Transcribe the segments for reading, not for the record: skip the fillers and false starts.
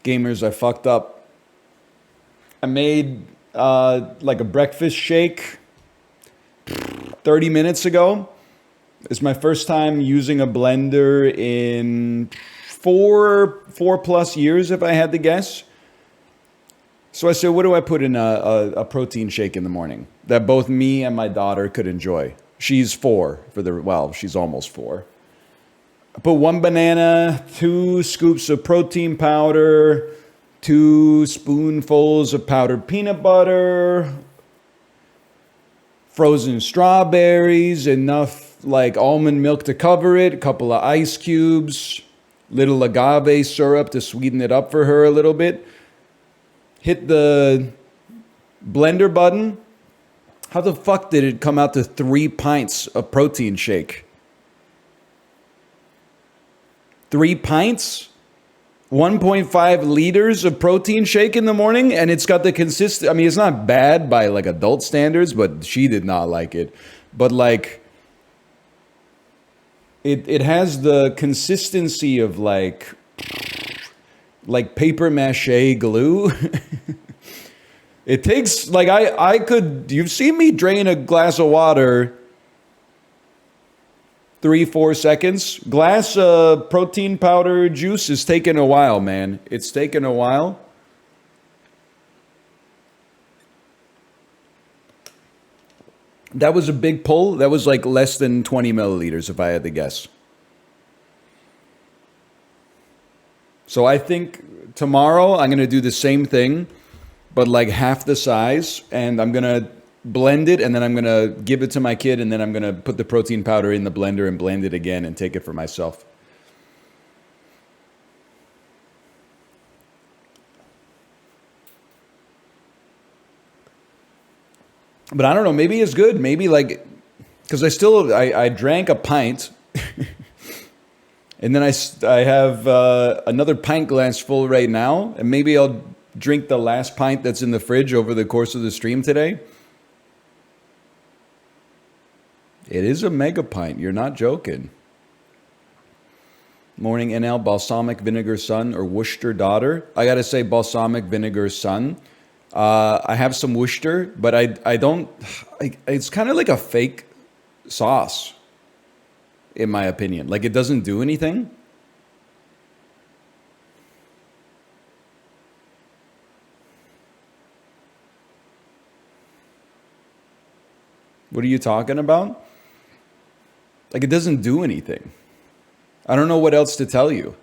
Gamers, I fucked up. I made like a breakfast shake 30 minutes ago. It's my first time using a blender in four plus years, if I had to guess. So I said, what do I put in a protein shake in the morning that both me and my daughter could enjoy? She's 4 she's almost 4. I put 1 banana, 2 scoops of protein powder, 2 spoonfuls of powdered peanut butter, frozen strawberries, enough like almond milk to cover it, a couple of ice cubes, little agave syrup to sweeten it up for her a little bit. Hit the blender button. How the fuck did it come out to 3 pints of protein shake? 3 pints? 1.5 liters of protein shake in the morning, and it's got the I mean, it's not bad by like adult standards, but she did not like it. But like, it has the consistency of like paper mache glue. It takes like you've seen me drain a glass of water 3-4 seconds. Glass protein powder juice is taking a while, man. It's taking a while. That was a big pull. That was like less than 20 milliliters if I had to guess. So I think tomorrow I'm going to do the same thing, but like half the size, and I'm going to blend it, and then I'm going to give it to my kid, and then I'm going to put the protein powder in the blender and blend it again and take it for myself. But I don't know, maybe it's good. Maybe like, because I drank a pint. And then I have another pint glass full right now. And maybe I'll drink the last pint that's in the fridge over the course of the stream today. It is a mega pint. You're not joking. Morning NL, balsamic vinegar son or Worcester daughter. I got to say balsamic vinegar son. I have some Worcester, but I don't... it's kind of like a fake sauce, in my opinion. Like, it doesn't do anything. What are you talking about? Like, it doesn't do anything. I don't know what else to tell you.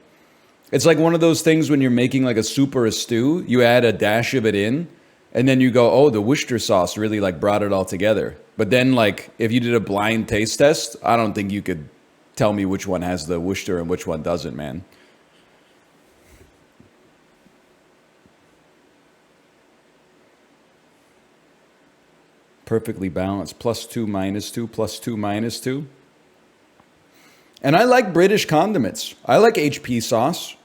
It's like one of those things when you're making like a soup or a stew, you add a dash of it in, and then you go, oh, the Worcester sauce really like brought it all together. But then like, if you did a blind taste test, I don't think you could tell me which one has the Worcester and which one doesn't, man. Perfectly balanced. +2, -2, +2, -2. And I like British condiments. I like HP sauce.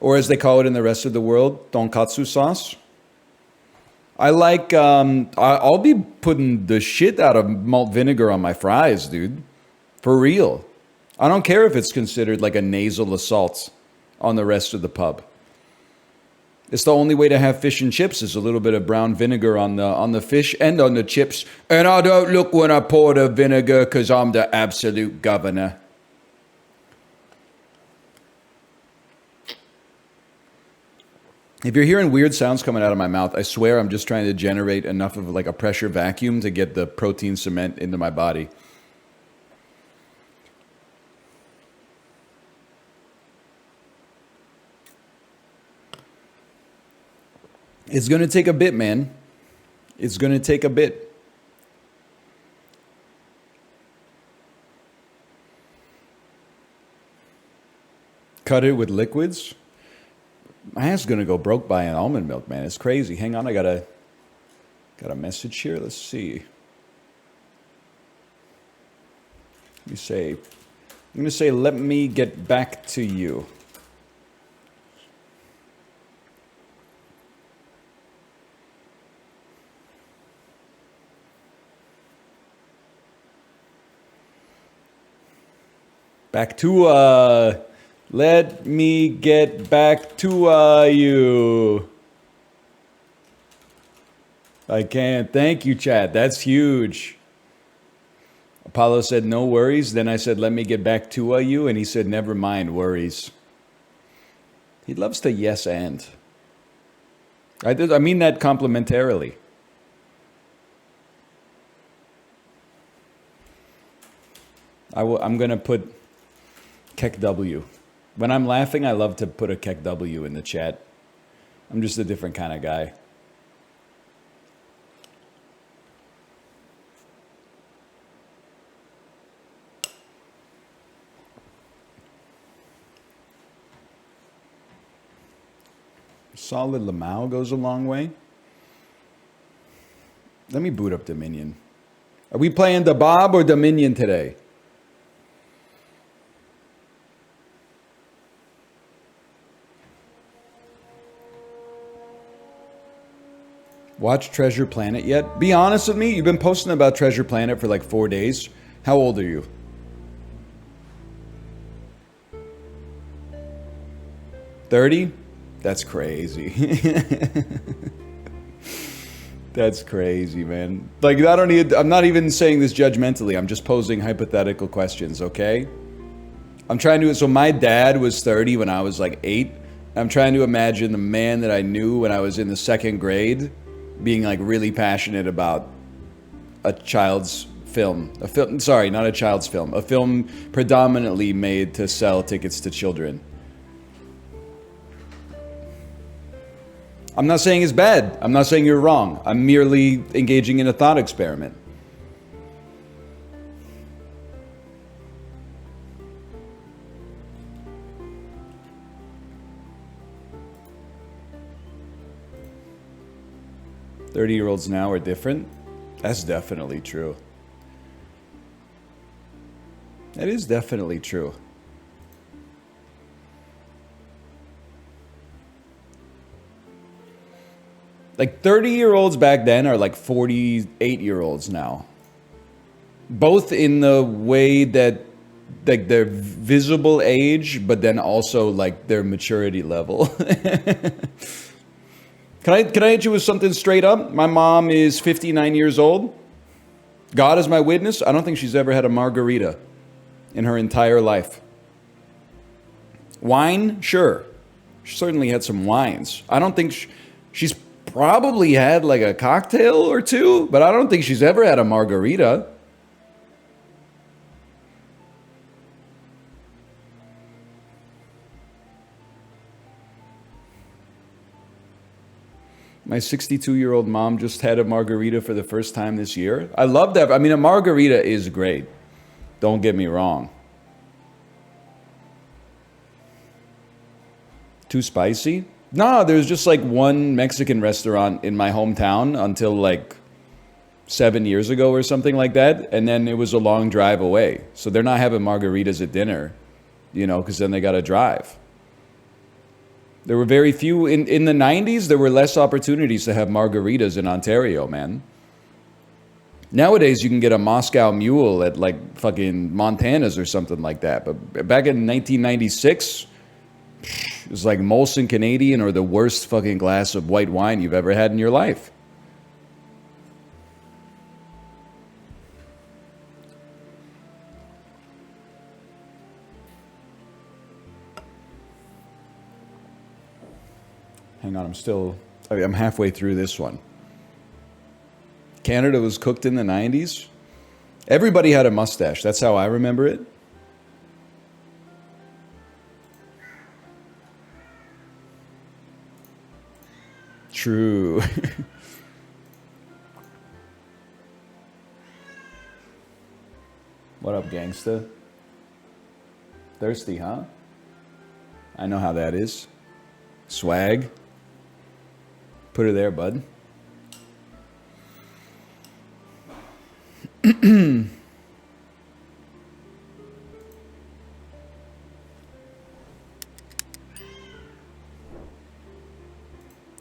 Or as they call it in the rest of the world, tonkatsu sauce. I like, I'll be putting the shit out of malt vinegar on my fries, dude. For real. I don't care if it's considered like a nasal assault on the rest of the pub. It's the only way to have fish and chips is a little bit of brown vinegar on the fish and on the chips. And I don't look when I pour the vinegar because I'm the absolute governor. If you're hearing weird sounds coming out of my mouth, I swear I'm just trying to generate enough of like a pressure vacuum to get the protein cement into my body. It's going to take a bit, man. It's going to take a bit. Cut it with liquids. My ass is going to go broke buying almond milk, man. It's crazy. Hang on, I got a message here. Let's see. I'm going to say, let me get back to you. Back to Let me get back to you. I can't. Thank you, chat. That's huge. Apollo said, no worries. Then I said, let me get back to you. And he said, never mind, worries. He loves to yes and. I mean that complimentarily. I'm going to put Keck W. When I'm laughing, I love to put a Keck W in the chat. I'm just a different kind of guy. Solid Lamau goes a long way. Let me boot up Dominion. Are we playing the Bob or Dominion today? Watch Treasure Planet yet? Be honest with me, you've been posting about Treasure Planet for like 4 days. How old are you? $30? That's crazy. That's crazy, man. Like, I'm not even saying this judgmentally. I'm just posing hypothetical questions, okay? I'm trying to, so my dad was 30 when I was like 8. I'm trying to imagine the man that I knew when I was in the 2nd grade being like really passionate about a child's film. Sorry, not a child's film. A film predominantly made to sell tickets to children. I'm not saying it's bad. I'm not saying you're wrong. I'm merely engaging in a thought experiment. "30-year-olds now are different." That's definitely true. That is definitely true. Like 30-year-olds back then are like 48-year-olds now. Both in the way that like their visible age, but then also like their maturity level. Can I hit you with something straight up? My mom is 59 years old. God is my witness. I don't think she's ever had a margarita in her entire life. Wine? Sure. She certainly had some wines. I don't think she's probably had like a cocktail or two, but I don't think she's ever had a margarita. My 62-year-old mom just had a margarita for the first time this year. I love that. I mean, a margarita is great. Don't get me wrong. Too spicy? No, there's just like one Mexican restaurant in my hometown until like 7 years ago or something like that. And then it was a long drive away. So they're not having margaritas at dinner, you know, because then they got to drive. There were very few. In the 90s, there were less opportunities to have margaritas in Ontario, man. Nowadays, you can get a Moscow Mule at like fucking Montana's or something like that. But back in 1996, it was like Molson Canadian or the worst fucking glass of white wine you've ever had in your life. Hang on, I'm halfway through this one. Canada was cooked in the 90s. Everybody had a mustache. That's how I remember it. True. What up, gangsta? Thirsty, huh? I know how that is. Swag. Put her there, bud.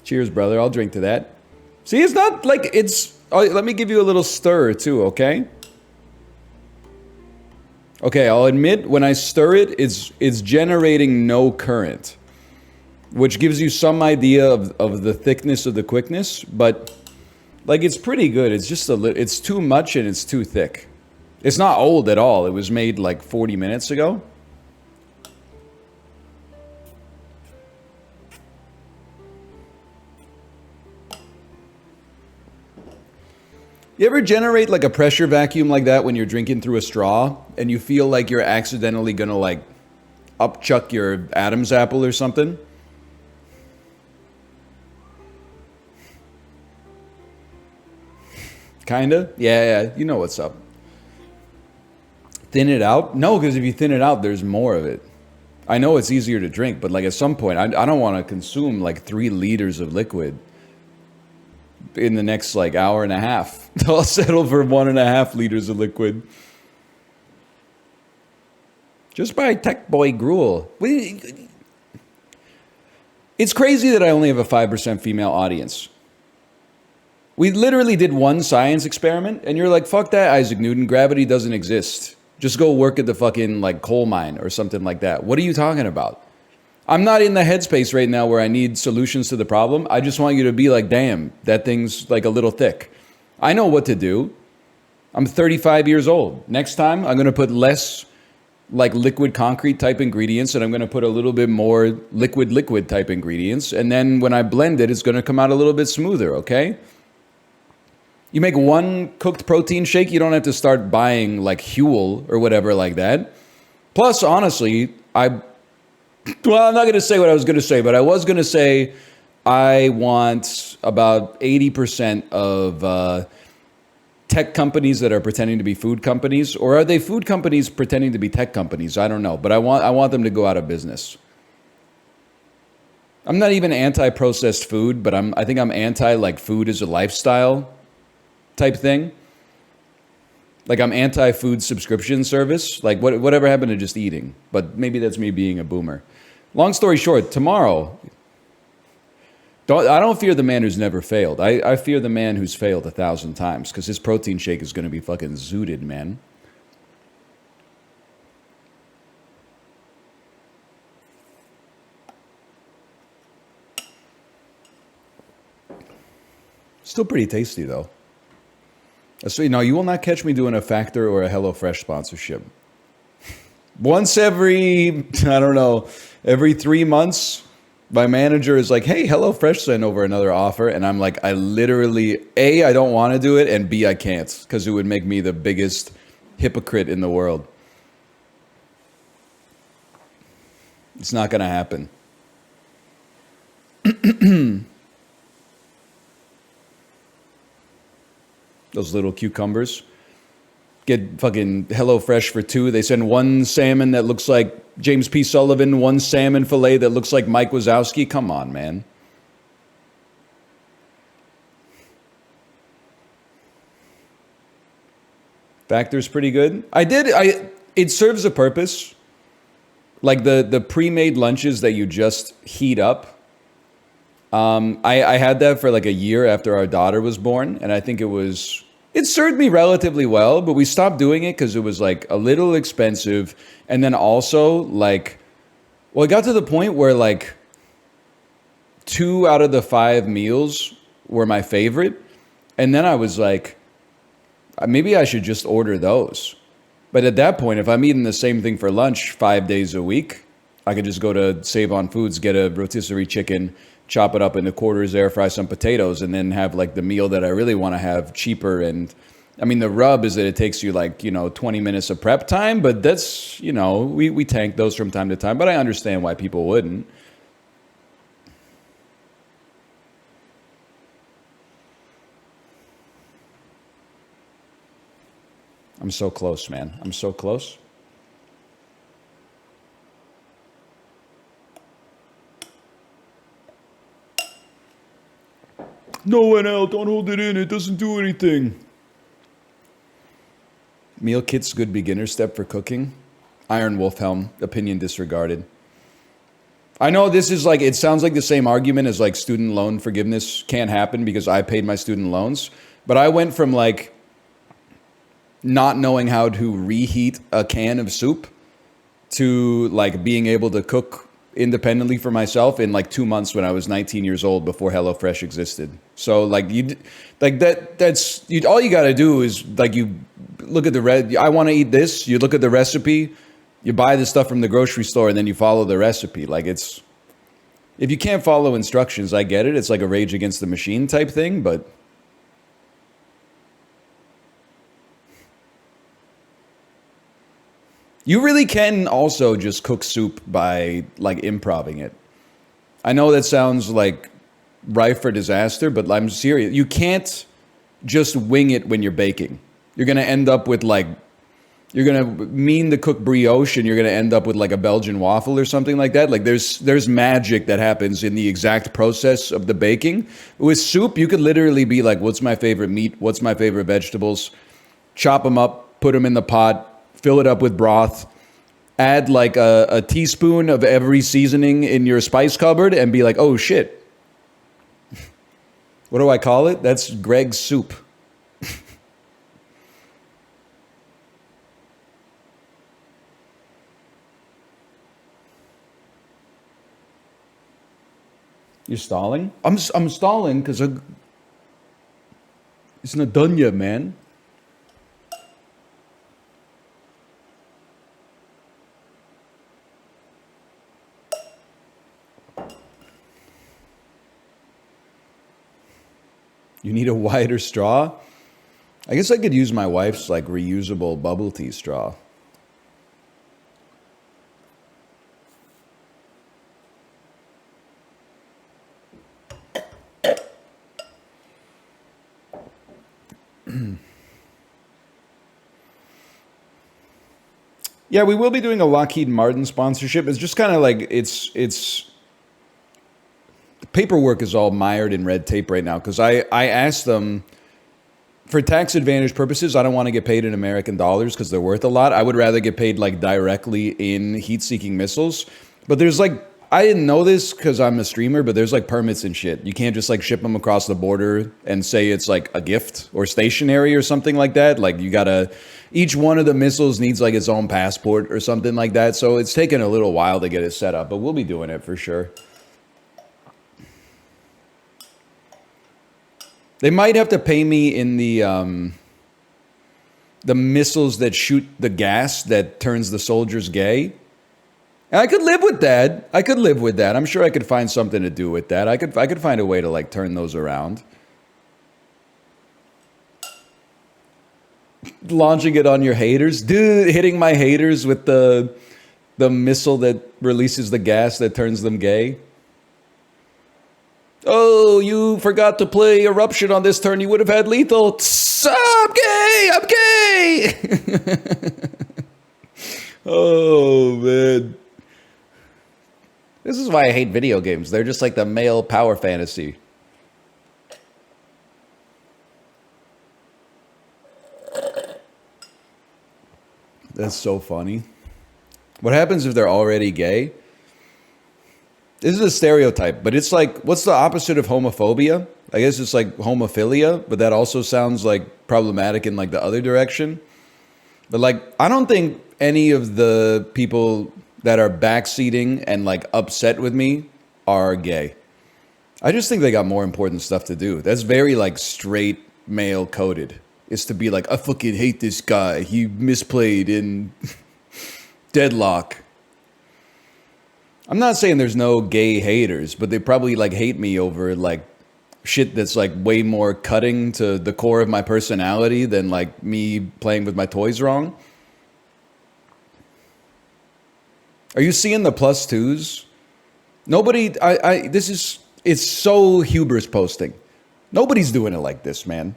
Cheers, brother. I'll drink to that. See, it's not like it's... Oh, let me give you a little stir, too, okay? Okay, I'll admit when I stir it, it's generating no current, which gives you some idea of the thickness of the quickness, but like it's pretty good. It's just it's too much and it's too thick. It's not old at all. It was made like 40 minutes ago. You ever generate like a pressure vacuum like that when you're drinking through a straw and you feel like you're accidentally gonna like upchuck your Adam's apple or something? Kinda? Yeah, you know what's up. Thin it out? No, because if you thin it out, there's more of it. I know it's easier to drink, but like at some point, I don't want to consume like 3 liters of liquid in the next like hour and a half. I'll settle for 1.5 liters of liquid. Just buy Tech Boy Gruel. It's crazy that I only have a 5% female audience. We literally did one science experiment, and you're like, fuck that, Isaac Newton. Gravity doesn't exist. Just go work at the fucking like coal mine or something like that. What are you talking about? I'm not in the headspace right now where I need solutions to the problem. I just want you to be like, damn, that thing's like a little thick. I know what to do. I'm 35 years old. Next time, I'm going to put less like liquid concrete type ingredients, and I'm going to put a little bit more liquid type ingredients. And then when I blend it, it's going to come out a little bit smoother, okay? You make one cooked protein shake, you don't have to start buying like Huel or whatever like that. Plus, honestly, I'm not going to say what I was going to say, but I was going to say I want about 80% of tech companies that are pretending to be food companies, or are they food companies pretending to be tech companies? I don't know, but I want them to go out of business. I'm not even anti-processed food, but I think I'm anti like food as a lifestyle type thing. Like I'm anti-food subscription service. Like whatever happened to just eating? But maybe that's me being a boomer. Long story short, tomorrow, I don't fear the man who's never failed. I fear the man who's failed 1,000 times, because his protein shake is going to be fucking zooted, man. Still pretty tasty though. So, you will not catch me doing a Factor or a HelloFresh sponsorship. Once every 3 months, my manager is like, hey, HelloFresh sent over another offer. And I'm like, I literally, A, I don't want to do it, and B, I can't, because it would make me the biggest hypocrite in the world. It's not going to happen. Those little cucumbers. Get fucking HelloFresh for 2. They send one salmon that looks like James P. Sullivan, one salmon fillet that looks like Mike Wazowski. Come on, man. Factor's pretty good. It serves a purpose. Like the pre-made lunches that you just heat up. I had that for like a year after our daughter was born, and I think it served me relatively well, but we stopped doing it because it was like a little expensive. And then also like, well, it got to the point where like 2 out of the 5 meals were my favorite. And then I was like, maybe I should just order those. But at that point, if I'm eating the same thing for lunch 5 days a week, I could just go to Save on Foods, get a rotisserie chicken, chop it up into quarters, air fry some potatoes, and then have like the meal that I really want to have cheaper. And I mean, the rub is that it takes you like, 20 minutes of prep time, but that's, we tank those from time to time, but I understand why people wouldn't. I'm so close, man. I'm so close. No, NL, don't hold it in. It doesn't do anything. Meal kit's good beginner step for cooking. Iron Wolf Helm, opinion disregarded. I know this is like, it sounds like the same argument as like student loan forgiveness can't happen because I paid my student loans. But I went from like not knowing how to reheat a can of soup to like being able to cook independently for myself in like 2 months when I was 19 years old before HelloFresh existed. So like all you got to do is like you look at I want to eat this. You look at the recipe, you buy the stuff from the grocery store, and then you follow the recipe. Like if you can't follow instructions, I get it. It's like a Rage Against the Machine type thing, but you really can also just cook soup by like improvising it. I know that sounds like rife for disaster, but I'm serious. You can't just wing it when you're baking. You're going to end up with like, you're going to mean to cook brioche and you're going to end up with like a Belgian waffle or something like that. Like there's magic that happens in the exact process of the baking. With soup, you could literally be like, what's my favorite meat? What's my favorite vegetables? Chop them up, put them in the pot, fill it up with broth, add like a teaspoon of every seasoning in your spice cupboard and be like, oh shit. What do I call it? That's Greg's soup. You're stalling? I'm stalling because it's not done yet, man. You need a wider straw? I guess I could use my wife's like reusable bubble tea straw. Yeah, we will be doing a Lockheed Martin sponsorship. It's just kind of like it's the paperwork is all mired in red tape right now because I asked them for tax advantage purposes. I don't want to get paid in American dollars because they're worth a lot. I would rather get paid like directly in heat-seeking missiles. But there's like, I didn't know this because I'm a streamer, but there's like permits and shit. You can't just like ship them across the border and say it's like a gift or stationary or something like that. Like you gotta, each one of the missiles needs like its own passport or something like that. So it's taken a little while to get it set up, but we'll be doing it for sure. They might have to pay me in the missiles that shoot the gas that turns the soldiers gay. And I could live with that. I could live with that. I'm sure I could find something to do with that. I could find a way to like turn those around. Launching it on your haters, dude. Hitting my haters with the missile that releases the gas that turns them gay. Oh, you forgot to play Eruption on this turn. You would have had lethal. I'm gay. I'm gay. Oh man. This is why I hate video games. They're just like the male power fantasy. That's so funny. What happens if they're already gay? This is a stereotype, but it's like, what's the opposite of homophobia? I guess it's like homophilia, but that also sounds like problematic in like the other direction. But like, I don't think any of the people that are backseating and like upset with me are gay. I just think they got more important stuff to do. That's very like straight male coded. Is to be like, I fucking hate this guy. He misplayed in Deadlock. I'm not saying there's no gay haters, but they probably like hate me over like shit that's like way more cutting to the core of my personality than like me playing with my toys wrong. Are you seeing the plus twos? Nobody, it's so hubris posting. Nobody's doing it like this, man.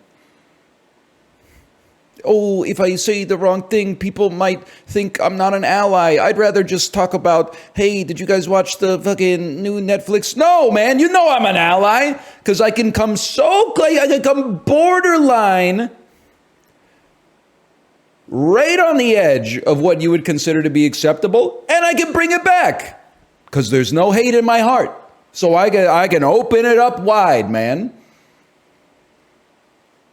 Oh, if I say the wrong thing, people might think I'm not an ally. I'd rather just talk about, hey, did you guys watch the fucking new Netflix? No, man, you know I'm an ally. Because I can come so close, I can come borderline right on the edge of what you would consider to be acceptable, and I can bring it back. Because there's no hate in my heart. So I can open it up wide, man.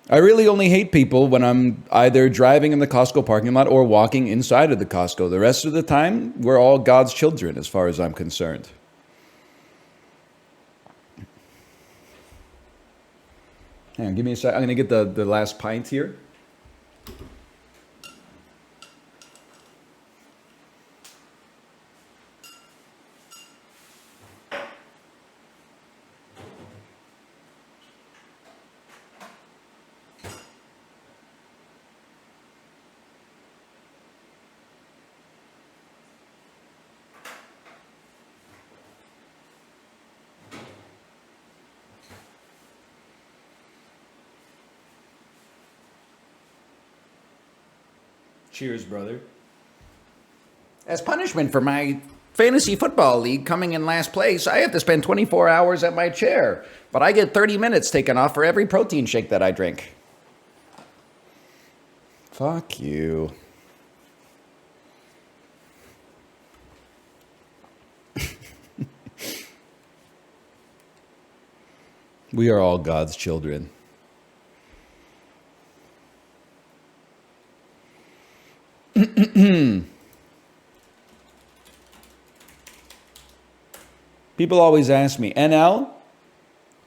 I really only hate people when I'm either driving in the Costco parking lot or walking inside of the Costco. The rest of the time, we're all God's children as far as I'm concerned. Hang on, give me a sec. I'm going to get the last pint here. Cheers, brother. As punishment for my fantasy football league coming in last place, I have to spend 24 hours at my chair, but I get 30 minutes taken off for every protein shake that I drink. Fuck you. We are all God's children. People always ask me, NL,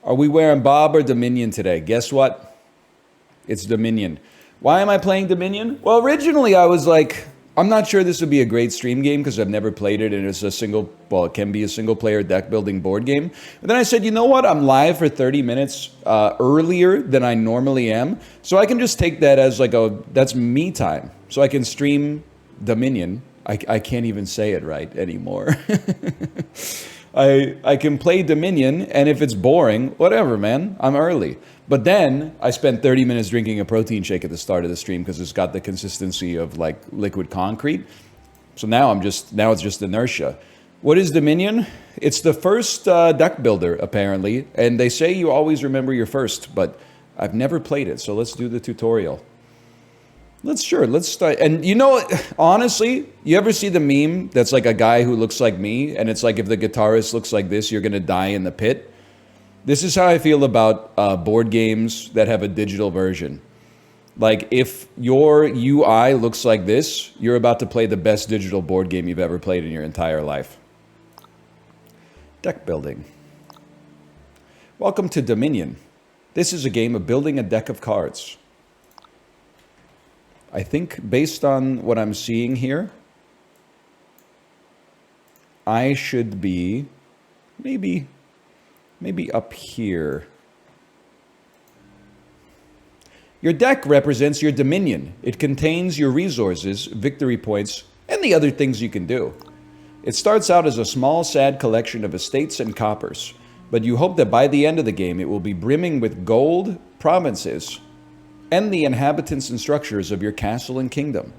are we wearing Bob or Dominion today? Guess what? It's Dominion. Why am I playing Dominion? Well, originally I was like, I'm not sure this would be a great stream game because I've never played it and it's a single, well, it can be a single player deck building board game. But then I said, you know what? I'm live for 30 minutes earlier than I normally am. So I can just take that as like that's me time. So I can stream Dominion. I can't even say it right anymore. I can play Dominion, and if it's boring, whatever, man. I'm early. But then I spent 30 minutes drinking a protein shake at the start of the stream because it's got the consistency of like liquid concrete. So now it's just inertia. What is Dominion? It's the first deck builder, apparently. And they say you always remember your first, but I've never played it. So let's do the tutorial. Let's start. And you know, honestly, you ever see the meme that's like a guy who looks like me, and it's like if the guitarist looks like this, you're gonna die in the pit. This is how I feel about board games that have a digital version. Like if your UI looks like this, you're about to play the best digital board game you've ever played in your entire life. Deck building. Welcome to Dominion. This is a game of building a deck of cards. I think based on what I'm seeing here, I should be maybe up here. Your deck represents your dominion. It contains your resources, victory points, and the other things you can do. It starts out as a small, sad collection of estates and coppers, but you hope that by the end of the game it will be brimming with gold, provinces, and the inhabitants and structures of your castle and kingdom.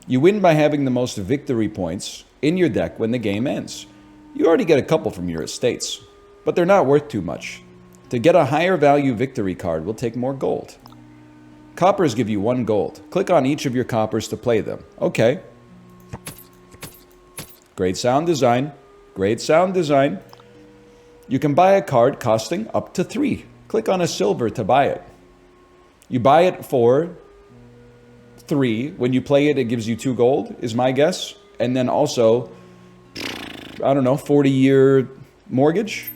You win by having the most victory points in your deck when the game ends. You already get a couple from your estates, but they're not worth too much. To get a higher value victory card will take more gold. Coppers give you 1 gold. Click on each of your coppers to play them. Okay. Great sound design. Great sound design. You can buy a card costing up to 3. Click on a silver to buy it. You buy it for 3. When you play it, it gives you 2 gold, is my guess. And then also, I don't know, 40-year mortgage.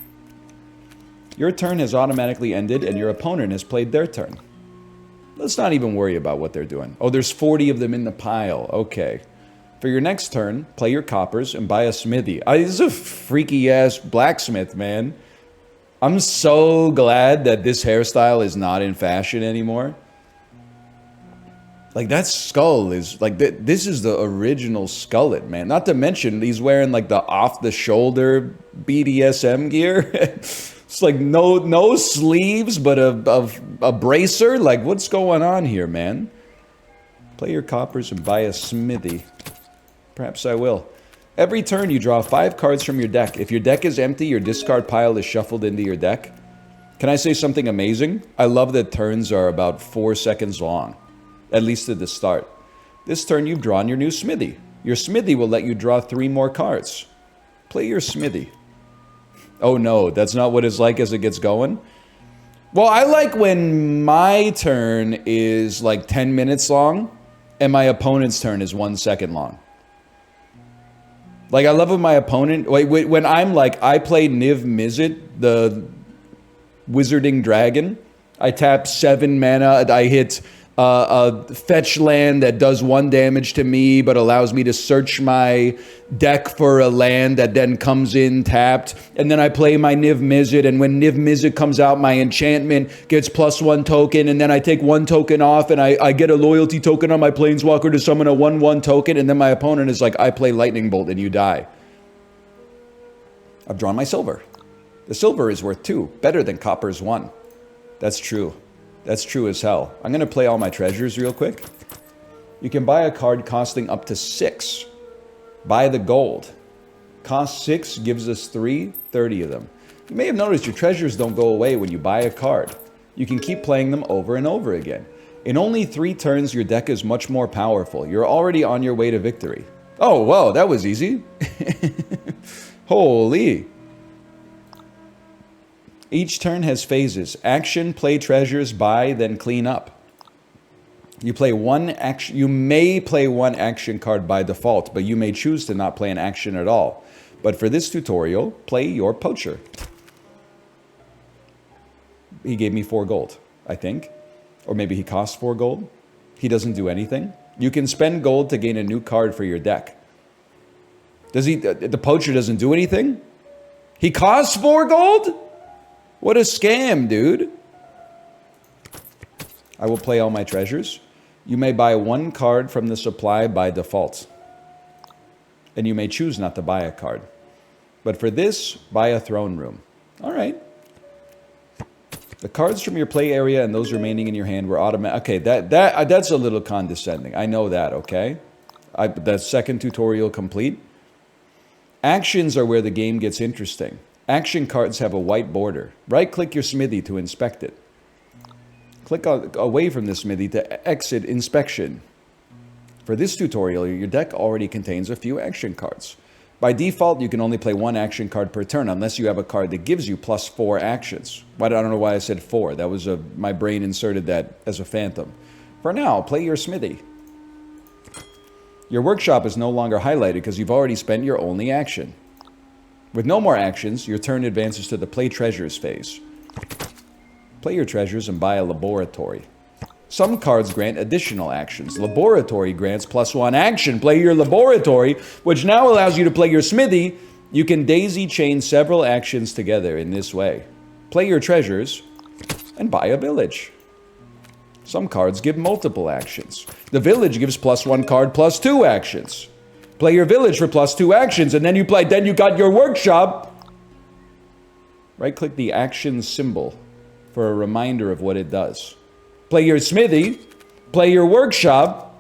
Your turn has automatically ended and your opponent has played their turn. Let's not even worry about what they're doing. Oh, there's 40 of them in the pile. Okay. For your next turn, play your coppers and buy a smithy. This is a freaky-ass blacksmith, man. I'm so glad that this hairstyle is not in fashion anymore. Like, that skull is, like, this is the original skullet, man. Not to mention, he's wearing, like, the off-the-shoulder BDSM gear. It's like no sleeves, but a bracer. Like, what's going on here, man? Play your coppers and buy a smithy. Perhaps I will. Every turn, you draw 5 cards from your deck. If your deck is empty, your discard pile is shuffled into your deck. Can I say something amazing? I love that turns are about 4 seconds long, at least at the start. This turn, you've drawn your new smithy. Your smithy will let you draw 3 more cards. Play your smithy. Oh no, that's not what it's like as it gets going. Well, I like when my turn is like 10 minutes long and my opponent's turn is 1 second long. Like, I love when my opponent, when I'm like, I play Niv Mizzet, the Wizarding Dragon. I tap 7 mana. I hit a fetch land that does 1 damage to me, but allows me to search my deck for a land that then comes in tapped. And then I play my Niv Mizzet, and when Niv Mizzet comes out, my enchantment gets +1 token, and then I take 1 token off, and I get a loyalty token on my Planeswalker to summon a 1/1 token, and then my opponent is like, I play Lightning Bolt, and you die. I've drawn my silver. The silver is worth 2, better than copper's 1. That's true. That's true as hell. I'm going to play all my treasures real quick. You can buy a card costing up to 6. Buy the gold. Cost 6, gives us 3, 30 of them. You may have noticed your treasures don't go away when you buy a card. You can keep playing them over and over again. In only 3 turns, your deck is much more powerful. You're already on your way to victory. Oh, whoa, that was easy. Holy. Each turn has phases. Action, play treasures, buy, then clean up. You play one action. You may play 1 action card by default, but you may choose to not play an action at all. But for this tutorial, play your poacher. He gave me 4 gold, I think. Or maybe he costs 4 gold. He doesn't do anything. You can spend gold to gain a new card for your deck. Does he? The poacher doesn't do anything? He costs 4 gold? What a scam, dude. I will play all my treasures. You may buy 1 card from the supply by default. And you may choose not to buy a card. But for this, buy a throne room. All right. The cards from your play area and those remaining in your hand were automatic. Okay, that's a little condescending. I know that, okay? That second tutorial complete. Actions are where the game gets interesting. Action cards have a white border. Right-click your smithy to inspect it. Click away from the smithy to exit inspection. For this tutorial, your deck already contains a few action cards. By default, you can only play 1 action card per turn unless you have a card that gives you +4 actions. I don't know why I said 4. That was my brain inserted that as a phantom. For now, play your smithy. Your workshop is no longer highlighted because you've already spent your only action. With no more actions, your turn advances to the play treasures phase. Play your treasures and buy a laboratory. Some cards grant additional actions. Laboratory grants +1 action. Play your laboratory, which now allows you to play your smithy. You can daisy chain several actions together in this way. Play your treasures and buy a village. Some cards give multiple actions. The village gives +1 card +2 actions. Play your village for +2 actions, and then you got your workshop. Right-click the action symbol for a reminder of what it does. Play your smithy, play your workshop,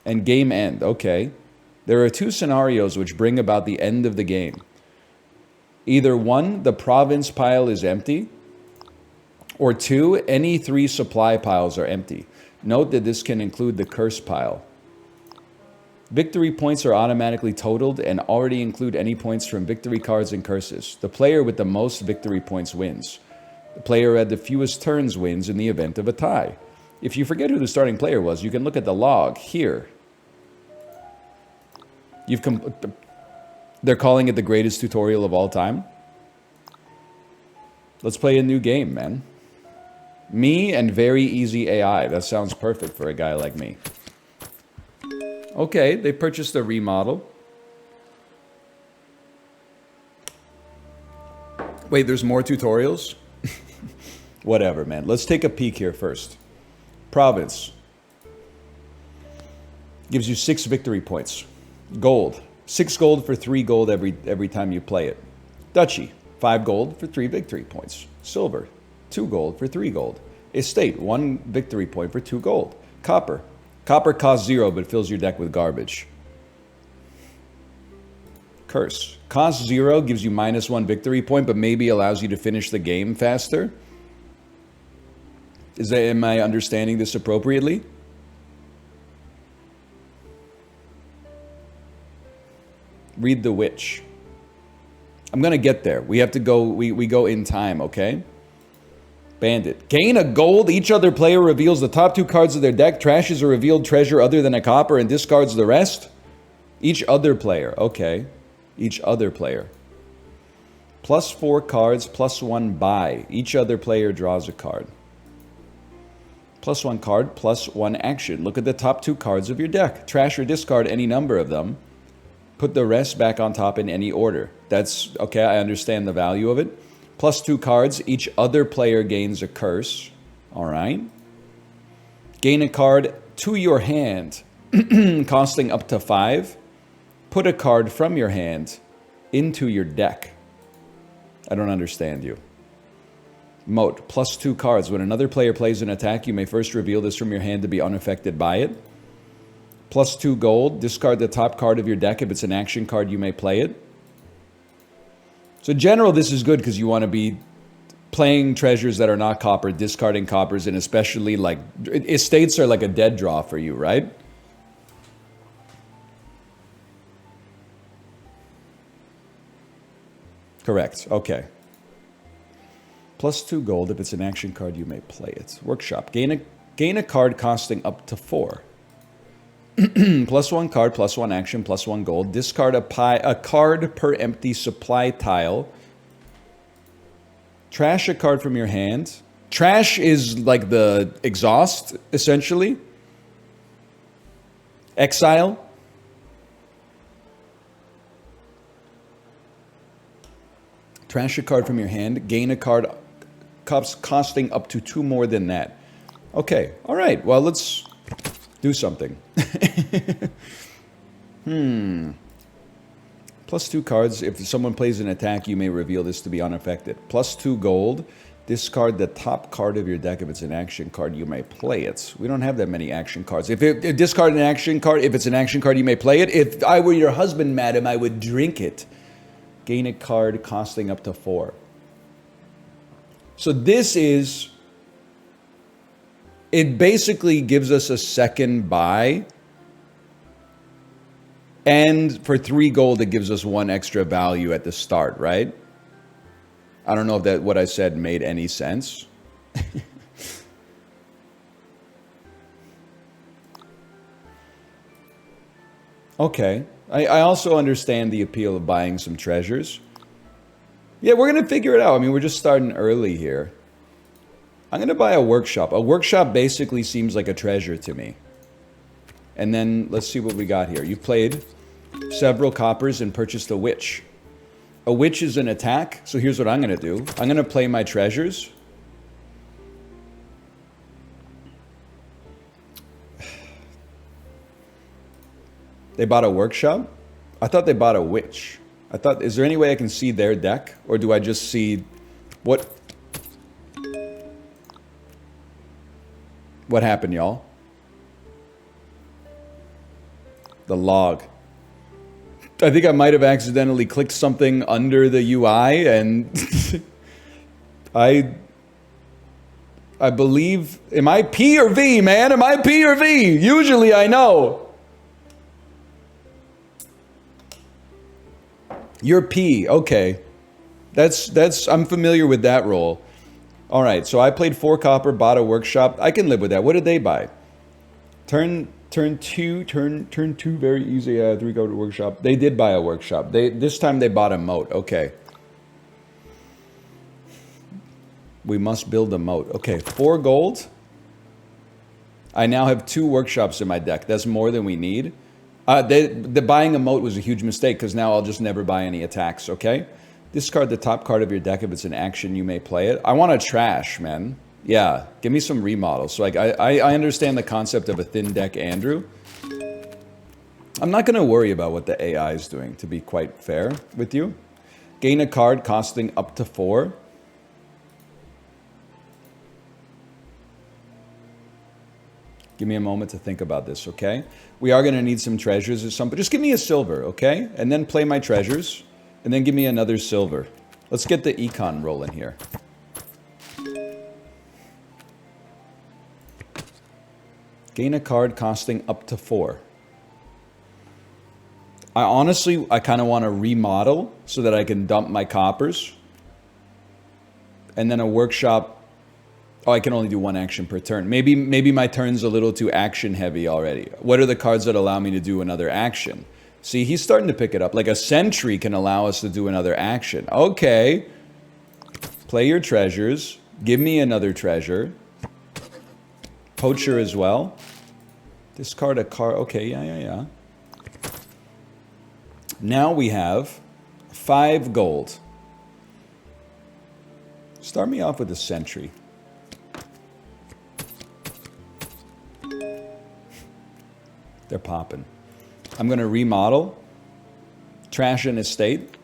and game end. Okay. There are 2 scenarios which bring about the end of the game. Either 1, the province pile is empty, or 2, any 3 supply piles are empty. Note that this can include the curse pile. Victory points are automatically totaled and already include any points from victory cards and curses. The player with the most victory points wins. The player who had the fewest turns wins in the event of a tie. If you forget who the starting player was, you can look at the log here. They're calling it the greatest tutorial of all time. Let's play a new game, man. Me and very easy AI. That sounds perfect for a guy like me. Okay, they purchased a remodel. Wait, there's more tutorials? Whatever, man. Let's take a peek here first. Province. Gives you 6 victory points. Gold. 6 gold for 3 gold every time you play it. Duchy. 5 gold for 3 victory points. Silver. 2 gold for 3 gold. Estate. 1 victory point for 2 gold. Copper. Copper costs 0 but fills your deck with garbage. Curse. Costs 0, gives you -1 victory point, but maybe allows you to finish the game faster. Am I understanding this appropriately? Read the Witch. I'm going to get there. We have to go, we go in time, okay? Bandit. Gain a gold. Each other player reveals the top 2 cards of their deck, trashes a revealed treasure other than a copper, and discards the rest. Each other player. Okay. Each other player. +4 cards, +1 buy. Each other player draws a card. +1 card, +1 action. Look at the top 2 cards of your deck. Trash or discard any number of them. Put the rest back on top in any order. That's, okay, I understand the value of it. +2 cards, each other player gains a curse. All right. Gain a card to your hand, costing up to 5. Put a card from your hand into your deck. I don't understand you. Moat, +2 cards. When another player plays an attack, you may first reveal this from your hand to be unaffected by it. +2 gold. Discard the top card of your deck. If it's an action card, you may play it. So in general, this is good because you want to be playing treasures that are not copper, discarding coppers, and especially like estates are like a dead draw for you, right? Correct. Okay. +2 gold. If it's an action card, you may play it. Workshop. Gain a card costing up to 4. +1 card, +1 action, +1 gold. Discard a card per empty supply tile. Trash a card from your hand. Trash is like the exhaust, essentially. Exile. Trash a card from your hand. Gain a card costing up to 2 more than that. Okay. All right. Well, let's do something. +2 cards. If someone plays an attack, you may reveal this to be unaffected. +2 gold. Discard the top card of your deck. If it's an action card, you may play it. We don't have that many action cards. If discard an action card, if it's an action card, you may play it. If I were your husband, madam, I would drink it. Gain a card costing up to 4. So this is... It basically gives us a second buy. And for 3 gold, it gives us 1 extra value at the start, right? I don't know if that what I said made any sense. Okay. I also understand the appeal of buying some treasures. Yeah, we're going to figure it out. I mean, we're just starting early here. I'm going to buy a workshop. A workshop basically seems like a treasure to me. And then let's see what we got here. You've played several coppers and purchased a witch. A witch is an attack. So here's what I'm going to do. I'm going to play my treasures. They bought a workshop? I thought they bought a witch. I thought, is there any way I can see their deck? Or do I just see what happened, y'all? The log. I think I might have accidentally clicked something under the UI and I believe, am I P or V, man? Am I P or V? Usually I know. You're P, okay. That's I'm familiar with that role. All right, so I played 4 copper, bought a workshop. I can live with that. What did they buy? Turn 2, very easy. 3 go to workshop. They did buy a workshop. This time they bought a moat. Okay. We must build a moat. Okay, 4 gold. I now have 2 workshops in my deck. That's more than we need. The buying a moat was a huge mistake because now I'll just never buy any attacks, okay? Discard the top card of your deck. If it's an action, you may play it. I want a trash, man. Yeah, give me some remodels. So like, I understand the concept of a thin deck, Andrew. I'm not going to worry about what the AI is doing, to be quite fair with you. Gain a card costing up to 4. Give me a moment to think about this, okay? We are going to need some treasures or something. Just give me a silver, okay? And then play my treasures. And then give me another silver. Let's get the econ rolling here. Gain a card costing up to 4. I kind of want to remodel so that I can dump my coppers. And then a workshop. Oh, I can only do one action per turn. Maybe my turn's a little too action heavy already. What are the cards that allow me to do another action? See, he's starting to pick it up. Like a sentry can allow us to do another action. Okay. Play your treasures. Give me another treasure. Poacher as well. Discard a card. Okay, yeah. Now we have 5 gold. Start me off with a sentry. They're popping. I'm going to remodel. Trash an estate.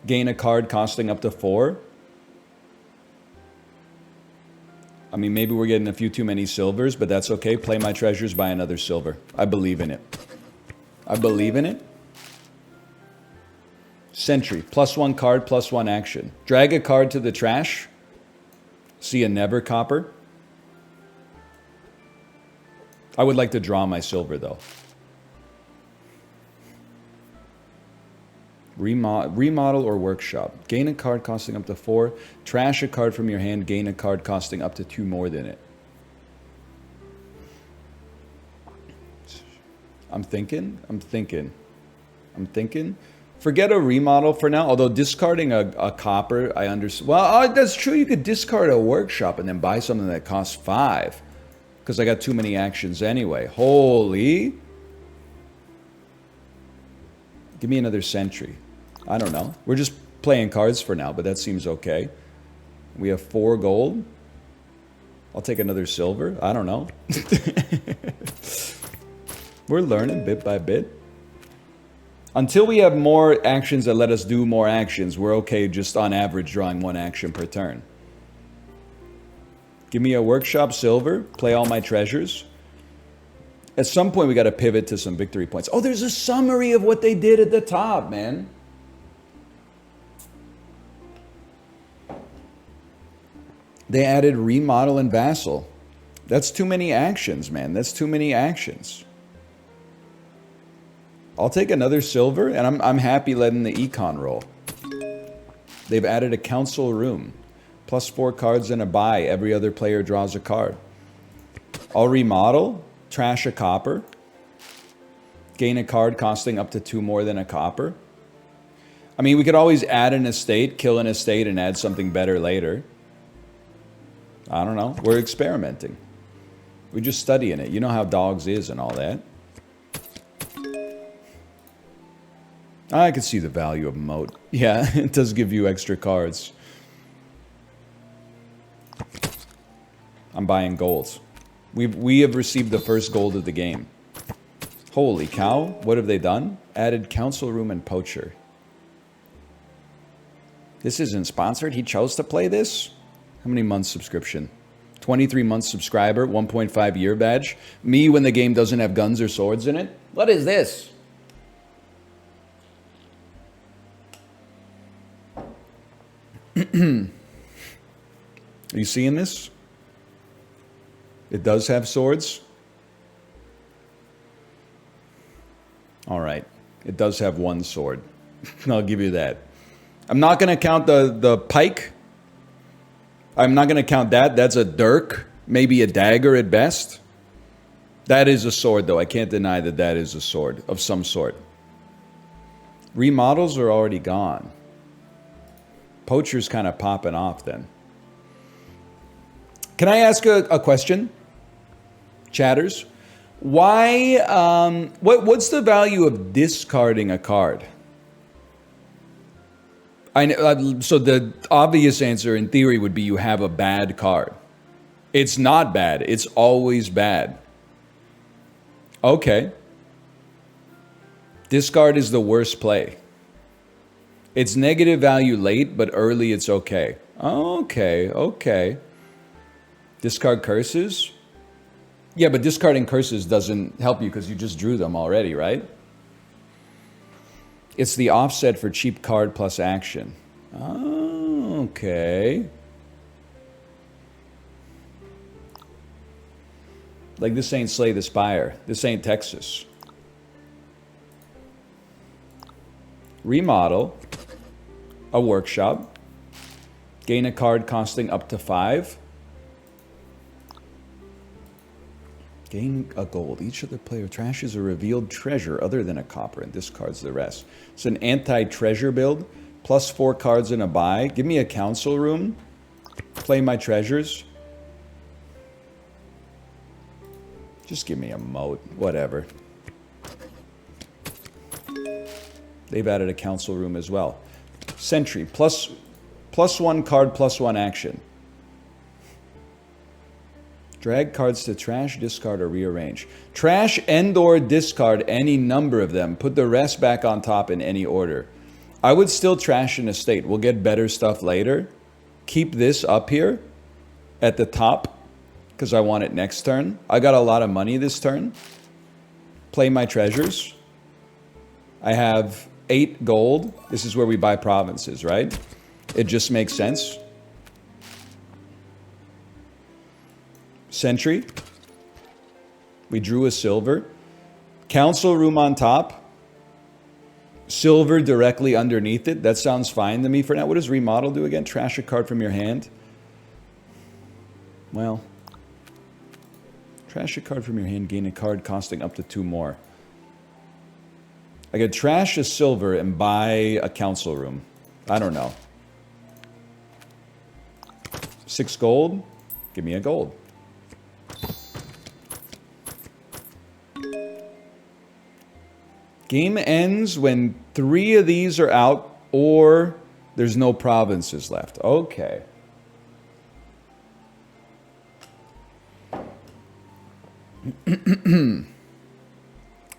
Gain a card costing up to 4. I mean, maybe we're getting a few too many silvers, but that's okay. Play my treasures, buy another silver. I believe in it. I believe in it. Sentry. +1 card, +1 action. Drag a card to the trash. See a never copper. I would like to draw my silver, though. Remodel or workshop. Gain a card costing up to 4. Trash a card from your hand. Gain a card costing up to 2 more than it. I'm thinking. Forget a remodel for now. Although discarding a copper, I understand. Well, that's true. You could discard a workshop and then buy something that costs 5. Because I got too many actions anyway. Holy. Give me another sentry. I don't know. We're just playing cards for now, but that seems okay. We have 4 gold. I'll take another silver. I don't know. We're learning bit by bit. Until we have more actions that let us do more actions, we're okay just on average drawing 1 action per turn. Give me a workshop silver. Play all my treasures. At some point, we got to pivot to some victory points. Oh, there's a summary of what they did at the top, man. They added remodel and vassal. That's too many actions, man. That's too many actions. I'll take another silver, and I'm happy letting the econ roll. They've added a council room. +4 cards and a buy. Every other player draws a card. I'll remodel. Trash a copper. Gain a card costing up to 2 more than a copper. I mean, we could always add an estate, kill an estate, and add something better later. I don't know. We're experimenting. We're just studying it. You know how dogs is and all that. I can see the value of moat. Yeah, it does give you extra cards. I'm buying golds. We have received the first gold of the game. Holy cow. What have they done? Added council room and poacher. This isn't sponsored. He chose to play this? How many months subscription? 23 months subscriber, 1.5 year badge. Me when the game doesn't have guns or swords in it. What is this? Are you seeing this? It does have swords. All right. It does have 1 sword. I'll give you that. I'm not going to count the pike. I'm not going to count that. That's a dirk. Maybe a dagger at best. That is a sword, though. I can't deny that that is a sword of some sort. Remodels are already gone. Poacher's kind of popping off then. Can I ask a question? Chatters, why? What's the value of discarding a card? I know, so the obvious answer in theory would be you have a bad card. It's not bad. It's always bad. Okay. Discard is the worst play. It's negative value late, but early it's okay. Okay. Discard curses. Yeah, but discarding curses doesn't help you because you just drew them already, right? It's the offset for cheap card plus action. Okay. Like this ain't Slay the Spire. This ain't Texas. remodel, a workshop, gain a card costing up to 5. Gain a gold. Each other player trashes a revealed treasure other than a copper and discards the rest. It's an anti-treasure build. Plus 4 cards in a buy. Give me a council room. Play my treasures. Just give me a moat. Whatever. They've added a council room as well. Sentry. Plus 1 card, plus 1 action. Drag cards to trash, discard, or rearrange. Trash and or discard any number of them. Put the rest back on top in any order. I would still trash an estate. We'll get better stuff later. Keep this up here at the top because I want it next turn. I got a lot of money this turn. Play my treasures. I have 8 gold. This is where we buy provinces, right? It just makes sense. Sentry. We drew a silver. Council room on top. Silver directly underneath it. That sounds fine to me for now. What does remodel do again? Trash a card from your hand. Well, trash a card from your hand. Gain a card costing up to 2 more. I could trash a silver and buy a council room. I don't know. 6 gold. Give me a gold. Game ends when 3 of these are out or there's no provinces left. Okay.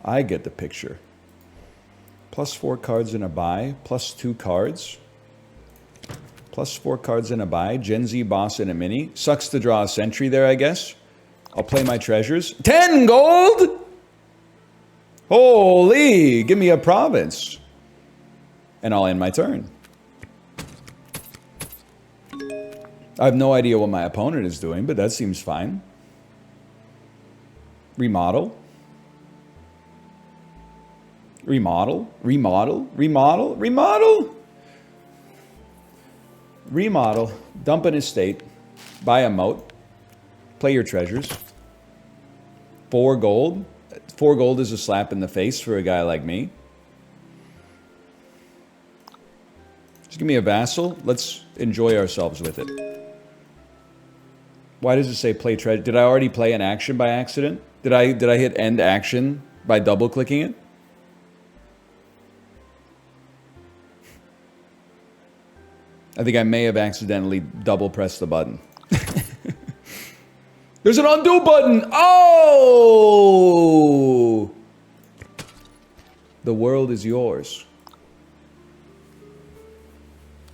I get the picture. Plus 4 cards in a buy, plus 2 cards. Plus 4 cards in a buy, Gen Z boss in a mini. Sucks to draw a sentry there, I guess. I'll play my treasures. 10 gold! Holy, give me a province. And I'll end my turn. I have no idea what my opponent is doing, but that seems fine. Remodel. Remodel. Remodel. Remodel. Remodel. Remodel. Dump an estate. Buy a moat. Play your treasures. 4 gold. 4 gold is a slap in the face for a guy like me. Just give me a vassal. Let's enjoy ourselves with it. Why does it say play treasure? Did I already play an action by accident? Did I hit end action by double clicking it? I think I may have accidentally double pressed the button. There's an undo button. Oh! The world is yours.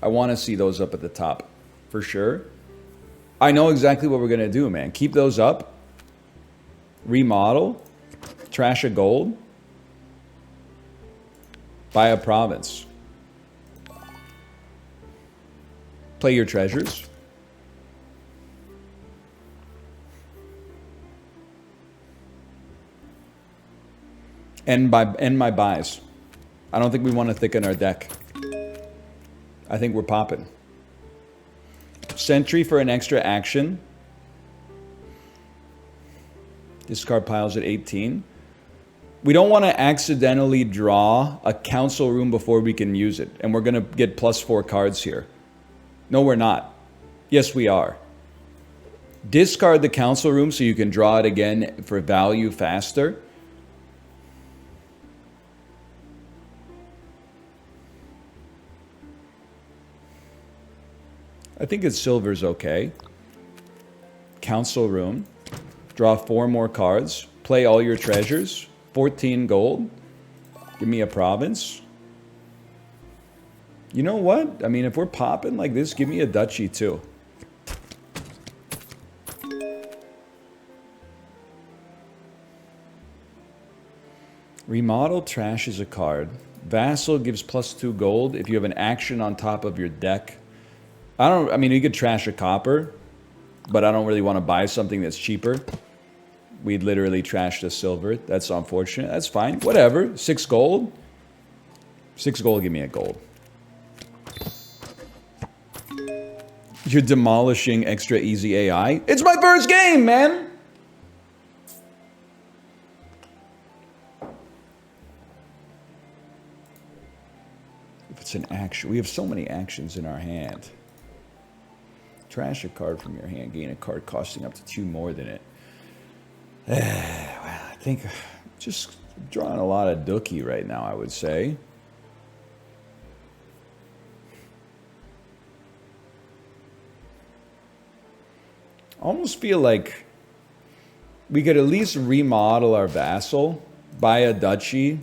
I want to see those up at the top for sure. I know exactly what we're going to do, man. Keep those up. Remodel. Trash a gold. Buy a province. Play your treasures. End my buys. I don't think we want to thicken our deck. I think we're popping. Sentry for an extra action. Discard piles at 18. We don't want to accidentally draw a council room before we can use it. And we're going to get plus 4 cards here. No, we're not. Yes, we are. Discard the council room so you can draw it again for value faster. I think it's silver's okay. Council room. Draw 4 more cards. Play all your treasures. 14 gold. Give me a province. You know what? I mean, if we're popping like this, give me a duchy too. Remodel trashes a card. Vassal gives plus 2 gold if you have an action on top of your deck. I mean, you could trash a copper, but I don't really want to buy something that's cheaper. We'd literally trashed a silver. That's unfortunate. That's fine. Whatever. 6 gold. 6 gold, give me a gold. You're demolishing extra easy AI. It's my first game, man! If it's an action, we have so many actions in our hand. Trash a card from your hand, gain a card costing up to 2 more than it. Well, I think just drawing a lot of dookie right now, I would say. I almost feel like we could at least remodel our vassal, buy a duchy,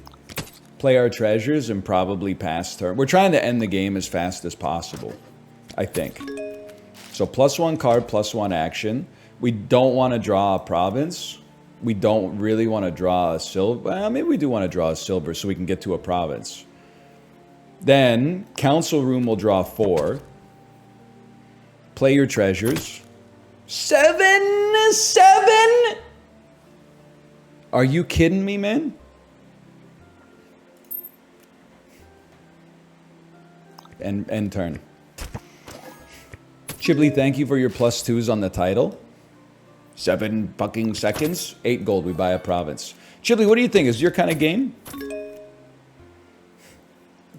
play our treasures, and probably pass turn. We're trying to end the game as fast as possible, I think. So +1 card, +1 action. We don't want to draw a province. We don't really want to draw a silver. Well, maybe we do want to draw a silver so we can get to a province. Then, council room will draw 4. Play your treasures. 7? Are you kidding me, man? End turn. Chiblee, thank you for your +2s on the title. 7 fucking seconds. 8 gold, we buy a province. Chiblee, what do you think? Is your kind of game?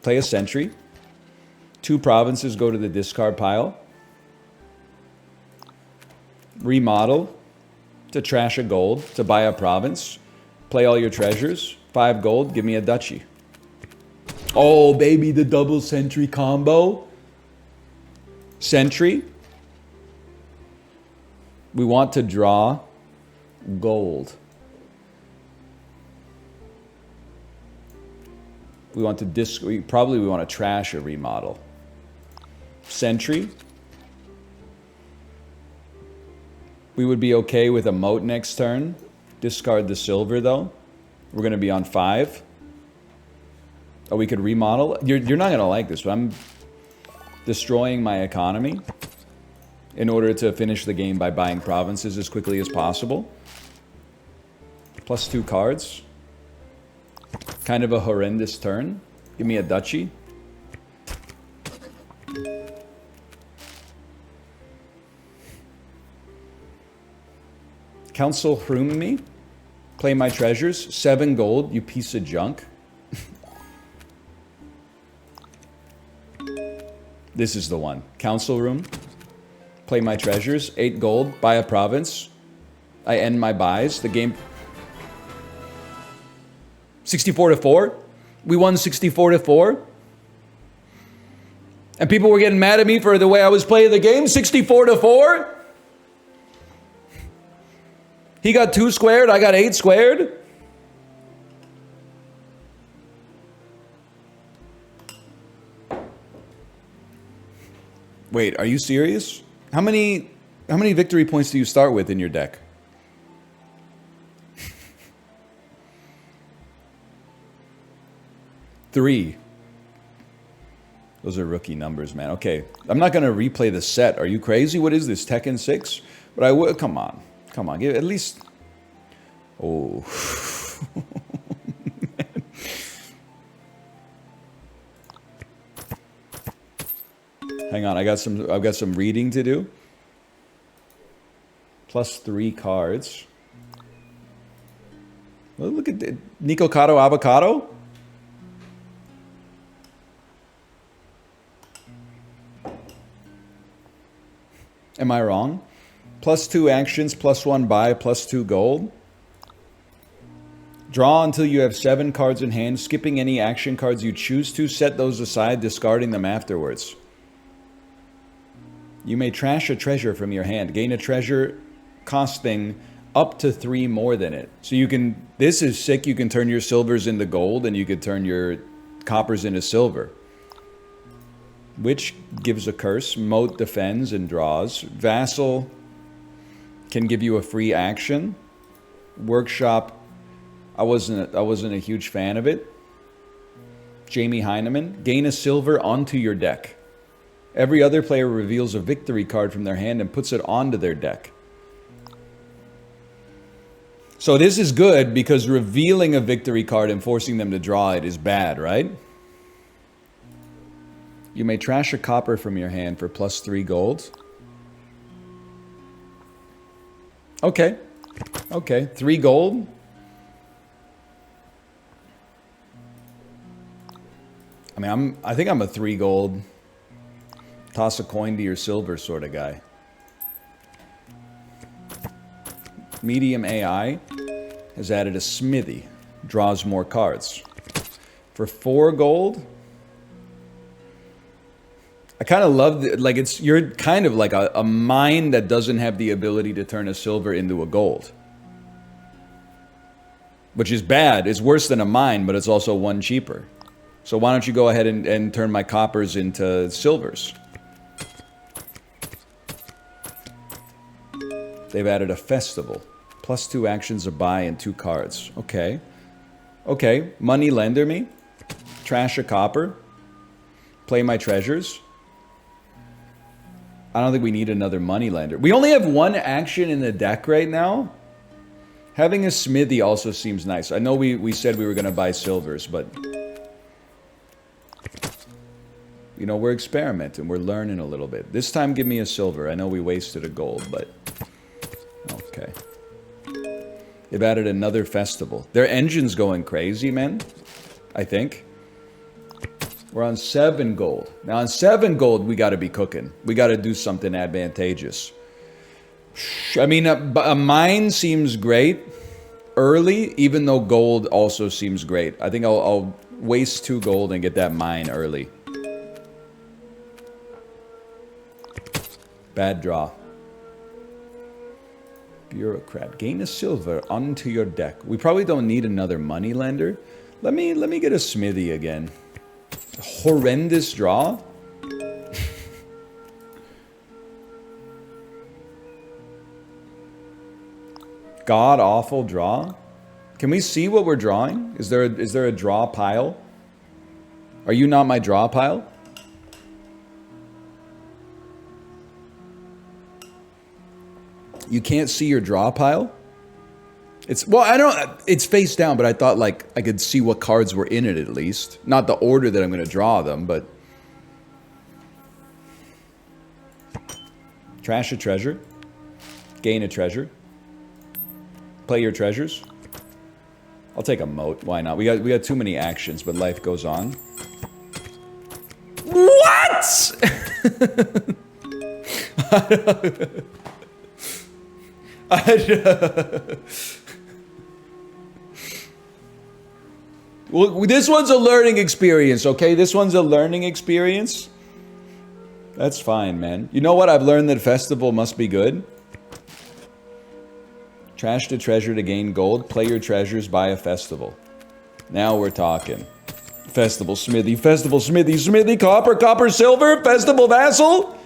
Play a sentry. 2 provinces go to the discard pile. Remodel to trash a gold to buy a province. Play all your treasures. 5 gold, give me a duchy. Oh, baby, the double sentry combo. Sentry. We want to draw gold. We want to probably we want to trash a remodel. Sentry. We would be okay with a moat next turn. Discard the silver, though. We're going to be on 5. Oh, we could remodel. You're not going to like this, but I'm destroying my economy in order to finish the game by buying provinces as quickly as possible. +2 cards. Kind of a horrendous turn. Give me a duchy. Council room me. Play my treasures. 7 gold, you piece of junk. This is the one. Council room. Play my treasures. 8 gold, buy a province. I end my buys. The game... 64-4? We won 64-4? And people were getting mad at me for the way I was playing the game? 64-4? He got 2 squared, I got 8 squared? Wait, are you serious? How many victory points do you start with in your deck? Three. Those are rookie numbers, man. Okay, I'm not going to replay the set. Are you crazy? What is this, Tekken 6? But I will, come on. Come on, give at least... Oh. Hang on, I've got some reading to do. +3 cards. Well, look at Nico Cotto Avocado. Am I wrong? +2 actions, +1 buy, +2 gold. Draw until you have 7 cards in hand, skipping any action cards you choose to. Set those aside, discarding them afterwards. You may trash a treasure from your hand. Gain a treasure costing up to 3 more than it. So you can... This is sick. You can turn your silvers into gold, and you could turn your coppers into silver. Which gives a curse. Moat defends and draws. Vassal can give you a free action. Workshop, I wasn't a huge fan of it. Jamie Heineman, gain a silver onto your deck. Every other player reveals a victory card from their hand and puts it onto their deck. So this is good because revealing a victory card and forcing them to draw it is bad, right? You may trash a copper from your hand for +3 gold. Okay. Okay, 3 gold. I mean, I think I'm a 3 gold, toss a coin to your silver sort of guy. Medium AI has added a smithy, draws more cards. For 4 gold, I kind of love like you're kind of like a mine that doesn't have the ability to turn a silver into a gold. Which is bad. It's worse than a mine, but it's also 1 cheaper. So why don't you go ahead and turn my coppers into silvers? They've added a festival. +2 actions, a buy, and 2 cards. Okay. Okay. Money lender me. Trash a copper. Play my treasures. I don't think we need another money lender. We only have 1 action in the deck right now. Having a smithy also seems nice. I know we said we were going to buy silvers, but... You know, we're experimenting. We're learning a little bit. This time, give me a silver. I know we wasted a gold, but... Okay. They've added another festival. Their engine's going crazy, man. I think. We're on 7 gold. Now, on 7 gold, we got to be cooking. We got to do something advantageous. I mean, a mine seems great early, even though gold also seems great. I think I'll waste 2 gold and get that mine early. Bad draw. Bureaucrat. Gain a silver onto your deck. We probably don't need another money lender. Let me get a smithy again. Horrendous draw. God awful draw. Can we see what we're drawing? Is there a draw pile? Are you not my draw pile? You can't see your draw pile? It's face down, but I thought like I could see what cards were in it at least. Not the order that I'm going to draw them, but... Trash a treasure. Gain a treasure. Play your treasures. I'll take a moat. Why not? We got too many actions, but life goes on. What? Well, this one's a learning experience, okay? This one's a learning experience. That's fine, man. You know what? I've learned that festival must be good. Trash the treasure to gain gold. Play your treasures, buy a festival. Now we're talking. Festival smithy, smithy, copper, silver, festival vassal.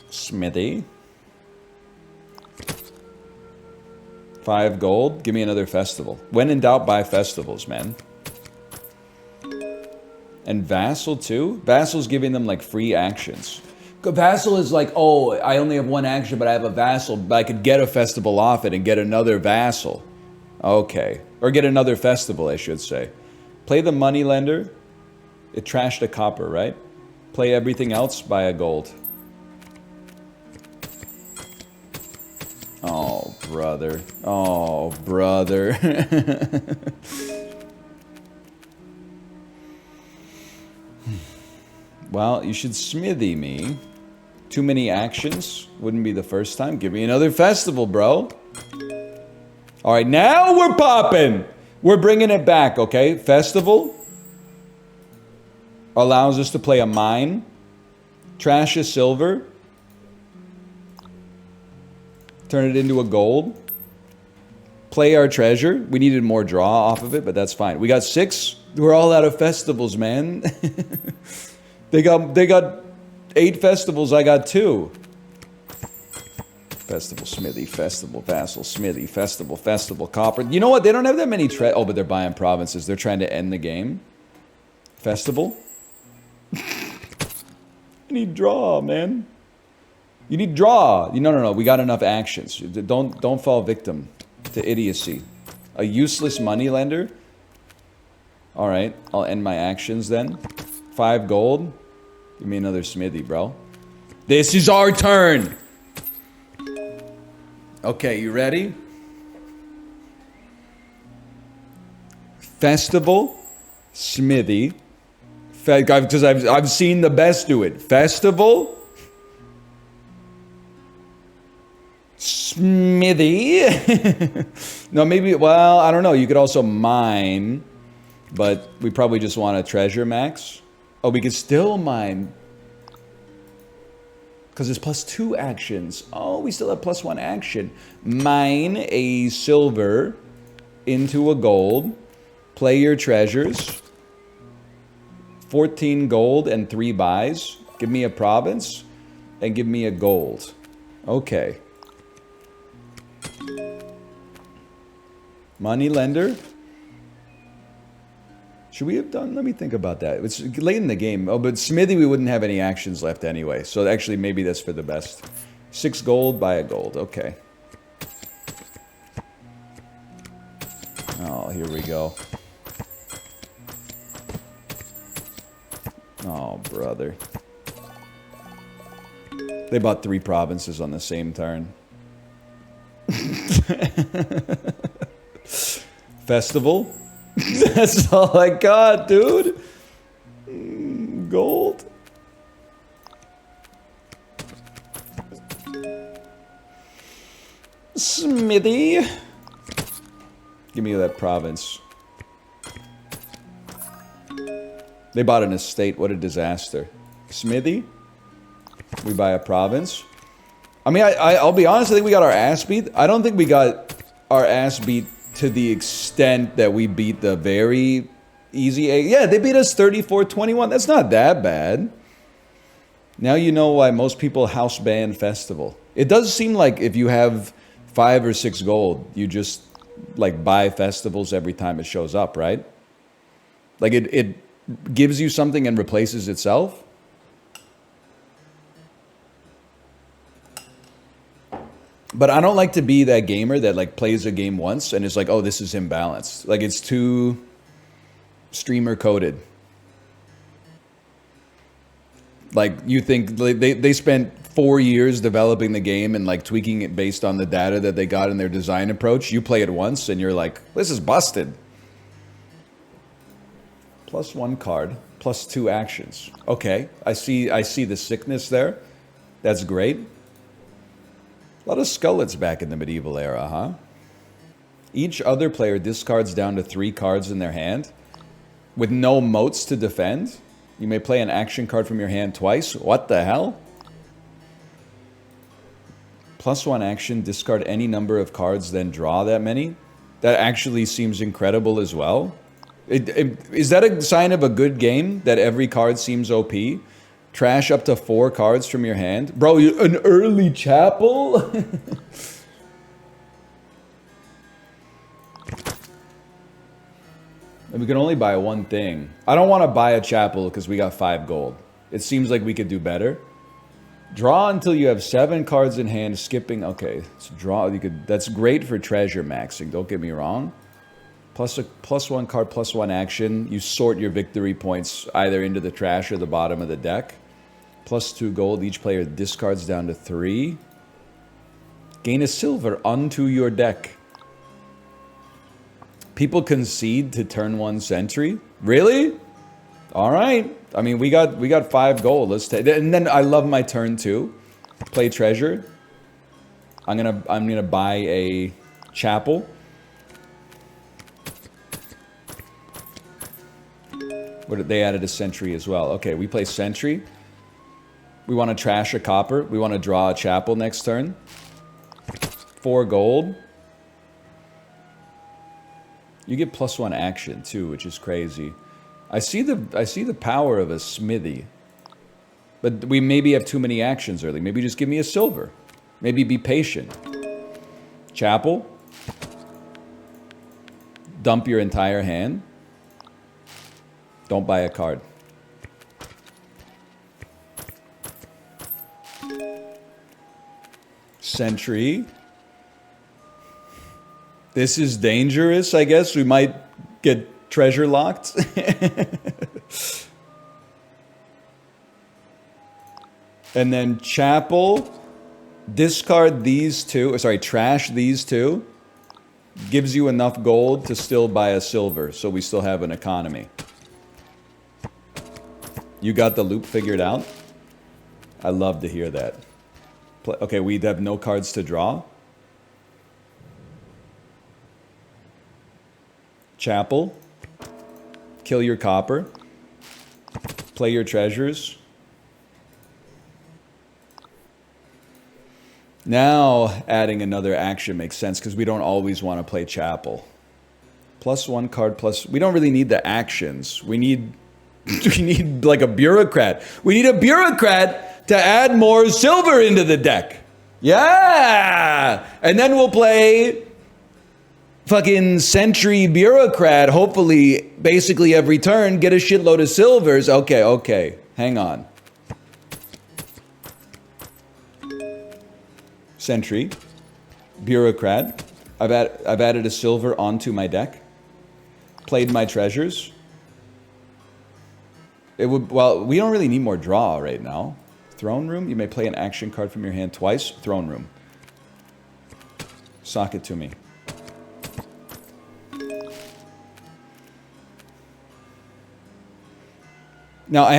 Smithy. 5 gold. Give me another festival. When in doubt, buy festivals, man. And vassal too? Vassal's giving them like free actions. Vassal is like, oh, I only have 1 action, but I have a vassal, but I could get a festival off it and get another vassal. Okay. Or get another festival, I should say. Play the money lender. It trashed a copper, right? Play everything else, buy a gold. Oh, brother. Oh, brother. Well, you should smithy me. Too many actions. Wouldn't be the first time. Give me another festival, bro. All right, now we're popping. We're bringing it back, okay? Festival allows us to play a mine. Trash a silver. Turn it into a gold. Play our treasure. We needed more draw off of it, but that's fine. We got 6. We're all out of festivals, man. They got 8 festivals. I got 2. Festival, smithy, festival, vassal, smithy, festival, copper. You know what? They don't have that many oh, but they're buying provinces. They're trying to end the game. Festival. You need draw, man. You need draw. No. We got enough actions. Don't fall victim to idiocy. A useless moneylender. All right, I'll end my actions then. 5 gold. Give me another smithy, bro. This is our turn. Okay, you ready? Festival, smithy. Because I've seen the best do it. Festival, smithy. No, maybe, well, I don't know. You could also mine, but we probably just want a treasure max. Oh, we could still mine. Because it's +2 actions. Oh, we still have +1 action. Mine a silver into a gold. Play your treasures. 14 gold and 3 buys. Give me a province and give me a gold. Okay. Money lender. Should we have done? Let me think about that. It's late in the game. Oh, but smithy, we wouldn't have any actions left anyway. So actually, maybe that's for the best. 6 gold, buy a gold. Okay. Oh, here we go. Oh, brother. They bought 3 provinces on the same turn. Festival. That's all I got, dude. Gold. Smithy. Give me that province. They bought an estate. What a disaster. Smithy. We buy a province. I mean, I'll be honest. I think we got our ass beat. I don't think we got our ass beat to the extent that we beat the very easy A. Yeah, they beat us 34-21. That's not that bad. Now you know why most people house ban Festival. It does seem like if you have 5 or 6 gold, you just like buy festivals every time it shows up, right? Like it gives you something and replaces itself. But I don't like to be that gamer that like plays a game once and is like, oh, this is imbalanced. Like it's too streamer coded. Like you think like, they spent 4 years developing the game and like tweaking it based on the data that they got in their design approach. You play it once and you're like, this is busted. +1 card, +2 actions. Okay, I see the sickness there. That's great. A lot of skullets back in the medieval era, huh? Each other player discards down to 3 cards in their hand with no moats to defend. You may play an action card from your hand twice. What the hell? +1 action, discard any number of cards, then draw that many. That actually seems incredible as well. Is that a sign of a good game, that every card seems OP? Trash up to 4 cards from your hand. Bro, an early chapel? And we can only buy one thing. I don't want to buy a chapel because we got 5 gold. It seems like we could do better. Draw until you have 7 cards in hand, skipping. Okay, so draw. That's great for treasure maxing, don't get me wrong. +1 card, +1 action. You sort your victory points either into the trash or the bottom of the deck. +2 gold. Each player discards down to 3. Gain a silver onto your deck. People concede to turn 1 sentry. Really? All right. I mean, we got 5 gold. Let's take. And then I love my turn 2. Play treasure. I'm gonna buy a chapel. They added a sentry as well. Okay, we play sentry. We want to trash a copper. We want to draw a chapel next turn. 4 gold. You get +1 action too, which is crazy. I see the power of a smithy. But we maybe have too many actions early. Maybe just give me a silver. Maybe be patient. Chapel. Dump your entire hand. Don't buy a card. Sentry. This is dangerous, I guess. We might get Treasure locked. And then chapel, discard these two, sorry, trash these two, gives you enough gold to still buy a silver, so we still have an economy. You got the loop figured out? I love to hear that. Okay, we'd have no cards to draw. Chapel, kill your copper, play your treasures. Now, adding another action makes sense because we don't always want to play chapel. Plus one card, plus... We don't really need the actions. We need like a bureaucrat. We need a bureaucrat to add more silver into the deck. Yeah! And then we'll play fucking Sentry Bureaucrat. Hopefully, basically every turn, get a shitload of silvers. Okay. Hang on. Sentry, Bureaucrat. I've added a silver onto my deck. Played my treasures. It would, well, we don't really need more draw right now. Throne Room. You may play an action card from your hand twice. Throne Room. Sock it to me. Now we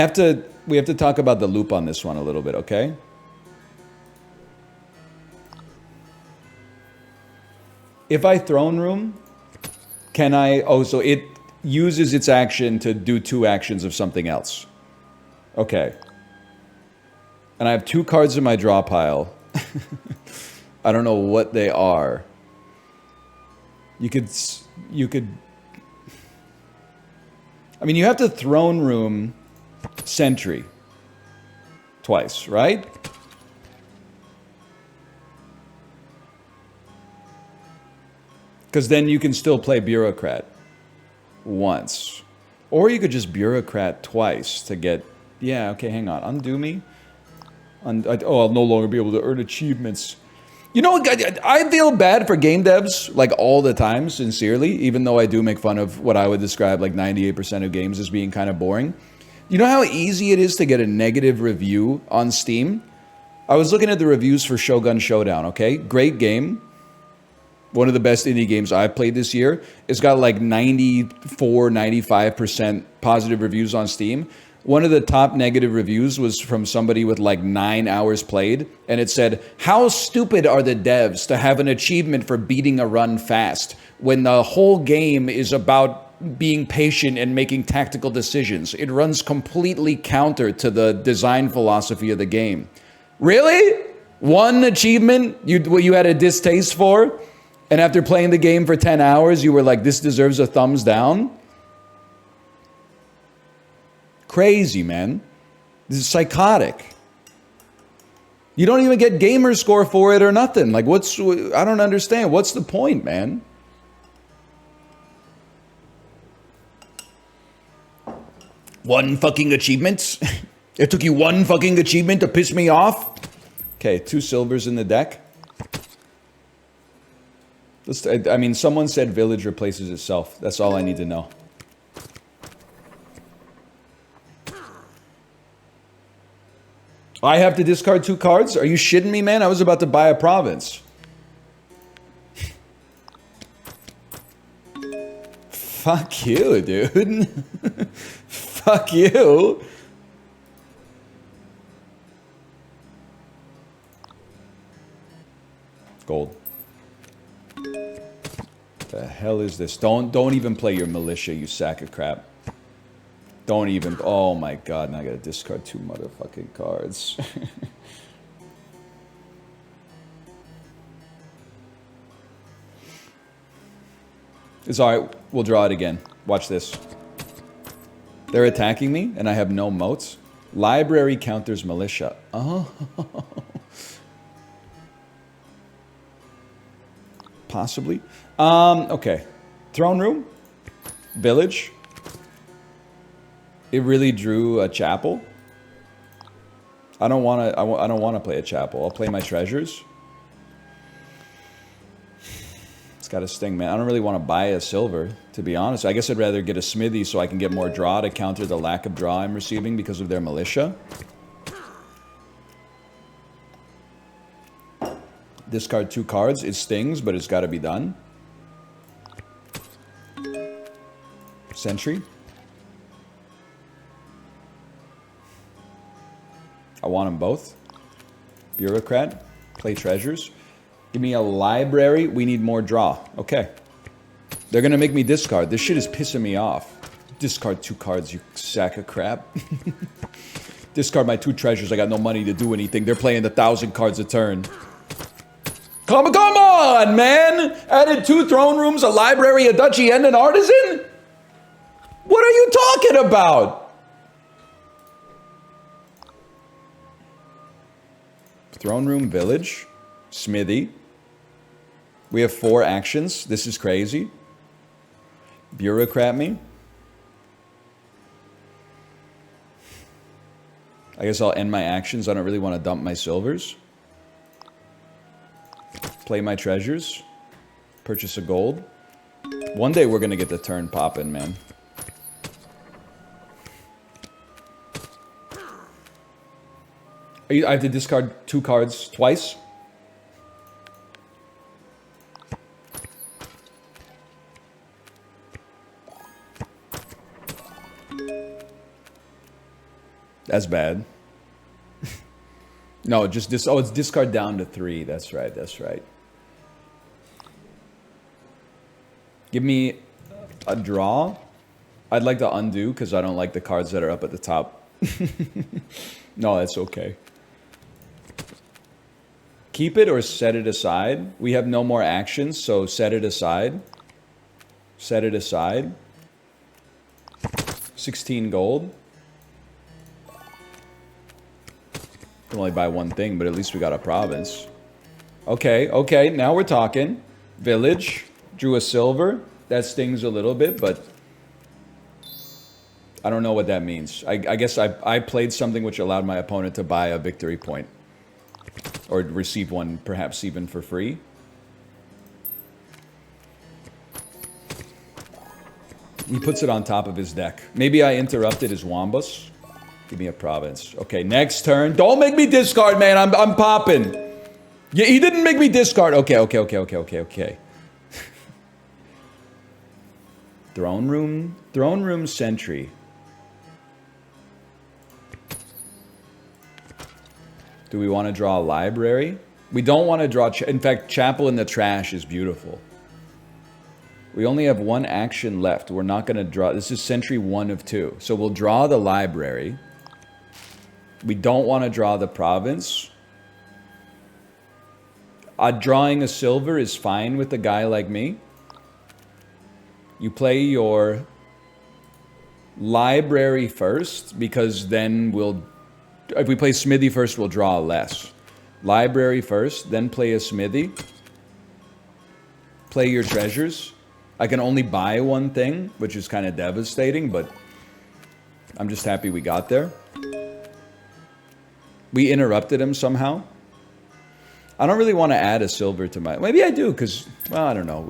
have to talk about the loop on this one a little bit, okay? If I Throne Room, can I... Oh, so it uses its action to do two actions of something else. Okay. And I have two cards in my draw pile. I don't know what they are. You could... I mean, you have to Throne Room Sentry twice, right? Because then you can still play Bureaucrat once. Or you could just Bureaucrat twice to get... Yeah, okay, hang on. Undo me. I'll no longer be able to earn achievements. You know, I feel bad for game devs, like, all the time, sincerely, even though I do make fun of what I would describe, like, 98% of games as being kind of boring. You know how easy it is to get a negative review on Steam? I was looking at the reviews for Shogun Showdown, okay? Great game. One of the best indie games I've played this year. It's got like 94, 95% positive reviews on Steam. One of the top negative reviews was from somebody with like 9 hours played. And it said, how stupid are the devs to have an achievement for beating a run fast when the whole game is about being patient and making tactical decisions? It runs completely counter to the design philosophy of the game. Really? One achievement you had a distaste for? And after playing the game for 10 hours, you were like, this deserves a thumbs down? Crazy, man. This is psychotic. You don't even get gamer score for it or nothing. Like, I don't understand. What's the point, man? One fucking achievement? It took you one fucking achievement to piss me off? Okay, 2 silvers in the deck. I mean, someone said village replaces itself. That's all I need to know. I have to discard 2 cards? Are you shitting me, man? I was about to buy a province. Fuck you, dude. Fuck you. Gold. The hell is this? Don't even play your militia, you sack of crap. Don't even... Oh my god, now I gotta discard 2 motherfucking cards. It's alright, we'll draw it again. Watch this. They're attacking me, and I have no moats. Library counters militia. Oh. Possibly. Okay. Throne Room. Village. It really drew a chapel. I don't want to play a chapel. I'll play my treasures. It's got a sting, man. I don't really want to buy a silver, to be honest. I guess I'd rather get a smithy so I can get more draw to counter the lack of draw I'm receiving because of their militia. Discard 2 cards. It stings, but it's got to be done. Sentry. I want them both. Bureaucrat. Play treasures. Give me a library. We need more draw. Okay. They're going to make me discard. This shit is pissing me off. Discard 2 cards, you sack of crap. Discard my 2 treasures. I got no money to do anything. They're playing 1,000 cards a turn. Come on, man! Added 2 throne rooms, a library, a duchy, and an artisan? What are you talking about? Throne room, village, smithy. We have 4 actions. This is crazy. Bureaucrat me. I guess I'll end my actions. I don't really want to dump my silvers. Play my treasures. Purchase a gold. One day we're going to get the turn popping, man. I have to discard 2 cards twice? That's bad. No, just this. Oh, it's discard down to 3. That's right. That's right. Give me a draw. I'd like to undo because I don't like the cards that are up at the top. No, that's okay. Keep it or set it aside. We have no more actions, so set it aside. Set it aside. 16 gold. Can only buy 1 thing, but at least we got a province. Okay, okay, now we're talking. Village. Drew a silver. That stings a little bit, but I don't know what that means. I guess I played something which allowed my opponent to buy a victory point. Or receive one, perhaps even for free. He puts it on top of his deck. Maybe I interrupted his Wambus. Give me a province. Okay, next turn. Don't make me discard, man. I'm popping. Yeah, he didn't make me discard. Okay. Throne room sentry. Do we want to draw a library? We don't want to draw... In fact, Chapel in the Trash is beautiful. We only have 1 action left. We're not going to draw... This is sentry 1 of 2. So we'll draw the library. We don't want to draw the province. Drawing a silver is fine with a guy like me. You play your library first, because then we'll... If we play smithy first, we'll draw less. Library first, then play a smithy. Play your treasures. I can only buy 1 thing, which is kind of devastating, but I'm just happy we got there. We interrupted him somehow. I don't really want to add a silver to my... Maybe I do, because, well, I don't know.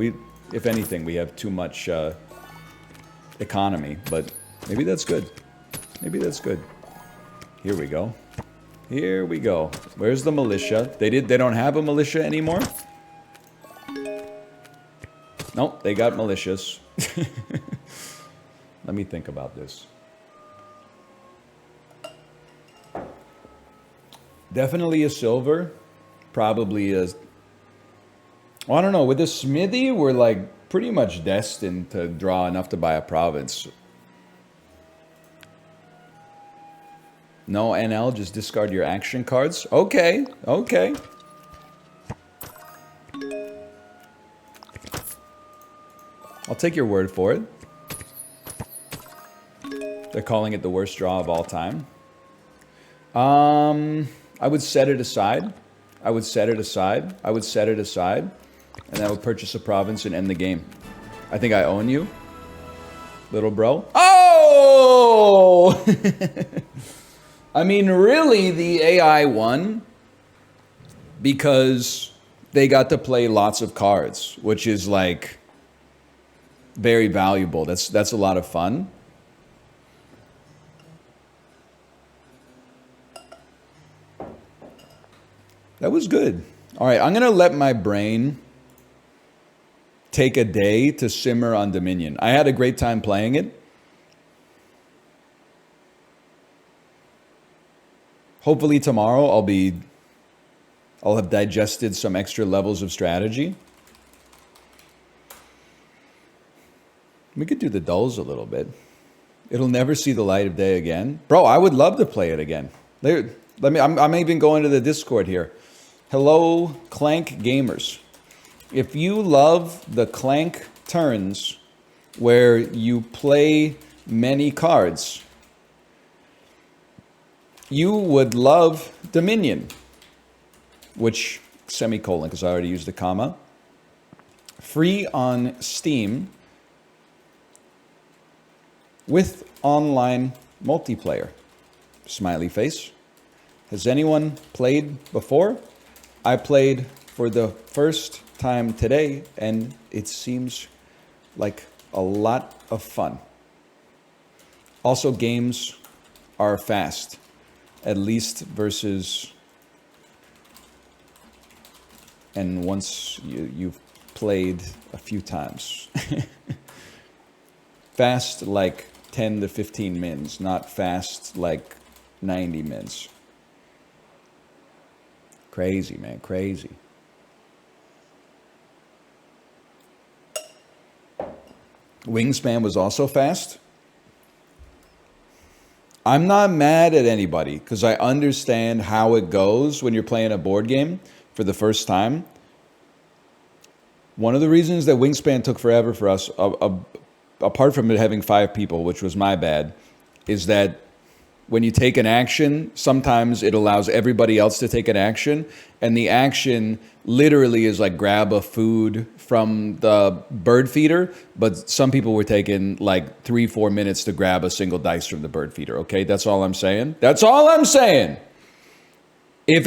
If anything, we have too much economy, but maybe that's good. Maybe that's good. Here we go. Here we go. Where's the militia? They don't have a militia anymore? Nope, they got militias. Let me think about this. Definitely a silver. Probably a... Well, I don't know. With the smithy, we're like pretty much destined to draw enough to buy a province. No NL, just discard your action cards. Okay, okay. I'll take your word for it. They're calling it the worst draw of all time. I would set it aside. I would set it aside. I would set it aside. And I would purchase a province and end the game. I think I own you, little bro. Oh! I mean, really, the AI won because they got to play lots of cards, which is like very valuable. That's a lot of fun. That was good. All right, I'm going to let my brain take a day to simmer on Dominion. I had a great time playing it. Hopefully tomorrow I'll have digested some extra levels of strategy. We could do the dulls a little bit. It'll never see the light of day again. Bro, I would love to play it again. I'm even going to the Discord here. Hello, Clank Gamers. If you love the Clank turns where you play many cards, you would love Dominion, which, semicolon, because I already used the comma. Free on Steam with online multiplayer. Smiley face. Has anyone played before? I played for the first time today, and it seems like a lot of fun. Also, games are fast, at least versus, and once you've played a few times. Fast like 10 to 15 mins, not fast like 90 mins. Crazy, man, crazy. Wingspan was also fast. I'm not mad at anybody because I understand how it goes when you're playing a board game for the first time. One of the reasons that Wingspan took forever for us, apart from it having 5 people, which was my bad, is that when you take an action, sometimes it allows everybody else to take an action, and the action literally is like grab a food from the bird feeder, but some people were taking like 3-4 minutes to grab a single dice from the bird feeder, okay? That's all I'm saying. That's all I'm saying. If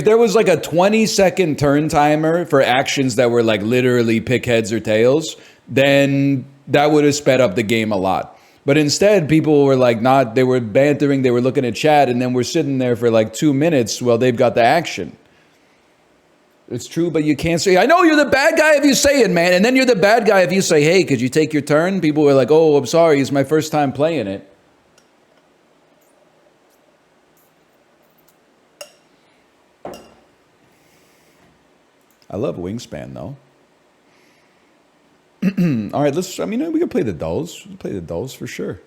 there was like a 20-second turn timer for actions that were like literally pick heads or tails, then that would have sped up the game a lot. But instead, people were like they were bantering, they were looking at chat, and then we're sitting there for like 2 minutes while they've got the action. It's true, but you can't say, I know you're the bad guy if you say it, man. And then you're the bad guy if you say, hey, could you take your turn? People were like, oh, I'm sorry, it's my first time playing it. I love Wingspan, though. All right, we can play the dulls. We'll play the dulls for sure.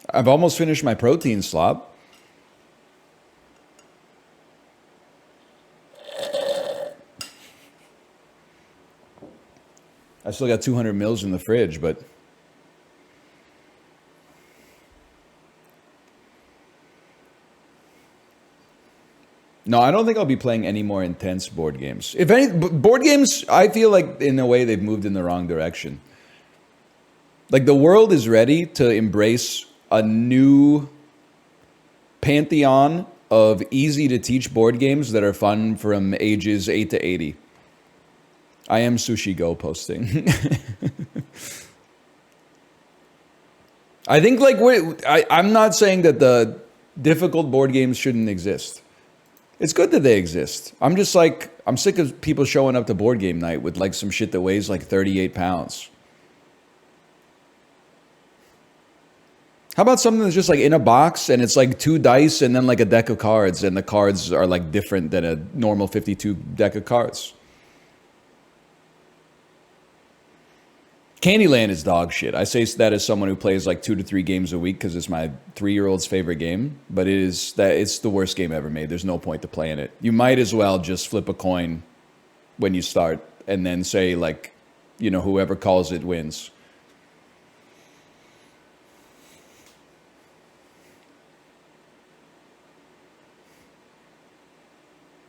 I've almost finished my protein slop. I still got 200 mils in the fridge, but no, I don't think I'll be playing any more intense board games. If any, board games, I feel like in a way they've moved in the wrong direction. Like the world is ready to embrace a new pantheon of easy to teach board games that are fun from ages 8 to 80. I am Sushi Go posting. I think I'm not saying that the difficult board games shouldn't exist. It's good that they exist. I'm just like, I'm sick of people showing up to board game night with like some shit that weighs like 38 pounds. How about something that's just like in a box and it's like 2 dice and then like a deck of cards, and the cards are like different than a normal 52 deck of cards? Candyland is dog shit. I say that as someone who plays like 2 to 3 games a week because it's my 3-year-old's favorite game. But it's the worst game ever made. There's no point to playing it. You might as well just flip a coin when you start and then say like, whoever calls it wins.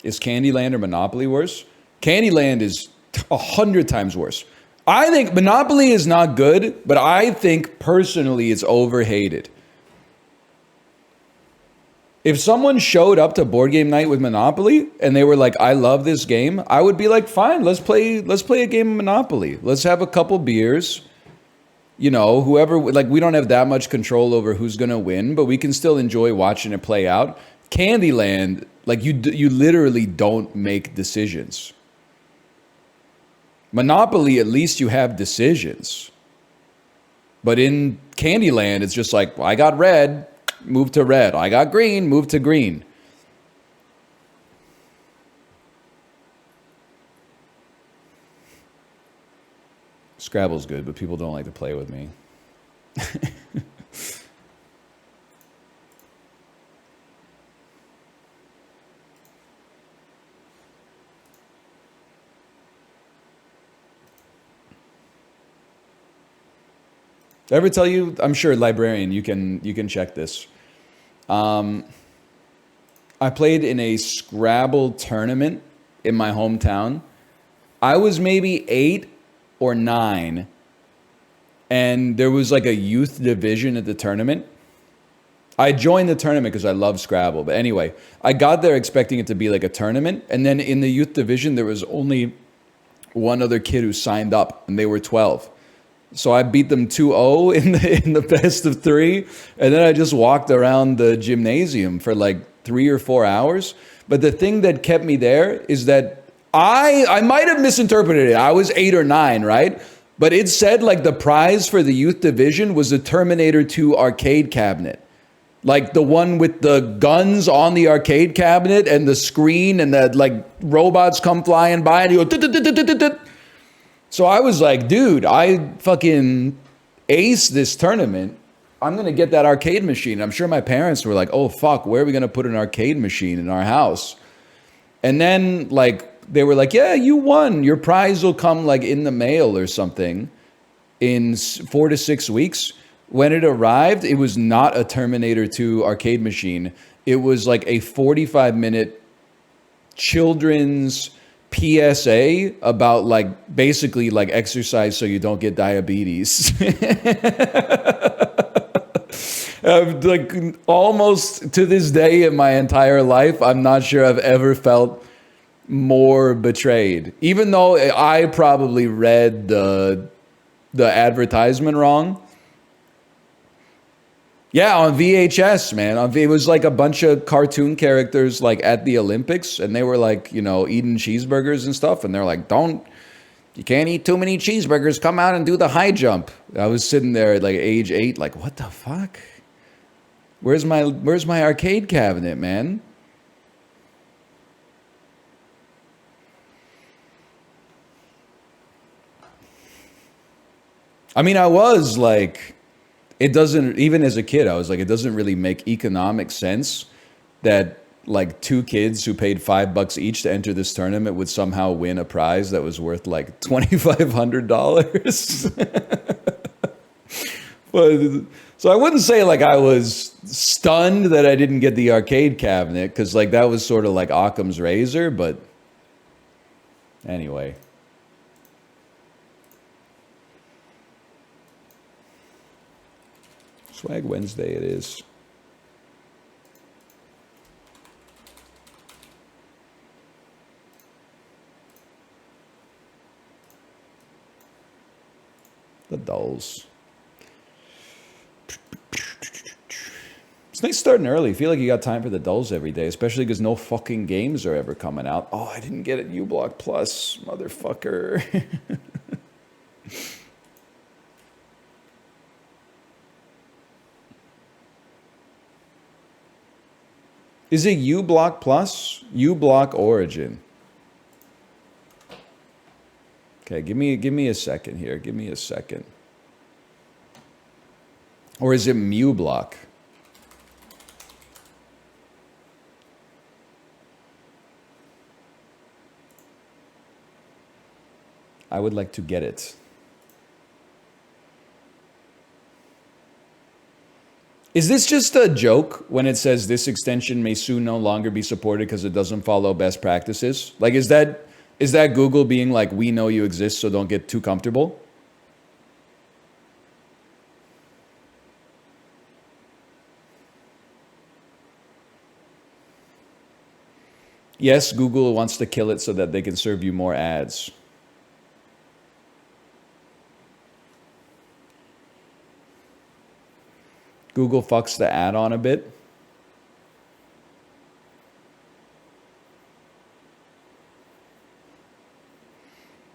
Is Candyland or Monopoly worse? Candyland is 100 times worse. I think Monopoly is not good, but I think personally it's overhated. If someone showed up to board game night with Monopoly and they were like, "I love this game," I would be like, "Fine, let's play a game of Monopoly. Let's have a couple beers. You know, whoever, like, we don't have that much control over who's going to win, but we can still enjoy watching it play out." Candyland, like, you literally don't make decisions. Monopoly, at least you have decisions. But in Candyland, it's just like, I got red, move to red. I got green, move to green. Scrabble's good, but people don't like to play with me. Did I ever tell you? I'm sure, librarian, you can check this. I played in a Scrabble tournament in my hometown. I was maybe 8 or 9, and there was like a youth division at the tournament. I joined the tournament because I love Scrabble. But anyway, I got there expecting it to be like a tournament, and then in the youth division, there was only one other kid who signed up, and they were 12. So I beat them 2-0 in the best of 3, and then I just walked around the gymnasium for like 3 or 4 hours. But the thing that kept me there is that I might have misinterpreted it. I was 8 or 9, right? But it said like the prize for the youth division was a Terminator 2 arcade cabinet. Like the one with the guns on the arcade cabinet and the screen, and the like robots come flying by and you go. So I was like, dude, I fucking aced this tournament. I'm going to get that arcade machine. I'm sure my parents were like, oh, fuck, where are we going to put an arcade machine in our house? And then, like, they were like, yeah, you won. Your prize will come, like, in the mail or something in 4 to 6 weeks. When it arrived, it was not a Terminator 2 arcade machine. It was, like, a 45-minute children's PSA about, like, basically, like, exercise so you don't get diabetes. Like, almost to this day in my entire life, I'm not sure I've ever felt more betrayed. Even though I probably read the advertisement wrong. Yeah, on VHS, man. It was like a bunch of cartoon characters like at the Olympics, and they were like, you know, eating cheeseburgers and stuff, and they're like, you can't eat too many cheeseburgers, come out and do the high jump. I was sitting there at like age 8, like, what the fuck? Where's my arcade cabinet, man? I mean, I was like, it doesn't, even as a kid, I was like, it doesn't really make economic sense that like 2 kids who paid $5 each to enter this tournament would somehow win a prize that was worth like $2,500. But so I wouldn't say like I was stunned that I didn't get the arcade cabinet, because like that was sort of like Occam's razor. But anyway. Swag Wednesday it is. The dolls. It's nice starting early. I feel like you got time for the dolls every day, especially because no fucking games are ever coming out. Oh, I didn't get it uBlock Plus, motherfucker. Is it uBlock Plus? uBlock Origin. Okay, give me a second here. Give me a second. Or is it MuBlock? I would like to get it. Is this just a joke when it says this extension may soon no longer be supported because it doesn't follow best practices? Like, is that Google being like, we know you exist, so don't get too comfortable? Yes, Google wants to kill it so that they can serve you more ads. Google fucks the add-on a bit.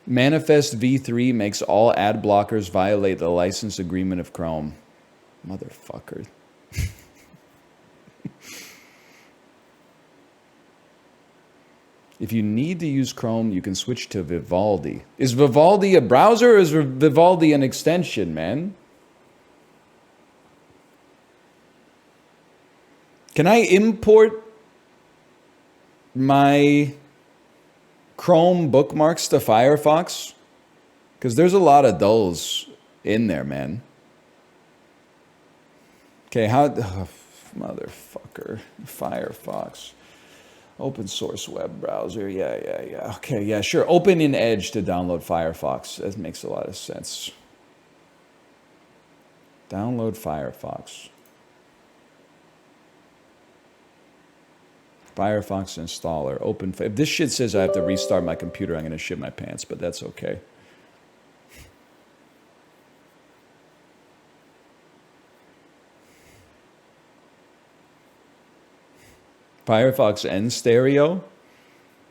Manifest v3 makes all ad blockers violate the license agreement of Chrome. Motherfucker. If you need to use Chrome, you can switch to Vivaldi. Is Vivaldi a browser or is Vivaldi an extension, man? Can I import my Chrome bookmarks to Firefox? Because there's a lot of those in there, man. Okay, how... Oh, motherfucker. Firefox. Open source web browser. Yeah. Okay, yeah, sure. Open in Edge to download Firefox. That makes a lot of sense. Download Firefox. Firefox installer. Open. If this shit says I have to restart my computer, I'm going to shit my pants, but that's okay. Firefox and stereo.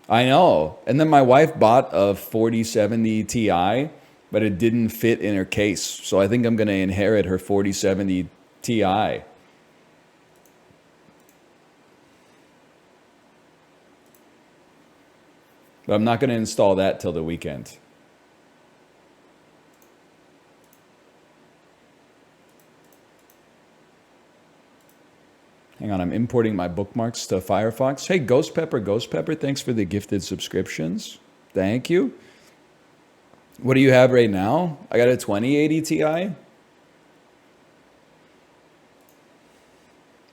I know. And then my wife bought a 4070 Ti, but it didn't fit in her case. So I think I'm going to inherit her 4070 Ti. But I'm not going to install that till the weekend. Hang on, I'm importing my bookmarks to Firefox. Hey, Ghost Pepper, thanks for the gifted subscriptions. Thank you. What do you have right now? I got a 2080 Ti.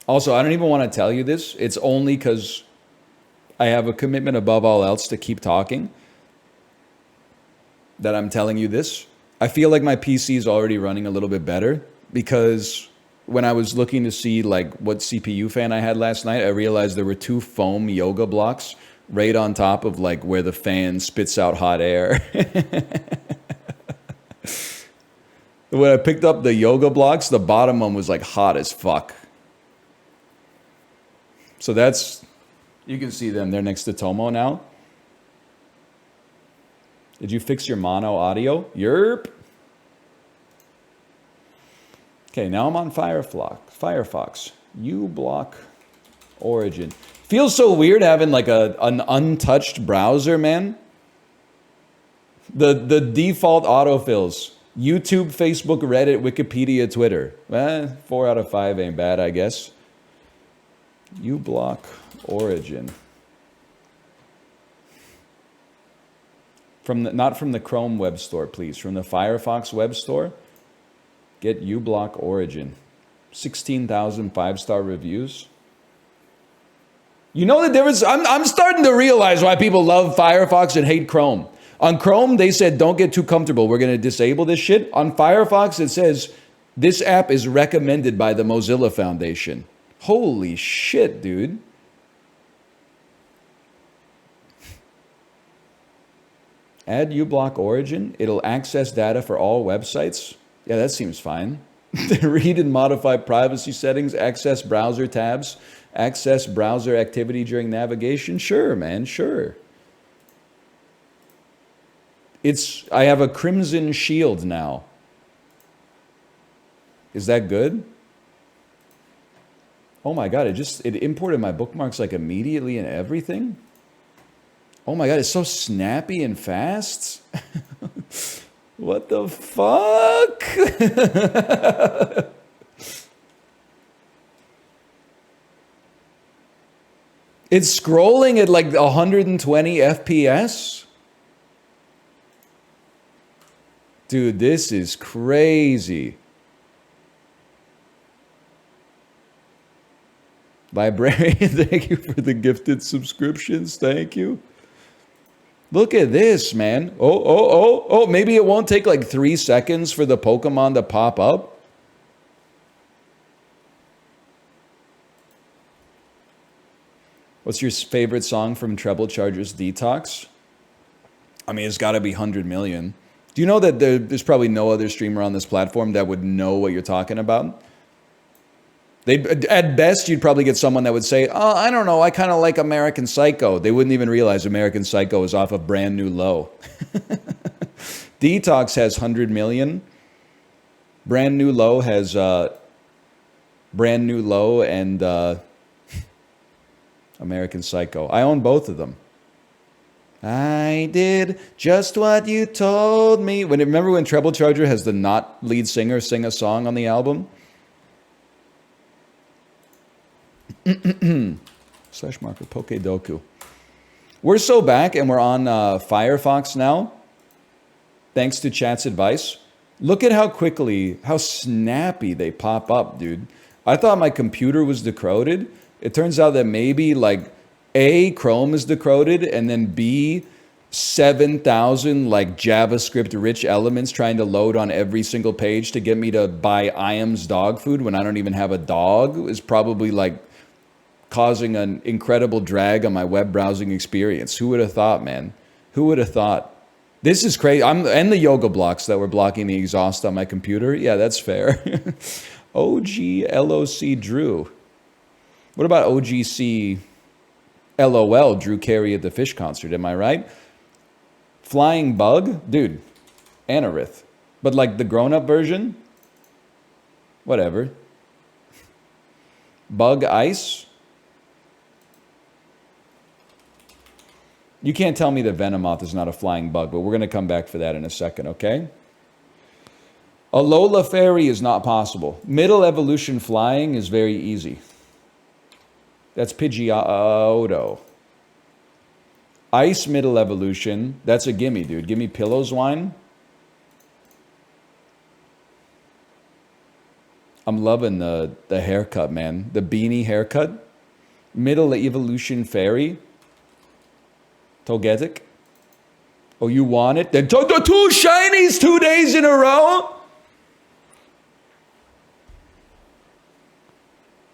Also, I don't even want to tell you this. It's only because I have a commitment above all else to keep talking that I'm telling you this. I feel like my PC is already running a little bit better because when I was looking to see like what CPU fan I had last night, I realized there were 2 foam yoga blocks right on top of like where the fan spits out hot air. When I picked up the yoga blocks, the bottom one was like hot as fuck. So that's, you can see them. They're next to Tomo now. Did you fix your mono audio? Yerp. Okay, now I'm on Firefox. uBlock Origin. Feels so weird having like an untouched browser, man. The default autofills. YouTube, Facebook, Reddit, Wikipedia, Twitter. 4 out of 5 ain't bad, I guess. uBlock Origin. Not from the Chrome web store, please. From the Firefox web store. Get uBlock Origin. 16,000 5-star reviews. You know the difference? I'm starting to realize why people love Firefox and hate Chrome. On Chrome, they said, don't get too comfortable. We're going to disable this shit. On Firefox, it says, this app is recommended by the Mozilla Foundation. Holy shit, dude. Add uBlock Origin. It'll access data for all websites. Yeah, that seems fine. Read and modify privacy settings, access browser tabs, access browser activity during navigation. Sure, man, sure. I have a Crimson Shield now. Is that good? Oh my God, it imported my bookmarks like immediately and everything. Oh my God, it's so snappy and fast. What the fuck? It's scrolling at like 120 FPS. Dude, this is crazy. Librarian, thank you for the gifted subscriptions. Thank you. Look at this, man. Oh, maybe it won't take like 3 seconds for the Pokemon to pop up. What's your favorite song from Treble Chargers Detox? I mean, it's got to be 100 Million. Do you know that there's probably no other streamer on this platform that would know what you're talking about? At best, you'd probably get someone that would say, oh, I don't know, I kind of like American Psycho. They wouldn't even realize American Psycho is off of Brand New Low. Detox has 100 Million. Brand New Low has Brand New Low and American Psycho. I own both of them. I did just what you told me. Remember when Treble Charger has the not lead singer sing a song on the album? / marker Pokedoku. We're so back and we're on Firefox now. Thanks to chat's advice. Look at how quickly, how snappy they pop up, dude. I thought my computer was decrowded. It turns out that maybe like A, Chrome is decrowded, and then B, 7,000 like JavaScript rich elements trying to load on every single page to get me to buy Iam's dog food when I don't even have a dog is probably like causing an incredible drag on my web browsing experience. Who would have thought, man? Who would have thought? This is crazy. And the yoga blocks that were blocking the exhaust on my computer. Yeah, that's fair. OGLOC Drew. What about OGC LOL Drew Carey at the Fish concert? Am I right? Flying Bug? Dude, Anorith. But like the grown-up version? Whatever. Bug Ice? You can't tell me that Venomoth is not a flying bug, but we're going to come back for that in a second, okay? Alola Fairy is not possible. Middle evolution flying is very easy. That's Pidgeotto. Ice middle evolution, that's a gimme, dude. Give me Pillows Wine. I'm loving the haircut, man. The beanie haircut. Middle evolution fairy. Togetic. Oh, you want it? Then two shinies 2 days in a row?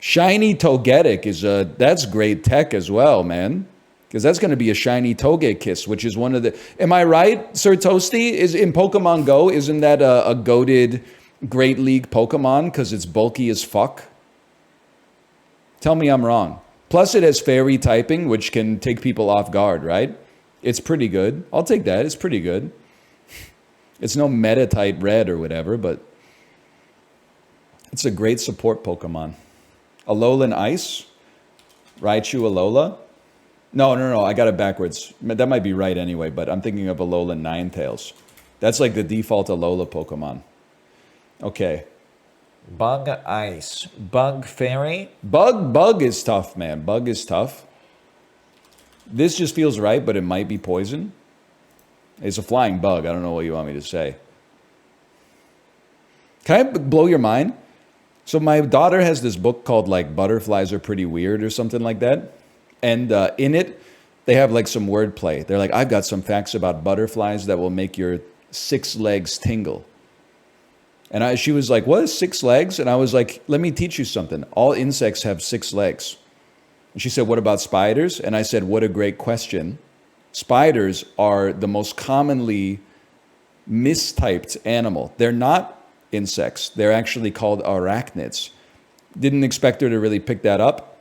Shiny Togetic is that's great tech as well, man. Because that's going to be a shiny Togekiss, which is one of the... Am I right, Sir Toasty? Is in Pokemon Go, isn't that a goated Great League Pokemon because it's bulky as fuck? Tell me I'm wrong. Plus it has fairy typing, which can take people off guard, right? It's pretty good. I'll take that. It's pretty good. It's no Meta-type red or whatever, but it's a great support Pokemon. Alolan Ice? Raichu Alola? No, I got it backwards. That might be right anyway, but I'm thinking of Alolan Ninetales. That's like the default Alola Pokemon. Okay. Bug Ice. Bug Fairy? Bug is tough, man. Bug is tough. This just feels right, but it might be poison. It's a flying bug. I don't know what you want me to say. Can I blow your mind? So my daughter has this book called like Butterflies Are Pretty Weird or something like that. And in it, they have like some wordplay. They're like, I've got some facts about butterflies that will make your 6 legs tingle. And she was like, what is 6 legs? And I was like, let me teach you something. All insects have 6 legs. And she said, what about spiders? And I said, what a great question. Spiders are the most commonly mistyped animal. They're not insects. They're actually called arachnids. Didn't expect her to really pick that up.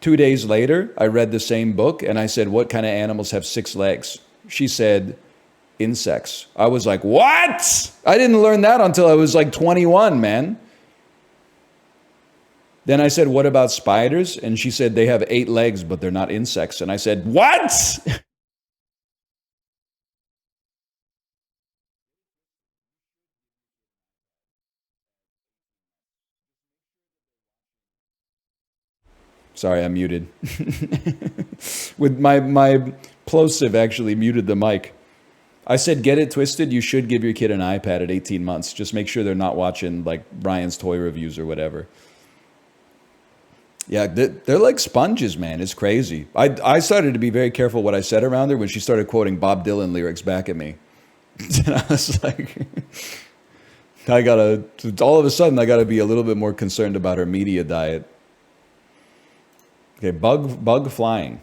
2 days later, I read the same book and I said, what kind of animals have 6 legs? She said, insects. I was like, what? I didn't learn that until I was like 21, man. Then I said, what about spiders? And she said, they have 8 legs, but they're not insects. And I said, what? Sorry, I'm muted. With my plosive actually muted the mic. I said, get it twisted. You should give your kid an iPad at 18 months. Just make sure they're not watching like Brian's toy reviews or whatever. Yeah, they're like sponges, man. It's crazy. I started to be very careful what I said around her when she started quoting Bob Dylan lyrics back at me. And I was like, all of a sudden, I gotta be a little bit more concerned about her media diet. Okay, bug flying.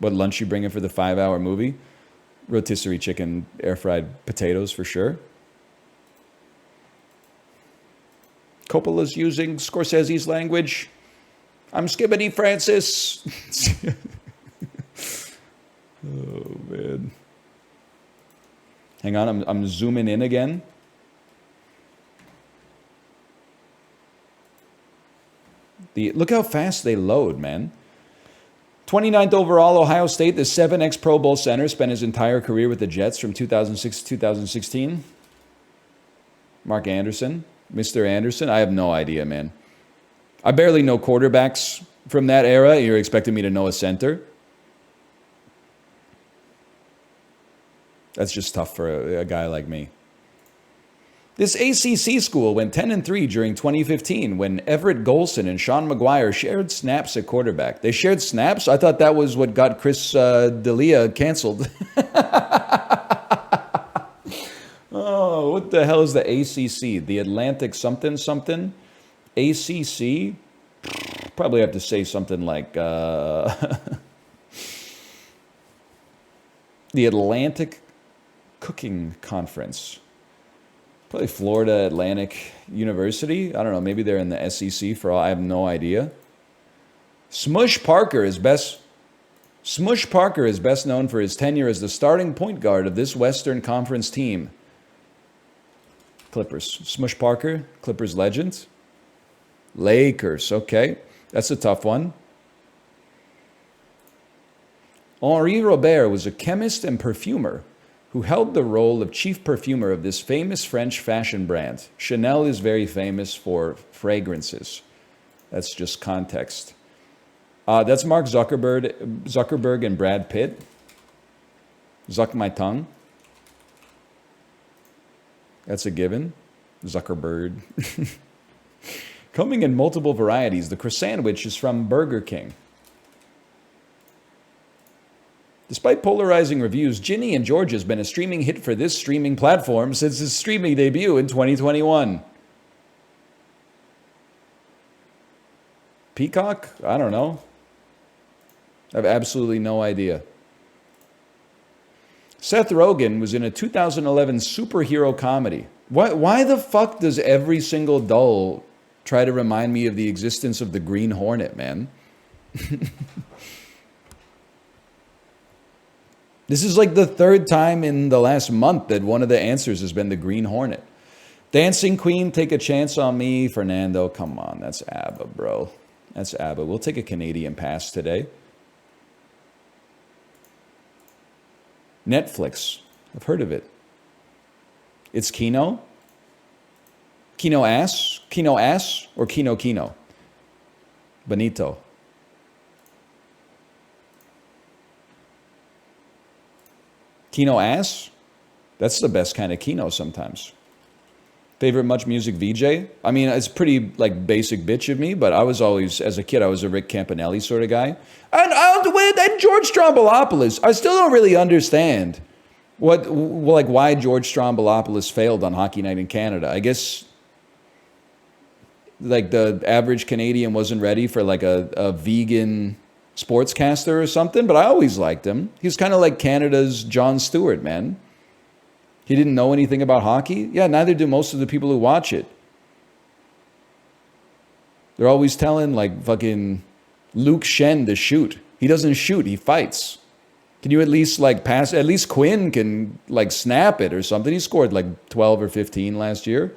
What lunch you bringing for the 5-hour movie? Rotisserie chicken, air-fried potatoes for sure. Coppola's using Scorsese's language. I'm Skibbity Francis. Oh, man. Hang on, I'm zooming in again. Look how fast they load, man. 29th overall, Ohio State, the 7X Pro Bowl center, spent his entire career with the Jets from 2006 to 2016. Mark Anderson. Mr. Anderson? I have no idea, man. I barely know quarterbacks from that era. You're expecting me to know a center? That's just tough for a guy like me. This ACC school went 10-3 during 2015 when Everett Golson and Sean McGuire shared snaps at quarterback. They shared snaps? I thought that was what got Chris D'Elia canceled. Oh, what the hell is the ACC? The Atlantic something something? ACC? Probably have to say something like the Atlantic Cooking Conference. Probably Florida Atlantic University. I don't know. Maybe they're in the SEC for all. I have no idea. Smush Parker is best known for his tenure as the starting point guard of this Western Conference team. Clippers. Smush Parker, Clippers legend. Lakers. Okay. That's a tough one. Henri Robert was a chemist and perfumer who held the role of chief perfumer of this famous French fashion brand. Chanel is very famous for fragrances. That's just context. That's Mark Zuckerberg and Brad Pitt. Zuck my tongue. That's a given. Zuckerberg. Coming in multiple varieties, the croissantwich is from Burger King. Despite polarizing reviews, Ginny and George has been a streaming hit for this streaming platform since its streaming debut in 2021. Peacock? I don't know. I have absolutely no idea. Seth Rogen was in a 2011 superhero comedy. Why the fuck does every single doll try to remind me of the existence of the Green Hornet, man? This is like the third time in the last month that one of the answers has been the Green Hornet. Dancing Queen, Take a Chance on Me. Fernando, come on. That's ABBA, bro. That's ABBA. We'll take a Canadian pass today. Netflix. I've heard of it. It's Kino? Kino Ass? Kino Ass? Or Kino Kino? Benito. Kino Ass? That's the best kind of Kino sometimes. Favorite Much Music VJ? I mean, it's pretty like basic bitch of me, but I was always, as a kid, I was a Rick Campanelli sort of guy. And George Stroumboulopoulos, I still don't really understand why George Stroumboulopoulos failed on Hockey Night in Canada. I guess like the average Canadian wasn't ready for like a vegan sportscaster or something, but I always liked him. He was kind of like Canada's Jon Stewart, man. He didn't know anything about hockey. Yeah, neither do most of the people who watch it. They're always telling like fucking Luke Shen to shoot. He doesn't shoot, he fights. Can you at least like pass? At least Quinn can like snap it or something. He scored like 12 or 15 last year.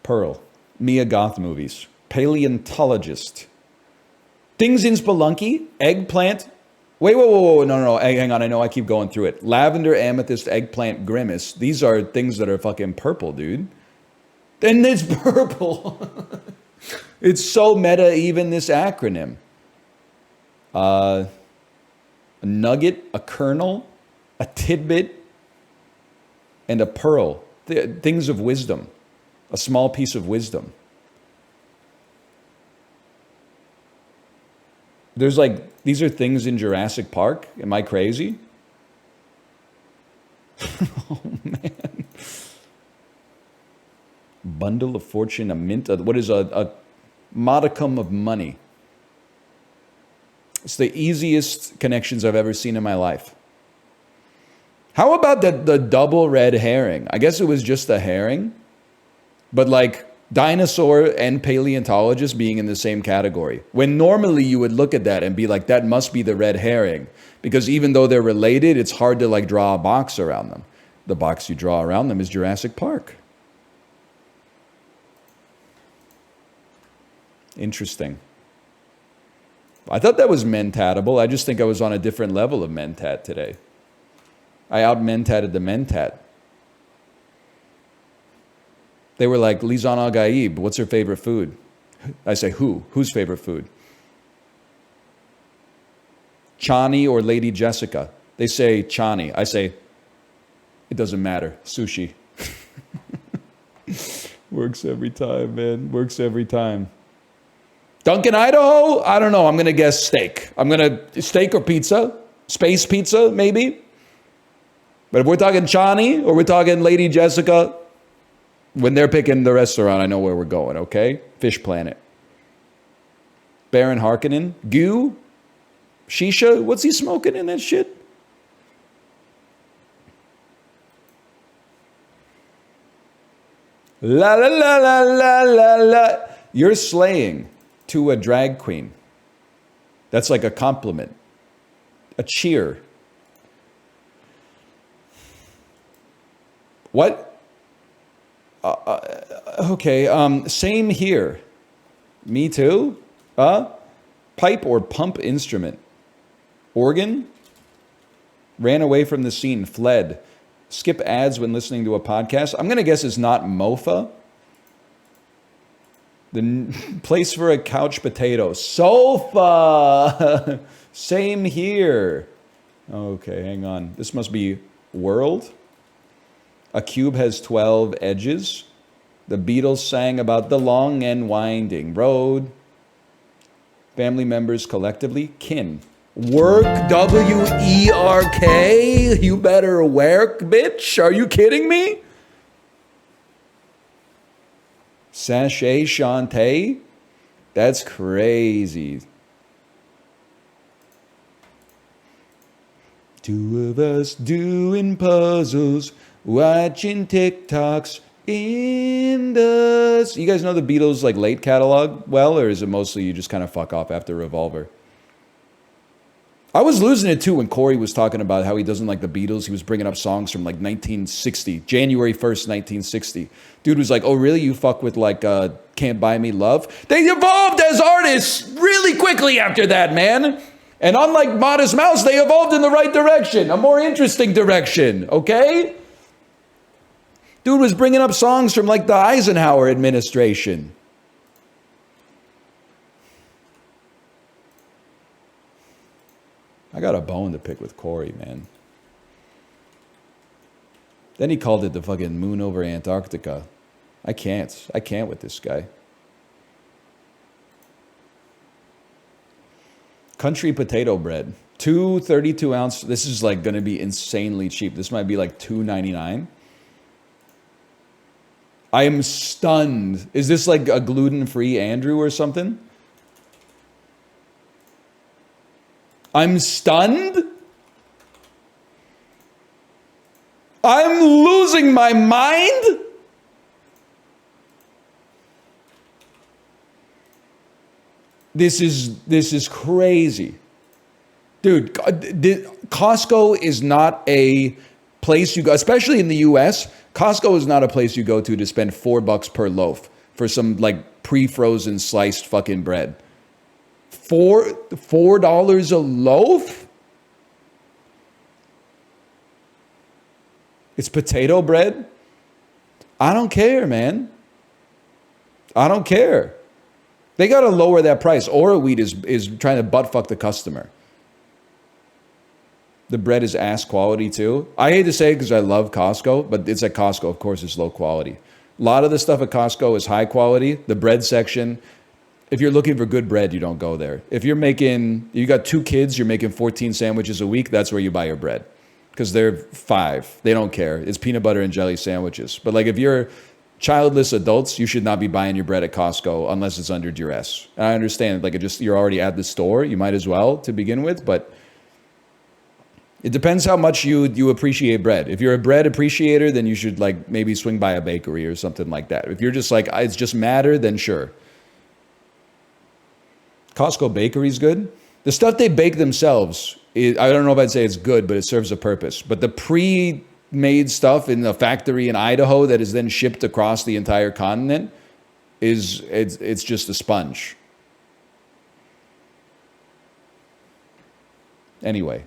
Pearl. Mia Goth movies. Paleontologist. Things in Spelunky. Eggplant. Wait, no. Hang on, I know I keep going through it. Lavender, amethyst, eggplant, grimace. These are things that are fucking purple, dude. And it's purple. It's so meta, even this acronym. A nugget, a kernel, a tidbit, and a pearl. Things of wisdom. A small piece of wisdom. There's like, these are things in Jurassic Park. Am I crazy? Oh, man. bundle of fortune, a mint. What is a modicum of money? It's the easiest connections I've ever seen in my life. How about the double red herring? I guess it was just a herring, but like dinosaur and paleontologist being in the same category. When normally you would look at that and be like, that must be the red herring. Because even though they're related, it's hard to like draw a box around them. The box you draw around them is Jurassic Park. Interesting. I thought that was mentatable. I just think I was on a different level of mentat today. I out-mentated the mentat. They were like, Lizan Al-Gaib, what's her favorite food? I say, who? Whose favorite food? Chani or Lady Jessica? They say Chani. I say, it doesn't matter. Sushi. Works every time, man. Works every time. Dunkin' Idaho? I don't know. I'm going to guess steak. Steak or pizza? Space pizza, maybe? But if we're talking Chani or we're talking Lady Jessica, when they're picking the restaurant, I know where we're going, okay? Fish Planet. Baron Harkonnen? Goo? Shisha? What's he smoking in that shit? La la la la la la la. You're slaying to a drag queen. That's like a compliment. A cheer. What? Okay, same here. Me too? Pipe or pump instrument? Organ? Ran away from the scene, fled. Skip ads when listening to a podcast. I'm going to guess it's not mofa. The place for a couch potato. Sofa! Same here. Okay, hang on. This must be world. A cube has 12 edges. The Beatles sang about the long and winding road. Family members collectively, kin. Work, W-E-R-K? You better work, bitch. Are you kidding me? Sachet Shantae? That's crazy. Two of us doing puzzles, watching TikToks in the... You guys know the Beatles like late catalog well, or is it mostly you just kind of fuck off after Revolver? I was losing it too when Corey was talking about how he doesn't like the Beatles. He was bringing up songs from like 1960, January 1st, 1960. Dude was like, oh really? You fuck with like Can't Buy Me Love? They evolved as artists really quickly after that, man. And unlike Modest Mouse, they evolved in the right direction, a more interesting direction, okay? Dude was bringing up songs from like the Eisenhower administration. I got a bone to pick with Corey, man. Then he called it the fucking moon over Antarctica. I can't with this guy. Country potato bread. 2 32-ounce. This is like going to be insanely cheap. This might be like $2.99. I am stunned. Is this like a gluten-free Andrew or something? I'm stunned. I'm losing my mind. This is crazy. Dude, Costco is not a place you go, especially in the US. Costco is not a place you go to spend $4 per loaf for some like pre-frozen sliced fucking bread. $4 a loaf? It's potato bread? I don't care, man. I don't care. They got to lower that price. Ora Wheat is trying to butt-fuck the customer. The bread is ass quality, too. I hate to say it because I love Costco, but it's at Costco. Of course, it's low quality. A lot of the stuff at Costco is high quality. The bread section... If you're looking for good bread, you don't go there. If you got 2 kids, you're making 14 sandwiches a week, that's where you buy your bread. Because they're 5. They don't care. It's peanut butter and jelly sandwiches. But like if you're childless adults, you should not be buying your bread at Costco unless it's under duress. And I understand, like, you're already at the store, you might as well to begin with, but it depends how much you appreciate bread. If you're a bread appreciator, then you should, like, maybe swing by a bakery or something like that. If you're just like, it's just matter, then sure. Costco bakery's good. The stuff they bake themselves, I don't know if I'd say it's good, but it serves a purpose. But the pre-made stuff in the factory in Idaho that is then shipped across the entire continent it's just a sponge. Anyway.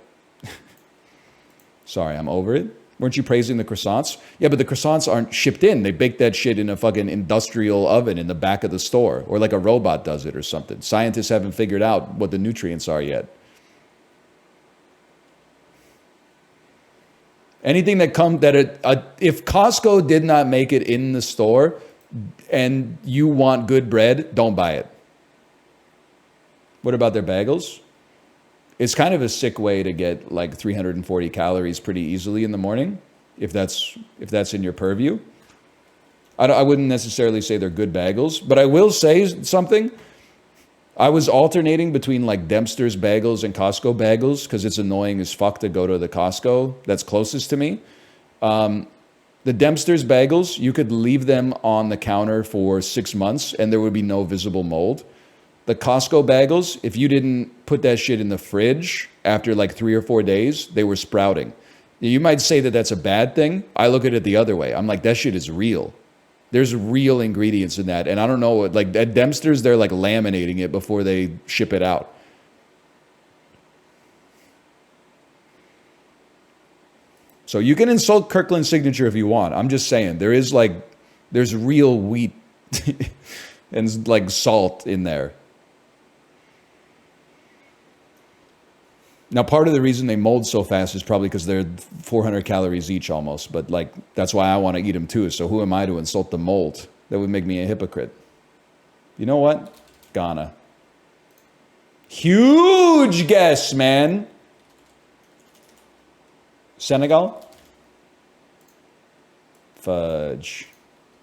Sorry, I'm over it. Weren't you praising the croissants? Yeah, but the croissants aren't shipped in. They bake that shit in a fucking industrial oven in the back of the store, or like a robot does it or something. Scientists haven't figured out what the nutrients are yet. Anything that if Costco did not make it in the store and you want good bread, don't buy it. What about their bagels? It's kind of a sick way to get like 340 calories pretty easily in the morning, if that's in your purview. I wouldn't necessarily say they're good bagels, but I will say something. I was alternating between like Dempster's bagels and Costco bagels because it's annoying as fuck to go to the Costco that's closest to me. The Dempster's bagels, you could leave them on the counter for 6 months and there would be no visible mold. The Costco bagels, if you didn't put that shit in the fridge after like 3 or 4 days, they were sprouting. You might say that that's a bad thing. I look at it the other way. I'm like, that shit is real. There's real ingredients in that. And I don't know, like at Dempster's, they're like laminating it before they ship it out. So you can insult Kirkland's signature if you want. I'm just saying, there's real wheat and like salt in there. Now, part of the reason they mold so fast is probably because they're 400 calories each almost. But like, that's why I want to eat them too. So who am I to insult the mold? That would make me a hypocrite. You know what? Ghana. Huge guess, man. Senegal? Fudge.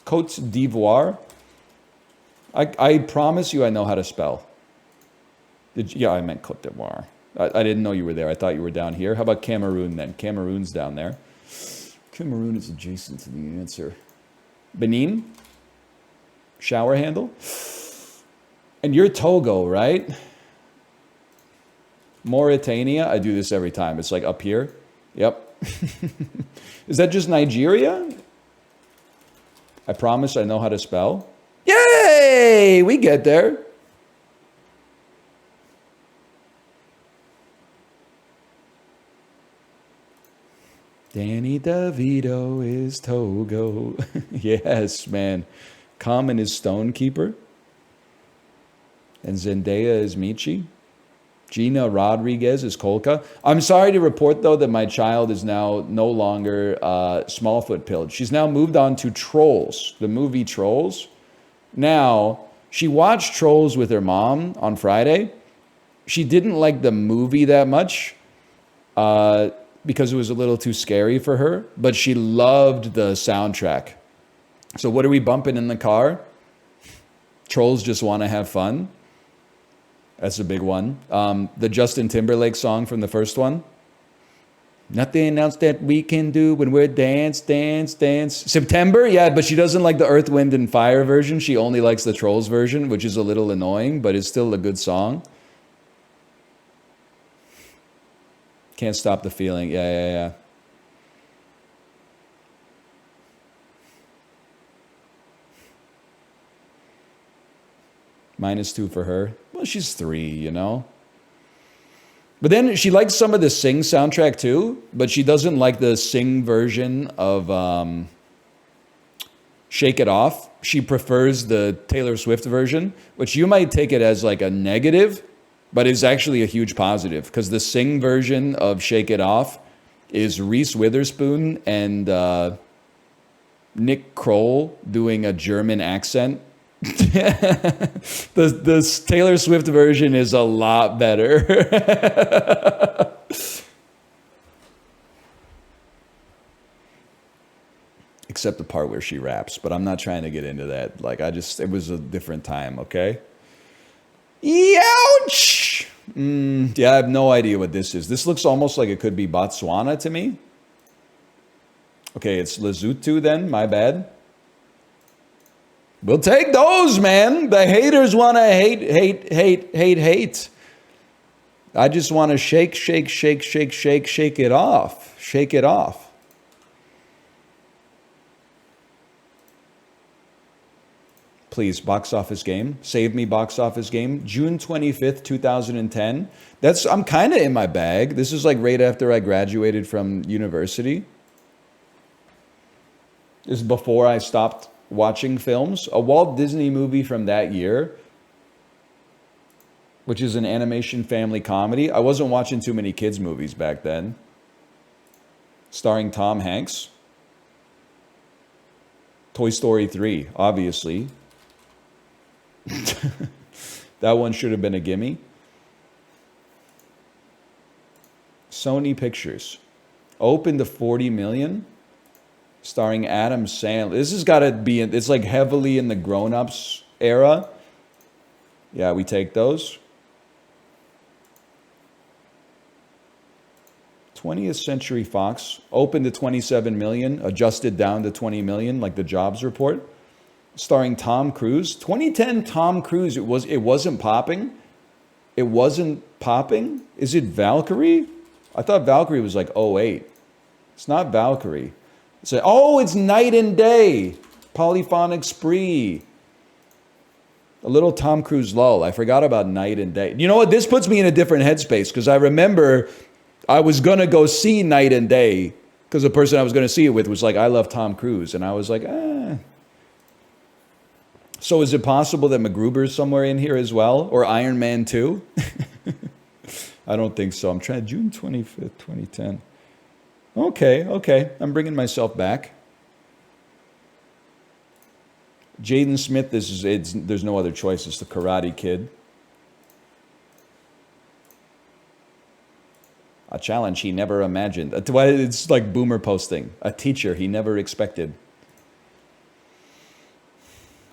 Cote d'Ivoire? I promise you I know how to spell. Yeah, I meant Cote d'Ivoire. I didn't know you were there. I thought you were down here. How about Cameroon then? Cameroon's down there. Cameroon is adjacent to the answer. Benin? Shower handle? And you're Togo, right? Mauritania? I do this every time. It's like up here. Yep. Is that just Nigeria? I promise I know how to spell. Yay! We get there. Danny DeVito is Togo. Yes, man. Common is Stonekeeper. And Zendaya is Michi. Gina Rodriguez is Kolka. I'm sorry to report, though, that my child is now no longer Smallfoot pilled. She's now moved on to Trolls, the movie Trolls. Now, she watched Trolls with her mom on Friday. She didn't like the movie that much because it was a little too scary for her, but she loved the soundtrack. So what are we bumping in the car? Trolls Just Want to Have Fun. That's a big one. The Justin Timberlake song from the first one. Nothing else that we can do when we're dance. September? Yeah, but she doesn't like the Earth, Wind, and Fire version. She only likes the Trolls version, which is a little annoying, but it's still a good song. Can't Stop the Feeling. Yeah. -2 for her. Well, she's 3, you know. But then she likes some of the Sing soundtrack too, but she doesn't like the Sing version of Shake It Off. She prefers the Taylor Swift version, which you might take it as like a negative, but it's actually a huge positive because the Sing version of Shake It Off is Reese Witherspoon and Nick Kroll doing a German accent. the Taylor Swift version is a lot better. except the part where she raps, but I'm not trying to get into that. Like, it was a different time, okay? Youch! Yeah, I have no idea what this is. This looks almost like it could be Botswana to me. Okay, it's Lesotho then, my bad. We'll take those, man. The haters want to hate. I just want to shake it off. Shake it off. Please, box office game. Save me, box office game. June 25th, 2010. I'm kind of in my bag. This is like right after I graduated from university. This is before I stopped watching films. A Walt Disney movie from that year, which is an animation family comedy. I wasn't watching too many kids' movies back then. Starring Tom Hanks. Toy Story 3, obviously. That one should have been a gimme. Sony Pictures. Open to 40 million. Starring Adam Sandler. This has got to be, it's like heavily in the grown-ups era. Yeah, we take those. 20th Century Fox. Open to 27 million. Adjusted down to 20 million, like the jobs report. Starring Tom Cruise. 2010 Tom Cruise. It wasn't popping. It wasn't popping. Is it Valkyrie? I thought Valkyrie was like 08. It's not Valkyrie. It's Night and Day. Polyphonic Spree. A little Tom Cruise lull. I forgot about Night and Day. You know what? This puts me in a different headspace because I remember I was going to go see Night and Day because the person I was going to see it with was like, I love Tom Cruise. And I was like, So is it possible that MacGruber's somewhere in here as well? Or Iron Man 2? I don't think so. I'm trying. June 25th, 2010. Okay. I'm bringing myself back. Jaden Smith, there's no other choice. It's the Karate Kid. A challenge he never imagined. It's like boomer posting. A teacher he never expected.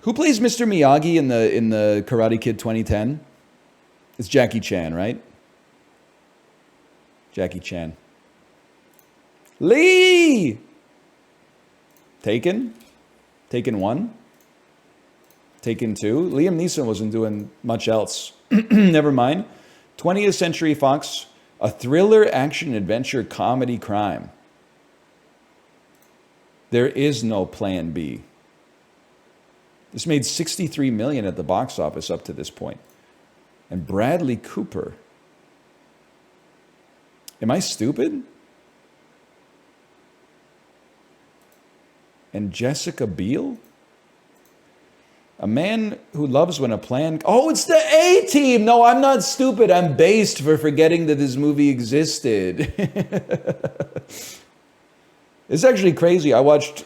Who plays Mr. Miyagi in the Karate Kid 2010? It's Jackie Chan, right? Jackie Chan. Lee! Taken 1. Taken 2. Liam Neeson wasn't doing much else. Never mind. 20th Century Fox. A thriller, action, adventure, comedy, crime. There is no plan B. This made $63 million at the box office up to this point. And Bradley Cooper. Am I stupid? And Jessica Biel? A man who loves when a plan... Oh, it's the A-Team! No, I'm not stupid. I'm based for forgetting that this movie existed. It's actually crazy. I watched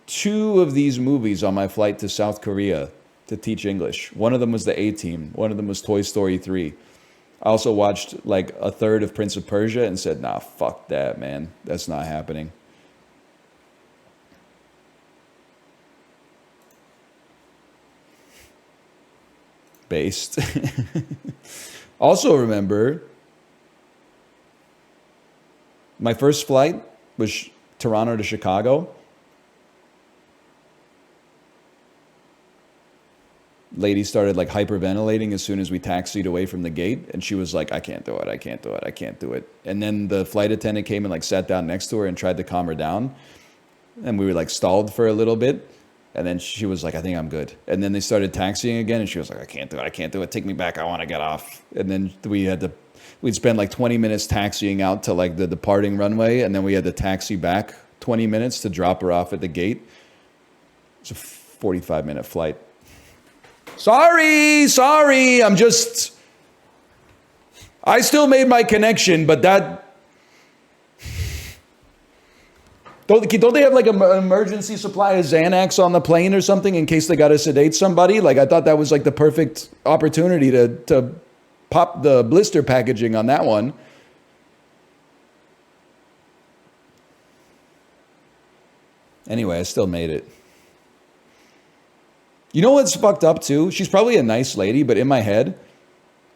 2 of these movies on my flight to South Korea to teach English. One of them was the A-Team. One of them was Toy Story 3. I also watched like a third of Prince of Persia and said, nah, fuck that, man. That's not happening. Based. Also remember, my first flight was Toronto to Chicago. Lady started like hyperventilating as soon as we taxied away from the gate. And she was like, I can't do it. And then the flight attendant came and like sat down next to her and tried to calm her down. And we were like stalled for a little bit. And then she was like, I think I'm good. And then they started taxiing again. And she was like, I can't do it. Take me back. I want to get off. And then we'd spend like 20 minutes taxiing out to like the departing runway. And then we had to taxi back 20 minutes to drop her off at the gate. It's a 45-minute flight. Sorry. I still made my connection, but that... Don't they have like an emergency supply of Xanax on the plane or something in case they got to sedate somebody? Like I thought that was like the perfect opportunity to pop the blister packaging on that one. Anyway, I still made it. You know what's fucked up too? She's probably a nice lady, but in my head,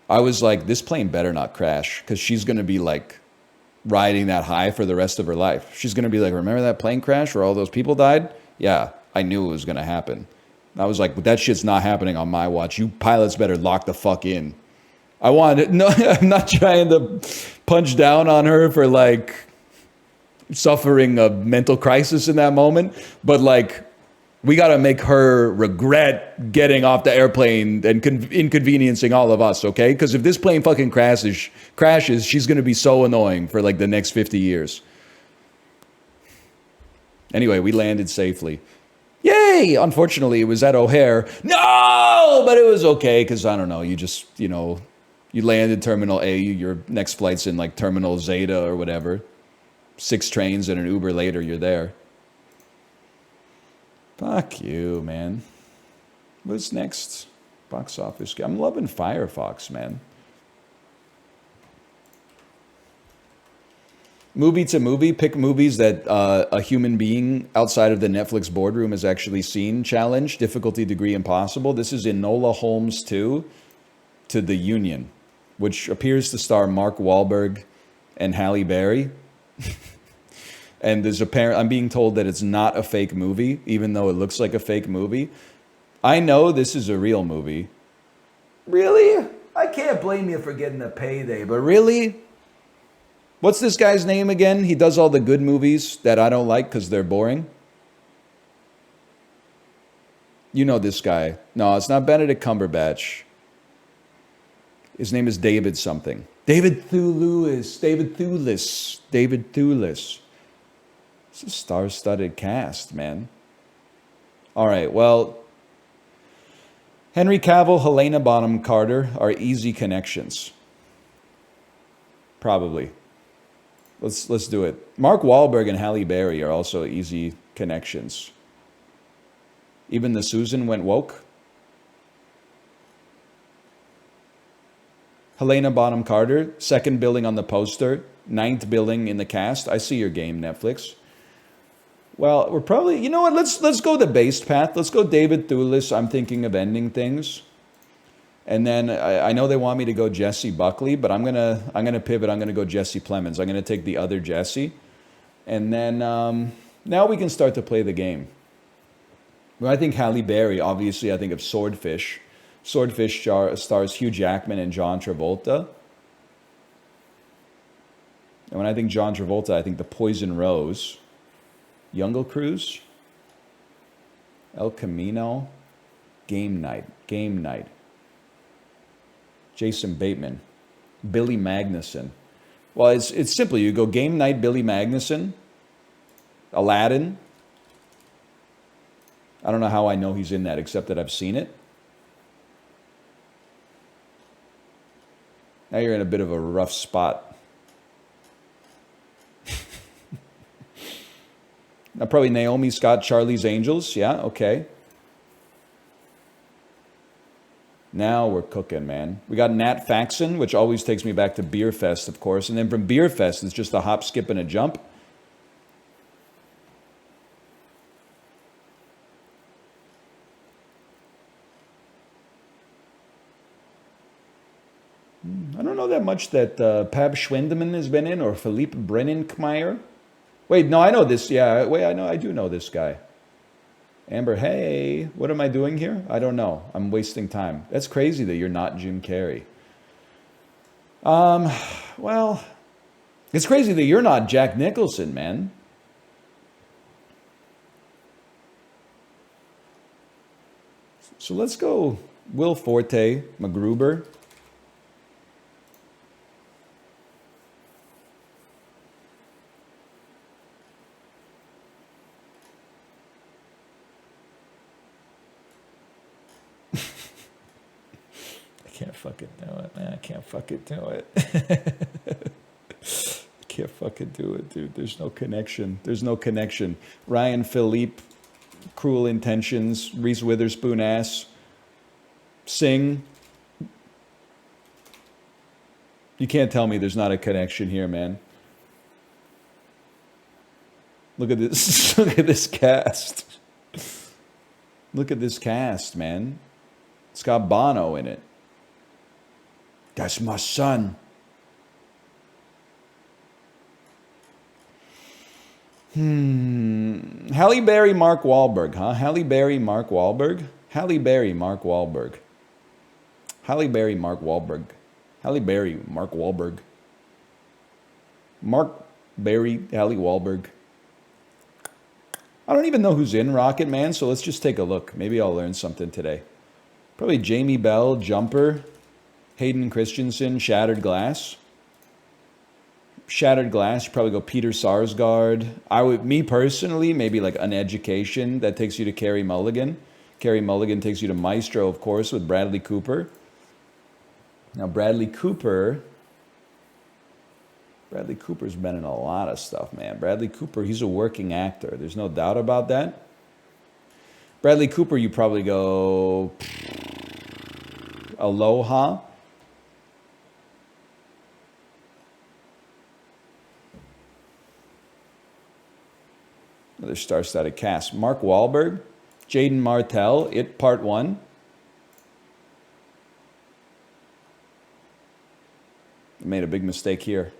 I was like, this plane better not crash because she's going to be like riding that high for the rest of her life. She's going to be like, remember that plane crash where all those people died? Yeah, I knew it was going to happen. I was like, but that shit's not happening on my watch. You pilots better lock the fuck in. No, I'm not trying to punch down on her for like suffering a mental crisis in that moment, but like, we got to make her regret getting off the airplane and inconveniencing all of us, okay? Because if this plane fucking crashes, she's going to be so annoying for like the next 50 years. Anyway, we landed safely. Yay! Unfortunately, it was at O'Hare. No! But it was okay because, I don't know, you just, you landed Terminal A, your next flight's in like Terminal Zeta or whatever. 6 trains and an Uber later, you're there. Fuck you, man. What's next? Box office. I'm loving Firefox, man. Movie to movie. Pick movies that a human being outside of the Netflix boardroom has actually seen. Challenge. Difficulty degree impossible. This is Enola Holmes 2 to The Union, which appears to star Mark Wahlberg and Halle Berry. And I'm being told that it's not a fake movie, even though it looks like a fake movie. I know this is a real movie. Really? I can't blame you for getting a payday, but really? What's this guy's name again? He does all the good movies that I don't like because they're boring. You know this guy. No, it's not Benedict Cumberbatch. His name is David something. David Thewlis. It's a star-studded cast, man. All right, well, Henry Cavill, Helena Bonham Carter are easy connections. Probably. Let's do it. Mark Wahlberg and Halle Berry are also easy connections. Even the Susan went woke. Helena Bonham Carter, 2nd billing on the poster, 9th billing in the cast. I see your game, Netflix. Well, we're probably, you know what, let's go the based path. Let's go David Thewlis. I'm thinking of ending things. And then I know they want me to go Jesse Buckley, but I'm gonna pivot. I'm gonna go Jesse Plemons. I'm gonna take the other Jesse. And then now we can start to play the game. When I think Halle Berry, obviously I think of Swordfish. Swordfish stars Hugh Jackman and John Travolta. And when I think John Travolta, I think The Poison Rose. Jungle Cruise, El Camino, Game Night, Jason Bateman, Billy Magnuson. Well, it's simple. You go Game Night, Billy Magnuson, Aladdin. I don't know how I know he's in that, except that I've seen it. Now you're in a bit of a rough spot. Now, probably Naomi Scott, Charlie's Angels. Yeah, okay. Now we're cooking, man. We got Nat Faxon, which always takes me back to Beer Fest, of course. And then from Beer Fest, it's just a hop, skip, and a jump. I don't know that much that Pab Schwendeman has been in, or Philippe Brenninkmeyer. Wait, no, I know this. Yeah, wait, I do know this guy. Amber, hey, what am I doing here? I don't know. I'm wasting time. That's crazy that you're not Jim Carrey. Well, it's crazy that you're not Jack Nicholson, man. So let's go Will Forte, MacGruber. Can't fucking do it, man. I can't fucking do it. I can't fucking do it, dude. There's no connection. There's no connection. Ryan Philippe, Cruel Intentions, Reese Witherspoon ass, Sing. You can't tell me there's not a connection here, man. Look at this. Look at this cast. Look at this cast, man. It's got Bono in it. That's my son. Halle Berry, Mark Wahlberg, huh? Halle Berry, Mark Wahlberg? Halle Berry, Mark Wahlberg. Halle Berry, Mark Wahlberg. Halle Berry, Mark Wahlberg. Mark Berry, Halle Wahlberg. I don't even know who's in Rocket Man, so let's just take a look. Maybe I'll learn something today. Probably Jamie Bell, Jumper, Hayden Christensen, Shattered Glass. Shattered Glass, you probably go Peter Sarsgaard. Me personally, maybe like An Education. That takes you to Carey Mulligan. Carey Mulligan takes you to Maestro, of course, with Bradley Cooper. Now, Bradley Cooper's been in a lot of stuff, man. Bradley Cooper, he's a working actor. There's no doubt about that. Bradley Cooper, you probably go Aloha. Another star-studded cast. Mark Wahlberg, Jaden Martell, It Part 1. I made a big mistake here.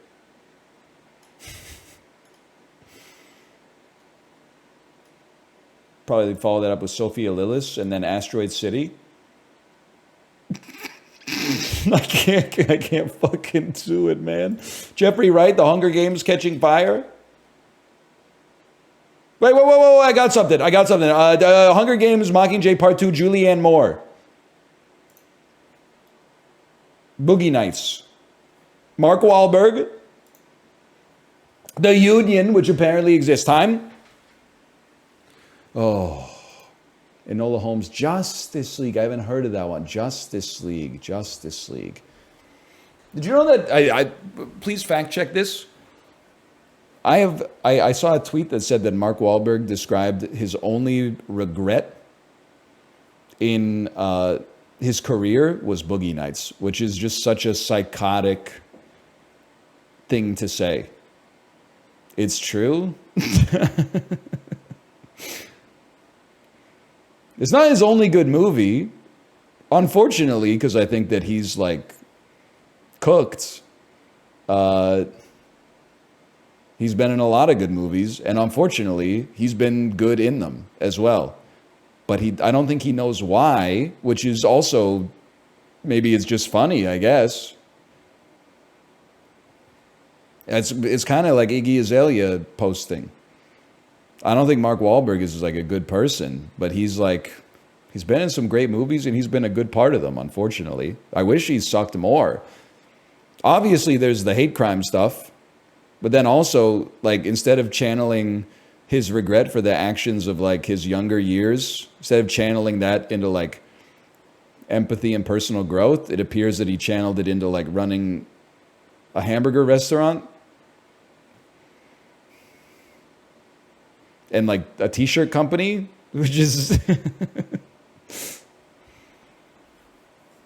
Probably follow that up with Sophia Lillis and then Asteroid City. I can't fucking do it, man. Jeffrey Wright, The Hunger Games Catching Fire. Wait, I got something. Hunger Games Mockingjay Part 2, Julianne Moore. Boogie Nights. Mark Wahlberg. The Union, which apparently exists. Time. Oh. Enola Holmes, Justice League. I haven't heard of that one. Justice League. Did you know that? I please fact check this. I saw a tweet that said that Mark Wahlberg described his only regret in his career was Boogie Nights, which is just such a psychotic thing to say. It's true. It's not his only good movie, unfortunately, because I think that he's like cooked. He's been in a lot of good movies, and unfortunately, he's been good in them as well. But I don't think he knows why, which is also, maybe it's just funny, I guess. It's kind of like Iggy Azalea posting. I don't think Mark Wahlberg is like a good person, but he's been in some great movies, and he's been a good part of them, unfortunately. I wish he sucked more. Obviously, there's the hate crime stuff. But then also, like, instead of channeling his regret for the actions of, like, his younger years, instead of channeling that into, like, empathy and personal growth, it appears that he channeled it into, like, running a hamburger restaurant and, like, a t-shirt company, which is...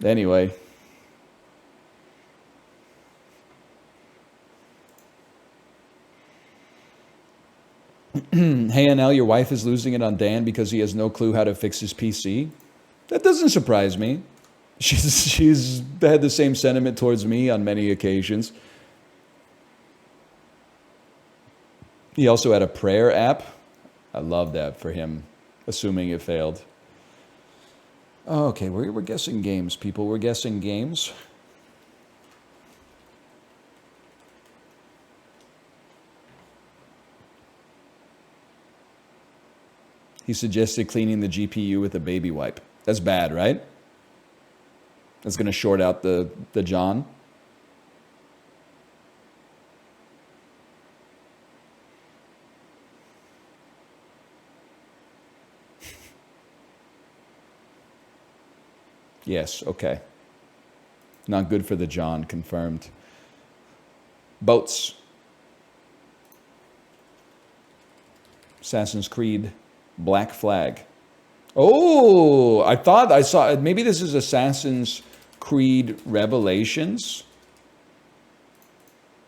Anyway... Hey, NL, your wife is losing it on Dan because he has no clue how to fix his PC. That doesn't surprise me. She's had the same sentiment towards me on many occasions. He also had a prayer app. I love that for him, assuming it failed. Okay, we're guessing games, people. We're guessing games. He suggested cleaning the GPU with a baby wipe. That's bad, right? That's going to short out the John. Yes, okay. Not good for the John, confirmed. Boats. Assassin's Creed. Black Flag. Oh, I thought I saw, maybe this is Assassin's Creed Revelations.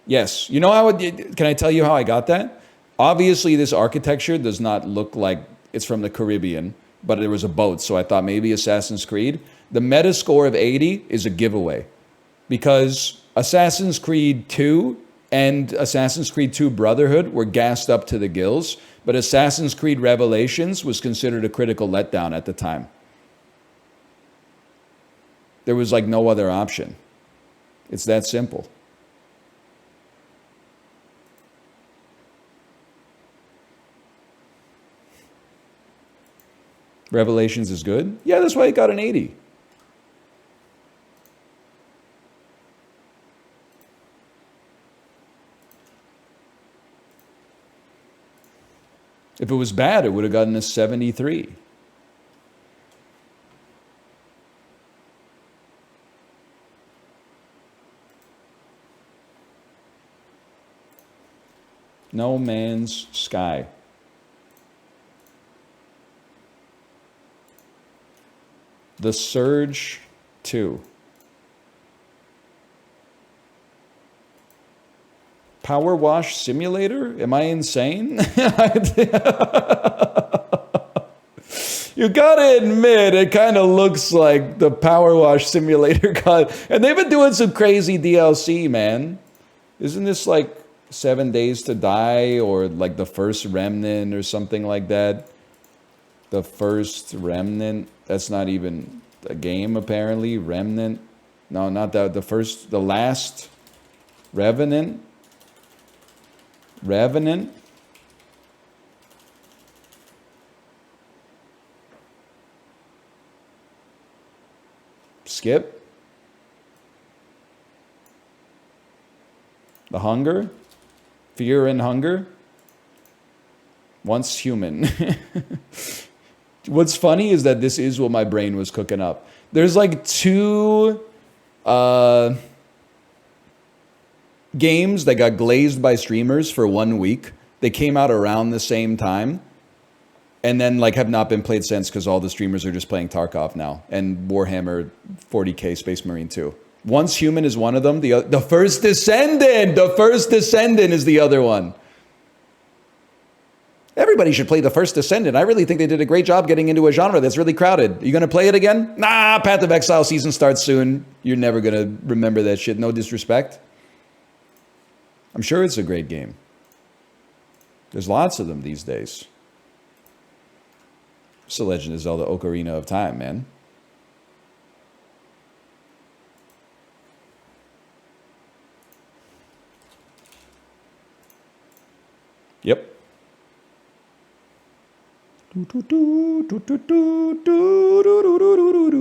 Yes. You know how, can I tell you how I got that? Obviously, this architecture does not look like it's from the Caribbean, but there was a boat, so I thought maybe Assassin's Creed. The meta score of 80 is a giveaway because Assassin's Creed 2 and Assassin's Creed 2 Brotherhood were gassed up to the gills, but Assassin's Creed Revelations was considered a critical letdown at the time. There was like no other option. It's that simple. Revelations is good? Yeah, that's why it got an 80. If it was bad, it would have gotten a 73. No Man's Sky. The Surge 2. Power Wash Simulator? Am I insane? You gotta admit, it kind of looks like the Power Wash Simulator got... And they've been doing some crazy DLC, man. Isn't this like 7 Days to Die or like the First Remnant or something like that? The First Remnant. That's not even a game, apparently. Remnant. No, not that. The last Revenant. Revenant. Skip. The Hunger. Fear and Hunger. Once Human. What's funny is that this is what my brain was cooking up. There's like two games that got glazed by streamers for 1 week. They came out around the same time and then like have not been played since because all the streamers are just playing Tarkov now and Warhammer 40k Space Marine 2. Once Human is one of them. The First Descendant! The First Descendant is the other one. Everybody should play The First Descendant. I really think they did a great job getting into a genre that's really crowded. Are you going to play it again? Nah, Path of Exile season starts soon. You're never going to remember that shit. No disrespect. I'm sure it's a great game. There's lots of them these days. It's The Legend of Zelda Ocarina of Time, man. Yep.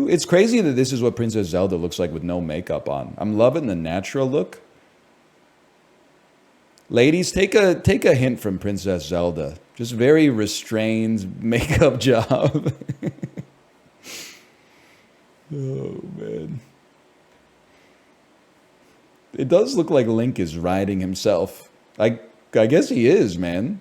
It's crazy that this is what Princess Zelda looks like with no makeup on. I'm loving the natural look. Ladies, take a hint from Princess Zelda. Just very restrained makeup job. Oh, man. It does look like Link is riding himself. I guess he is, man.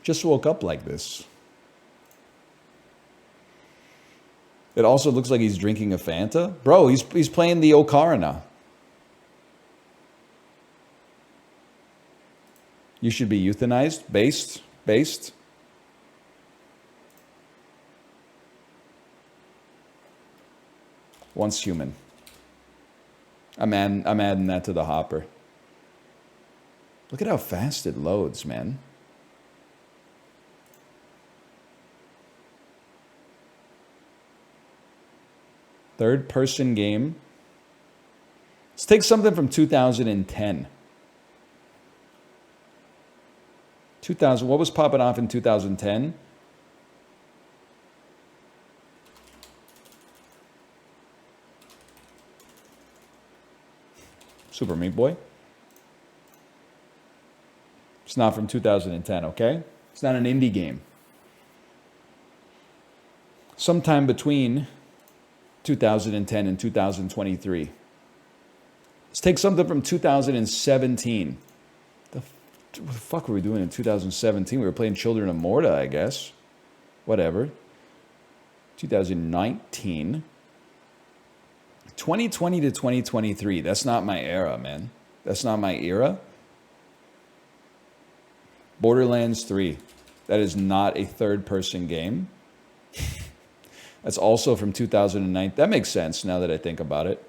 Just woke up like this. It also looks like he's drinking a Fanta. Bro, he's playing the Ocarina. You should be euthanized. Based. Once Human. I'm adding that to the hopper. Look at how fast it loads, man. Third-person game. Let's take something from 2010. 2000. What was popping off in 2010? Super Meat Boy. It's not from 2010, okay? It's not an indie game. Sometime between 2010 and 2023. Let's take something from 2017. What the fuck were we doing in 2017? We were playing Children of Morta, I guess. Whatever. 2019. 2020 to 2023. That's not my era, man. That's not my era. Borderlands 3. That is not a third-person game. That's also from 2009. That makes sense now that I think about it.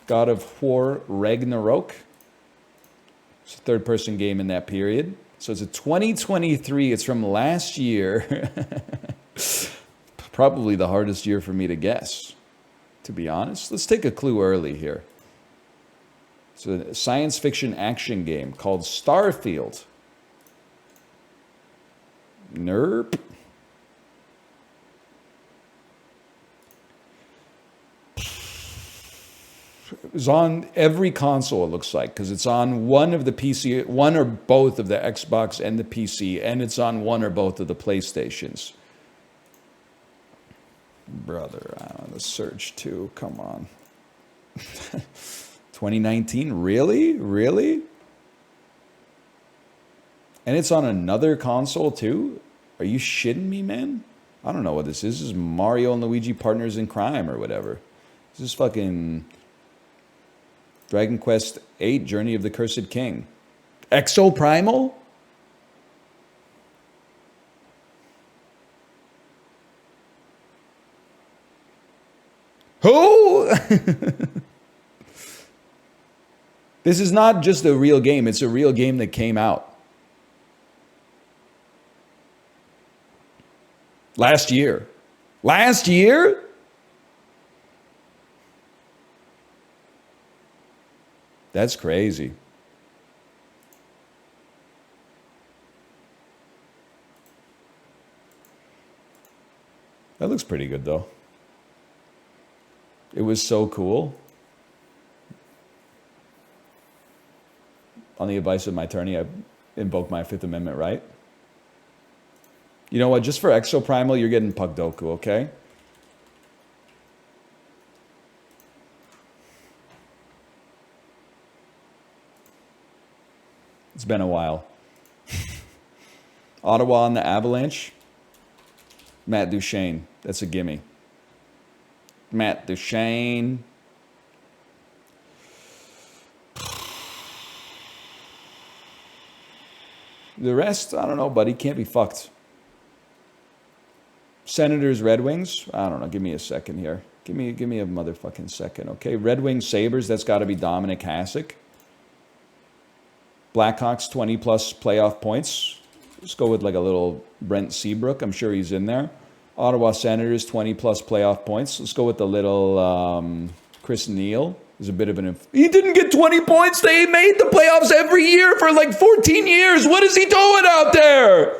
God of War Ragnarok. It's a third-person game in that period. So it's a 2023. It's from last year. Probably the hardest year for me to guess, to be honest. Let's take a clue early here. It's a science fiction action game called Starfield. Nerp. It was on every console, it looks like, because it's on one of the PC, one or both of the Xbox and the PC, and it's on one or both of the PlayStations. Brother, I want to search too. Come on. 2019? Really? Really? And it's on another console too? Are you shitting me, man? I don't know what this is. This is Mario and Luigi Partners in Crime or whatever. This is fucking Dragon Quest VIII, Journey of the Cursed King. Exoprimal? Who? This is not just a real game. It's a real game that came out last year. Last year? That's crazy. That looks pretty good, though. It was so cool. On the advice of my attorney, I invoked my Fifth Amendment right. You know what? Just for Exoprimal, you're getting Pugdoku, okay? It's been a while. Ottawa on the Avalanche. Matt Duchene. That's a gimme. Matt Duchene. The rest, I don't know, buddy. Can't be fucked. Senators, Red Wings. I don't know. Give me a second here. Give me a motherfucking second, okay? Red Wings, Sabres. That's got to be Dominic Hasek. Blackhawks, 20-plus playoff points. Let's go with like a little Brent Seabrook. I'm sure he's in there. Ottawa Senators, 20-plus playoff points. Let's go with the little Chris Neal. He's a bit of an... He didn't get 20 points. They made the playoffs every year for like 14 years. What is he doing out there?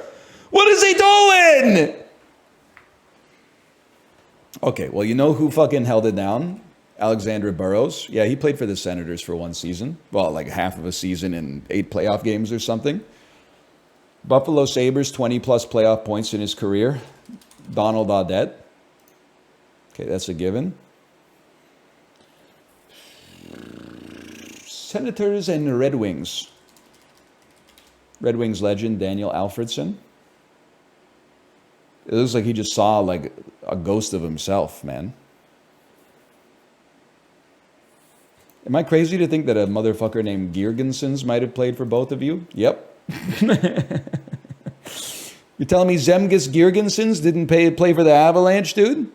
What is he doing? Okay, well, you know who fucking held it down? Alexander Burrows. Yeah, he played for the Senators for one season. Well, like half of a season in 8 playoff games or something. Buffalo Sabres, 20-plus playoff points in his career. Donald Audette. Okay, that's a given. Senators and Red Wings. Red Wings legend Daniel Alfredson. It looks like he just saw like a ghost of himself, man. Am I crazy to think that a motherfucker named Girgensons might have played for both of you? Yep. You telling me Zemgus Girgensons didn't play for the Avalanche, dude?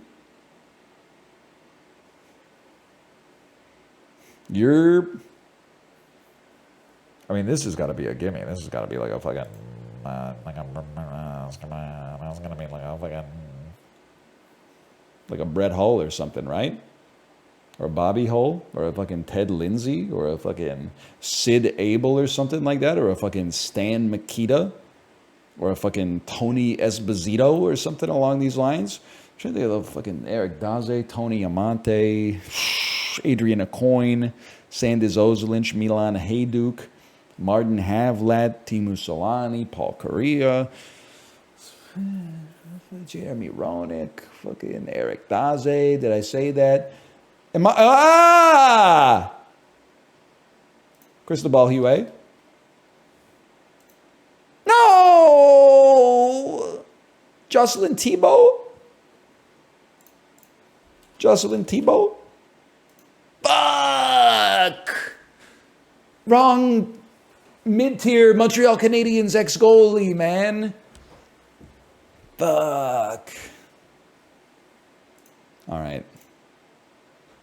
I mean, this has got to be a gimme. This has got to be like a fucking... it's going to be like a fucking... Like a Brett Hull or something, right? Or Bobby Hull, or a fucking Ted Lindsay, or a fucking Sid Abel or something like that, or a fucking Stan Mikita, or a fucking Tony Esposito or something along these lines. I'm sure they love fucking Eric Daze, Tony Amante, Adrian Acoin, Sandis Ozolinch, Milan Hajduk, Martin Havlat, Timu Solani, Paul Correa, Jeremy Roenick, fucking Eric Daze. Did I say that? Cristobal Huey? No! Jocelyn Tebow? Jocelyn Tebow? Fuck! Wrong mid-tier Montreal Canadiens ex-goalie, man. Fuck. All right.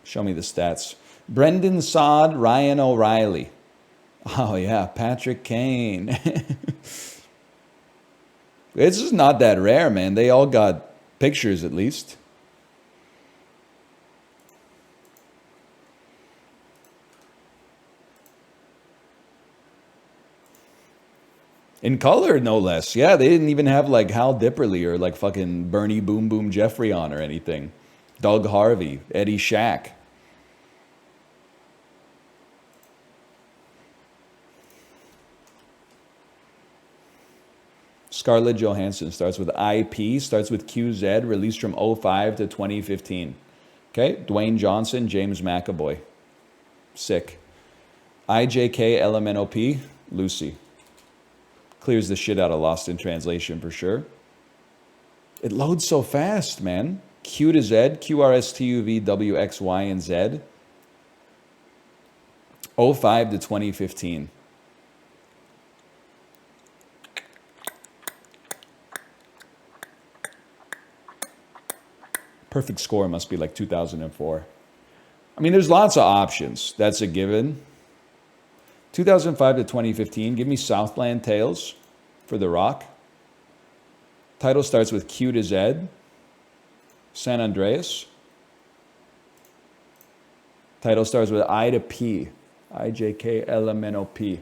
Show me the stats. Brendan Saad, Ryan O'Reilly. Oh, yeah, Patrick Kane. It's just not that rare, man. They all got pictures, at least. In color, no less. Yeah, they didn't even have, like, Hal Dipperly or, like, fucking Bernie Boom Boom Jeffrey on or anything. Doug Harvey, Eddie Shack. Scarlett Johansson starts with IP, starts with QZ, released from 05 to 2015. Okay, Dwayne Johnson, James McAvoy. Sick. IJK LMNOP, Lucy. Clears the shit out of Lost in Translation for sure. It loads so fast, man. Q to Z, QRSTUV, WX, Y, and Z. 05 to 2015. Perfect score must be like 2004. I mean, there's lots of options. That's a given. 2005 to 2015. Give me Southland Tales for The Rock. Title starts with Q to Z. San Andreas. Title starts with I to P. IJKLMNOP.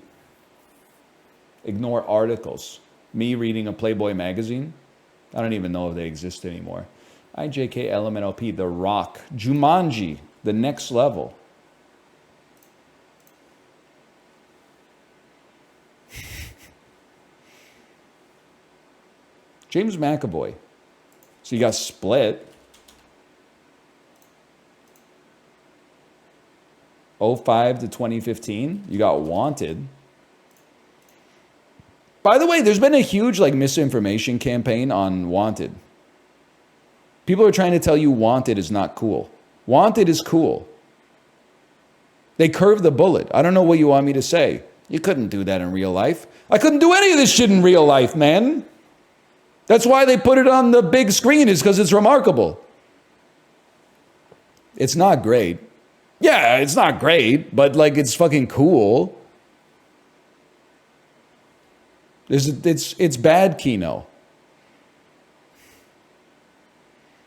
Ignore articles. Me reading a Playboy magazine. I don't even know if they exist anymore. IJKLMNOP. The Rock. Jumanji. The Next Level. James McAvoy. So you got Split. 05 to 2015. You got Wanted. By the way, there's been a huge like misinformation campaign on Wanted. People are trying to tell you Wanted is not cool. Wanted is cool. They curved the bullet. I don't know what you want me to say. You couldn't do that in real life. I couldn't do any of this shit in real life, man. That's why they put it on the big screen, is because it's remarkable. It's not great. Yeah, it's not great, but like it's fucking cool. It's bad Kino.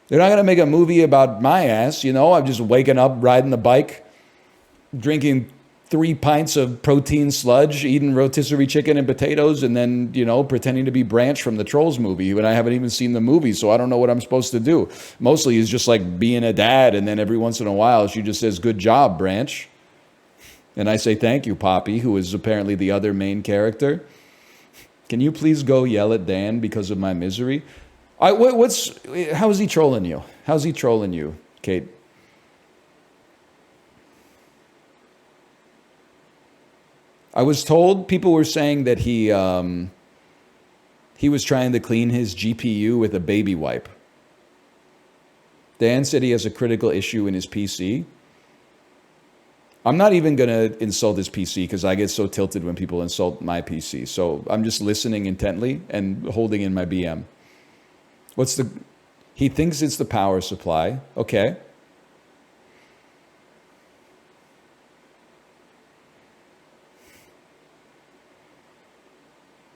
They're not going to make a movie about my ass, you know? I'm just waking up, riding the bike, drinking 3 pints of protein sludge, eating rotisserie chicken and potatoes, and then, you know, pretending to be Branch from the Trolls movie when I haven't even seen the movie, so I don't know what I'm supposed to do. Mostly it's just like being a dad, and then every once in a while she just says, "Good job, Branch." And I say, "Thank you, Poppy," who is apparently the other main character. Can you please go yell at Dan because of my misery? How is he trolling you? How's he trolling you, Kate? I was told people were saying that he was trying to clean his GPU with a baby wipe. Dan said he has a critical issue in his PC. I'm not even going to insult his PC because I get so tilted when people insult my PC. So I'm just listening intently and holding in my BM. He thinks it's the power supply. Okay.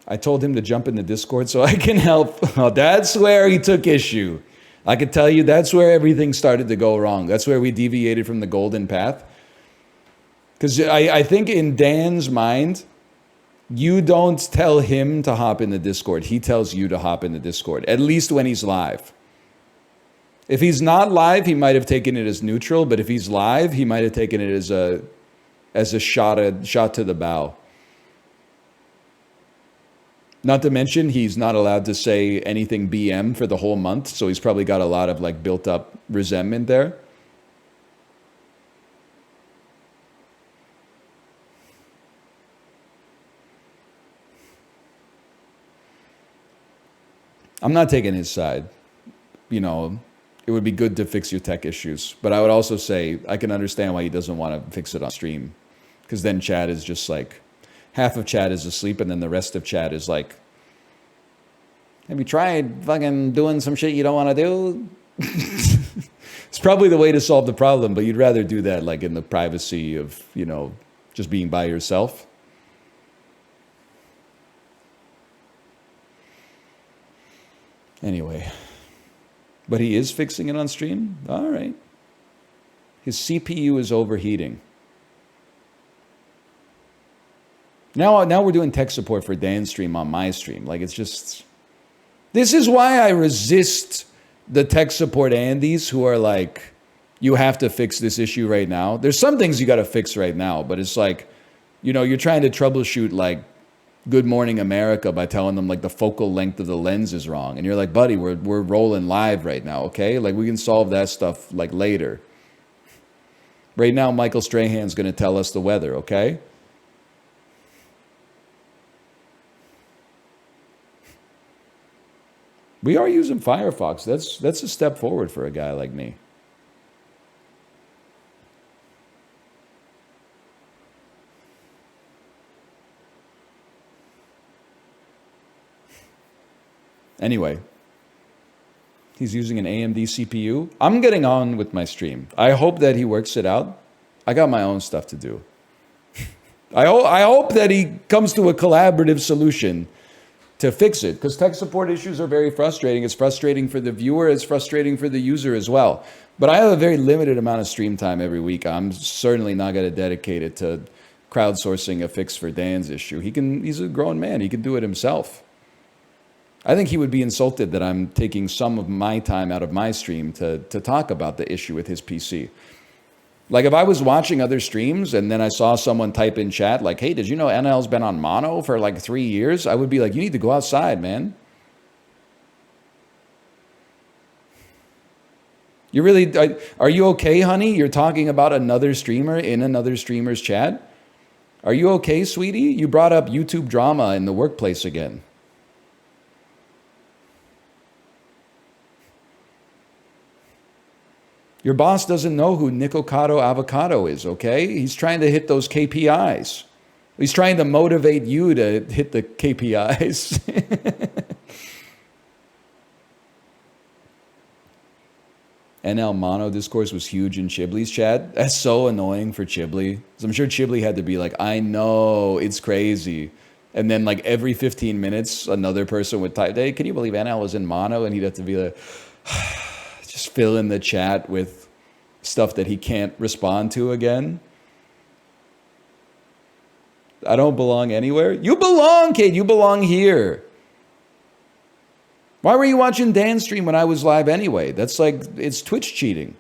I told him to jump in the Discord so I can help. Oh, that's where he took issue. I can tell you that's where everything started to go wrong. That's where we deviated from the golden path. Because I think in Dan's mind, you don't tell him to hop in the Discord. He tells you to hop in the Discord, at least when he's live. If he's not live, he might have taken it as neutral, but if he's live, he might have taken it as a shot to the bow. Not to mention, he's not allowed to say anything BM for the whole month, so he's probably got a lot of like built up resentment there. I'm not taking his side. You know, it would be good to fix your tech issues. But I would also say I can understand why he doesn't want to fix it on stream. Because then chat is just like, half of chat is asleep and then the rest of chat is like, have you tried fucking doing some shit you don't want to do? It's probably the way to solve the problem, but you'd rather do that like in the privacy of, you know, just being by yourself. Anyway, but he is fixing it on stream? All right. His CPU is overheating. Now we're doing tech support for Dan's stream on my stream. Like, it's just... This is why I resist the tech support Andys who are like, you have to fix this issue right now. There's some things you got to fix right now, but it's like, you know, you're trying to troubleshoot like Good Morning America by telling them like the focal length of the lens is wrong. And you're like, buddy, we're rolling live right now, okay? Like, we can solve that stuff like later. Right now, Michael Strahan's going to tell us the weather, okay? We are using Firefox. That's a step forward for a guy like me. Anyway, he's using an AMD CPU. I'm getting on with my stream. I hope that he works it out. I got my own stuff to do. I hope that he comes to a collaborative solution to fix it, because tech support issues are very frustrating. It's frustrating for the viewer. It's frustrating for the user as well. But I have a very limited amount of stream time every week. I'm certainly not going to dedicate it to crowdsourcing a fix for Dan's issue. He's a grown man. He can do it himself. I think he would be insulted that I'm taking some of my time out of my stream to talk about the issue with his PC. Like, if I was watching other streams and then I saw someone type in chat like, hey, did you know NL's been on mono for like 3 years? I would be like, you need to go outside, man. You really, are you okay, honey? You're talking about another streamer in another streamer's chat? Are you okay, sweetie? You brought up YouTube drama in the workplace again. Your boss doesn't know who Nicocado Avocado is, okay? He's trying to hit those KPIs. He's trying to motivate you to hit the KPIs. NL Mono discourse was huge in Chibley's chat. That's so annoying for Chibley. So I'm sure Chibley had to be like, I know, it's crazy. And then like every 15 minutes, another person would type, hey, can you believe NL was in mono? And he'd have to be like... just fill in the chat with stuff that he can't respond to again. I don't belong anywhere. You belong, kid. You belong here. Why were you watching Dan's stream when I was live anyway? That's like, it's Twitch cheating.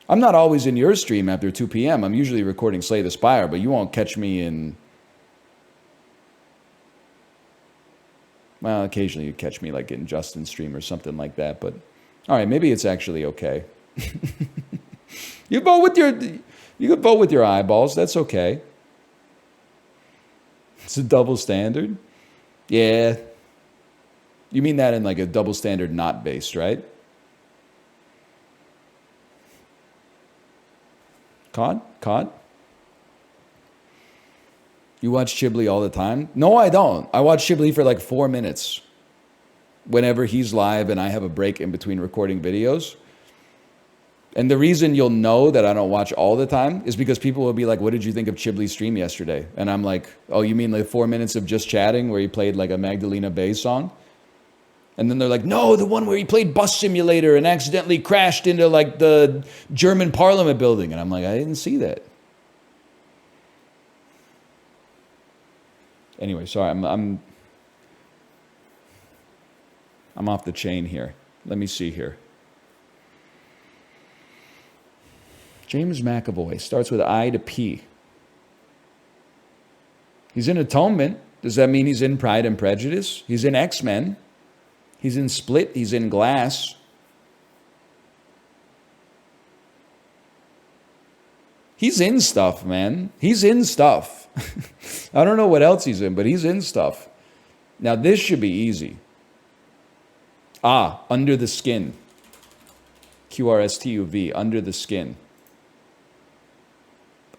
I'm not always in your stream after 2 p.m. I'm usually recording Slay the Spire, but you won't catch me in... Well, occasionally you catch me like in Justin's stream or something like that, but all right, maybe it's actually okay. You can vote with your eyeballs. That's okay. It's a double standard. Yeah. You mean that in like a double standard not based, right? COD? You watch Chibley all the time? No, I don't. I watch Chibley for like 4 minutes whenever he's live and I have a break in between recording videos. And the reason you'll know that I don't watch all the time is because people will be like, what did you think of Chibley's stream yesterday? And I'm like, oh, you mean like 4 minutes of just chatting where he played like a Magdalena Bay song? And then they're like, no, the one where he played Bus Simulator and accidentally crashed into like the German Parliament building. And I'm like, I didn't see that. Anyway, sorry, I'm off the chain here. Let me see here. James McAvoy starts with I to P. He's in Atonement. Does that mean he's in Pride and Prejudice? He's in X-Men. He's in Split. He's in Glass. He's in stuff, man. He's in stuff. I don't know what else he's in, but he's in stuff. Now this should be easy. Under the skin. QRSTUV, under the skin.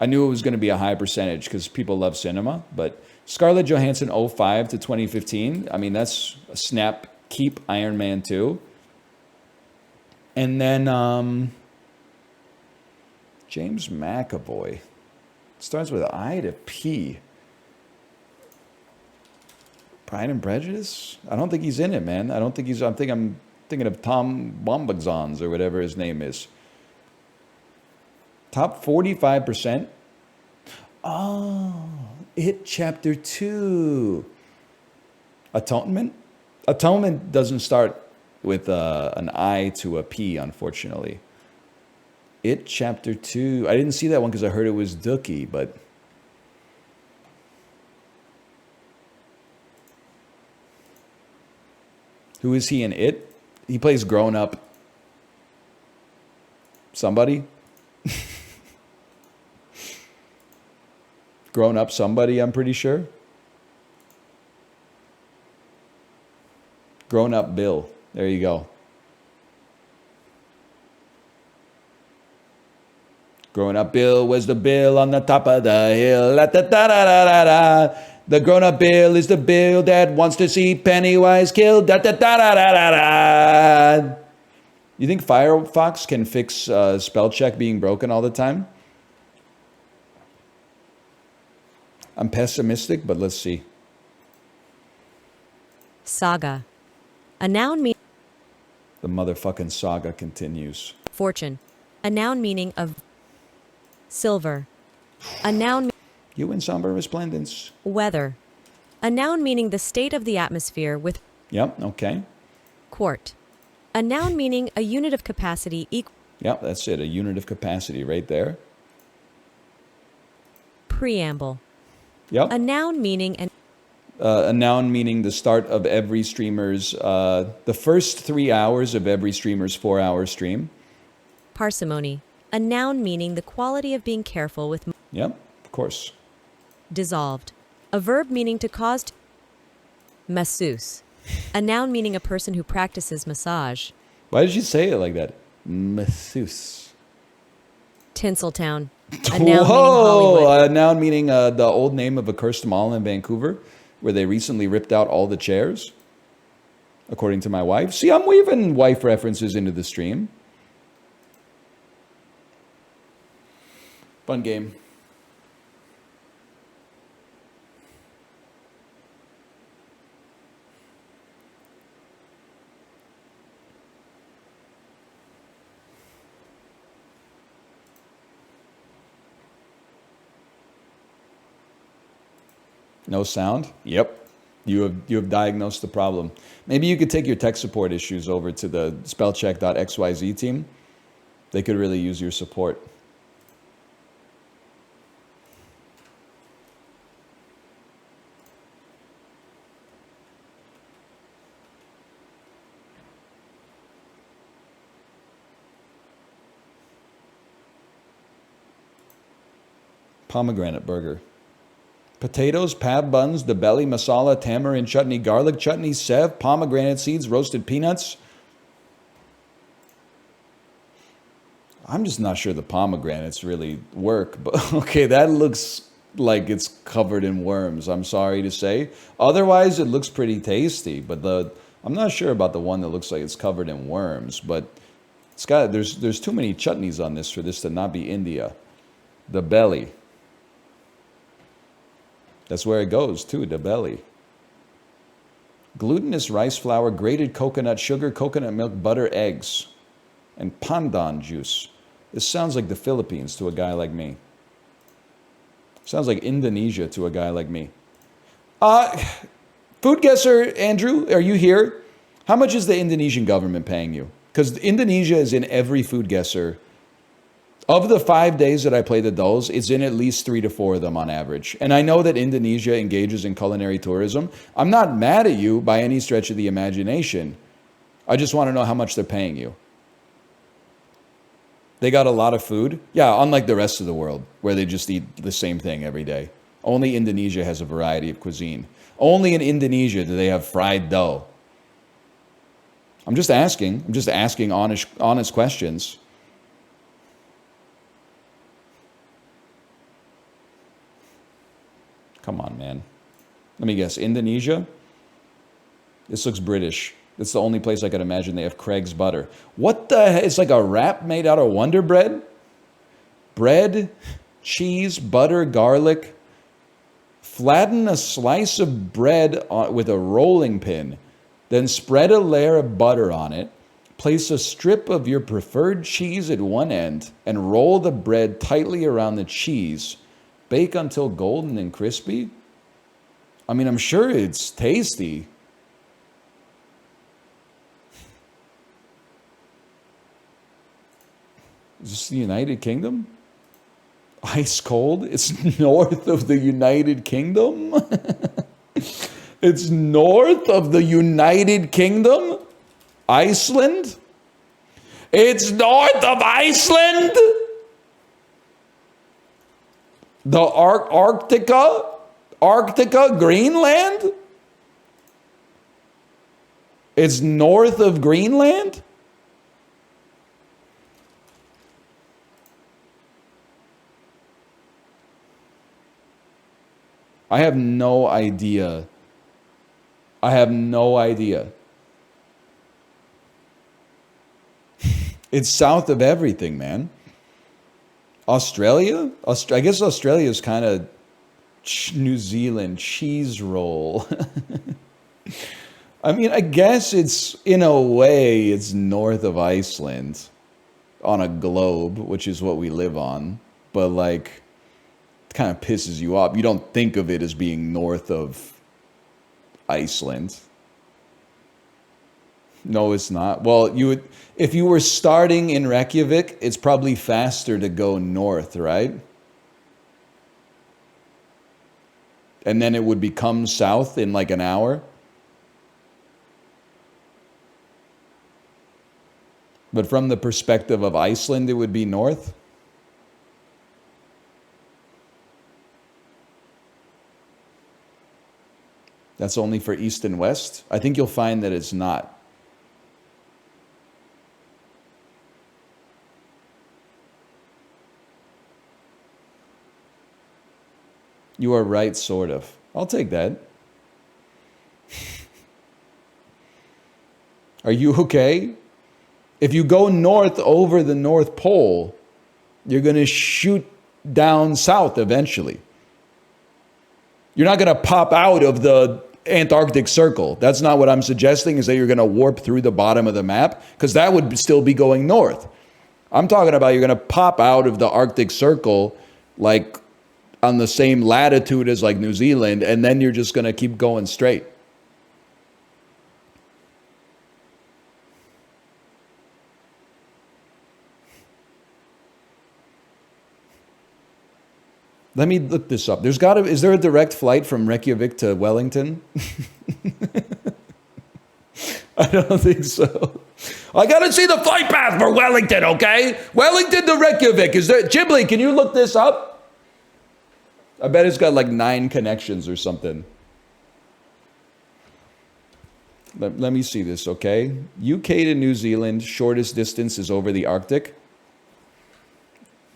I knew it was going to be a high percentage because people love cinema, but Scarlett Johansson 05 to 2015, I mean, that's a snap keep Iron Man 2. And then James McAvoy. Starts with I to P. Pride and Prejudice? I don't think he's in it, man. I'm thinking of Tom Bombazons or whatever his name is. Top 45%. Oh, It Chapter 2. Atonement? Atonement doesn't start with an I to a P, unfortunately. It Chapter 2. I didn't see that one because I heard it was Dookie, but... Who is he in It? He plays grown-up somebody. Grown-up somebody, I'm pretty sure. Grown-up Bill. There you go. Grown-up Bill was the Bill on the top of the hill. La-da-da-da-da-da. The grown-up Bill is the Bill that wants to see Pennywise killed. Da-da-da-da-da-da. You think Firefox can fix spell check being broken all the time? I'm pessimistic, but let's see. Saga. A noun meaning... The motherfucking saga continues. Fortune. A noun meaning of... Silver. A noun... You in somber resplendence. Weather. A noun meaning the state of the atmosphere with... Yep, okay. Quart. A noun meaning a unit of capacity equal... Yep, that's it. A unit of capacity right there. Preamble. Yep. A noun meaning an... A noun meaning the start of every streamer's... the first 3 hours of every streamer's 4-hour stream. Parsimony. A noun meaning the quality of being careful with... Yep, of course. Dissolved. A verb meaning to cause... Masseuse. A noun meaning a person who practices massage. Why did you say it like that? Masseuse. Tinseltown. A noun meaning Hollywood. A noun meaning the old name of a cursed mall in Vancouver where they recently ripped out all the chairs, according to my wife. See, I'm weaving wife references into the stream. Fun game. No sound? Yep. You have diagnosed the problem. Maybe you could take your tech support issues over to the spellcheck.xyz team. They could really use your support. Pomegranate burger. Potatoes, pab buns, the belly, masala, tamarind chutney, garlic chutney, sev, pomegranate seeds, roasted peanuts. I'm just not sure the pomegranates really work, but okay, that looks like it's covered in worms, I'm sorry to say. Otherwise, it looks pretty tasty, but I'm not sure about the one that looks like it's covered in worms, but it's got, there's too many chutneys on this for this to not be India. The belly. That's where it goes, too, the belly. Glutinous rice flour, grated coconut sugar, coconut milk, butter, eggs, and pandan juice. This sounds like the Philippines to a guy like me. Sounds like Indonesia to a guy like me. Food guesser, Andrew, are you here? How much is the Indonesian government paying you? Because Indonesia is in every food guesser. Of the 5 days that I play the dolls, it's in at least 3 to 4 of them on average. And I know that Indonesia engages in culinary tourism. I'm not mad at you by any stretch of the imagination. I just want to know how much they're paying you. They got a lot of food. Yeah, unlike the rest of the world, where they just eat the same thing every day. Only Indonesia has a variety of cuisine. Only in Indonesia do they have fried dough. I'm just asking. I'm just asking honest questions. Come on, man. Let me guess. Indonesia? This looks British. It's the only place I could imagine they have Craig's butter. What the heck? It's like a wrap made out of Wonder Bread? Bread, cheese, butter, garlic. Flatten a slice of bread with a rolling pin. Then spread a layer of butter on it. Place a strip of your preferred cheese at one end and roll the bread tightly around the cheese. Bake until golden and crispy. I mean, I'm sure it's tasty. Is this the United Kingdom? Ice cold? It's north of the United Kingdom? It's north of the United Kingdom? Iceland? It's north of Iceland? The Arctica, Greenland? It's north of Greenland? I have no idea. I have no idea. It's south of everything, man. Australia? I guess Australia is kind of New Zealand cheese roll. I mean, I guess it's, in a way, it's north of Iceland on a globe, which is what we live on. But, like, it kind of pisses you off. You don't think of it as being north of Iceland. No, it's not. Well, you would, if you were starting in Reykjavik, it's probably faster to go north, right? And then it would become south in like an hour. But from the perspective of Iceland, it would be north. That's only for east and west. I think you'll find that it's not. You are right, sort of. I'll take that. Are you okay? If you go north over the North Pole, you're going to shoot down south eventually. You're not going to pop out of the Antarctic Circle. That's not what I'm suggesting, is that you're going to warp through the bottom of the map, because that would still be going north. I'm talking about you're going to pop out of the Arctic Circle like on the same latitude as like New Zealand, and then you're just going to keep going straight. Let me look this up. Is there a direct flight from Reykjavik to Wellington? I don't think so. I gotta see the flight path for Wellington, okay? Wellington to Reykjavik. Is there, Ghibli, can you look this up? I bet it's got like 9 connections or something. Let me see this, okay? UK to New Zealand, shortest distance is over the Arctic.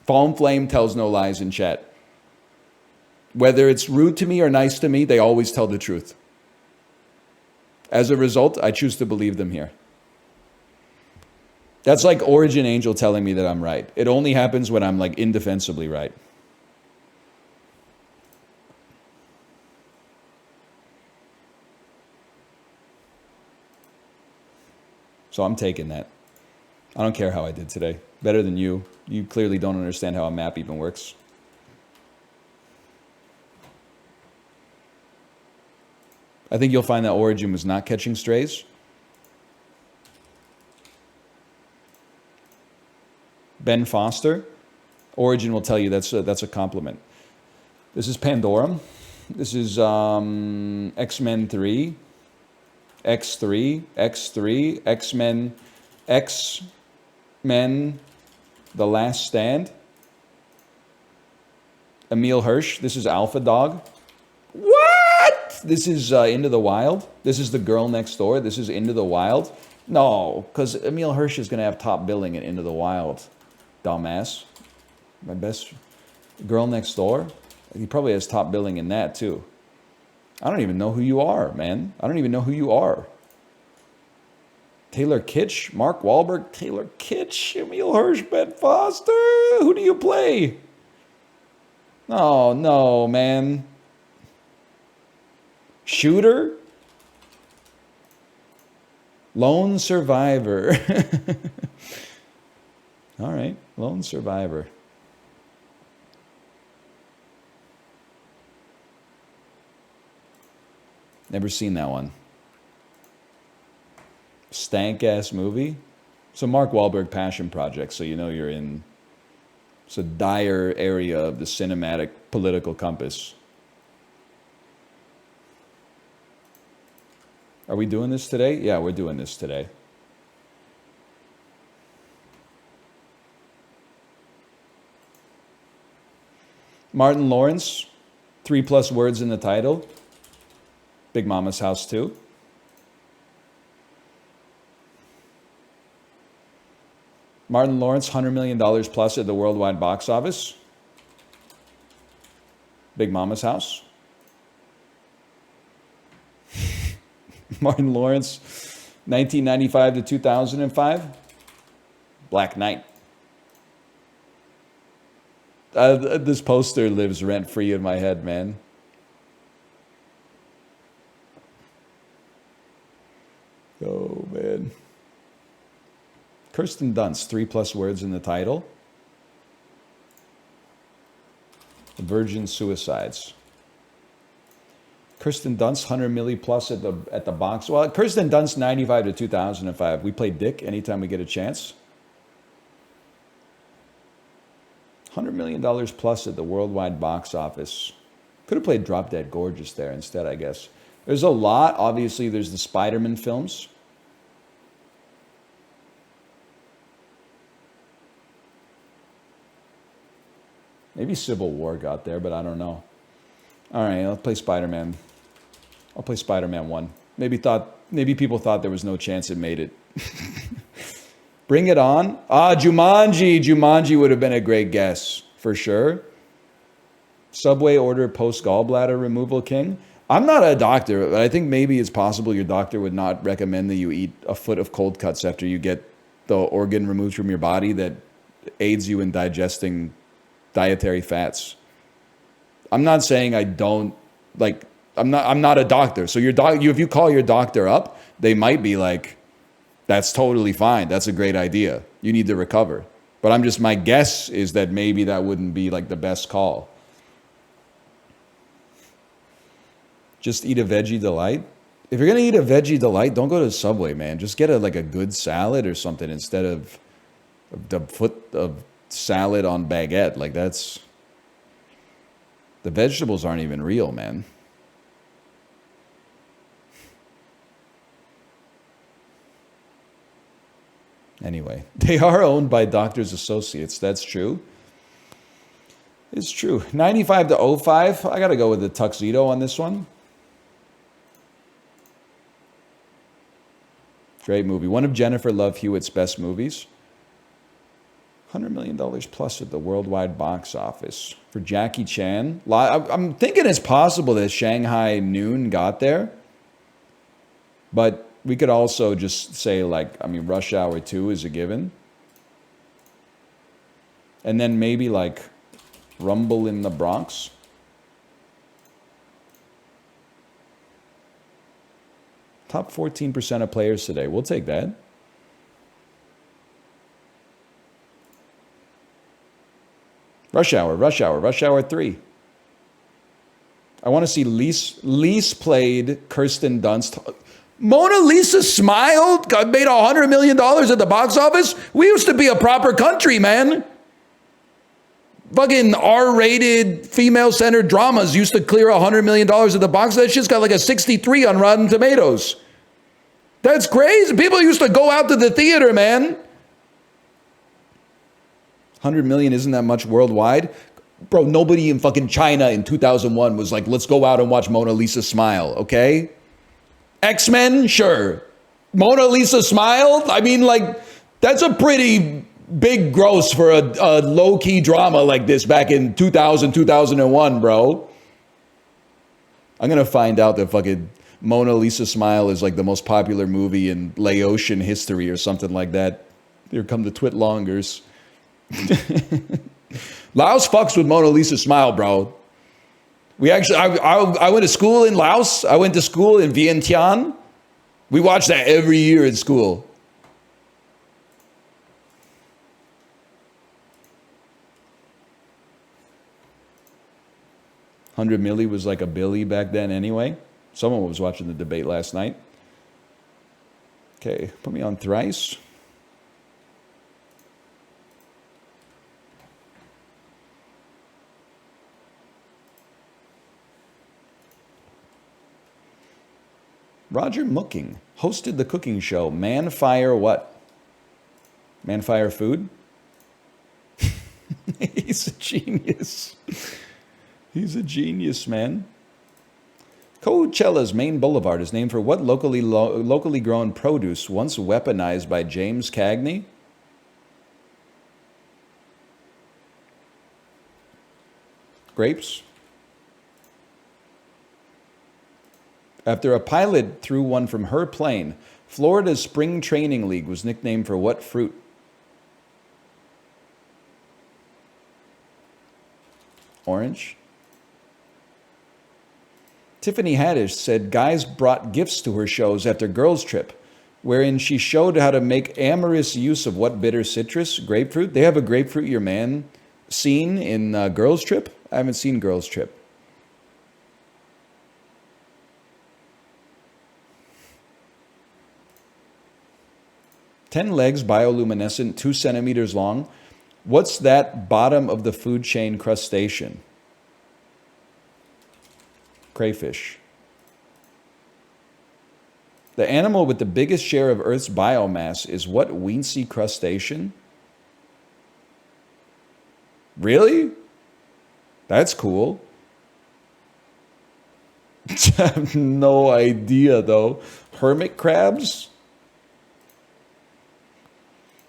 Fallen Flame tells no lies in chat. Whether it's rude to me or nice to me, they always tell the truth. As a result, I choose to believe them here. That's like Origin Angel telling me that I'm right. It only happens when I'm like indefensibly right. So I'm taking that. I don't care how I did today. Better than you. You clearly don't understand how a map even works. I think you'll find that Origin was not catching strays. Ben Foster, Origin will tell you that's a compliment. This is Pandorum. This is X-Men 3, X3, X3, X-Men, X-Men, The Last Stand. Emil Hirsch. This is Alpha Dog. What? This is Into the Wild. This is The Girl Next Door. This is Into the Wild. No, because Emil Hirsch is going to have top billing in Into the Wild. Dumbass. My best Girl Next Door. He probably has top billing in that too. I don't even know who you are, man. I don't even know who you are. Taylor Kitsch, Mark Wahlberg, Taylor Kitsch, Emil Hirsch, Ben Foster. Who do you play? Oh, no, man. Shooter? Lone Survivor. All right, Lone Survivor. Never seen that one. Stank-ass movie. It's a Mark Wahlberg passion project, so you know you're in... It's a dire area of the cinematic political compass. Are we doing this today? Yeah, we're doing this today. Martin Lawrence, 3+ words in the title. Big Mama's House 2. Martin Lawrence, $100 million plus at the worldwide box office. Big Mama's House. Martin Lawrence, 1995 to 2005. Black Knight. This poster lives rent-free in my head, man. Oh, man. Kirsten Dunst, 3+ words in the title. Virgin Suicides. Kirsten Dunst, 100 million plus at the box. Well, Kirsten Dunst, 95 to 2005. We play Dick anytime we get a chance. $100 million plus at the worldwide box office. Could have played Drop Dead Gorgeous there instead, I guess. There's a lot. Obviously, there's the Spider-Man films. Maybe Civil War got there, but I don't know. All right, I'll play Spider-Man. I'll play Spider-Man 1. Maybe people thought there was no chance it made it. Bring It On. Jumanji. Jumanji would have been a great guess, for sure. Subway order post-gallbladder removal king. I'm not a doctor, but I think maybe it's possible your doctor would not recommend that you eat a foot of cold cuts after you get the organ removed from your body that aids you in digesting dietary fats. I'm not saying I don't, like, I'm not a doctor. So if you call your doctor up, they might be like, that's totally fine. That's a great idea. You need to recover. But my guess is that maybe that wouldn't be like the best call. Just eat a veggie delight. If you're going to eat a veggie delight, don't go to Subway, man. Just get a good salad or something instead of the foot of salad on baguette. Like, that's... The vegetables aren't even real, man. Anyway, they are owned by Doctors Associates. That's true. It's true. 95 to 05. I got to go with the tuxedo on this one. Great movie. One of Jennifer Love Hewitt's best movies. $100 million plus at the worldwide box office. For Jackie Chan. I'm thinking it's possible that Shanghai Noon got there. But we could also just say, Rush Hour 2 is a given. And then maybe, Rumble in the Bronx. Top 14% of players today. We'll take that. Rush Hour 3. I want to see least played Kirsten Dunst. Mona Lisa smiled, made $100 million at the box office. We used to be a proper country, man. Fucking R-rated female-centered dramas used to clear $100 million at the box office. That shit's got a 63 on Rotten Tomatoes. That's crazy. People used to go out to the theater, man. 100 million isn't that much worldwide. Bro, nobody in fucking China in 2001 was like, let's go out and watch Mona Lisa smile, okay? X-Men, sure. Mona Lisa smiled? I mean, like, that's a pretty big gross for a low-key drama like this back in 2000, 2001, bro. I'm going to find out that fucking Mona Lisa Smile is like the most popular movie in Laotian history or something like that. Here come the twit longers. Laos fucks with Mona Lisa Smile, bro. We actually, I went to school in Laos. I went to school in Vientiane. We watched that every year in school. $100 was like a billy back then anyway. Someone was watching the debate last night. Okay, put me on thrice. Roger Mooking hosted the cooking show Man Fire what? Man Fire Food? He's a genius. He's a genius, man. Coachella's main boulevard is named for what locally grown produce once weaponized by James Cagney? Grapes? After a pilot threw one from her plane, Florida's spring training league was nicknamed for what fruit? Orange? Tiffany Haddish said guys brought gifts to her shows at their girls' trip, wherein she showed how to make amorous use of what bitter citrus? Grapefruit? They have a grapefruit your man scene in Girls' Trip? I haven't seen Girls' Trip. Ten legs, bioluminescent, 2 centimeters long. What's that bottom of the food chain crustacean? Crayfish. The animal with the biggest share of Earth's biomass is what weensy crustacean? Really? That's cool. I have no idea, though. Hermit crabs?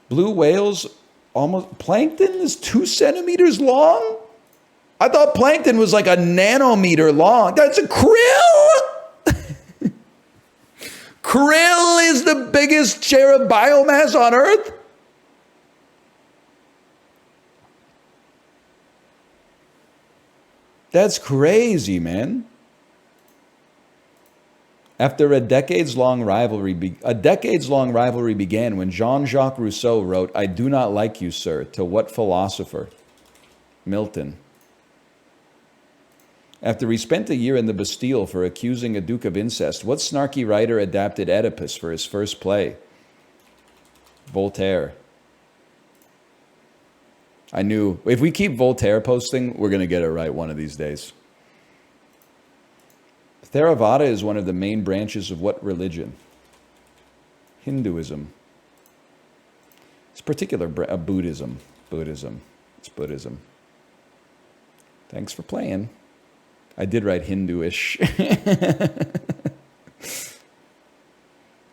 Blue whales, almost... Plankton is 2 centimeters long? I thought plankton was like a nanometer long. That's a krill! Krill is the biggest share of biomass on Earth? That's crazy, man. After a decades-long rivalry began when Jean-Jacques Rousseau wrote, "I do not like you, sir," to what philosopher? Milton. After he spent a year in the Bastille for accusing a duke of incest, what snarky writer adapted Oedipus for his first play? Voltaire. I knew, if we keep Voltaire posting, we're going to get it right one of these days. Theravada is one of the main branches of what religion? Hinduism. It's particular Buddhism. Buddhism. It's Buddhism. Thanks for playing. I did write Hinduish.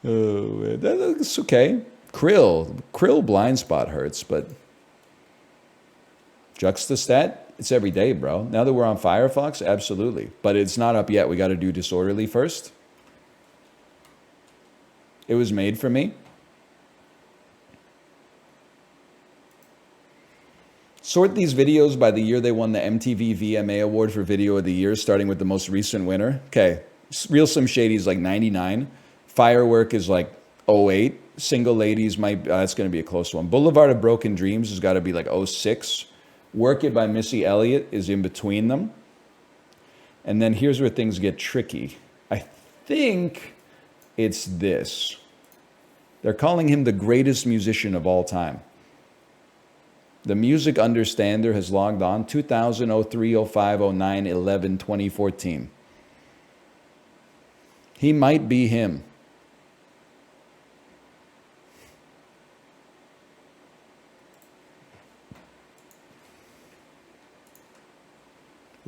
Oh, that's okay. Krill blind spot hurts, but Juxtastat, it's every day, bro. Now that we're on Firefox, absolutely. But it's not up yet. We got to do Disorderly first. It was made for me. Sort these videos by the year they won the MTV VMA Award for Video of the Year, starting with the most recent winner. Okay, Real Slim Shady is like 99. Firework is like 08. Single Ladies might, that's going to be a close one. Boulevard of Broken Dreams has got to be like 06. Work It by Missy Elliott is in between them. And then here's where things get tricky. I think it's this. They're calling him the greatest musician of all time. The Music Understander has logged on 2000, 03, 05, 09, 11, 2014. He might be him.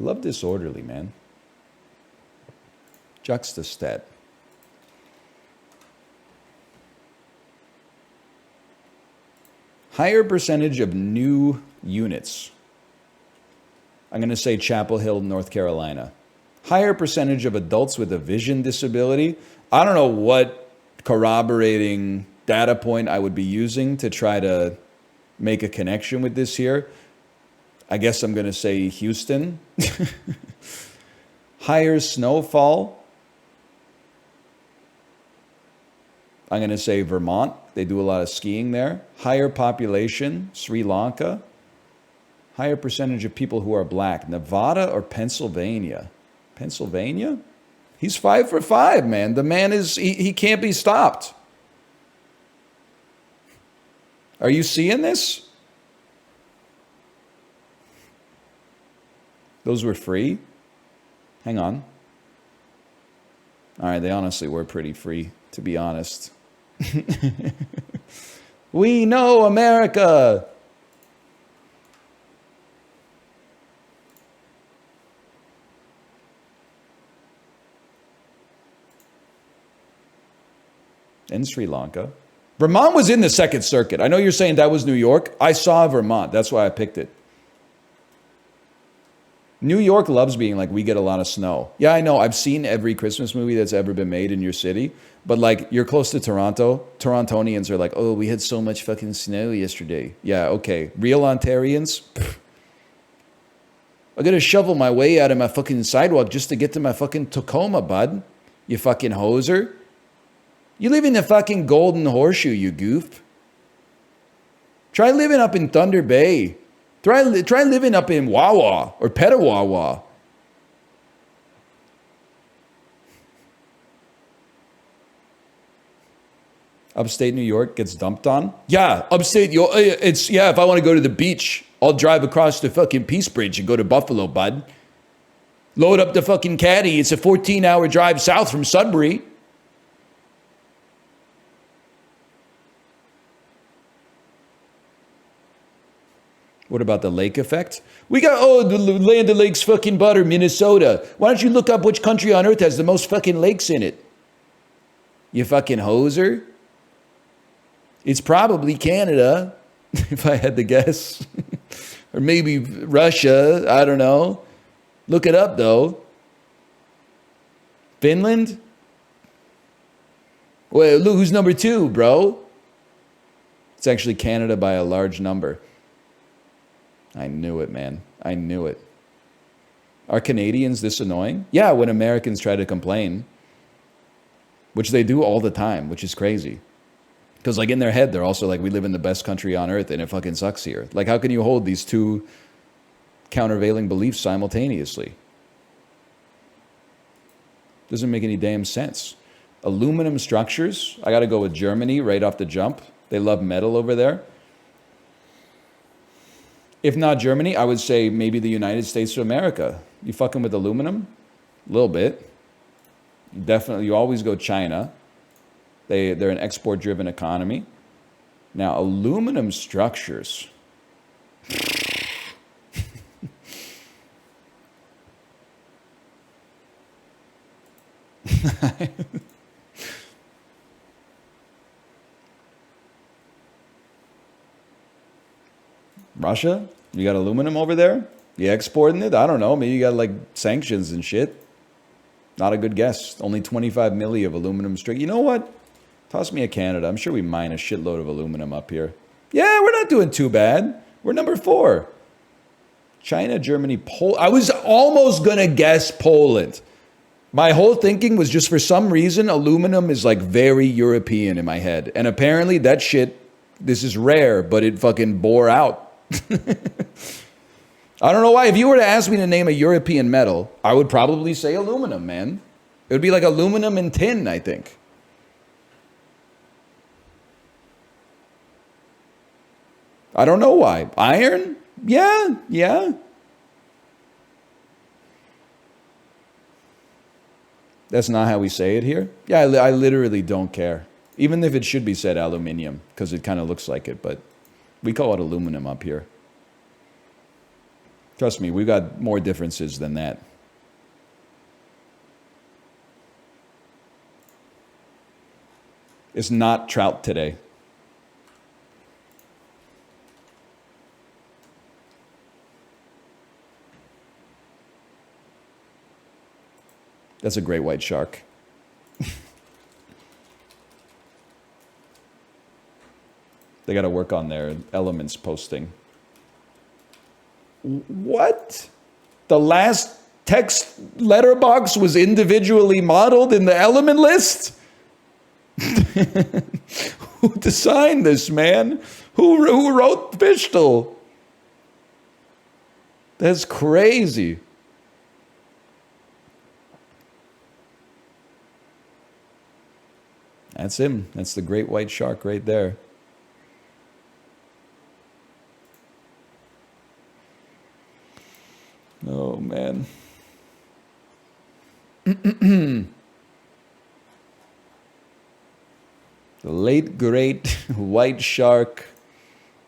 love disorderly, man. Juxtastat. Higher percentage of new units. I'm going to say Chapel Hill, North Carolina. Higher percentage of adults with a vision disability. I don't know what corroborating data point I would be using to try to make a connection with this here. I guess I'm going to say Houston. Higher snowfall. I'm going to say Vermont. They do a lot of skiing there. Higher population, Sri Lanka. Higher percentage of people who are black, Nevada or Pennsylvania? Pennsylvania? He's 5 for 5, man. The man is, he can't be stopped. Are you seeing this? Those were free? Hang on. All right, they honestly were pretty free, to be honest. We know America. And Sri Lanka. Vermont was in the Second Circuit. I know you're saying that was New York. I saw Vermont. That's why I picked it. New York loves being like, we get a lot of snow. Yeah, I know. I've seen every Christmas movie that's ever been made in your city. But like, you're close to Toronto. Torontonians are like, oh, we had so much fucking snow yesterday. Yeah, okay. Real Ontarians? Pfft. I gotta shovel my way out of my fucking sidewalk just to get to my fucking Tacoma, bud. You fucking hoser. You live in the fucking Golden Horseshoe, you goof. Try living up in Thunder Bay. Try living up in Wawa or Petawawa. Upstate New York gets dumped on? Yeah, upstate, it's, yeah, if I want to go to the beach, I'll drive across the fucking Peace Bridge and go to Buffalo, bud. Load up the fucking caddy. It's a 14-hour drive south from Sudbury. What about the lake effect? We got, oh, the land of lakes fucking butter, Minnesota. Why don't you look up which country on earth has the most fucking lakes in it? You fucking hoser. It's probably Canada, if I had to guess. Or maybe Russia, I don't know. Look it up, though. Finland? Well, look who's number 2, bro. It's actually Canada by a large number. I knew it, man. I knew it. Are Canadians this annoying? Yeah, when Americans try to complain, which they do all the time, which is crazy. Because like in their head, they're also like, we live in the best country on earth and it fucking sucks here. Like, how can you hold these two countervailing beliefs simultaneously? Doesn't make any damn sense. Aluminum structures. I got to go with Germany right off the jump. They love metal over there. If not Germany, I would say maybe the United States of America. You fucking with aluminum? A little bit. Definitely, you always go China. They're an export-driven economy. Now, aluminum structures. Russia? You got aluminum over there? You exporting it? I don't know. Maybe you got like sanctions and shit. Not a good guess. Only 25 milli of aluminum straight. You know what? Toss me a Canada. I'm sure we mine a shitload of aluminum up here. Yeah, we're not doing too bad. We're number 4. China, Germany, Poland. I was almost going to guess Poland. My whole thinking was just for some reason, aluminum is like very European in my head. And apparently that shit, this is rare, but it fucking bore out. I don't know why. If you were to ask me to name a European metal, I would probably say aluminum, man. It would be like aluminum and tin, I think. I don't know why. Iron? Yeah. That's not how we say it here. Yeah, I literally don't care. Even if it should be said aluminium, because it kind of looks like it, but we call it aluminum up here. Trust me, we've got more differences than that. It's not trout today. That's a great white shark. They got to work on their elements posting. What? The last text letterbox was individually modeled in the element list? Who designed this, man? Who wrote Fischl? That's crazy. That's him. That's the great white shark right there. Oh, man. The late, great white shark.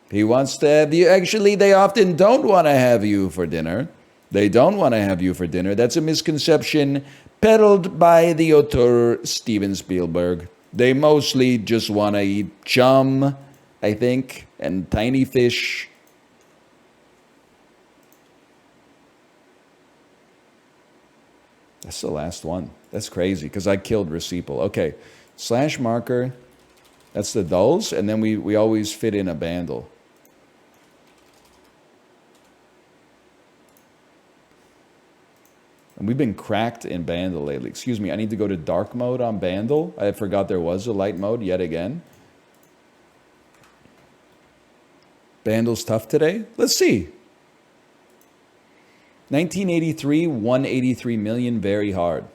He wants to have you. Actually, they often don't want to have you for dinner. They don't want to have you for dinner. That's a misconception peddled by the auteur Steven Spielberg. They mostly just want to eat chum, I think, and tiny fish. That's the last one. That's crazy, because I killed Reciple. Okay, slash marker. That's the dulls, and then we always fit in a bandle. And we've been cracked in bandle lately. Excuse me, I need to go to dark mode on bandle. I forgot there was a light mode yet again. Bandle's tough today? Let's see. 1983, 183 million, very hard.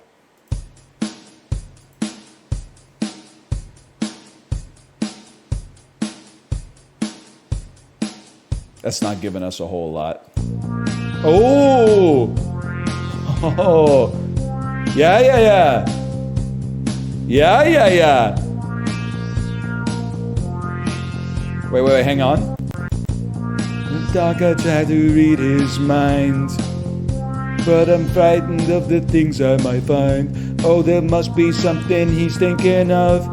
That's not giving us a whole lot. Oh! Oh! Yeah. Wait, hang on. Doc, I try to read his mind, but I'm frightened of the things I might find. Oh, there must be something he's thinking of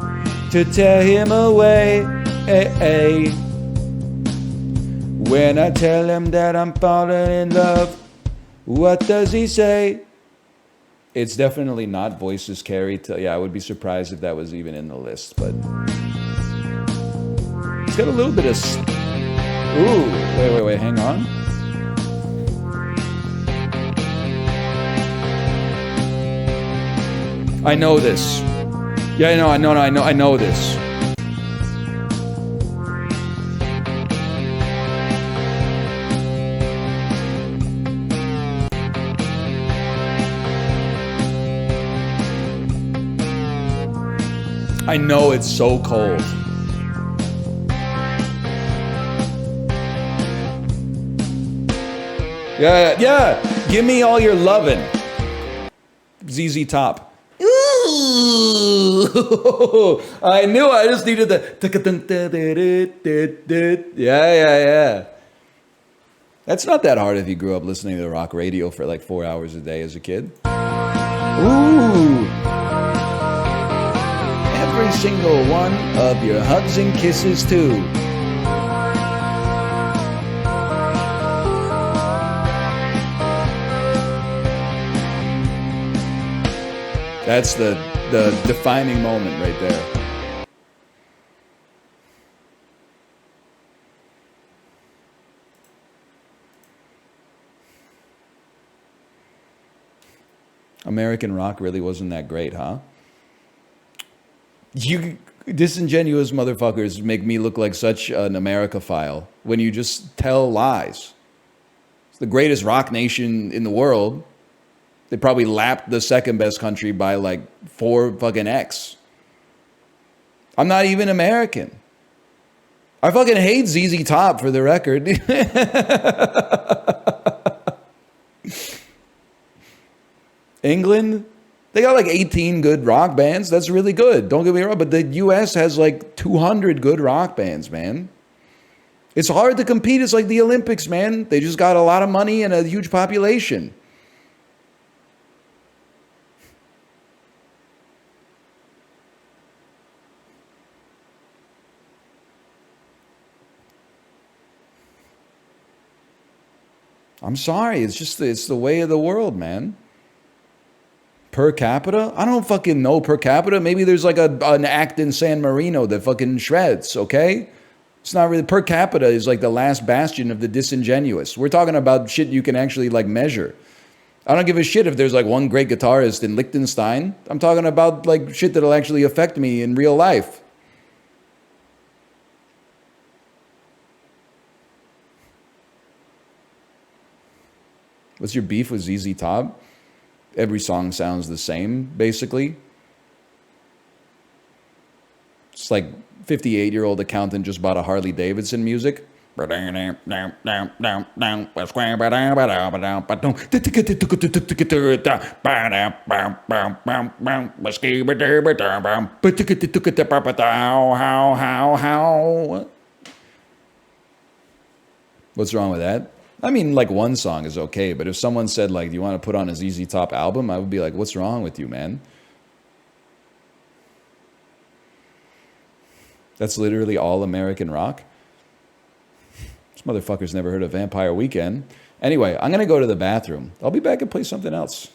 to tear him away. When I tell him that I'm falling in love, what does he say? It's definitely not voices carried. Yeah, I would be surprised if that was even in the list, but it's got a little bit of... Ooh, wait, hang on. I know this. Yeah, I know this. I know it's so cold. Yeah. Give me all your lovin'. ZZ Top. Ooh. I knew I just needed the... Yeah. That's not that hard if you grew up listening to rock radio for like 4 hours a day as a kid. Ooh. Every single one of your hugs and kisses too. That's the defining moment right there. American rock really wasn't that great, huh? You disingenuous motherfuckers make me look like such an Americophile when you just tell lies. It's the greatest rock nation in the world. They probably lapped the second best country by like 4 fucking X. I'm not even American. I fucking hate ZZ Top, for the record. England, they got like 18 good rock bands. That's really good. Don't get me wrong, but the US has like 200 good rock bands, man. It's hard to compete. It's like the Olympics, man. They just got a lot of money and a huge population. I'm sorry. It's the way of the world, man. Per capita? I don't fucking know per capita. Maybe there's like an act in San Marino that fucking shreds, okay? It's not really, per capita is like the last bastion of the disingenuous. We're talking about shit you can actually like measure. I don't give a shit if there's like one great guitarist in Liechtenstein. I'm talking about like shit that'll actually affect me in real life. What's your beef with ZZ Top? Every song sounds the same, basically. It's like 58-year-old accountant just bought a Harley Davidson music. What's wrong with that? I mean, like one song is okay, but if someone said like, do you want to put on a ZZ Top album? I would be like, what's wrong with you, man? That's literally all American rock. This motherfucker's never heard of Vampire Weekend. Anyway, I'm going to go to the bathroom. I'll be back and play something else.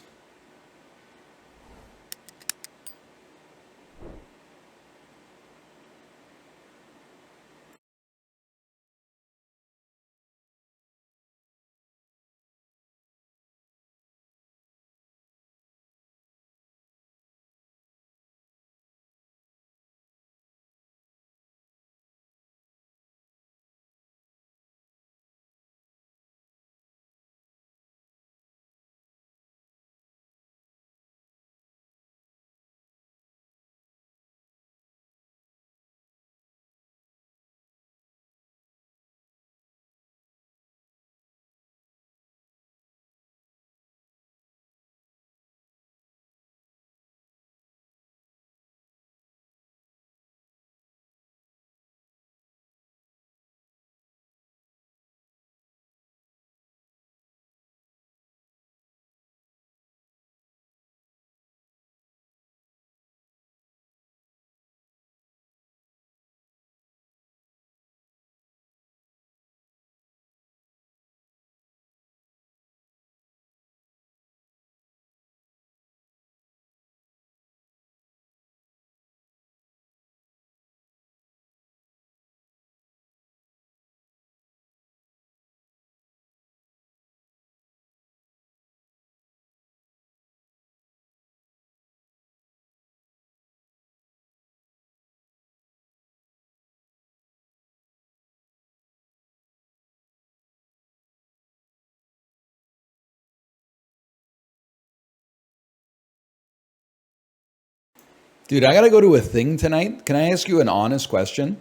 Dude, I got to go to a thing tonight. Can I ask you an honest question?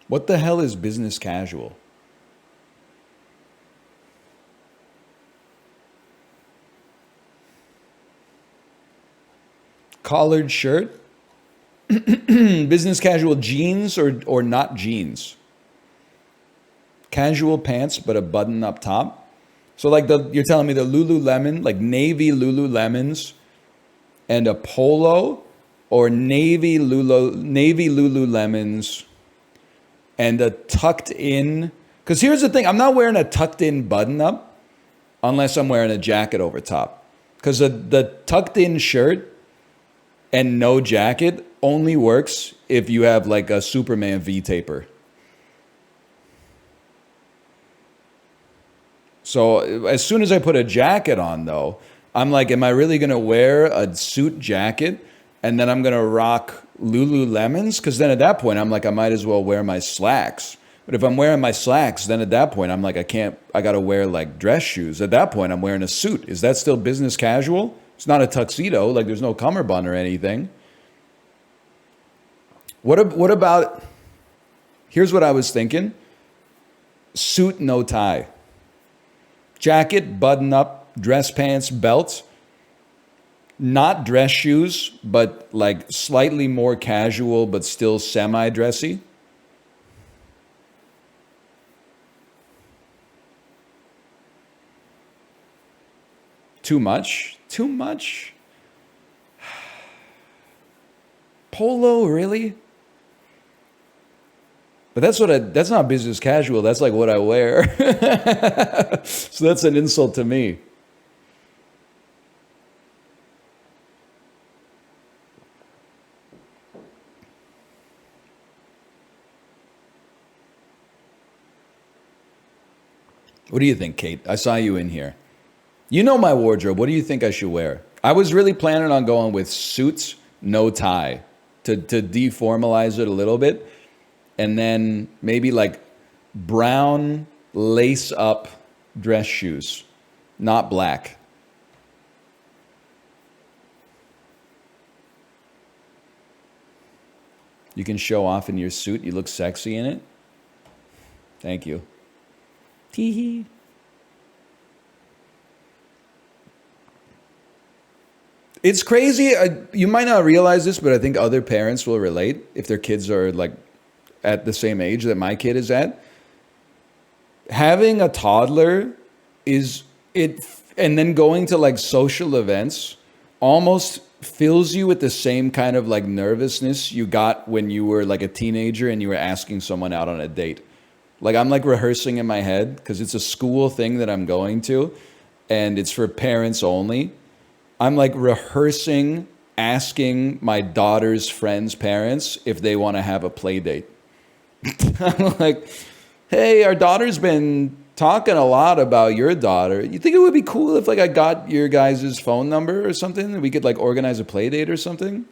What the hell is business casual? Collared shirt? Business casual jeans or not jeans? Casual pants but a button up top? So like you're telling me the Lululemon, like navy Lululemons and a polo, or navy Lululemons and a tucked in. Because here's the thing, I'm not wearing a tucked in button up unless I'm wearing a jacket over top. Because the tucked in shirt and no jacket only works if you have like a Superman V-taper. So as soon as I put a jacket on, though, I'm like, am I really going to wear a suit jacket and then I'm going to rock Lululemons? Because then at that point, I'm like, I might as well wear my slacks. But if I'm wearing my slacks, then at that point, I'm like, I got to wear like dress shoes. At that point, I'm wearing a suit. Is that still business casual? It's not a tuxedo. Like there's no cummerbund or anything. What about, here's what I was thinking. Suit, no tie. Jacket, button up, dress pants, belt, not dress shoes, but like slightly more casual, but still semi-dressy. Too much? Too much? Polo, really? But that's not business casual. That's like what I wear. So that's an insult to me. What do you think, Kate? I saw you in here. You know my wardrobe. What do you think I should wear? I was really planning on going with suits, no tie, to deformalize it a little bit. And then maybe like brown lace up dress shoes, not black. You can show off in your suit. You look sexy in it. Thank you. Tee-hee. It's crazy. You might not realize this, but I think other parents will relate if their kids are like at the same age that my kid is at. Having a toddler is it, and then going to like social events almost fills you with the same kind of like nervousness you got when you were like a teenager and you were asking someone out on a date. Like I'm like rehearsing in my head because it's a school thing that I'm going to and it's for parents only. I'm like rehearsing, asking my daughter's friends' parents if they want to have a play date. I'm like, hey, our daughter's been talking a lot about your daughter. You think it would be cool if like I got your guys' phone number or something? We could like organize a play date or something?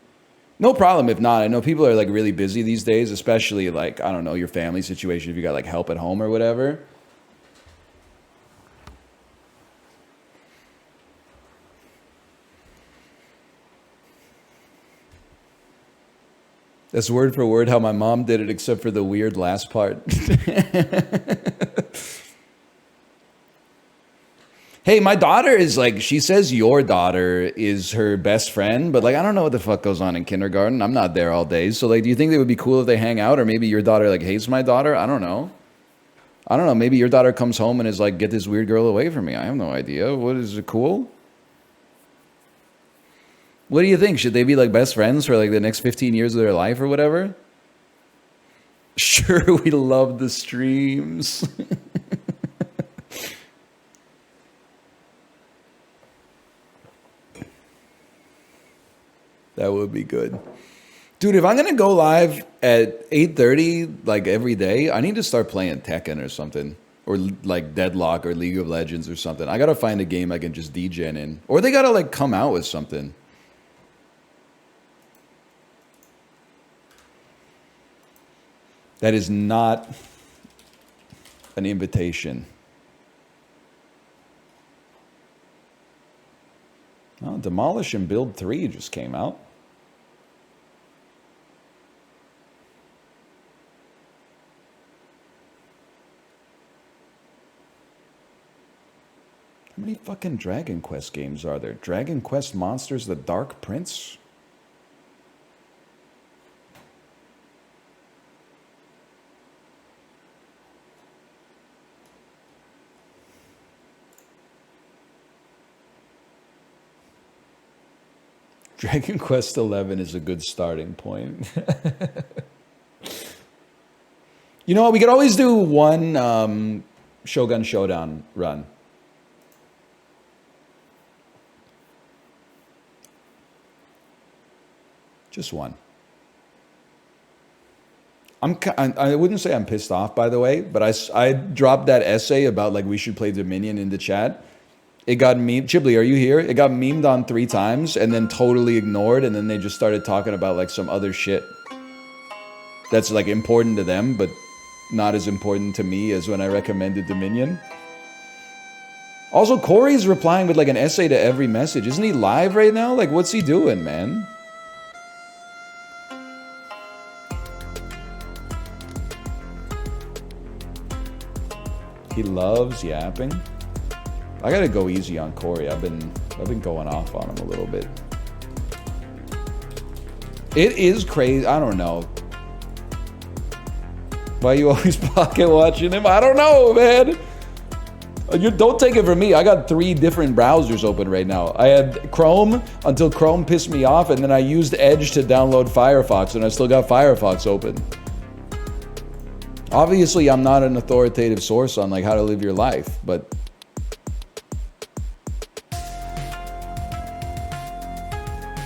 No problem if not. I know people are like really busy these days, especially like, I don't know, your family situation, if you got like help at home or whatever. That's word for word how my mom did it, except for the weird last part. Hey, my daughter is like, she says your daughter is her best friend, but like, I don't know what the fuck goes on in kindergarten. I'm not there all day. So like, do you think it would be cool if they hang out? Or maybe your daughter like hates my daughter? I don't know. Maybe your daughter comes home and is like, get this weird girl away from me. I have no idea. What is it cool? What do you think? Should they be like best friends for like the next 15 years of their life or whatever? Sure, we love the streams. That would be good. Dude, if I'm going to go live at 8:30 like every day, I need to start playing Tekken or something. Or like Deadlock or League of Legends or something. I got to find a game I can just degen in. Or they got to like come out with something. That is not an invitation. Oh, Demolish and Build 3 just came out. How many fucking Dragon Quest games are there? Dragon Quest Monsters, The Dark Prince? Dragon Quest XI is a good starting point. You know what? We could always do one Shogun Showdown run. Just one. I wouldn't say I'm pissed off, by the way, but I dropped that essay about like we should play Dominion in the chat. It got memed. Chibli, are you here? It got memed on 3 times and then totally ignored. And then they just started talking about like some other shit that's like important to them, but not as important to me as when I recommended Dominion. Also, Corey's replying with like an essay to every message. Isn't he live right now? Like, what's he doing, man? He loves yapping. I gotta go easy on Corey. I've been going off on him a little bit. It is crazy. I don't know. Why you always pocket watching him? I don't know, man. You don't take it from me. I got 3 different browsers open right now. I had Chrome until Chrome pissed me off, and then I used Edge to download Firefox, and I still got Firefox open. Obviously, I'm not an authoritative source on like how to live your life, but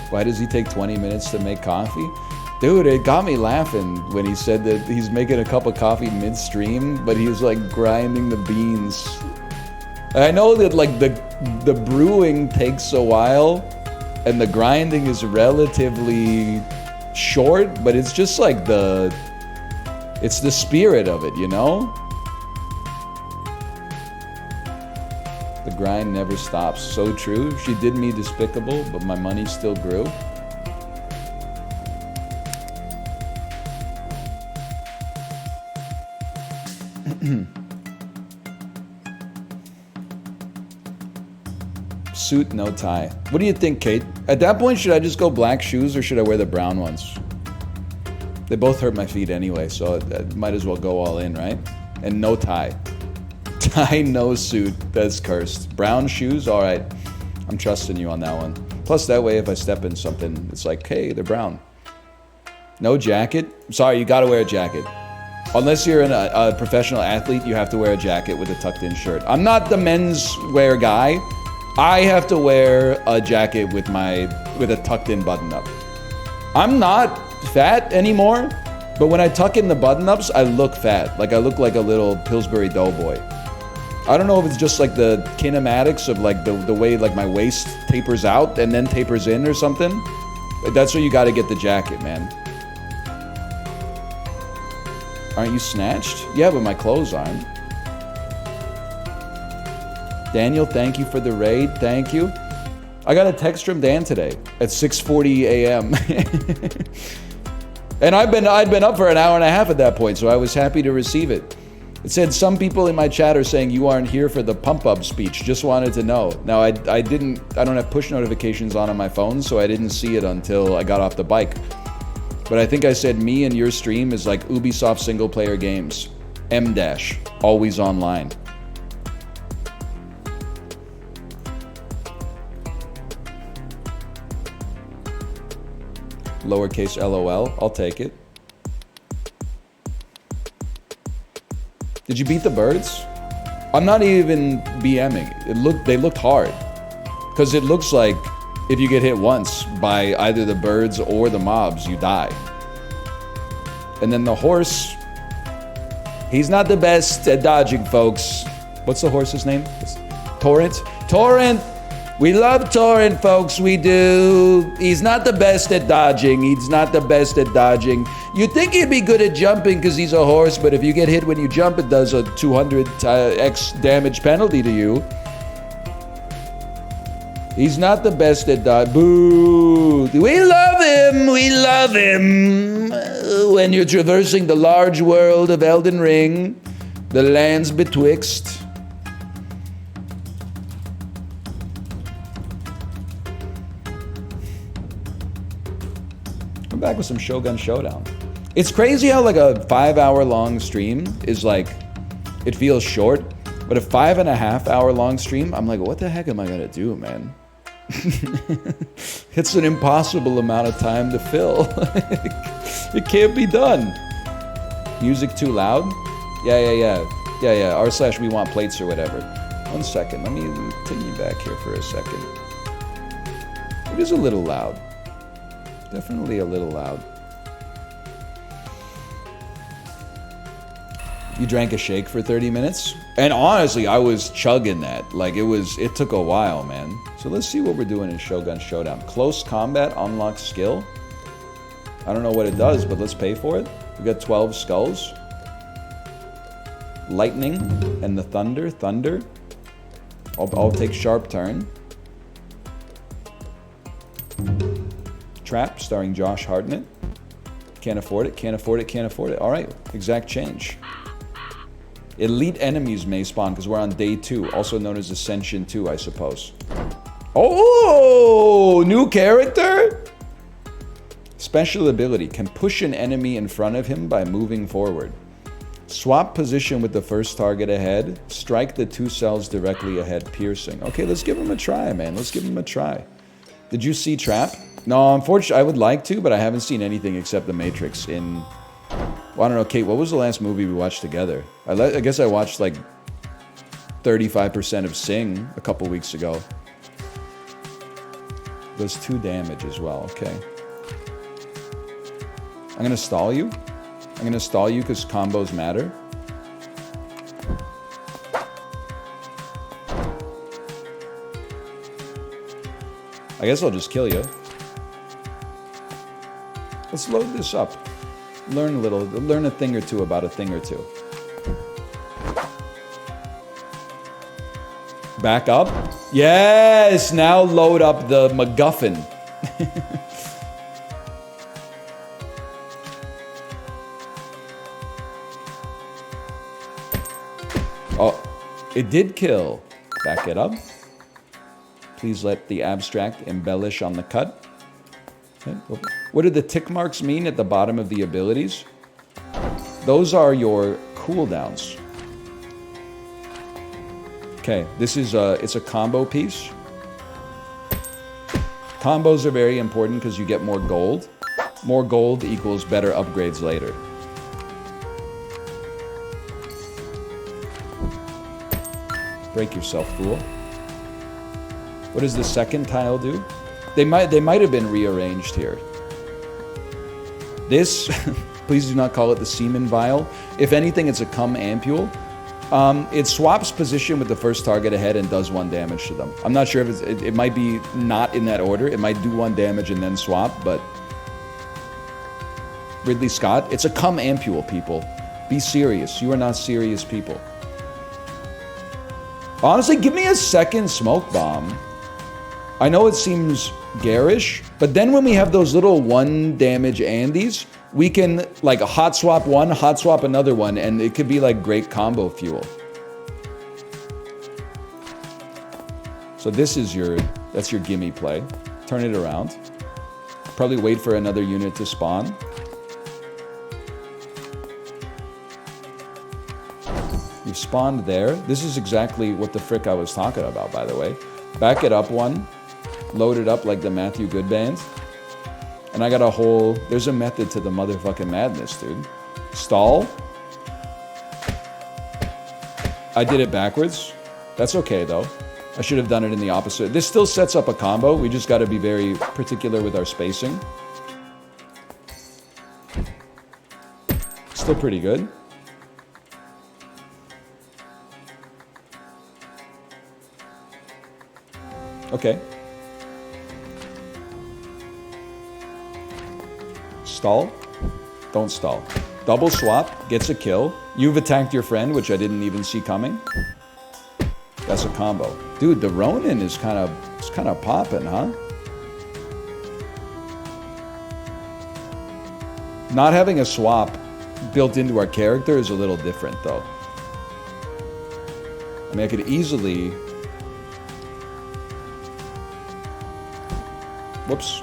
why does he take 20 minutes to make coffee? Dude, it got me laughing when he said that he's making a cup of coffee midstream, but he's like grinding the beans. I know that like the brewing takes a while and the grinding is relatively short, but it's just like it's the spirit of it, you know? The grind never stops. So true. She did me despicable, but my money still grew. Suit, no tie. What do you think, Kate? At that point, should I just go black shoes or should I wear the brown ones? They both hurt my feet anyway, so I might as well go all in, right? And no tie. Tie, no suit. That's cursed. Brown shoes? All right. I'm trusting you on that one. Plus, that way, if I step in something, it's like, hey, they're brown. No jacket? Sorry, you gotta wear a jacket. Unless you're a professional athlete, you have to wear a jacket with a tucked-in shirt. I'm not the menswear guy. I have to wear a jacket with a tucked-in button-up. I'm not fat anymore, but when I tuck in the button-ups, I look fat. Like I look like a little Pillsbury Doughboy. I don't know if it's just like the kinematics of like the way like my waist tapers out and then tapers in or something. But that's where you got to get the jacket, man. Aren't you snatched? Yeah, but my clothes aren't. Daniel, thank you for the raid. Thank you. I got a text from Dan today at 6:40 a.m. And I'd been up for an hour and a half at that point, so I was happy to receive it. It said, some people in my chat are saying you aren't here for the pump-up speech. Just wanted to know. Now, I don't have push notifications on my phone, so I didn't see it until I got off the bike. But I think I said me and your stream is like Ubisoft single-player games. M-, always online. Lowercase LOL, I'll take it. Did you beat the birds? I'm not even BMing. They looked hard. Because it looks like if you get hit once by either the birds or the mobs, you die. And then the horse, he's not the best at dodging, folks. What's the horse's name? Torrent? Torrent! We love Torrent, folks, we do. He's not the best at dodging. He's not the best at dodging. You'd think he'd be good at jumping because he's a horse, but if you get hit when you jump, it does a 200x damage penalty to you. He's not the best at dodging. Boo! We love him! We love him! When you're traversing the large world of Elden Ring, the lands betwixt. Back with some Shogun Showdown. It's crazy how like a 5-hour long stream is like, it feels short, but a 5.5 hour long stream, I'm like, what the heck am I gonna do, man? It's an impossible amount of time to fill. It can't be done. Music too loud? Yeah. R/we want plates or whatever. 1 second, let me continue back here for a second. It is a little loud. Definitely a little loud. You drank a shake for 30 minutes? And honestly, I was chugging that. Like it took a while, man. So let's see what we're doing in Shogun Showdown. Close combat unlocks skill. I don't know what it does, but let's pay for it. We got 12 skulls. Lightning and the thunder. I'll take sharp turn. Trap, starring Josh Hartnett. Can't afford it. All right, exact change. Elite enemies may spawn because we're on day 2, also known as Ascension 2, I suppose. Oh, new character? Special ability, can push an enemy in front of him by moving forward. Swap position with the first target ahead. Strike the 2 cells directly ahead, piercing. Okay, let's give him a try, man. Let's give him a try. Did you see Trap? No, unfortunately, I would like to, but I haven't seen anything except The Matrix in... Well, I don't know, Kate, what was the last movie we watched together? I guess I watched, like, 35% of Sing a couple weeks ago. Does 2 damage as well, okay. I'm gonna stall you. I'm gonna stall you because combos matter. I guess I'll just kill you. Let's load this up. Learn a thing or two about a thing or two. Back up. Yes, now load up the MacGuffin. Oh, it did kill. Back it up. Please let the abstract embellish on the cut. Okay. What do the tick marks mean at the bottom of the abilities? Those are your cooldowns. Okay, this is it's a combo piece. Combos are very important because you get more gold. More gold equals better upgrades later. Break yourself, fool. What does the second tile do? They might have been rearranged here. This, please do not call it the semen vial. If anything, it's a cum ampule. It swaps position with the first target ahead and does 1 damage to them. I'm not sure if it might be not in that order. It might do 1 damage and then swap, but Ridley Scott, it's a cum ampule, people. Be serious. You are not serious people. Honestly, give me a second smoke bomb. I know it seems garish, but then when we have those little 1 damage Andes, we can like a hot swap one, hot swap another one, and it could be like great combo fuel. So this is that's your gimme play. Turn it around. Probably wait for another unit to spawn. You've spawned there. This is exactly what the frick I was talking about, by the way. Back it up 1. Load it up like the Matthew Good Band. And I got a whole... There's a method to the motherfucking madness, dude. Stall. I did it backwards. That's okay, though. I should have done it in the opposite. This still sets up a combo. We just got to be very particular with our spacing. Still pretty good. Okay. Stall. Don't stall. Double swap. Gets a kill. You've attacked your friend, which I didn't even see coming. That's a combo. Dude, the Ronin is kind of popping, huh? Not having a swap built into our character is a little different, though. I mean, I could easily... Whoops.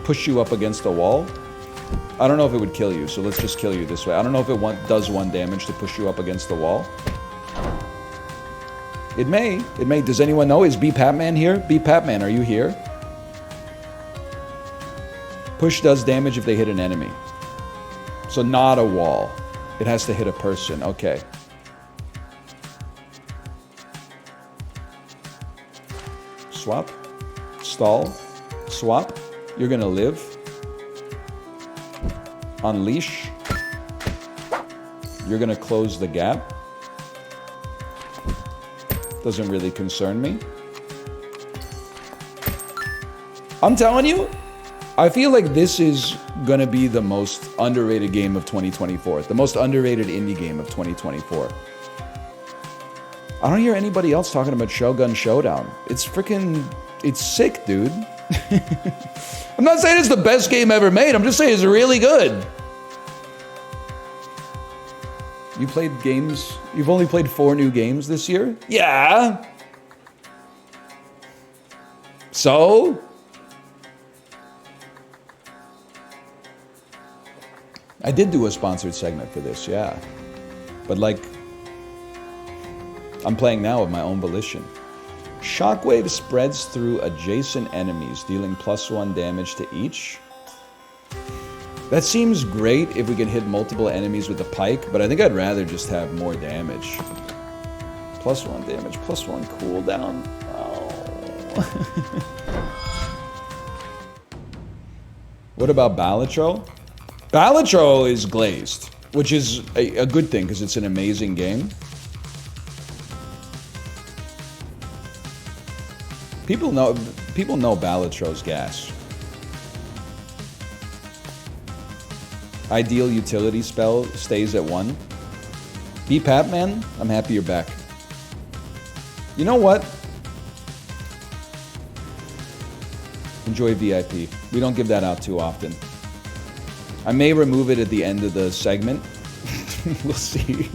Push you up against a wall. I don't know if it would kill you, so let's just kill you this way. I don't know if it does 1 damage to push you up against the wall. It may. It may. Does anyone know? Is B Papman here? B Papman, are you here? Push does damage if they hit an enemy. So not a wall. It has to hit a person. Okay. Swap. Stall. Swap. You're gonna live. Unleash. You're gonna close the gap. Doesn't really concern me. I'm telling you, I feel like this is gonna be the most underrated game of 2024. The most underrated indie game of 2024. I don't hear anybody else talking about Shogun Showdown. It's sick, dude. I'm not saying it's the best game ever made. I'm just saying it's really good. You played games? You've only played 4 new games this year? Yeah. So? I did do a sponsored segment for this, yeah. But like, I'm playing now of my own volition. Shockwave spreads through adjacent enemies, dealing +1 damage to each. That seems great if we can hit multiple enemies with a pike, but I think I'd rather just have more damage. +1 damage, +1 cooldown. Oh. What about Balatro? Balatro is glazed, which is a good thing because it's an amazing game. People know Balatro's gas. Ideal utility spell stays at 1. Be Patman, I'm happy you're back. You know what? Enjoy VIP. We don't give that out too often. I may remove it at the end of the segment. We'll see.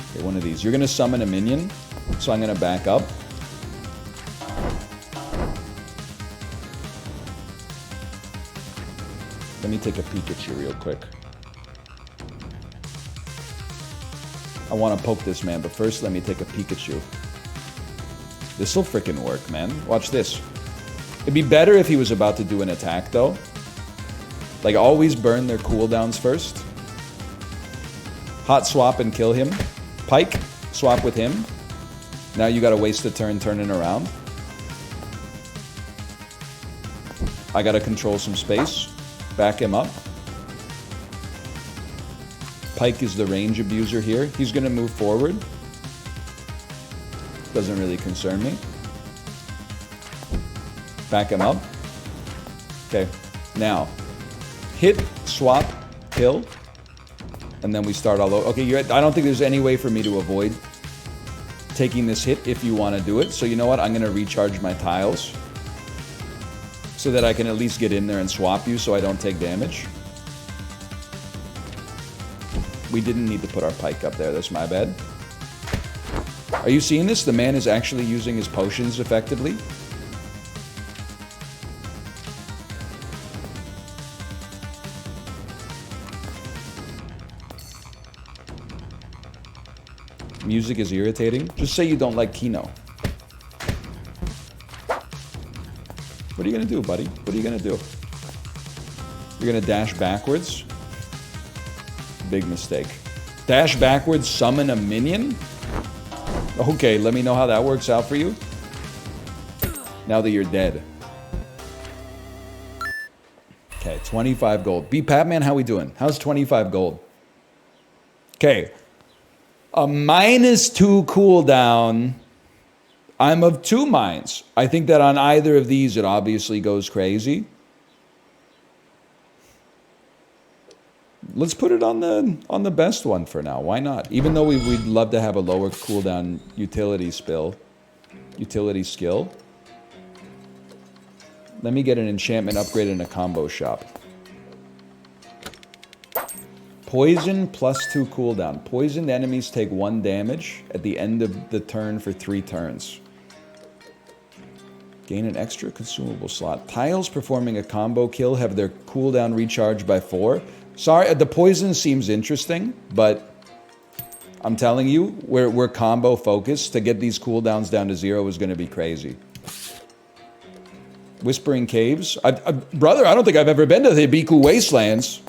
Okay, one of these. You're gonna summon a minion, so I'm gonna back up. Let me take a Pikachu real quick. I want to poke this man, but first let me take a Pikachu. This'll frickin' work, man. Watch this. It'd be better if he was about to do an attack, though. Like, always burn their cooldowns first. Hot swap and kill him. Pike, swap with him. Now you gotta waste a turn turning around. I gotta control some space. Back him up. Pike is the range abuser here. He's gonna move forward. Doesn't really concern me. Back him up. Okay, now hit, swap, kill, and then we start all over. Okay, I don't think there's any way for me to avoid taking this hit if you want to do it. So you know what? I'm gonna recharge my tiles so that I can at least get in there and swap you so I don't take damage. We didn't need to put our pike up there. That's my bad. Are you seeing this? The man is actually using his potions effectively. Music is irritating. Just say you don't like Kino. What are you gonna do, buddy? What are you gonna do? You're gonna dash backwards? Big mistake. Dash backwards, summon a minion? Okay, let me know how that works out for you. Now that you're dead. Okay, 25 gold. B Patman, how we doing? How's 25 gold? Okay. A -2 cooldown. I'm of 2 minds. I think that on either of these, it obviously goes crazy. Let's put it on the best one for now. Why not? Even though we'd love to have a lower cooldown utility skill. Let me get an enchantment upgrade in a combo shop. Poison +2 cooldown. Poisoned enemies take 1 damage at the end of the turn for 3 turns. Gain an extra consumable slot. Tiles performing a combo kill have their cooldown recharged by 4. Sorry, the poison seems interesting, but I'm telling you, we're combo focused. To get these cooldowns down to 0 is going to be crazy. Whispering Caves. Brother, I don't think I've ever been to the Ibiku Wastelands.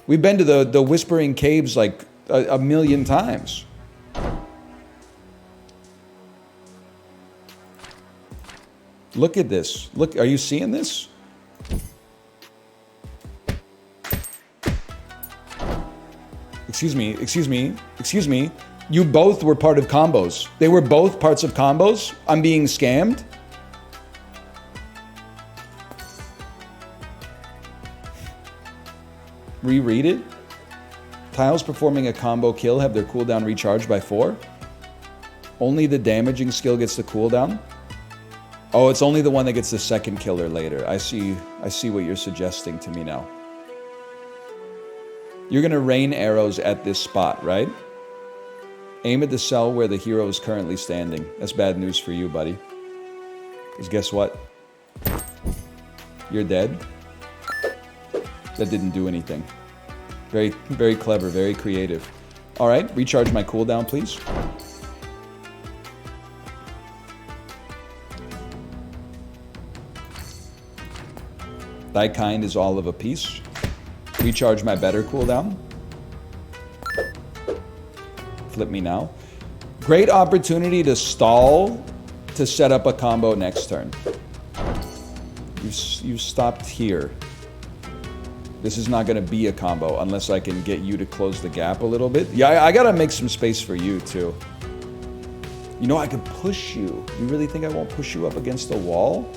We've been to the Whispering Caves like a million times. Look at this. Look, are you seeing this? Excuse me. You both were part of combos. They were both parts of combos. I'm being scammed. Reread it. Tiles performing a combo kill have their cooldown recharged by 4. Only the damaging skill gets the cooldown. Oh, it's only the one that gets the second killer later. I see what you're suggesting to me now. You're gonna rain arrows at this spot, right? Aim at the cell where the hero is currently standing. That's bad news for you, buddy. Because guess what? You're dead. that didn't do anything. Very, very clever, very creative. All right, recharge my cooldown, please. Thy kind is all of a piece. Recharge my better cooldown. Flip me now. Great opportunity to stall to set up a combo next turn. You stopped here. This is not going to be a combo unless I can get you to close the gap a little bit. Yeah, I got to make some space for you too. You know, I could push you. You really think I won't push you up against the wall?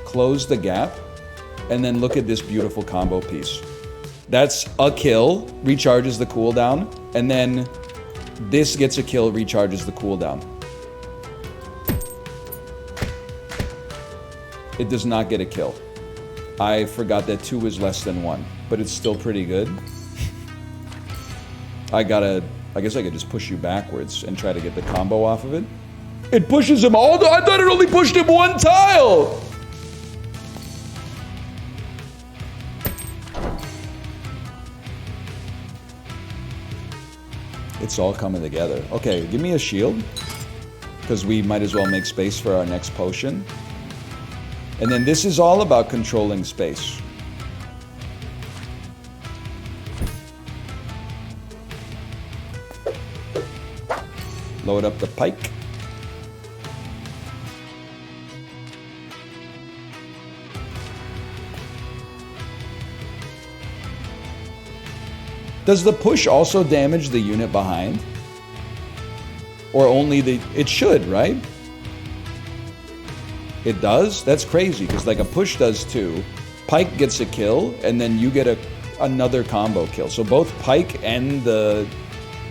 Close the gap, and then look at this beautiful combo piece. That's a kill, recharges the cooldown, and then this gets a kill, recharges the cooldown. It does not get a kill. I forgot that 2 is less than 1, but it's still pretty good. I guess I could just push you backwards and try to get the combo off of it. It pushes him all, I thought it only pushed him 1 tile! It's all coming together. Okay, give me a shield, because we might as well make space for our next potion. And then this is all about controlling space. Load up the pike. Does the push also damage the unit behind? Or only the... It should, right? It does? That's crazy, because like a push does too. Pike gets a kill, and then you get another combo kill. So both Pike and the...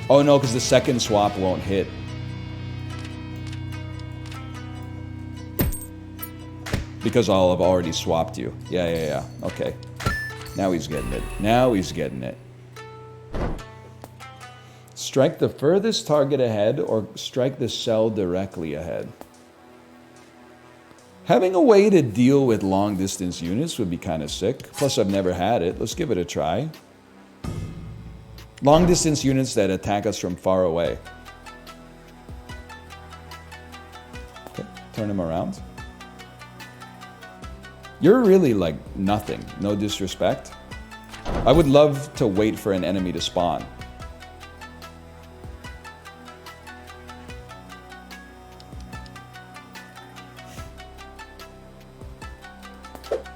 Oh no, because the second swap won't hit. Because I'll have already swapped you. Yeah. Okay. Now he's getting it. Now he's getting it. Strike the furthest target ahead or strike the cell directly ahead. Having a way to deal with long distance units would be kind of sick. Plus I've never had it. Let's give it a try. Long distance units that attack us from far away. Okay, turn him around. You're really like nothing. No disrespect. I would love to wait for an enemy to spawn.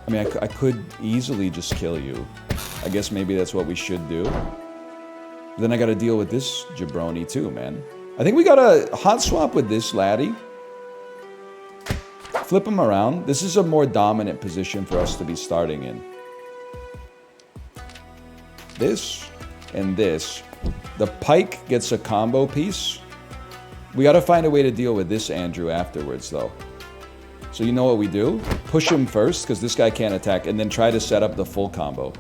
I mean, I could easily just kill you. I guess maybe that's what we should do. Then I gotta deal with this jabroni too, man. I think we gotta hot swap with this laddie. Flip him around. This is a more dominant position for us to be starting in. This and this. The pike gets a combo piece. We gotta find a way to deal with this Andrew afterwards though. So you know what we do? Push him first, because this guy can't attack, and then try to set up the full combo.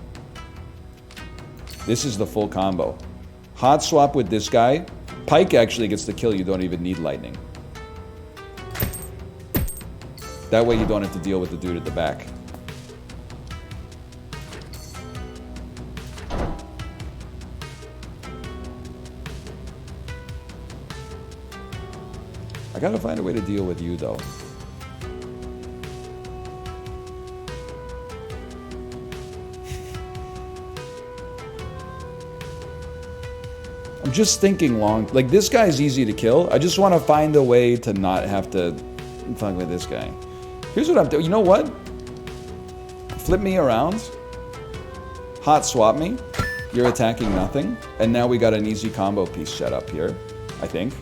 This is the full combo. Hot swap with this guy. Pike actually gets the kill, you don't even need lightning. That way you don't have to deal with the dude at the back. I gotta find a way to deal with you though. I'm just thinking long. Like, this guy's easy to kill. I just want to find a way to not have to fuck with this guy. Here's what I'm doing. You know what? Flip me around. Hot swap me. You're attacking nothing. And now we got an easy combo piece set up here, I think.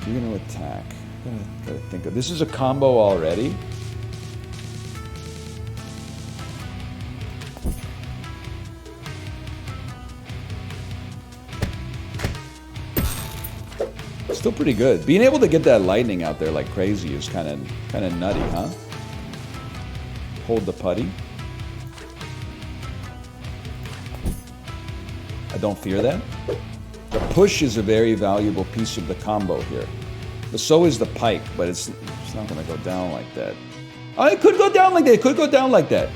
You're going to attack. Gotta think of this. Is a combo already. Still pretty good. Being able to get that lightning out there like crazy is kind of nutty, huh? Hold the putty. I don't fear that. The push is a very valuable piece of the combo here. But so is the pike, but it's not going to go down like that. Oh, it could go down like that. It could go down like that.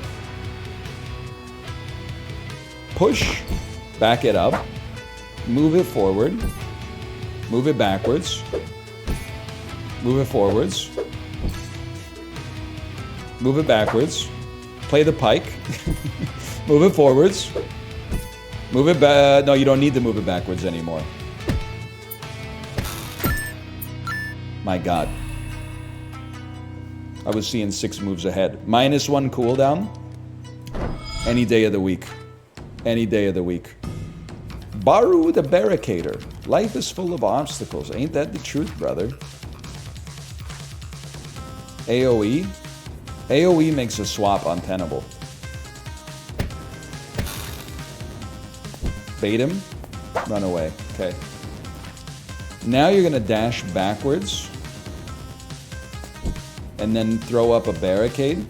Push, back it up, move it forward, move it backwards, move it forwards, move it backwards, play the pike, move it forwards, move it back. No, you don't need to move it backwards anymore. My God. I was seeing 6 moves ahead. -1 cooldown. Any day of the week. Any day of the week. Baru the Barricader. Life is full of obstacles. Ain't that the truth, brother? AoE. AoE makes a swap untenable. Bait him. Run away. Okay. Now you're going to dash backwards. And then throw up a barricade.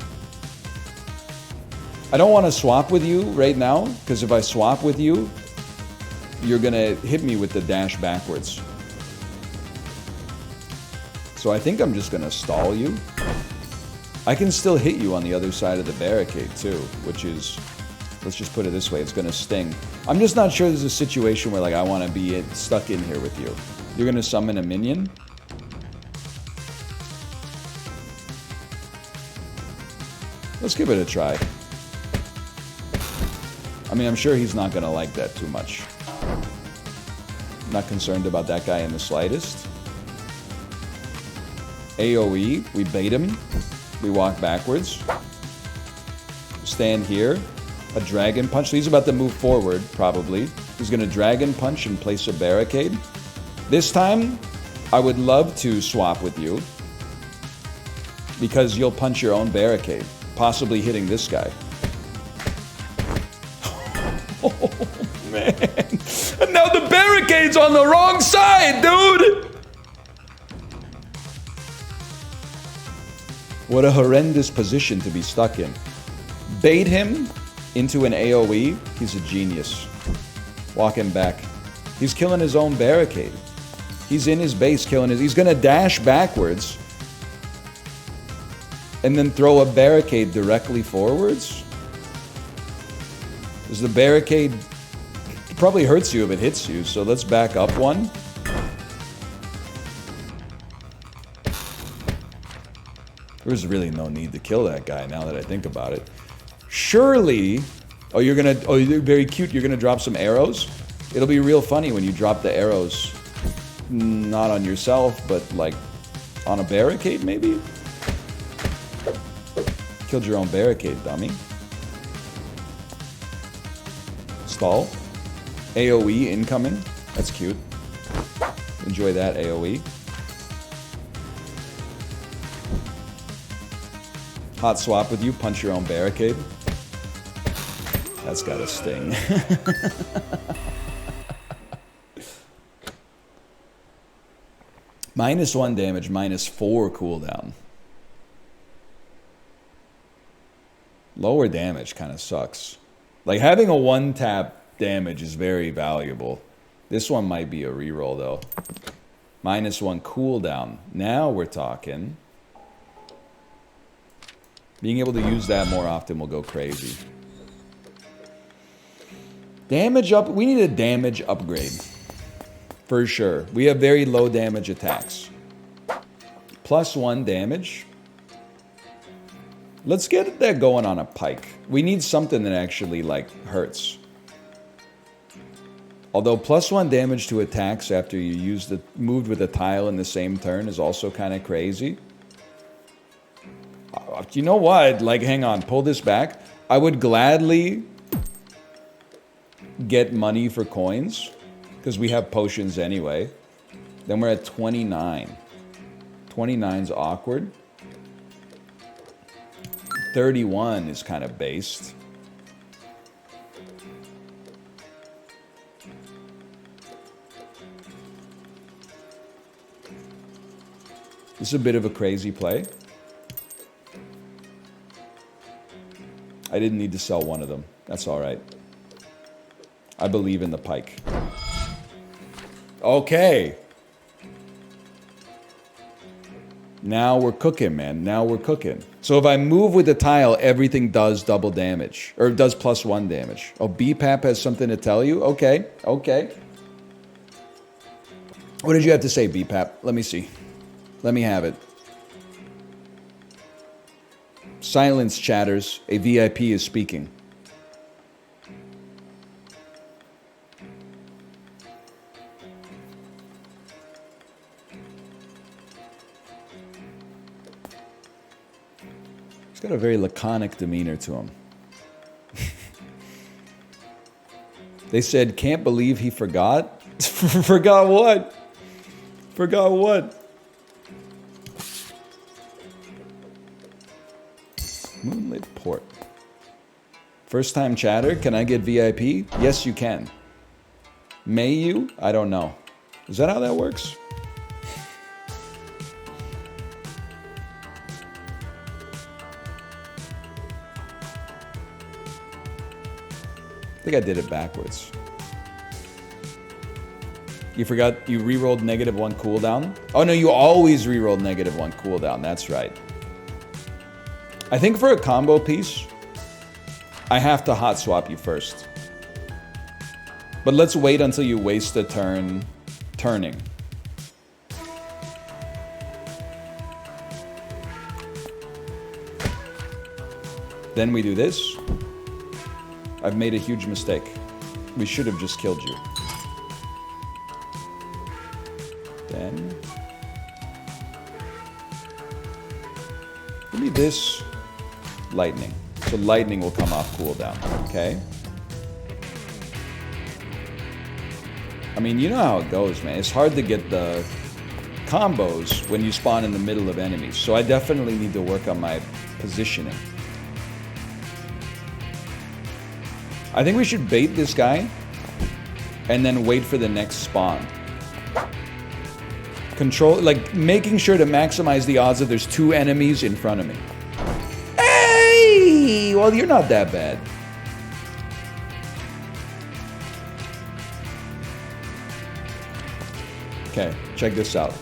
I don't want to swap with you right now, because if I swap with you, you're going to hit me with the dash backwards. So I think I'm just going to stall you. I can still hit you on the other side of the barricade too, which is, let's just put it this way, it's going to sting. I'm just not sure there's a situation where like I want to be stuck in here with you. You're going to summon a minion. Let's give it a try. I mean, I'm sure he's not going to like that too much. I'm not concerned about that guy in the slightest. AoE, we bait him. We walk backwards. Stand here. A dragon punch. So he's about to move forward, probably. He's going to dragon punch and place a barricade. This time, I would love to swap with you. Because you'll punch your own barricade. Possibly hitting this guy. Oh, man. And now the barricade's on the wrong side, dude! What a horrendous position to be stuck in. Bait him into an AoE. He's a genius. Walk him back. He's killing his own barricade. He's in his base killing his... He's gonna dash backwards. And then throw a barricade directly forwards? Because the barricade probably hurts you if it hits you, so let's back up one. There's really no need to kill that guy now that I think about it. Surely... Oh, you're gonna... Oh, you're very cute. You're gonna drop some arrows? It'll be real funny when you drop the arrows. Not on yourself, but like on a barricade, maybe? Killed your own barricade, dummy. Stall. AoE incoming. That's cute. Enjoy that AoE. Hot swap with you, punch your own barricade. That's gotta sting. -1 damage, -4 cooldown. Lower damage kind of sucks. Like having a 1-tap damage is very valuable. This one might be a reroll though. -1 cooldown. Now we're talking. Being able to use that more often will go crazy. Damage up. We need a damage upgrade. For sure. We have very low damage attacks. +1 damage. Let's get that going on a pike. We need something that actually, like, hurts. Although +1 damage to attacks after you moved with a tile in the same turn is also kind of crazy. You know what? Like, hang on. Pull this back. I would gladly get money for coins. Because we have potions anyway. Then we're at 29. 29's awkward. 31 is kind of based. This is a bit of a crazy play. I didn't need to sell one of them. That's all right. I believe in the pike. Okay. Now we're cooking, man. Now we're cooking. So if I move with the tile, everything does double damage. Or does +1 damage. Oh, BPAP has something to tell you? Okay. Okay. What did you have to say, BPAP? Let me see. Let me have it. Silence, chatters. A VIP is speaking. He's got a very laconic demeanor to him. They said, can't believe he forgot. Forgot what? Forgot what? Moonlit Port. First time chatter, can I get VIP? Yes, you can. May you? I don't know. Is that how that works? I think I did it backwards. You forgot you re-rolled -1 cooldown? Oh no, you always re-roll -1 cooldown. That's right. I think for a combo piece, I have to hot swap you first. But let's wait until you waste a turn turning. Then we do this. I've made a huge mistake. We should have just killed you. Then... give me this lightning. So lightning will come off cooldown, okay? I mean, you know how it goes, man. It's hard to get the combos when you spawn in the middle of enemies. So I definitely need to work on my positioning. I think we should bait this guy and then wait for the next spawn. Control, like, making sure to maximize the odds that there's 2 enemies in front of me. Hey! Well, you're not that bad. Okay, check this out.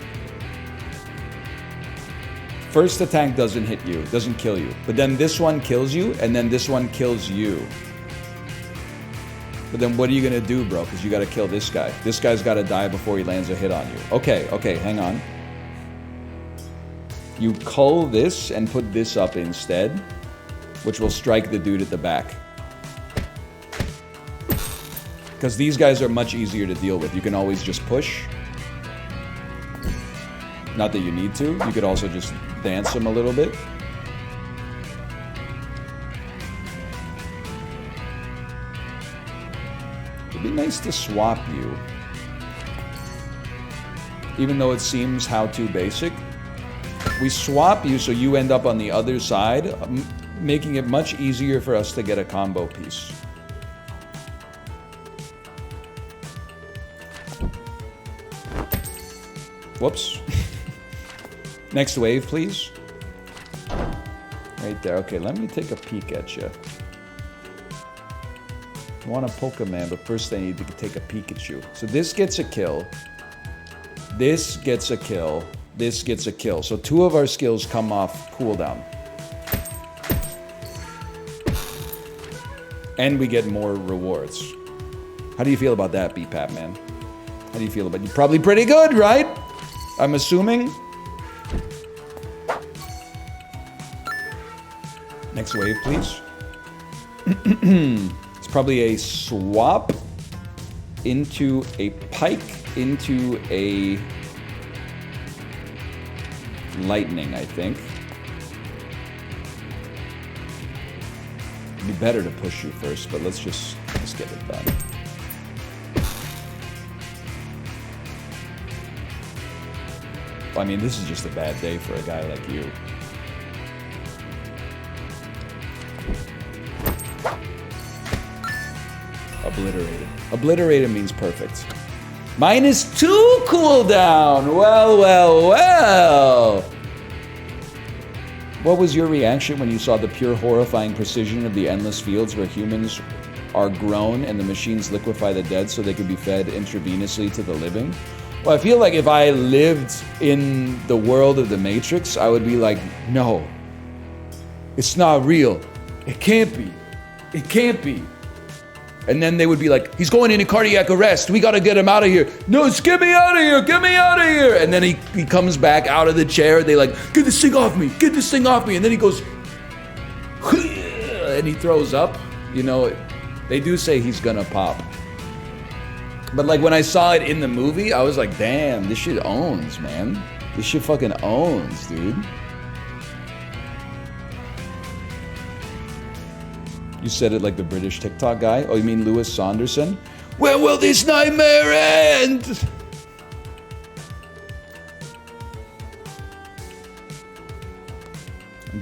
First attack doesn't hit you, doesn't kill you. But then this one kills you, and then this one kills you. But then what are you gonna do, bro? Because you gotta kill this guy. This guy's gotta die before he lands a hit on you. Okay, okay, hang on. You cull this and put this up instead, which will strike the dude at the back. Because these guys are much easier to deal with. You can always just push. Not that you need to. You could also just dance them a little bit. It'd be nice to swap you. Even though it seems how-to basic. We swap you so you end up on the other side, making it much easier for us to get a combo piece. Whoops. Next wave, please. Right there. Okay, let me take a peek at you. I want a Pokemon, but first I need to take a Pikachu. So this gets a kill. This gets a kill. This gets a kill. So 2 of our skills come off cooldown. And we get more rewards. How do you feel about that, BPAP, man? How do you feel about it? You're probably pretty good, right? I'm assuming. Next wave, please. Probably a swap into a pike into a lightning, I think. It'd be better to push you first, but let's get it done. I mean, this is just a bad day for a guy like you. Obliterated. Obliterated means perfect. -2 cooldown! Well, well, well! What was your reaction when you saw the pure horrifying precision of the endless fields where humans are grown and the machines liquefy the dead so they can be fed intravenously to the living. Well, I feel like if I lived in the world of the Matrix, I would be like, no, it's not real. It can't be. It can't be. And then they would be like, he's going into cardiac arrest. We got to get him out of here. No, just get me out of here. Get me out of here. And then he comes back out of the chair. They like, get this thing off me. Get this thing off me. And then he goes, and he throws up. You know, they do say he's going to pop. But like when I saw it in the movie, I was like, damn, this shit owns, man. This shit fucking owns, dude. You said it like the British TikTok guy? Oh, you mean Lewis Saunderson? When will this nightmare end?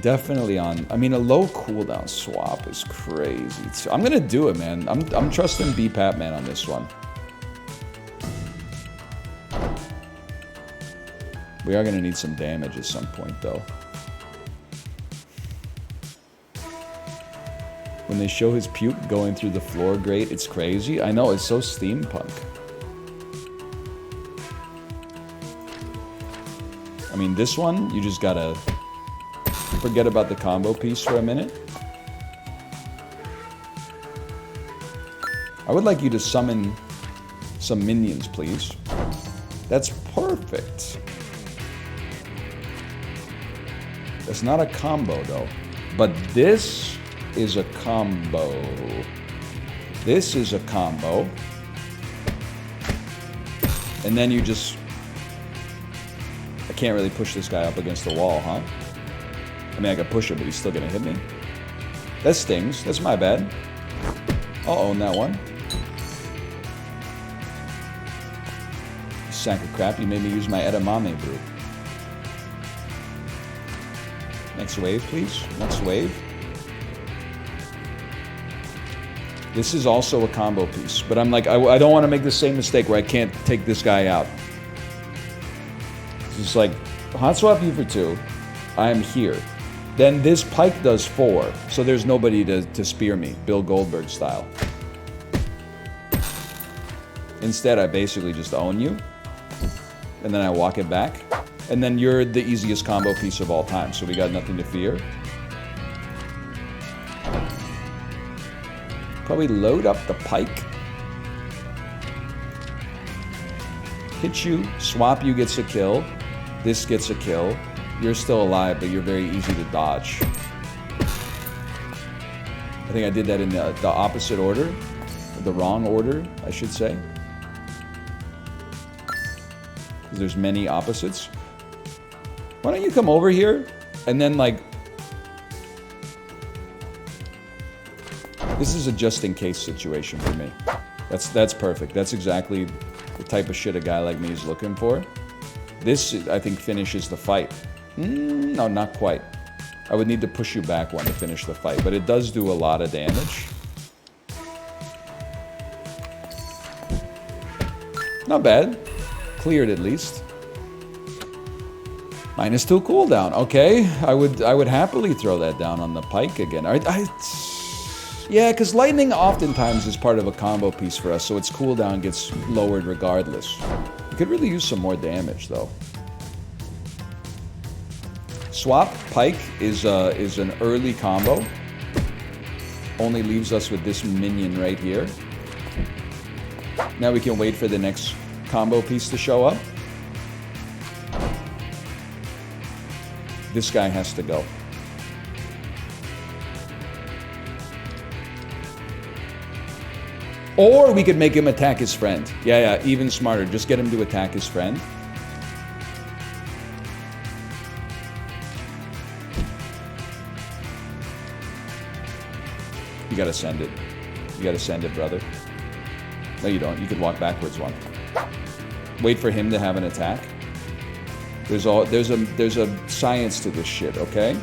Definitely on. I mean, a low cooldown swap is crazy. I'm gonna do it, man. I'm trusting BPAP man on this one. We are gonna need some damage at some point, though. When they show his puke going through the floor grate, it's crazy. I know, it's so steampunk. I mean, this one, you just gotta forget about the combo piece for a minute. I would like you to summon some minions, please. That's perfect. That's not a combo, though. But this is a combo. This is a combo. And then you just... I can't really push this guy up against the wall, huh? I mean, I could push him, but he's still gonna hit me. That stings. That's my bad. I'll own that one. You sack of crap. You made me use my edamame brew. Next wave, please. Next wave. This is also a combo piece, but I'm like, I don't want to make the same mistake where I can't take this guy out. It's just like, hot swap you for 2. I am here. Then this pike does 4, so there's nobody to spear me, Bill Goldberg style. Instead, I basically just own you, and then I walk it back, and then you're the easiest combo piece of all time, so we got nothing to fear. Probably load up the pike. Hit you, swap you gets a kill. This gets a kill. You're still alive, but you're very easy to dodge. I think I did that in the opposite order. The wrong order, I should say. Because there's many opposites. Why don't you come over here and then like... This is a just-in-case situation for me. That's perfect. That's exactly the type of shit a guy like me is looking for. This, I think, finishes the fight. No, not quite. I would need to push you back one to finish the fight, but it does do a lot of damage. Not bad. Cleared at least. -2 cooldown. Okay, I would happily throw that down on the pike again. Yeah, because lightning oftentimes is part of a combo piece for us, so its cooldown gets lowered regardless. You could really use some more damage, though. Swap pike is an early combo. Only leaves us with this minion right here. Now we can wait for the next combo piece to show up. This guy has to go. Or we could make him attack his friend. Yeah, even smarter. Just get him to attack his friend. You gotta send it. You gotta send it, brother. No, you don't. You could walk backwards one. Wait for him to have an attack. There's a science to this shit, okay?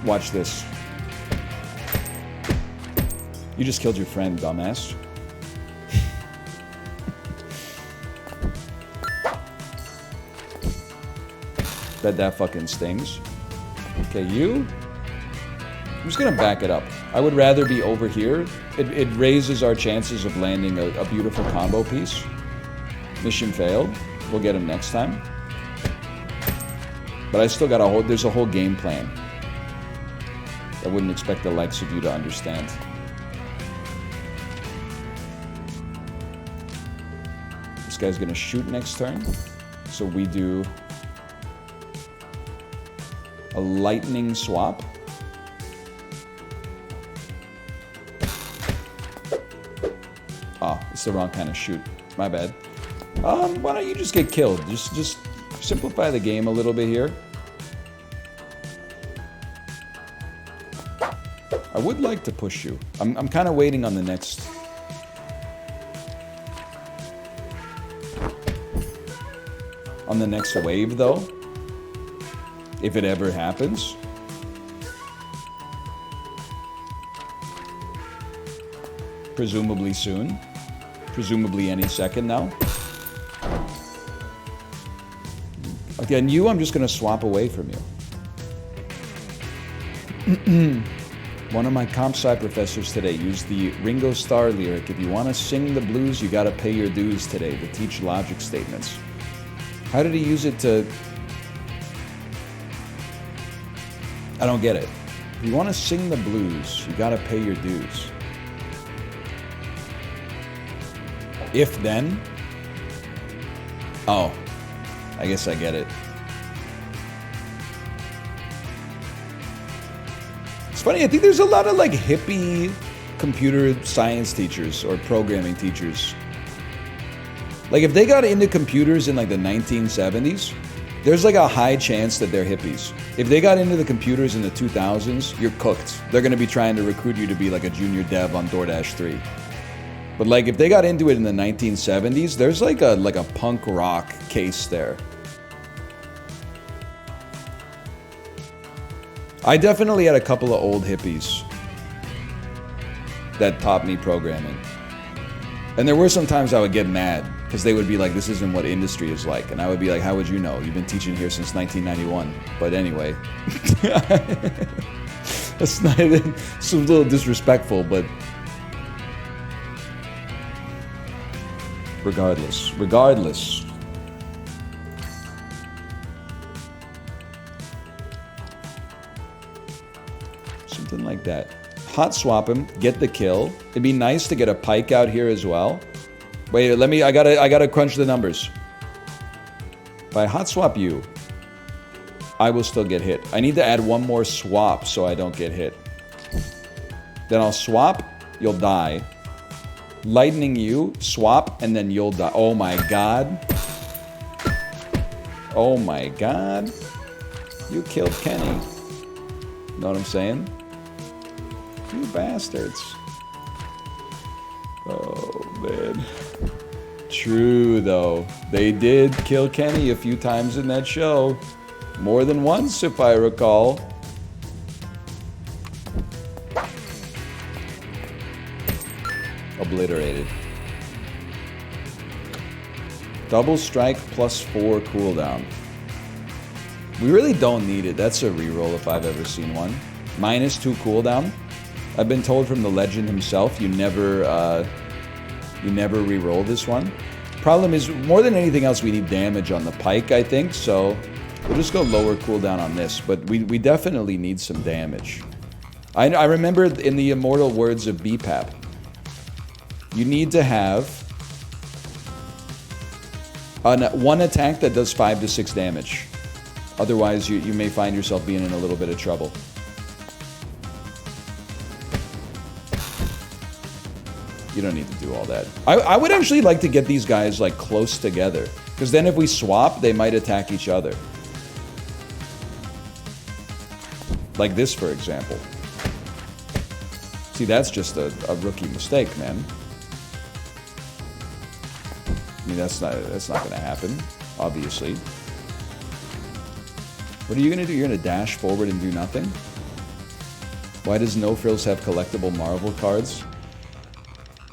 Watch this. You just killed your friend, dumbass. Bet that fucking stings. Okay, you. I'm just gonna back it up. I would rather be over here. It raises our chances of landing a beautiful combo piece. Mission failed. We'll get him next time. But I still got there's a whole game plan. I wouldn't expect the likes of you to understand. This guy's gonna shoot next turn. So we do a lightning swap. Oh, it's the wrong kind of shoot. My bad. Why don't you just get killed? Just simplify the game a little bit here. I would like to push you. I'm kind of waiting on the next. On the next wave, though. If it ever happens. Presumably soon. Presumably any second now. Again, I'm just going to swap away from you. One of my comp sci professors today used the Ringo Starr lyric, if you want to sing the blues, you got to pay your dues today, to teach logic statements. How did he use it to... I don't get it. If you want to sing the blues, you got to pay your dues. If then? Oh, I guess I get it. It's funny, I think there's a lot of like hippie computer science teachers or programming teachers. Like if they got into computers in like the 1970s, there's like a high chance that they're hippies. If they got into the computers in the 2000s, you're cooked. They're going to be trying to recruit you to be like a junior dev on DoorDash 3. But like if they got into it in the 1970s, there's like a punk rock case there. I definitely had a couple of old hippies that taught me programming. And there were some times I would get mad because they would be like, this isn't what industry is like. And I would be like, how would you know? You've been teaching here since 1991. But anyway. That's not, it's a little disrespectful, but regardless. Something like that. Hot swap him, get the kill. It'd be nice to get a pike out here as well. Wait, I gotta crunch the numbers. If I hot swap you, I will still get hit. I need to add one more swap so I don't get hit. Then I'll swap, you'll die. Lightning you, swap, and then you'll die. Oh my god. Oh my god. You killed Kenny. Know what I'm saying? You bastards. Oh, man. True, though. They did kill Kenny a few times in that show. More than once, if I recall. Obliterated. Double strike +4 cooldown. We really don't need it. That's a reroll if I've ever seen one. -2 cooldown. I've been told from the legend himself, you never re-roll this one. Problem is, more than anything else, we need damage on the pike, I think, so we'll just go lower cooldown on this, but we definitely need some damage. I remember in the immortal words of BPAP, you need to have one attack that does 5 to 6 damage. Otherwise, you may find yourself being in a little bit of trouble. You don't need to do all that. I would actually like to get these guys like close together, because then if we swap, they might attack each other. Like this, for example. See, that's just a rookie mistake, man. I mean, that's not going to happen, obviously. What are you going to do? You're going to dash forward and do nothing? Why does No Frills have collectible Marvel cards?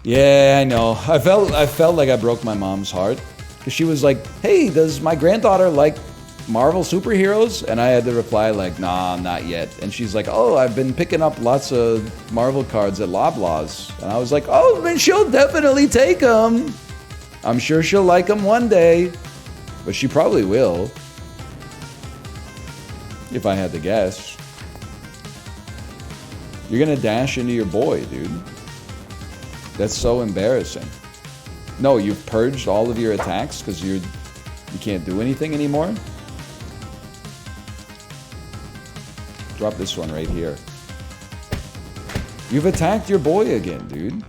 Yeah, I know. I felt like I broke my mom's heart. Because she was like, hey, does my granddaughter like Marvel superheroes? And I had to reply like, nah, not yet. And she's like, oh, I've been picking up lots of Marvel cards at Loblaws. And I was like, oh, then she'll definitely take them. I'm sure she'll like them one day. But she probably will. If I had to guess. You're gonna dash into your boy, dude. That's so embarrassing. No, you've purged all of your attacks because you can't do anything anymore? Drop this one right here. You've attacked your boy again, dude.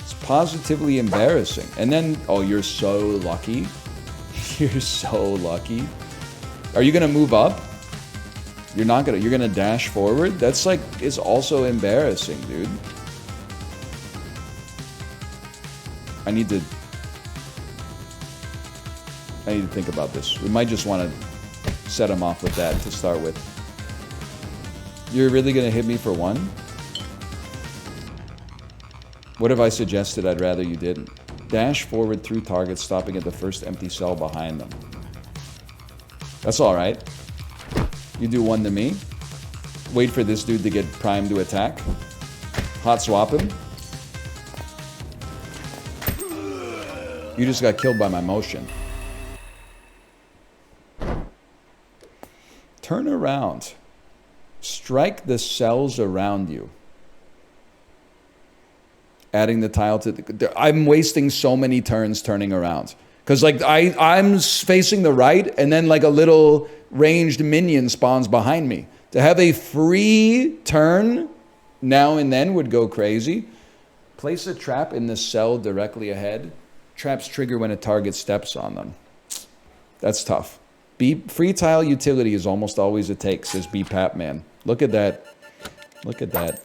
It's positively embarrassing. And then, oh, you're so lucky. You're so lucky. Are you gonna move up? You're not gonna, you're gonna dash forward? That's like, it's also embarrassing, dude. I need to think about this. We might just want to set him off with that to start with. You're really gonna hit me for one? What if I suggested I'd rather you didn't? Dash forward through targets, stopping at the first empty cell behind them. That's alright. You do one to me. Wait for this dude to get primed to attack. Hot swap him. You just got killed by my motion. Turn around. Strike the cells around you. Adding the tile to the... I'm wasting so many turns turning around. Because like I'm facing the right and then like a little ranged minion spawns behind me. To have a free turn now and then would go crazy. Place a trap in the cell directly ahead. Traps trigger when a target steps on them. That's tough. Free tile utility is almost always a take, says BPAP man. Look at that. Look at that.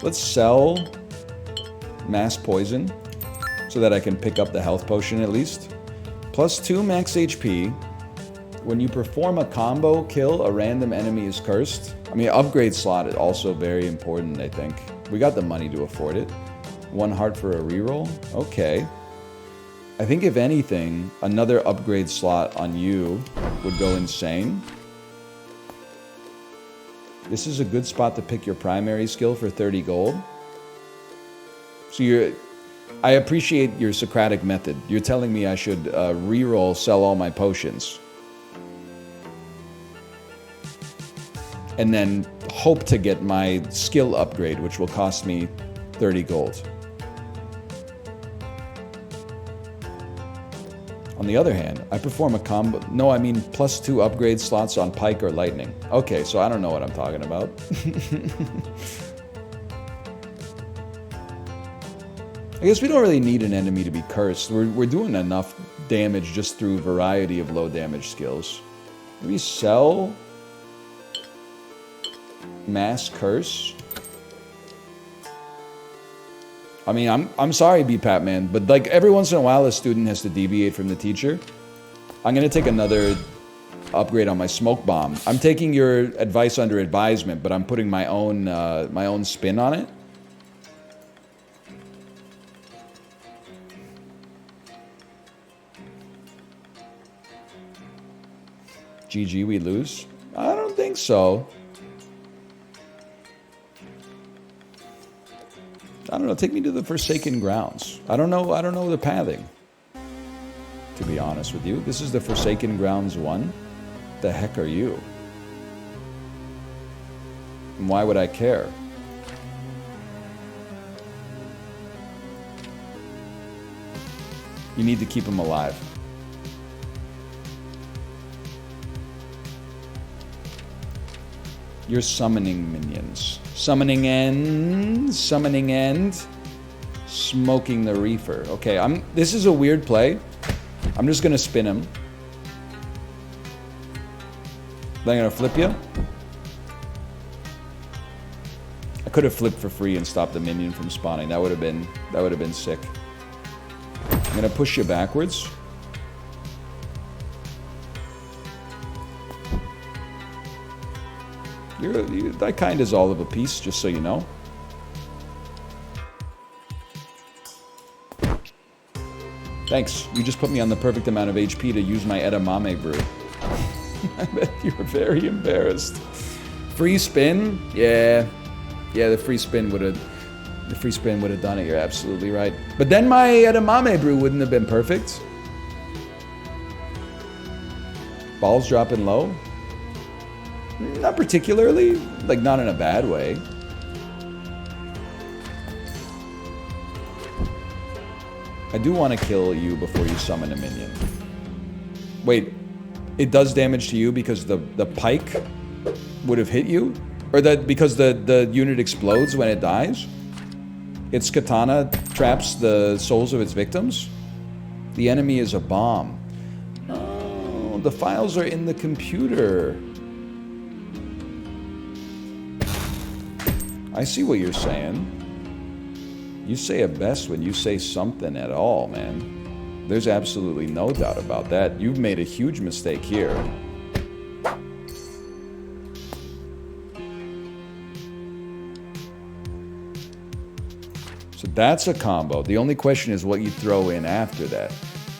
Let's sell mass poison so that I can pick up the health potion at least. +2 max HP. When you perform a combo kill, a random enemy is cursed. I mean, upgrade slot is also very important, I think. We got the money to afford it. 1 heart for a reroll. Okay. I think if anything, another upgrade slot on you would go insane. This is a good spot to pick your primary skill for 30 gold. So I appreciate your Socratic method. You're telling me I should reroll, sell all my potions. And then hope to get my skill upgrade, which will cost me 30 gold. On the other hand, I perform a combo... No, I mean +2 upgrade slots on Pike or Lightning. Okay, so I don't know what I'm talking about. I guess we don't really need an enemy to be cursed. We're doing enough damage just through a variety of low damage skills. Maybe sell... Mass Curse? I mean, I'm sorry, BPAP man, but like every once in a while a student has to deviate from the teacher. I'm gonna take another upgrade on my smoke bomb. I'm taking your advice under advisement, but I'm putting my own spin on it. GG, we lose? I don't think so. I don't know, take me to the Forsaken Grounds. I don't know the pathing. To be honest with you. This is the Forsaken Grounds 1? The heck are you? And why would I care? You need to keep him alive. You're summoning minions. Summoning end. Smoking the reefer. Okay, this is a weird play. I'm just gonna spin him. Then I'm gonna flip you. I could have flipped for free and stopped the minion from spawning. That would have been sick. I'm gonna push you backwards. That kind is all of a piece, just so you know. Thanks. You just put me on the perfect amount of HP to use my edamame brew. I bet you're very embarrassed. Free spin? Yeah. Yeah, the free spin would have done it. You're absolutely right. But then my edamame brew wouldn't have been perfect. Balls dropping low? Not particularly. Like, not in a bad way. I do want to kill you before you summon a minion. Wait, it does damage to you because the pike would have hit you? Or that because the unit explodes when it dies? Its katana traps the souls of its victims? The enemy is a bomb. Oh, the files are in the computer. I see what you're saying. You say it best when you say something at all, man. There's absolutely no doubt about that. You've made a huge mistake here. So that's a combo. The only question is what you throw in after that.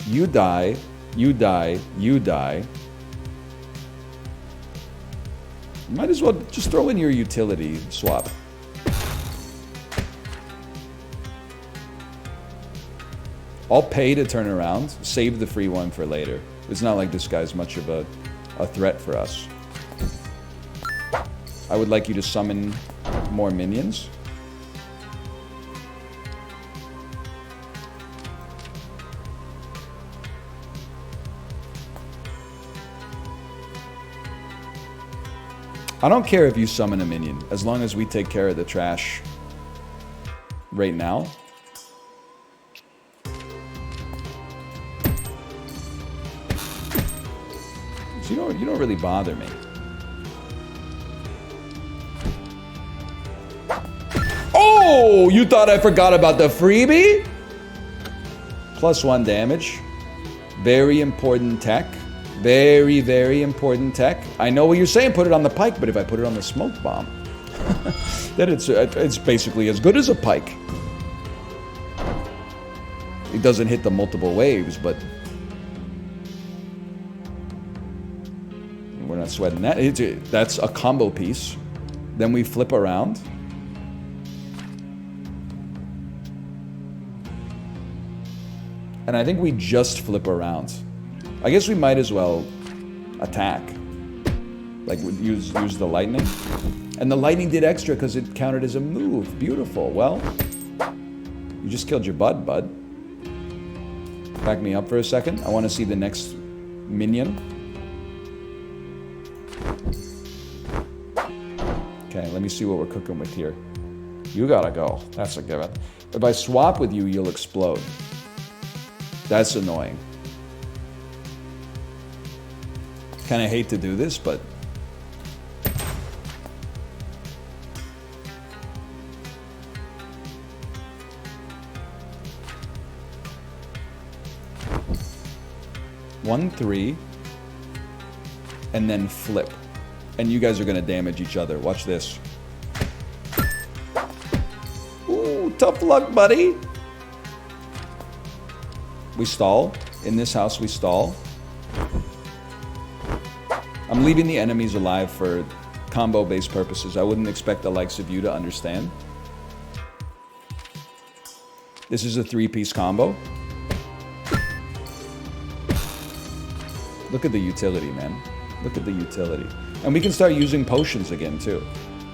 You die, you die, you die. Might as well just throw in your utility swap. I'll pay to turn around, save the free one for later. It's not like this guy's much of a threat for us. I would like you to summon more minions. I don't care if you summon a minion, as long as we take care of the trash right now. So you don't really bother me. Oh, you thought I forgot about the freebie? +1 damage. Very important tech. Very, very important tech. I know what you're saying, put it on the pike, but if I put it on the smoke bomb, then it's basically as good as a pike. It doesn't hit the multiple waves, but we're not sweating that. That's a combo piece. Then we flip around. And I think we just flip around. I guess we might as well attack. Like, use the lightning. And the lightning did extra because it counted as a move. Beautiful. Well, you just killed your bud. Back me up for a second. I want to see the next minion. Okay, let me see what we're cooking with here. You gotta go. That's a given. If I swap with you, you'll explode. That's annoying. Kind of hate to do this, but one, 3, and then flip. And you guys are gonna damage each other. Watch this. Ooh, tough luck, buddy. We stall. In this house, we stall. I'm leaving the enemies alive for combo-based purposes. I wouldn't expect the likes of you to understand. This is a 3-piece combo. Look at the utility, man. Look at the utility. And we can start using potions again, too.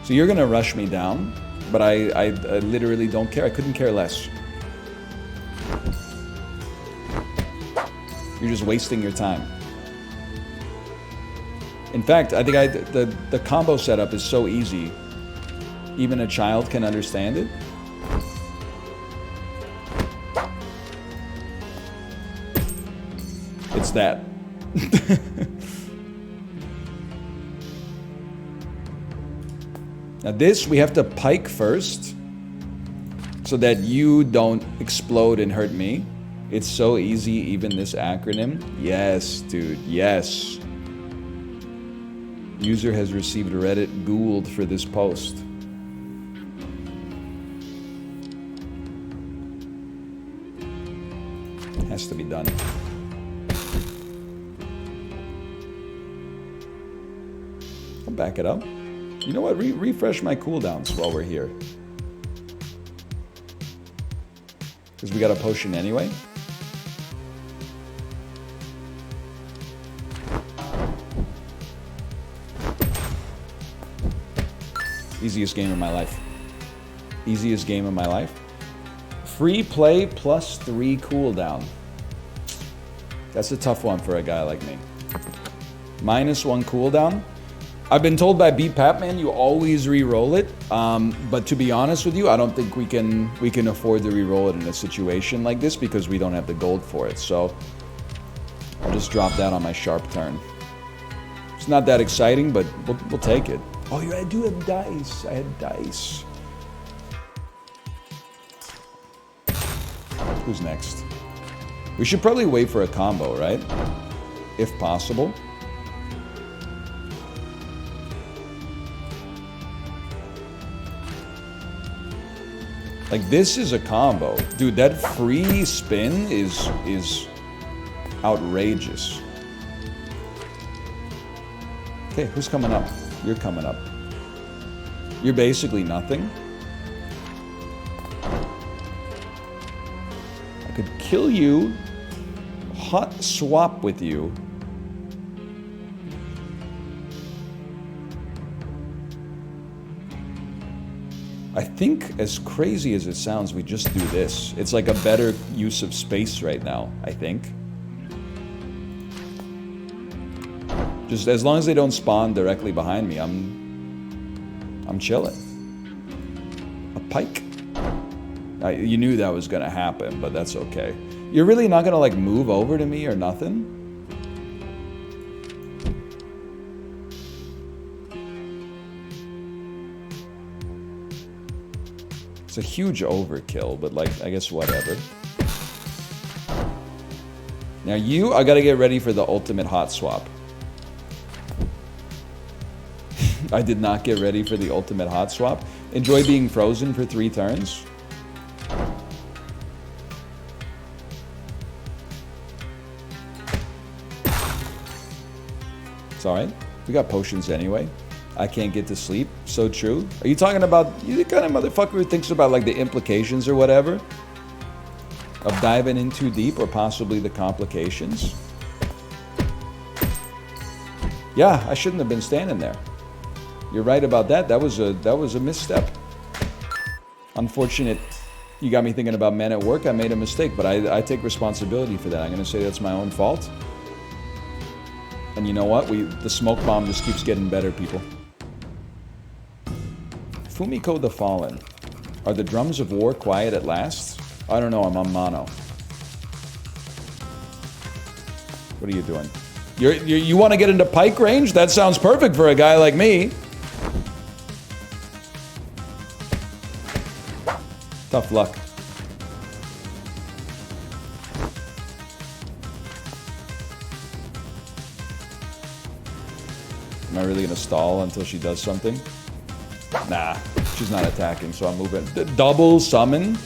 So you're gonna rush me down, but I literally don't care. I couldn't care less. You're just wasting your time. In fact, I think the combo setup is so easy, even a child can understand it. It's that. Now this, we have to pike first, so that you don't explode and hurt me. It's so easy, even this acronym. Yes, dude, yes. User has received Reddit Gould for this post. Has to be done. I'll back it up. You know what? Refresh my cooldowns while we're here. Because we got a potion anyway. Easiest game of my life. Easiest game of my life. Free play plus 3 cooldown. That's a tough one for a guy like me. -1 cooldown. I've been told by Beat Papman you always re-roll it, but to be honest with you, I don't think we can afford to re-roll it in a situation like this because we don't have the gold for it. So I'll just drop that on my sharp turn. It's not that exciting, but we'll take it. Oh, yeah, I do have dice. I had dice. Who's next? We should probably wait for a combo, right? If possible. Like, this is a combo. Dude, that free spin is outrageous. Okay, who's coming up? You're coming up. You're basically nothing. I could kill you, hot swap with you. I think, as crazy as it sounds, we just do this. It's like a better use of space right now, I think. Just as long as they don't spawn directly behind me, I'm chilling. A pike. You knew that was gonna happen, but that's okay. You're really not gonna like move over to me or nothing? It's a huge overkill, but like, I guess whatever. Now I gotta get ready for the ultimate hot swap. I did not get ready for the ultimate hot swap. Enjoy being frozen for 3 turns. It's alright. We got potions anyway. I can't get to sleep. So true. Are you talking about... You the kind of motherfucker who thinks about like the implications or whatever? Of diving in too deep or possibly the complications? Yeah, I shouldn't have been standing there. You're right about that. That was a misstep. Unfortunate. You got me thinking about men at work. I made a mistake, but I take responsibility for that. I'm going to say that's my own fault. And you know what? The smoke bomb just keeps getting better, people. Fumiko the Fallen. Are the drums of war quiet at last? I don't know. I'm on mono. What are you doing? You want to get into pike range? That sounds perfect for a guy like me. Tough luck. Am I really gonna stall until she does something? Nah, she's not attacking, so I'm moving. Double summon?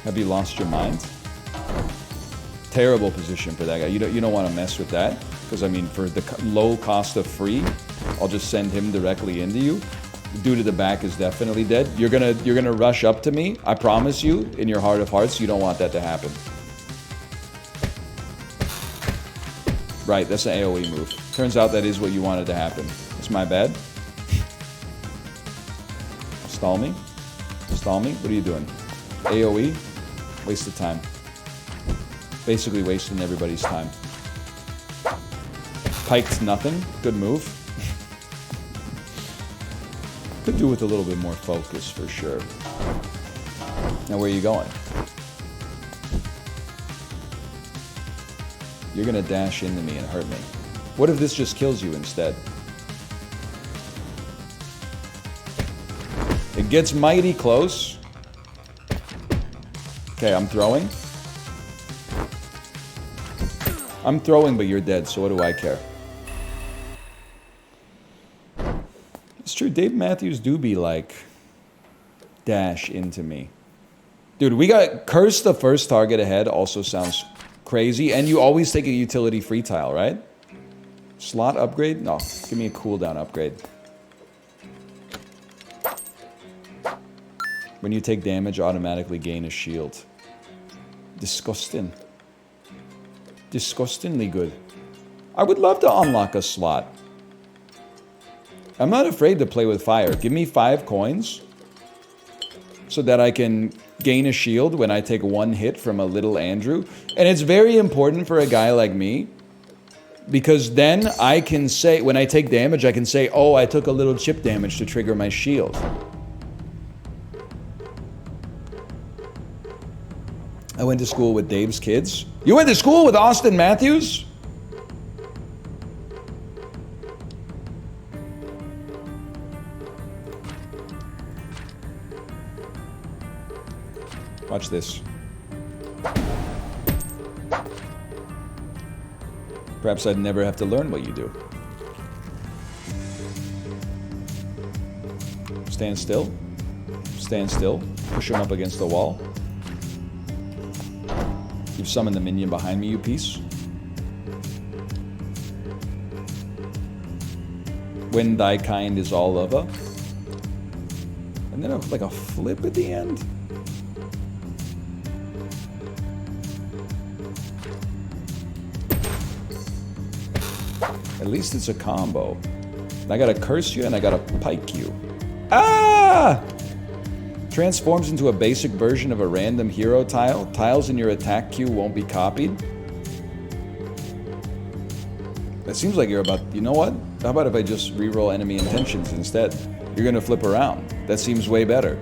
Have you lost your mind? Terrible position for that guy. You don't want to mess with that, because I mean, for the low cost of free, I'll just send him directly into you. The dude at the back is definitely dead. You're gonna rush up to me. I promise you, in your heart of hearts, you don't want that to happen. Right, that's an AoE move. Turns out that is what you wanted to happen. It's my bad. Stall me? Stall me? What are you doing? AoE? Waste of time. Basically wasting everybody's time. Piked nothing. Good move. Could do with a little bit more focus for sure. Now where are you going? You're gonna dash into me and hurt me. What if this just kills you instead? It gets mighty close. Okay, I'm throwing. I'm throwing, but you're dead, so what do I care? It's true, Dave Matthews do be like, dash into me. Dude, we got curse the first target ahead also sounds crazy. And you always take a utility free tile, right? Slot upgrade? No, give me a cooldown upgrade. When you take damage, automatically gain a shield. Disgusting. Disgustingly good. I would love to unlock a slot. I'm not afraid to play with fire. Give me 5 coins so that I can gain a shield when I take 1 hit from a little Andrew. And it's very important for a guy like me because then I can say, when I take damage, I can say, oh, I took a little chip damage to trigger my shield. I went to school with Dave's kids. You went to school with Austin Matthews? Watch this. Perhaps I'd never have to learn what you do. Stand still. Stand still. Push him up against the wall. You've summoned the minion behind me, you piece. When thy kind is all over. And then like a flip at the end. At least it's a combo. And I gotta curse you and I gotta pike you. Ah! Transforms into a basic version of a random hero tile. Tiles in your attack queue won't be copied. That seems like you're about... You know what? How about if I just reroll enemy intentions instead? You're gonna flip around. That seems way better.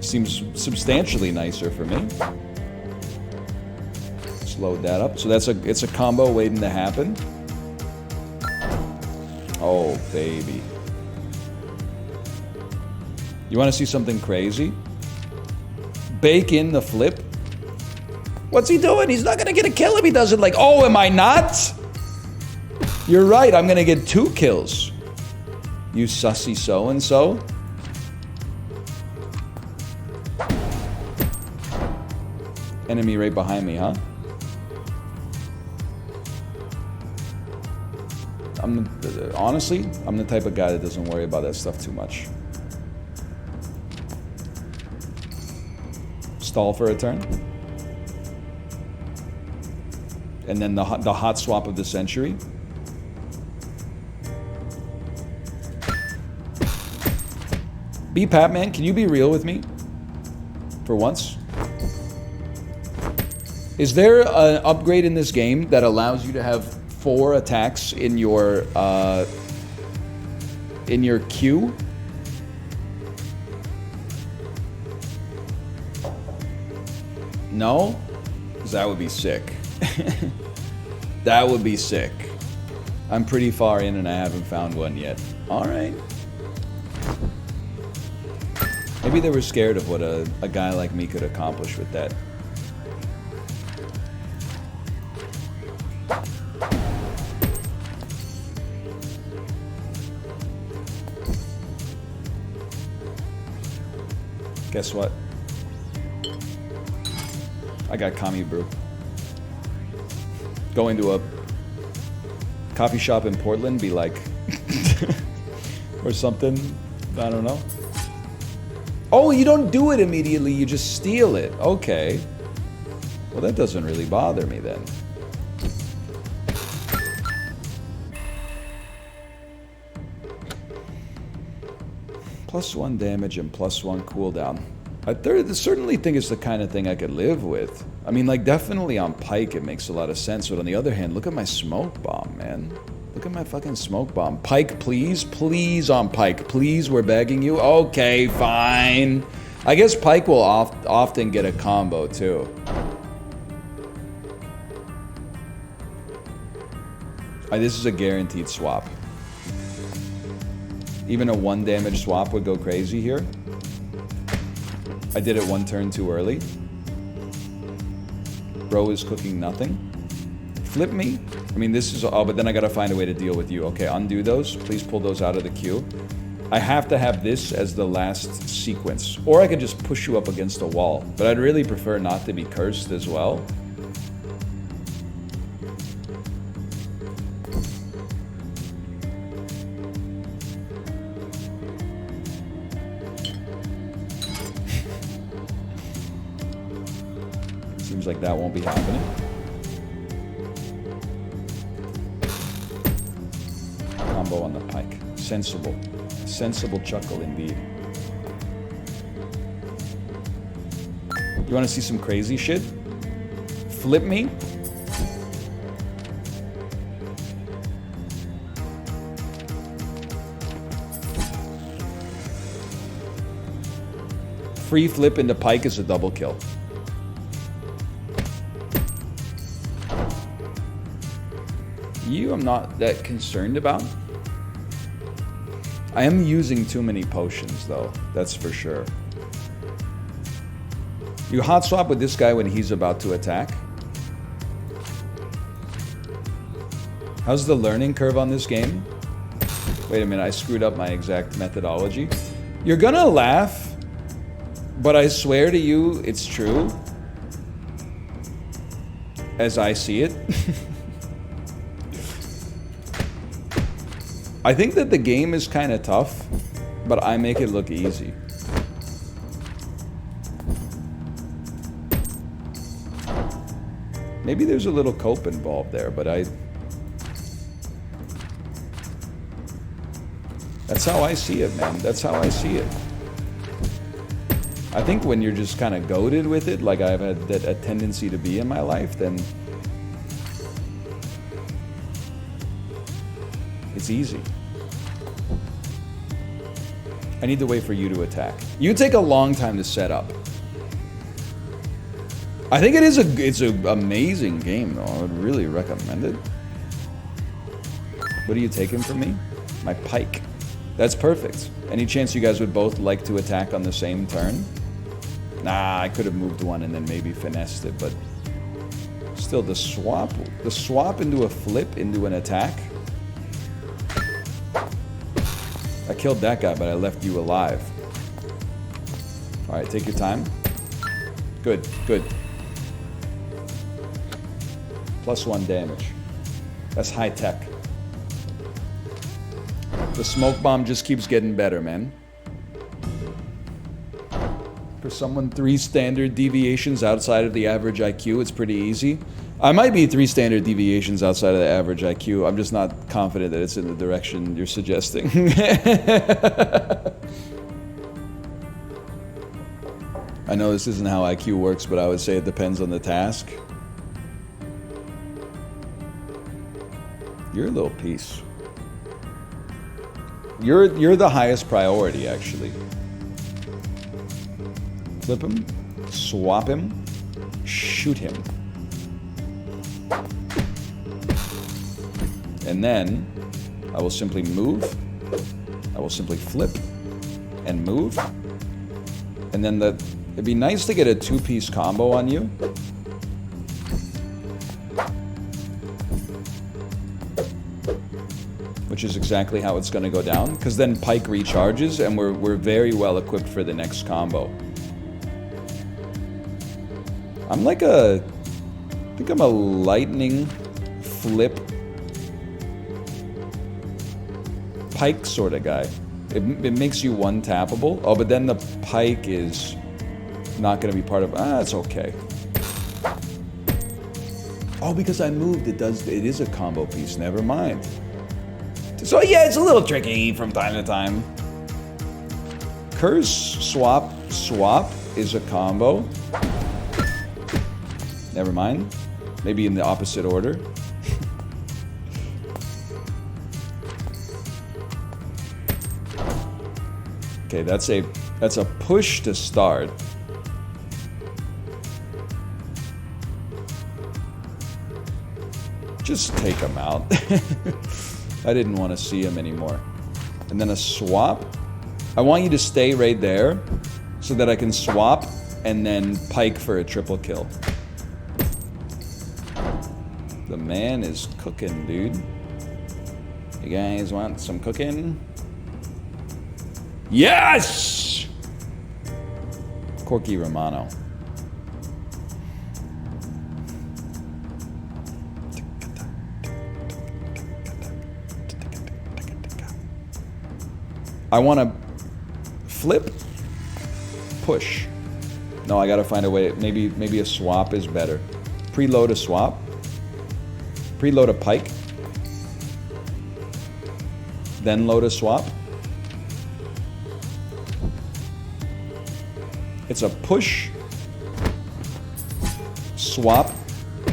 Seems substantially nicer for me. Load that up. So it's a combo waiting to happen. Oh, baby. You want to see something crazy? Bake in the flip. What's he doing? He's not going to get a kill if he does it like, oh, am I not? You're right. I'm going to get 2 kills. You sussy so-and-so. Enemy right behind me, huh? Honestly, I'm the type of guy that doesn't worry about that stuff too much. Stall for a turn. And then the hot swap of the century. Patman, can you be real with me? For once? Is there an upgrade in this game that allows you to have 4 attacks in your queue? No? Because that would be sick. That would be sick. I'm pretty far in and I haven't found one yet. Alright. Maybe they were scared of what a guy like me could accomplish with that. Guess what? I got Kami Brew. Going to a coffee shop in Portland, be like... or something. I don't know. Oh, you don't do it immediately, you just steal it. Okay. Well, that doesn't really bother me then. +1 damage and +1 cooldown. I certainly think it's the kind of thing I could live with. I mean, like, definitely on Pike it makes a lot of sense, but on the other hand, look at my smoke bomb, man. Look at my fucking smoke bomb. Pike, please? Please on Pike. Please, we're begging you. Okay, fine. I guess Pike will often get a combo, too. This is a guaranteed swap. Even a 1 damage swap would go crazy here. I did it 1 turn too early. Bro is cooking nothing. Flip me? I mean, this is... Oh, but then I gotta find a way to deal with you. Okay, undo those. Please pull those out of the queue. I have to have this as the last sequence. Or I could just push you up against a wall. But I'd really prefer not to be cursed as well. Seems like that won't be happening. Combo on the pike. Sensible. Sensible chuckle indeed. You want to see some crazy shit? Flip me. Free flip into pike is a double kill. You, I'm not that concerned about. I am using too many potions, though. That's for sure. You hot swap with this guy when he's about to attack. How's the learning curve on this game? Wait a minute, I screwed up my exact methodology. You're gonna laugh, but I swear to you, it's true. As I see it. I think that the game is kind of tough, but I make it look easy. Maybe there's a little cope involved there, but that's how I see it, man. That's how I see it. I think when you're just kind of goated with it, like I've had a tendency to be in my life, then it's easy. I need to wait for you to attack. You take a long time to set up. I think it's an amazing game, though. I would really recommend it. What are you taking from me? My pike. That's perfect. Any chance you guys would both like to attack on the same turn? Nah, I could have moved one and then maybe finessed it, but still, the swap into a flip into an attack. I killed that guy, but I left you alive. All right, take your time. Good, good. +1 damage. That's high tech. The smoke bomb just keeps getting better, man. For someone 3 standard deviations outside of the average IQ, it's pretty easy. I might be 3 standard deviations outside of the average IQ. I'm just not confident that it's in the direction you're suggesting. I know this isn't how IQ works, but I would say it depends on the task. You're a little piece. You're the highest priority, actually. Flip him, swap him, shoot him. And then I will simply move. I will simply flip and move. And then it'd be nice to get a 2-piece combo on you. Which is exactly how it's going to go down, because then pike recharges and we're very well equipped for the next combo. I'm like I think I'm a lightning flip pike sort of guy. It makes you one-tappable. Oh, but then the pike is not going to be part of... it's okay. Oh, because I moved, it is a combo piece. Never mind. So yeah, it's a little tricky from time to time. Curse swap is a combo. Never mind. Maybe in the opposite order. Okay, that's a push to start. Just take him out. I didn't want to see him anymore. And then a swap. I want you to stay right there so that I can swap and then pike for a triple kill. The man is cooking, dude. You guys want some cooking? Yes! Corky Romano. I want to flip, push. No, I got to find a way. Maybe a swap is better. Preload a swap. Preload a pike. Then load a swap. It's a push, swap,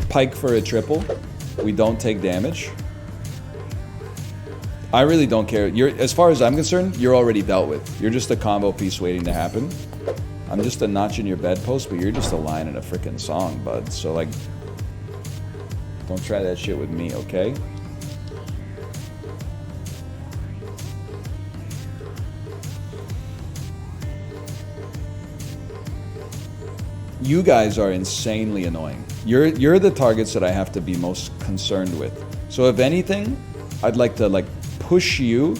pike for a triple. We don't take damage. I really don't care. As far as I'm concerned, you're already dealt with. You're just a combo piece waiting to happen. I'm just a notch in your bedpost, but you're just a line in a freaking song, bud. So, like, don't try that shit with me, okay? You guys are insanely annoying. You're the targets that I have to be most concerned with. So if anything, I'd like to like push you,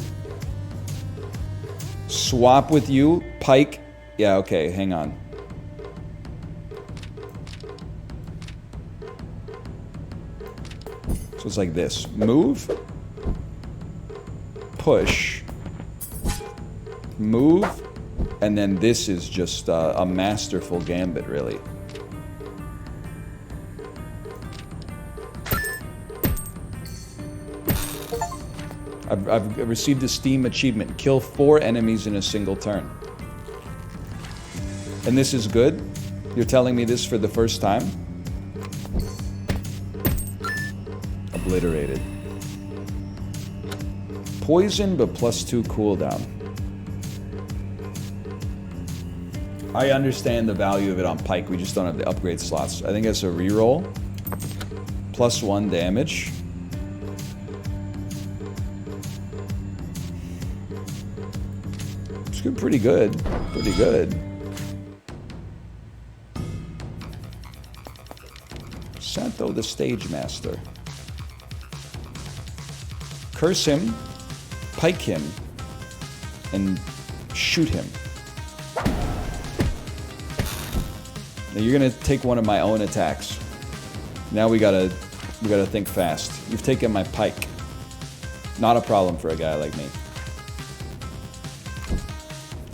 swap with you, pike. Yeah, okay, hang on. So it's like this. Move, push, move, and then this is just a masterful gambit, really. I've received a Steam achievement. Kill 4 enemies in a single turn. And this is good? You're telling me this for the first time? Obliterated. Poison, but +2 cooldown. I understand the value of it on pike. We just don't have the upgrade slots. I think it's a reroll. +1 damage. It's good, pretty good. Pretty good. Santo the Stage Master. Curse him, pike him, and shoot him. Now you're gonna take one of my own attacks. Now we gotta think fast. You've taken my pike. Not a problem for a guy like me.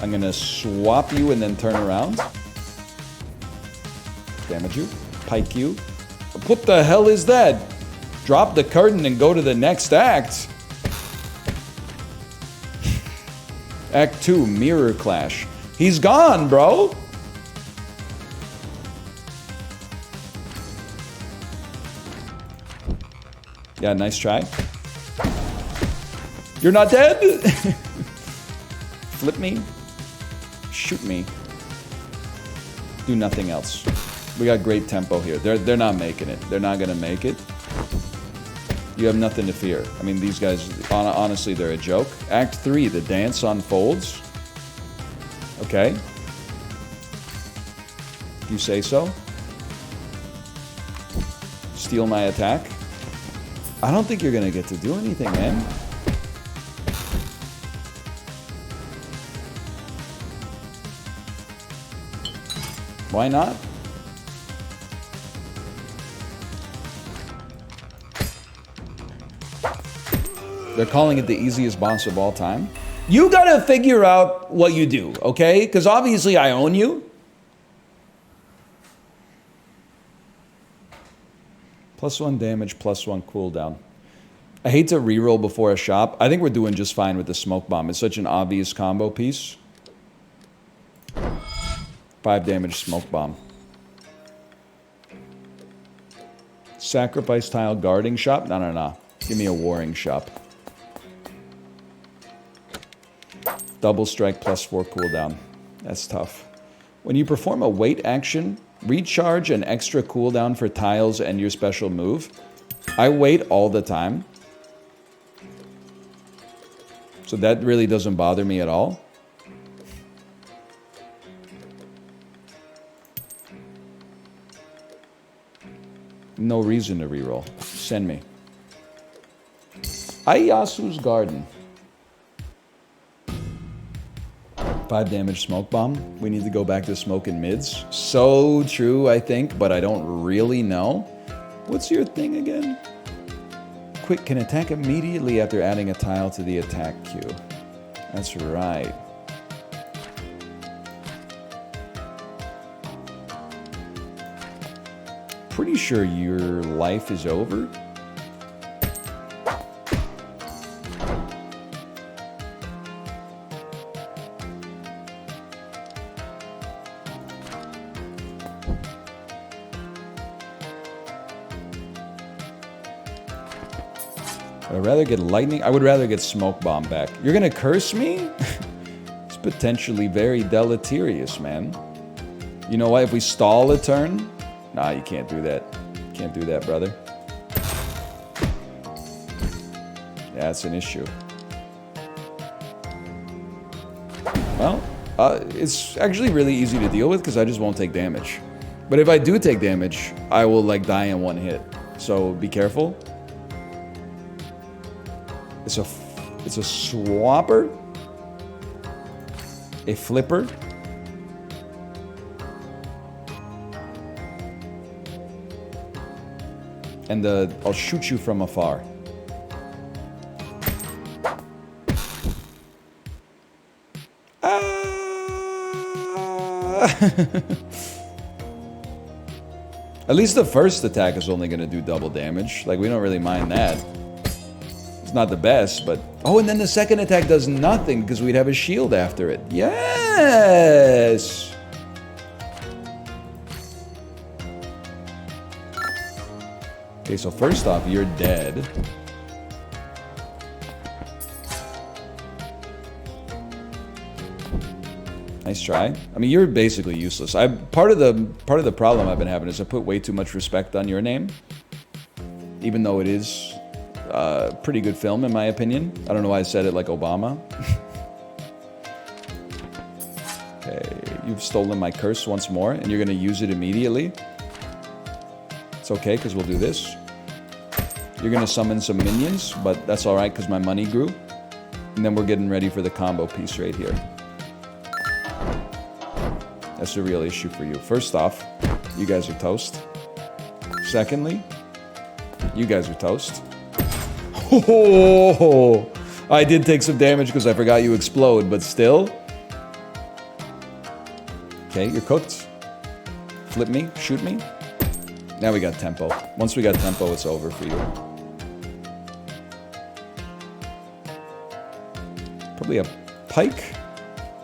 I'm gonna swap you and then turn around. Damage you. Pike you. What the hell is that? Drop the curtain and go to the next act. Act 2, Mirror Clash. He's gone, bro. Yeah, nice try. You're not dead? Flip me. Shoot me. Do nothing else. We got great tempo here. They're not making it. They're not gonna make it. You have nothing to fear. I mean, these guys, honestly, they're a joke. Act 3, the dance unfolds. Okay. You say so? Steal my attack? I don't think you're gonna get to do anything, man. Why not? They're calling it the easiest boss of all time. You gotta figure out what you do, okay? Because obviously I own you. +1 damage, +1 cooldown. I hate to reroll before a shop. I think we're doing just fine with the smoke bomb. It's such an obvious combo piece. 5 damage smoke bomb. Sacrifice tile guarding shop? No. Give me a warring shop. Double strike +4 cooldown. That's tough. When you perform a wait action, recharge an extra cooldown for tiles and your special move. I wait all the time. So that really doesn't bother me at all. No reason to reroll. Send me. Ieyasu's Garden. 5 damage smoke bomb. We need to go back to smoking mids. So true, I think, but I don't really know. What's your thing again? Quick can attack immediately after adding a tile to the attack queue. That's right. Pretty sure your life is over. I'd rather get lightning. I would rather get smoke bomb back. You're gonna curse me? It's potentially very deleterious, man. You know what? If we stall a turn, nah, you can't do that. Can't do that, brother. Yeah, that's an issue. Well, it's actually really easy to deal with because I just won't take damage. But if I do take damage, I will like die in one hit. So be careful. It's a swapper, a flipper, and I'll shoot you from afar. At least the first attack is only going to do double damage. Like, we don't really mind that. It's not the best, but... Oh, and then the second attack does nothing because we'd have a shield after it. Yes! Okay, so first off, you're dead. Nice try. I mean, you're basically useless. Part of the problem I've been having is I put way too much respect on your name, even though it is a pretty good film in my opinion. I don't know why I said it like Obama. Okay, you've stolen my curse once more, and you're gonna use it immediately. It's okay, because we'll do this. You're gonna summon some minions, but that's all right because my money grew. And then we're getting ready for the combo piece right here. That's a real issue for you. First off, you guys are toast. Secondly, you guys are toast. Oh, I did take some damage because I forgot you explode, but still. Okay, you're cooked. Flip me, shoot me. Now we got tempo. Once we got tempo, it's over for you. Probably a pike.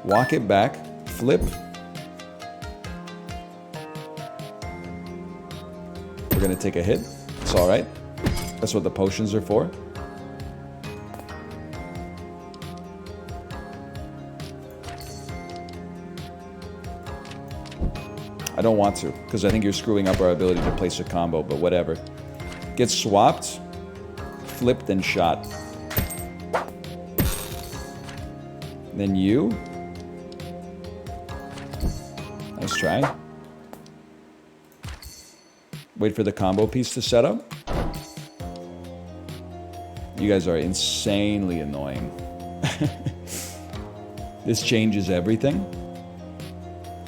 Walk it back. Flip. We're gonna take a hit. It's all right. That's what the potions are for. I don't want to, because I think you're screwing up our ability to place a combo, but whatever. Get swapped, flipped, and shot. Then you. Nice try. Wait for the combo piece to set up. You guys are insanely annoying. This changes everything.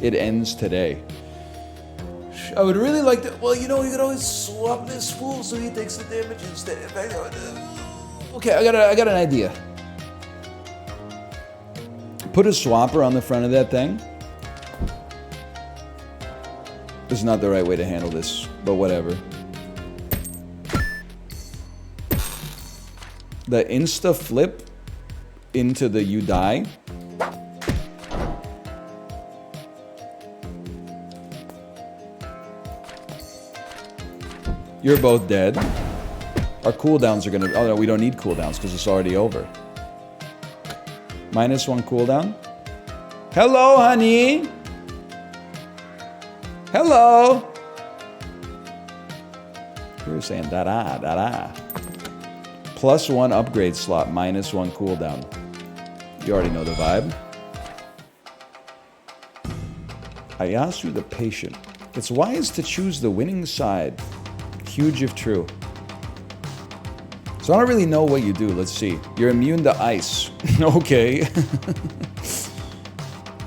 It ends today. I would really like to... Well, you know, you could always swap this fool so he takes the damage instead. In fact, okay, I got an idea. Put a swapper on the front of that thing. This is not the right way to handle this, but whatever. The insta flip into the you die. You're both dead. Our cooldowns are gonna... Oh no, we don't need cooldowns because it's already over. -1 cooldown. Hello, honey. Hello. You were saying da-da, da-da. +1 upgrade slot, -1 cooldown. You already know the vibe. I asked you the patient. It's wise to choose the winning side. Huge if true. So I don't really know what you do. Let's see. You're immune to ice. Okay.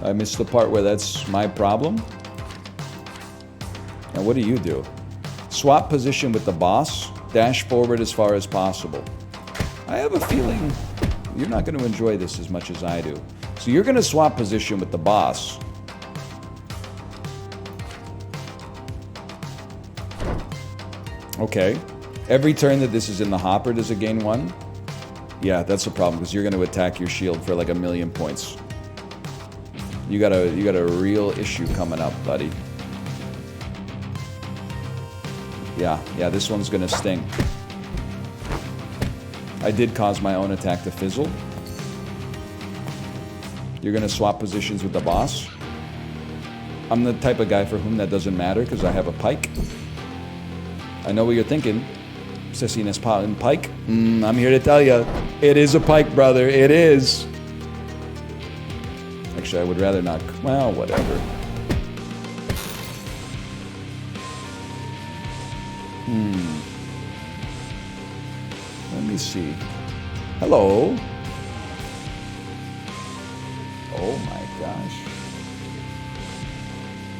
I missed the part where that's my problem. Now what do? Swap position with the boss. Dash forward as far as possible. I have a feeling you're not going to enjoy this as much as I do. So you're going to swap position with the boss. Okay. Every turn that this is in the hopper, does it gain 1? Yeah, that's the problem, because you're going to attack your shield for like 1,000,000 points. You got a real issue coming up, buddy. Yeah, this one's going to sting. I did cause my own attack to fizzle. You're going to swap positions with the boss. I'm the type of guy for whom that doesn't matter, because I have a pike. I know what you're thinking. Sissiness pot and pike. I'm here to tell you, it is a pike, brother. It is. Actually, I would rather not. Well, whatever. Let me see. Hello. Oh my gosh.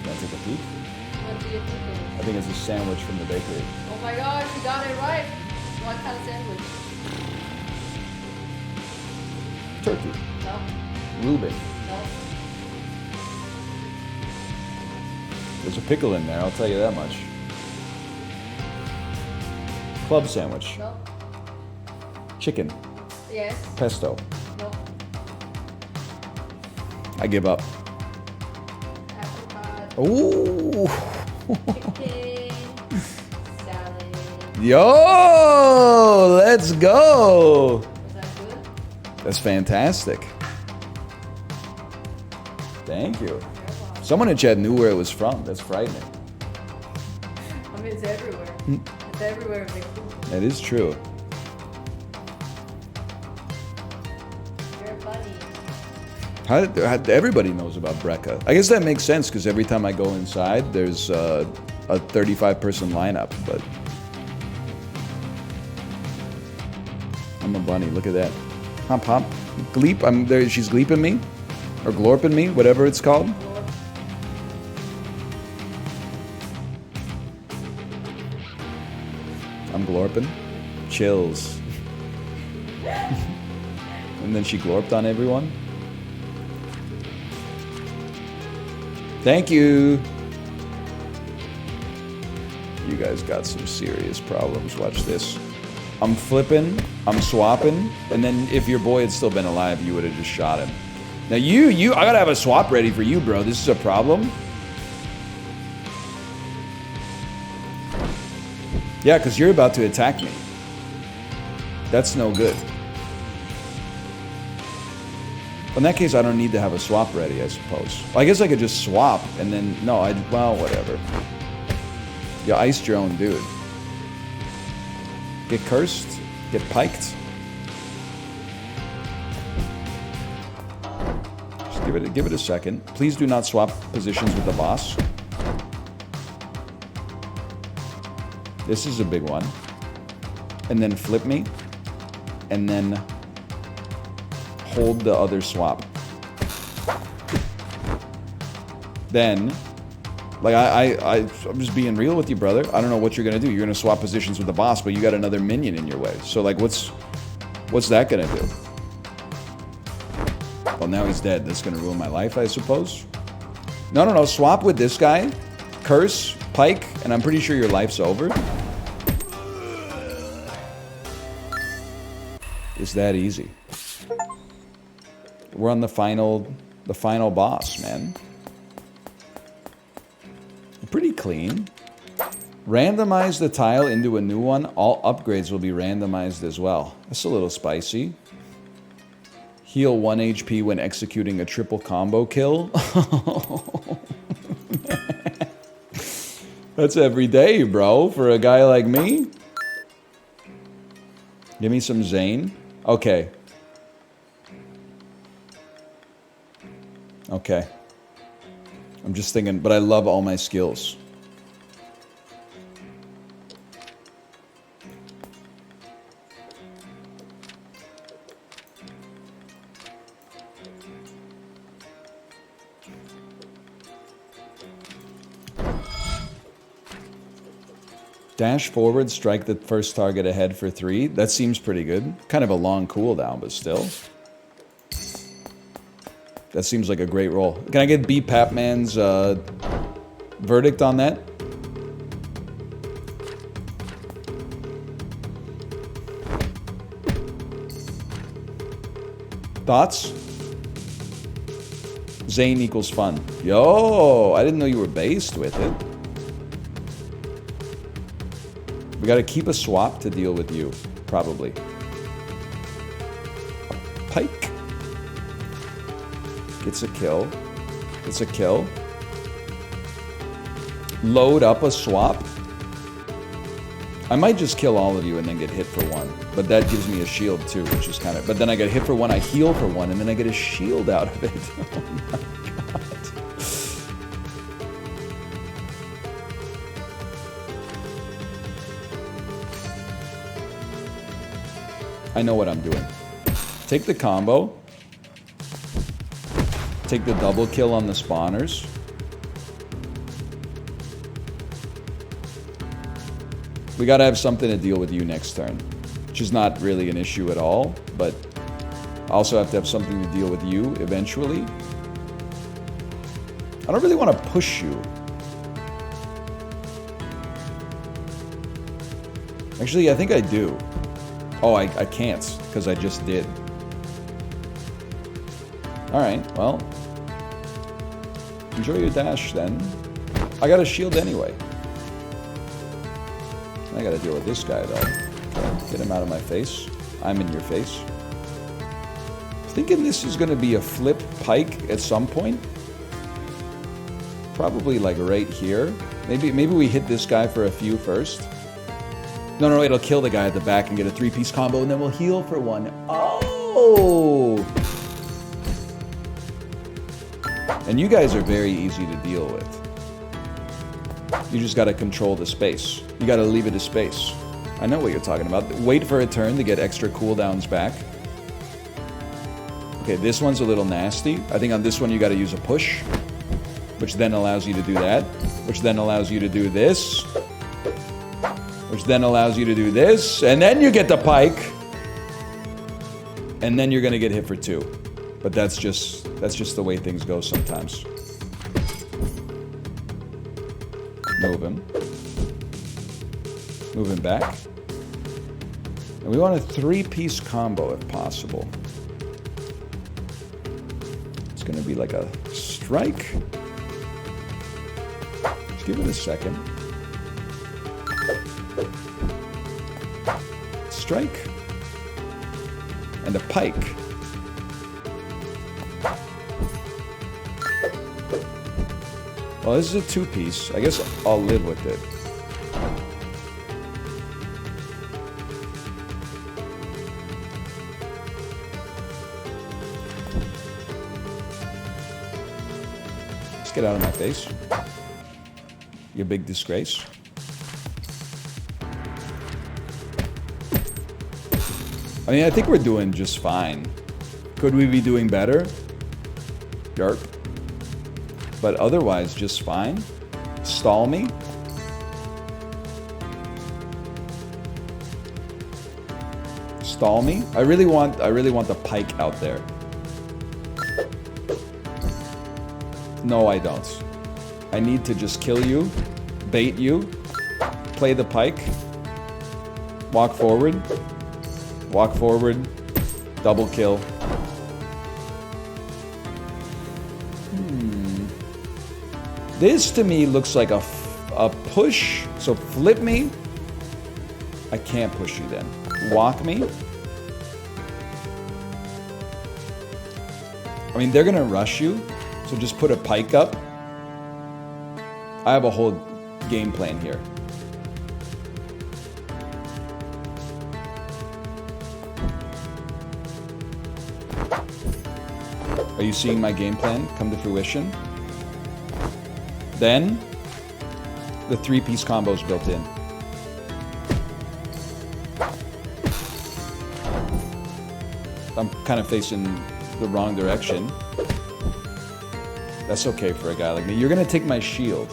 Can I take a peek? What do you think it is? I think it's a sandwich from the bakery. Oh my gosh, you got it right. What kind of sandwich? Turkey. No, Reuben. no. There's a pickle in there, I'll tell you that much. Club sandwich. No. Chicken. Yes. Pesto. No. I give up. Apricot. Ooh. Chicken. Salad. Yo! Let's go! Was that good? That's fantastic. Thank you. You're welcome. Someone in chat knew where it was from. That's frightening. I mean, it's everywhere. It's everywhere in Vancouver. That is true. You're a buddy. How everybody knows about Brecca. I guess that makes sense because every time I go inside, there's a 35-person lineup. But I'm a bunny. Look at that. Hop, hop. Gleep. I'm there. She's gleeping me, or glorping me, whatever it's called. Lord. I'm glorping. Chills. And then she glorped on everyone. Thank you. You guys got some serious problems. Watch this. I'm flipping, I'm swapping, and then if your boy had still been alive, you would have just shot him. Now I gotta have a swap ready for you, bro. This is a problem. Yeah, because you're about to attack me. That's no good. In that case, I don't need to have a swap ready, I suppose. Well, I guess I could just swap, and then, no, well, whatever. You iced your own dude. Get cursed, get piked. Just give it a second. Please do not swap positions with the boss. This is a big one. And then flip me. And then hold the other swap. Then, like I'm just being real with you, brother. I don't know what you're gonna do. You're gonna swap positions with the boss, but you got another minion in your way. So like, what's that gonna do? Well, now he's dead. That's gonna ruin my life, I suppose. No. Swap with this guy, curse, pike, and I'm pretty sure your life's over. It's that easy. We're on the final boss, man. Pretty clean. Randomize the tile into a new one. All upgrades will be randomized as well. That's a little spicy. Heal 1 HP when executing a triple combo kill. That's every day, bro, for a guy like me. Give me some Zane. Okay. Okay. I'm just thinking, but I love all my skills. Dash forward, strike the first target ahead for 3. That seems pretty good. Kind of a long cooldown, but still. That seems like a great roll. Can I get B. Papman's verdict on that? Thoughts? Zane equals fun. Yo, I didn't know you were based with it. We gotta keep a swap to deal with you, probably. Pike. Gets a kill. Gets a kill. Load up a swap. I might just kill all of you and then get hit for 1. But that gives me a shield too, which is kind of... But then I get hit for 1, I heal for 1, and then I get a shield out of it. Oh my god. I know what I'm doing. Take the combo. Take the double kill on the spawners. We gotta have something to deal with you next turn. Which is not really an issue at all, but I also have to have something to deal with you eventually. I don't really want to push you. Actually, I think I do. Oh, I can't, because I just did. Alright, well. Enjoy your dash, then. I got a shield anyway. I gotta deal with this guy, though. Okay, get him out of my face. I'm in your face. Thinking this is gonna be a flip pike at some point. Probably, like, right here. Maybe we hit this guy for a few first. No, it'll kill the guy at the back and get a 3-piece combo, and then we'll heal for 1. Oh! And you guys are very easy to deal with. You just gotta control the space. You gotta leave it a space. I know what you're talking about. Wait for a turn to get extra cooldowns back. Okay, this one's a little nasty. I think on this one you gotta use a push, which then allows you to do that, which then allows you to do this, which then allows you to do this, and then you get the pike. And then you're gonna get hit for 2. But that's just the way things go sometimes. Move him. Move him back. And we want a 3-piece combo if possible. It's gonna be like a strike. Let's give it a second. Strike. And a pike. Well, this is a 2-piece. I guess I'll live with it. Let's get out of my face. You big disgrace. I mean, I think we're doing just fine. Could we be doing better? Yarp. But otherwise, just fine. Stall me. Stall me. I really want the pike out there. No, I don't. I need to just kill you, bait you, play the pike, walk forward, double kill. This to me looks like a push. So flip me. I can't push you then. Walk me. I mean, they're gonna rush you. So just put a pike up. I have a whole game plan here. Are you seeing my game plan come to fruition? Then, the 3-piece combo's built in. I'm kind of facing the wrong direction. That's okay for a guy like me. You're gonna take my shield.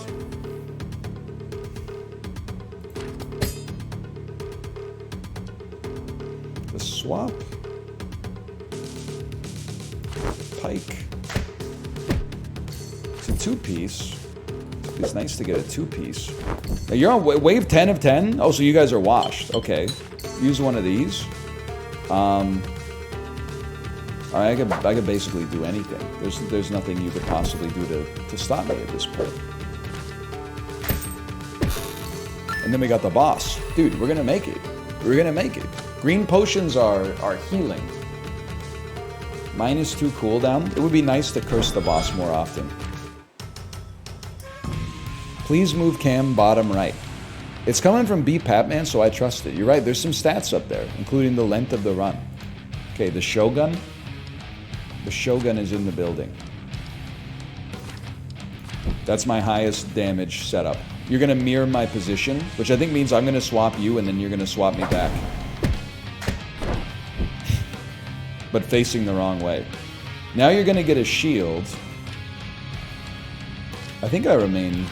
The swap. Pike. It's a 2-piece. It's nice to get a 2-piece. Now you're on wave 10 of 10? Oh, so you guys are washed. Okay. Use one of these. I could basically do anything. There's nothing you could possibly do to stop me at this point. And then we got the boss. Dude, we're gonna make it. We're gonna make it. Green potions are healing. -2 cooldown. It would be nice to curse the boss more often. Please move cam bottom right. It's coming from B Papman, so I trust it. You're right, there's some stats up there, including the length of the run. Okay, the Shogun. The Shogun is in the building. That's my highest damage setup. You're gonna mirror my position, which I think means I'm gonna swap you and then you're gonna swap me back. But facing the wrong way. Now you're gonna get a shield. I think I remain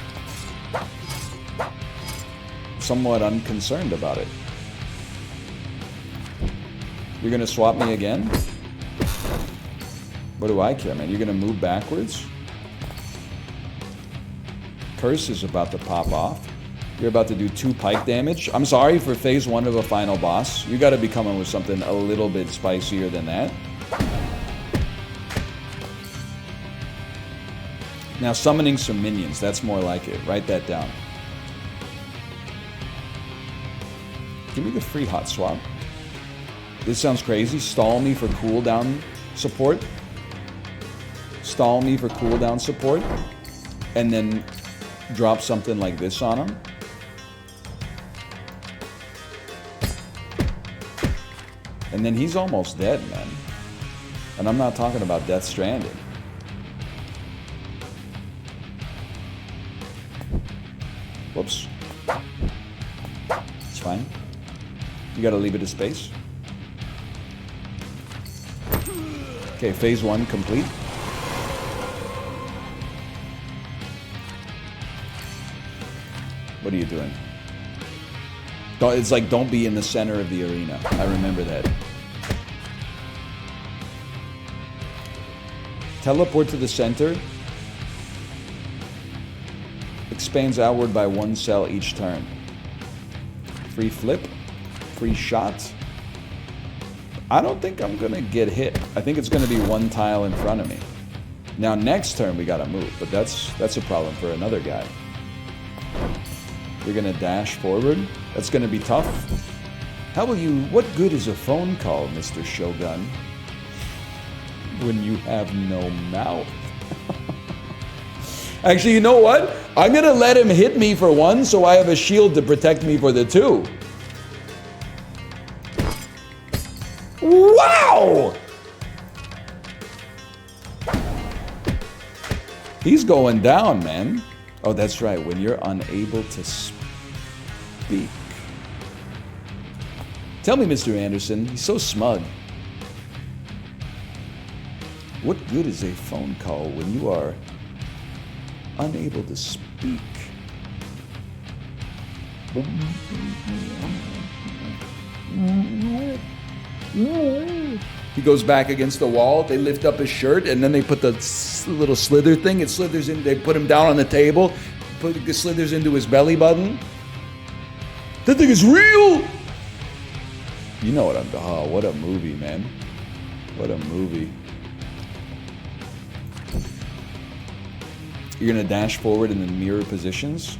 somewhat unconcerned about it. You're gonna swap me again? What do I care, man? You're gonna move backwards? Curse is about to pop off. You're about to do 2 pike damage. I'm sorry for phase 1 of a final boss. You gotta be coming with something a little bit spicier than that. Now summoning some minions, that's more like it. Write that down. Give me the free hot swap. This sounds crazy. Stall me for cooldown support. Stall me for cooldown support. And then drop something like this on him. And then he's almost dead, man. And I'm not talking about Death Stranding. Whoops. It's fine. You gotta leave it a space. Okay, phase 1 complete. What are you doing? It's like, don't be in the center of the arena. I remember that. Teleport to the center. Expands outward by 1 cell each turn. Free flip. Free shot. I don't think I'm gonna get hit. I think it's gonna be 1 tile in front of me. Now next turn we gotta move, but that's a problem for another guy. You're gonna dash forward. That's gonna be tough. How will you... What good is a phone call, Mr. Shogun, when you have no mouth? Actually, you know what? I'm gonna let him hit me for 1, so I have a shield to protect me for the 2. Wow! He's going down, man. Oh, that's right. When you're unable to speak. Tell me, Mr. Anderson. He's so smug. What good is a phone call when you are unable to speak? He goes back against the wall. They lift up his shirt, and then they put the little slither thing. It slithers in. They put him down on the table. It slithers into his belly button. That thing is real. You know what I'm... Oh, what a movie, man. What a movie. You're going to dash forward and then mirror positions.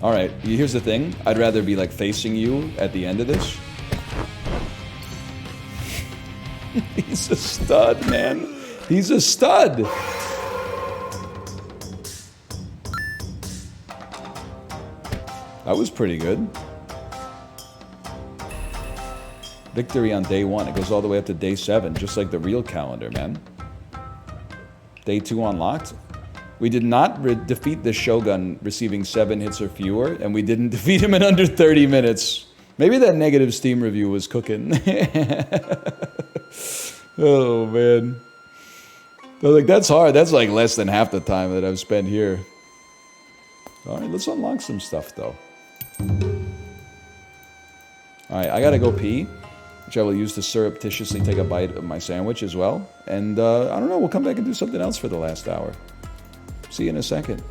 All right, here's the thing. I'd rather be like facing you at the end of this. He's a stud, man. He's a stud. That was pretty good. Victory on day 1. It goes all the way up to day 7, just like the real calendar, man. Day 2 unlocked. We did not defeat the Shogun receiving 7 hits or fewer, and we didn't defeat him in under 30 minutes. Maybe that negative Steam review was cooking. Oh, man. I was like, that's hard. That's like less than half the time that I've spent here. All right, let's unlock some stuff, though. All right, I gotta go pee, which I will use to surreptitiously take a bite of my sandwich as well. And I don't know, we'll come back and do something else for the last hour. See you in a second.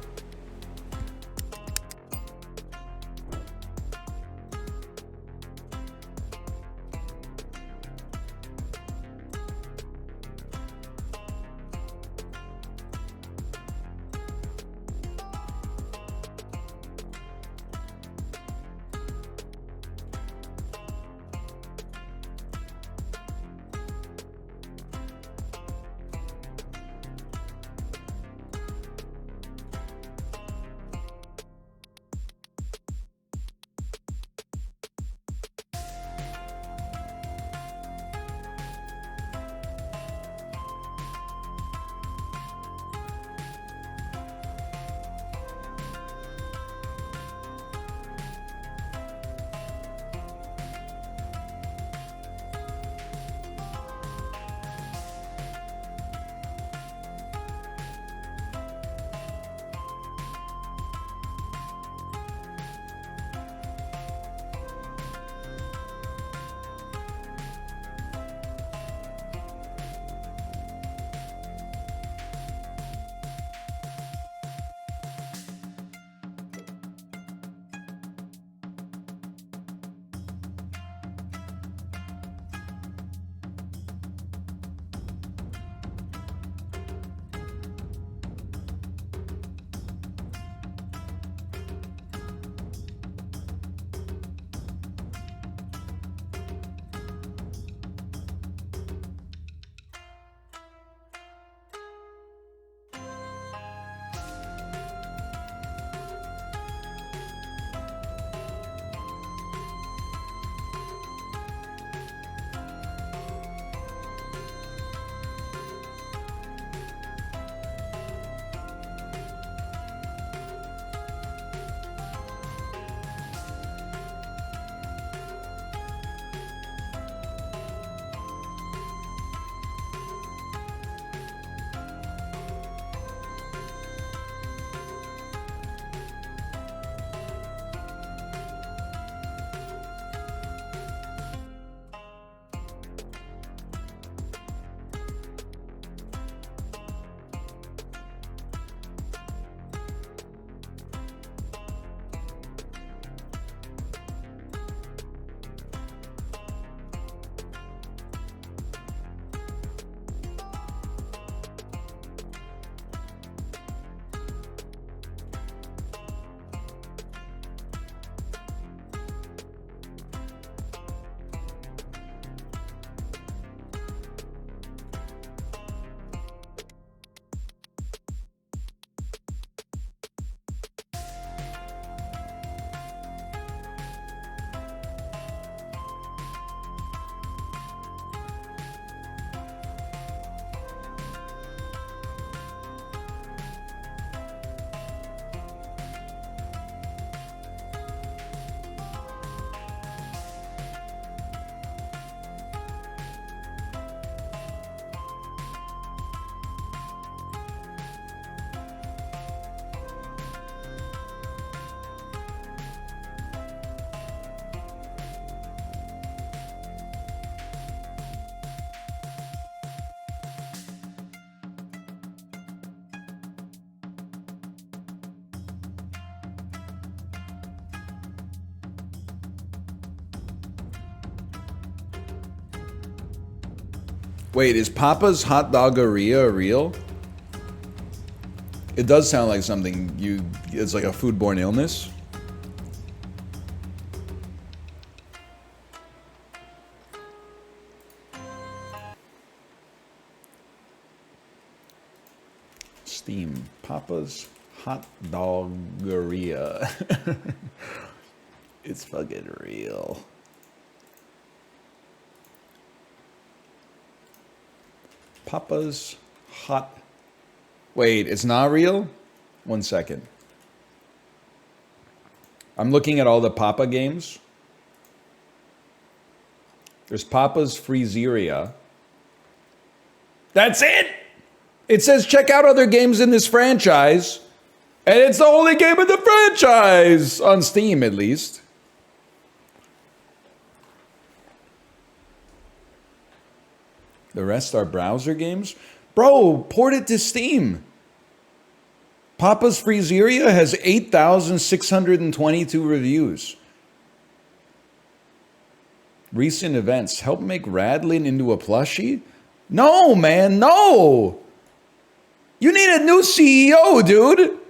Wait, is Papa's hot doggeria real? It does sound like something it's like a foodborne illness. Steam. Papa's hot doggeria. It's fucking real. Papa's hot... Wait, it's not real? 1 second. I'm looking at all the Papa games. There's Papa's Freezeria. That's it! It says check out other games in this franchise. And it's the only game in the franchise! On Steam, at least. The rest are browser games. Bro, port it to Steam. Papa's Freezeria has 8,622 reviews. Recent events. Help make Radlin into a plushie? No, man, no! You need a new CEO, dude!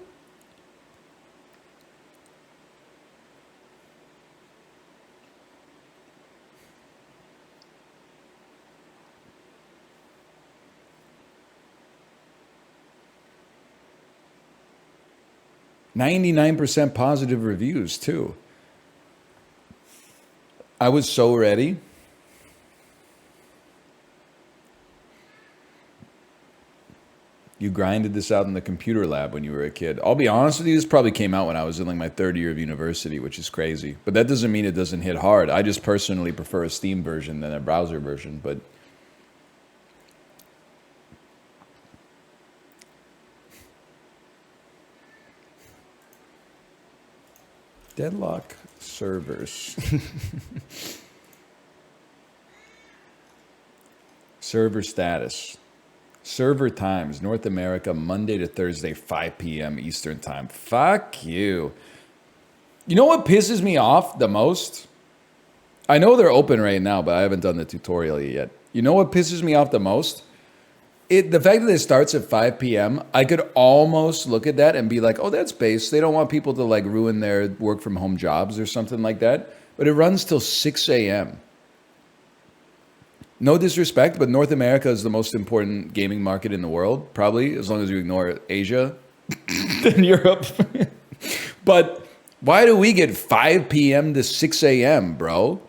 99% positive reviews, too. I was so ready. You grinded this out in the computer lab when you were a kid. I'll be honest with you, this probably came out when I was in like my third year of university, which is crazy. But that doesn't mean it doesn't hit hard. I just personally prefer a Steam version than a browser version. But Deadlock servers. Server status. Server times, North America, Monday to Thursday, 5 p.m. Eastern time. Fuck you. You know what pisses me off the most? I know they're open right now, but I haven't done the tutorial yet. You know what pisses me off the most? The fact that it starts at 5 p.m., I could almost look at that and be like, oh, that's base. They don't want people to like ruin their work from home jobs or something like that. But it runs till 6 a.m. No disrespect, but North America is the most important gaming market in the world, probably, as long as you ignore Asia and Europe. But why do we get 5 p.m. to 6 a.m., bro?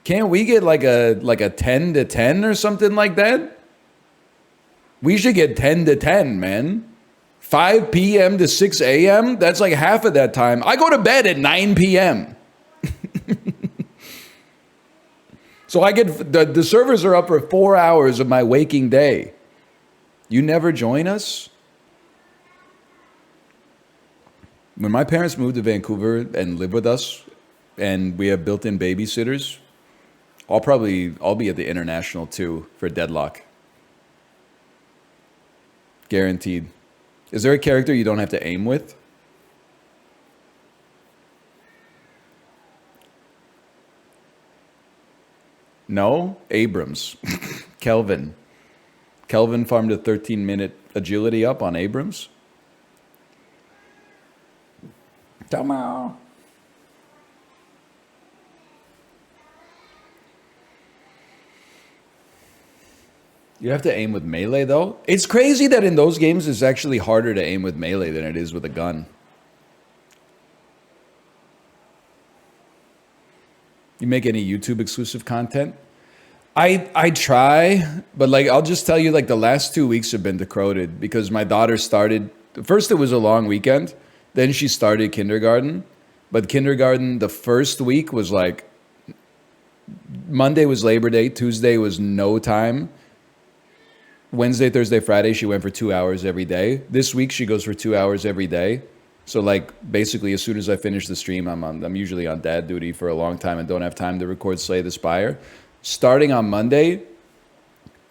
Can't we get like a 10 to 10 or something like that? We should get 10 to 10, man. 5 p.m. to 6 a.m.? That's like half of that time. I go to bed at 9 p.m. So I get the servers are up for 4 hours of my waking day. You never join us? When my parents moved to Vancouver and live with us, and we have built-in babysitters, I'll be at the International too for Deadlock. Guaranteed. Is there a character you don't have to aim with? No? Abrams. Kelvin. Kelvin farmed a 13-minute agility up on Abrams. Tomorrow. You have to aim with melee, though. It's crazy that in those games it's actually harder to aim with melee than it is with a gun. You make any YouTube exclusive content? I try, but like I'll just tell you, like the last 2 weeks have been decroded because my daughter started. First, it was a long weekend. Then she started kindergarten. But kindergarten, the first week was like Monday was Labor Day. Tuesday was no time. Wednesday, Thursday, Friday, she went for 2 hours every day. This week, she goes for 2 hours every day. So like basically as soon as I finish the stream, I'm usually on dad duty for a long time and don't have time to record Slay the Spire. Starting on Monday,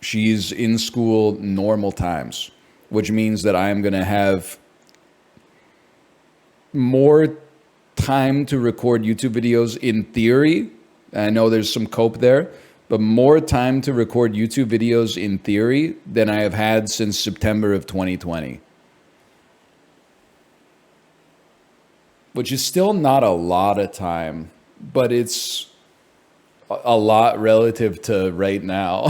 she's in school normal times, which means that I am going to have more time to record YouTube videos in theory. I know there's some cope there, but more time to record YouTube videos in theory than I have had since September of 2020. Which is still not a lot of time, but it's a lot relative to right now.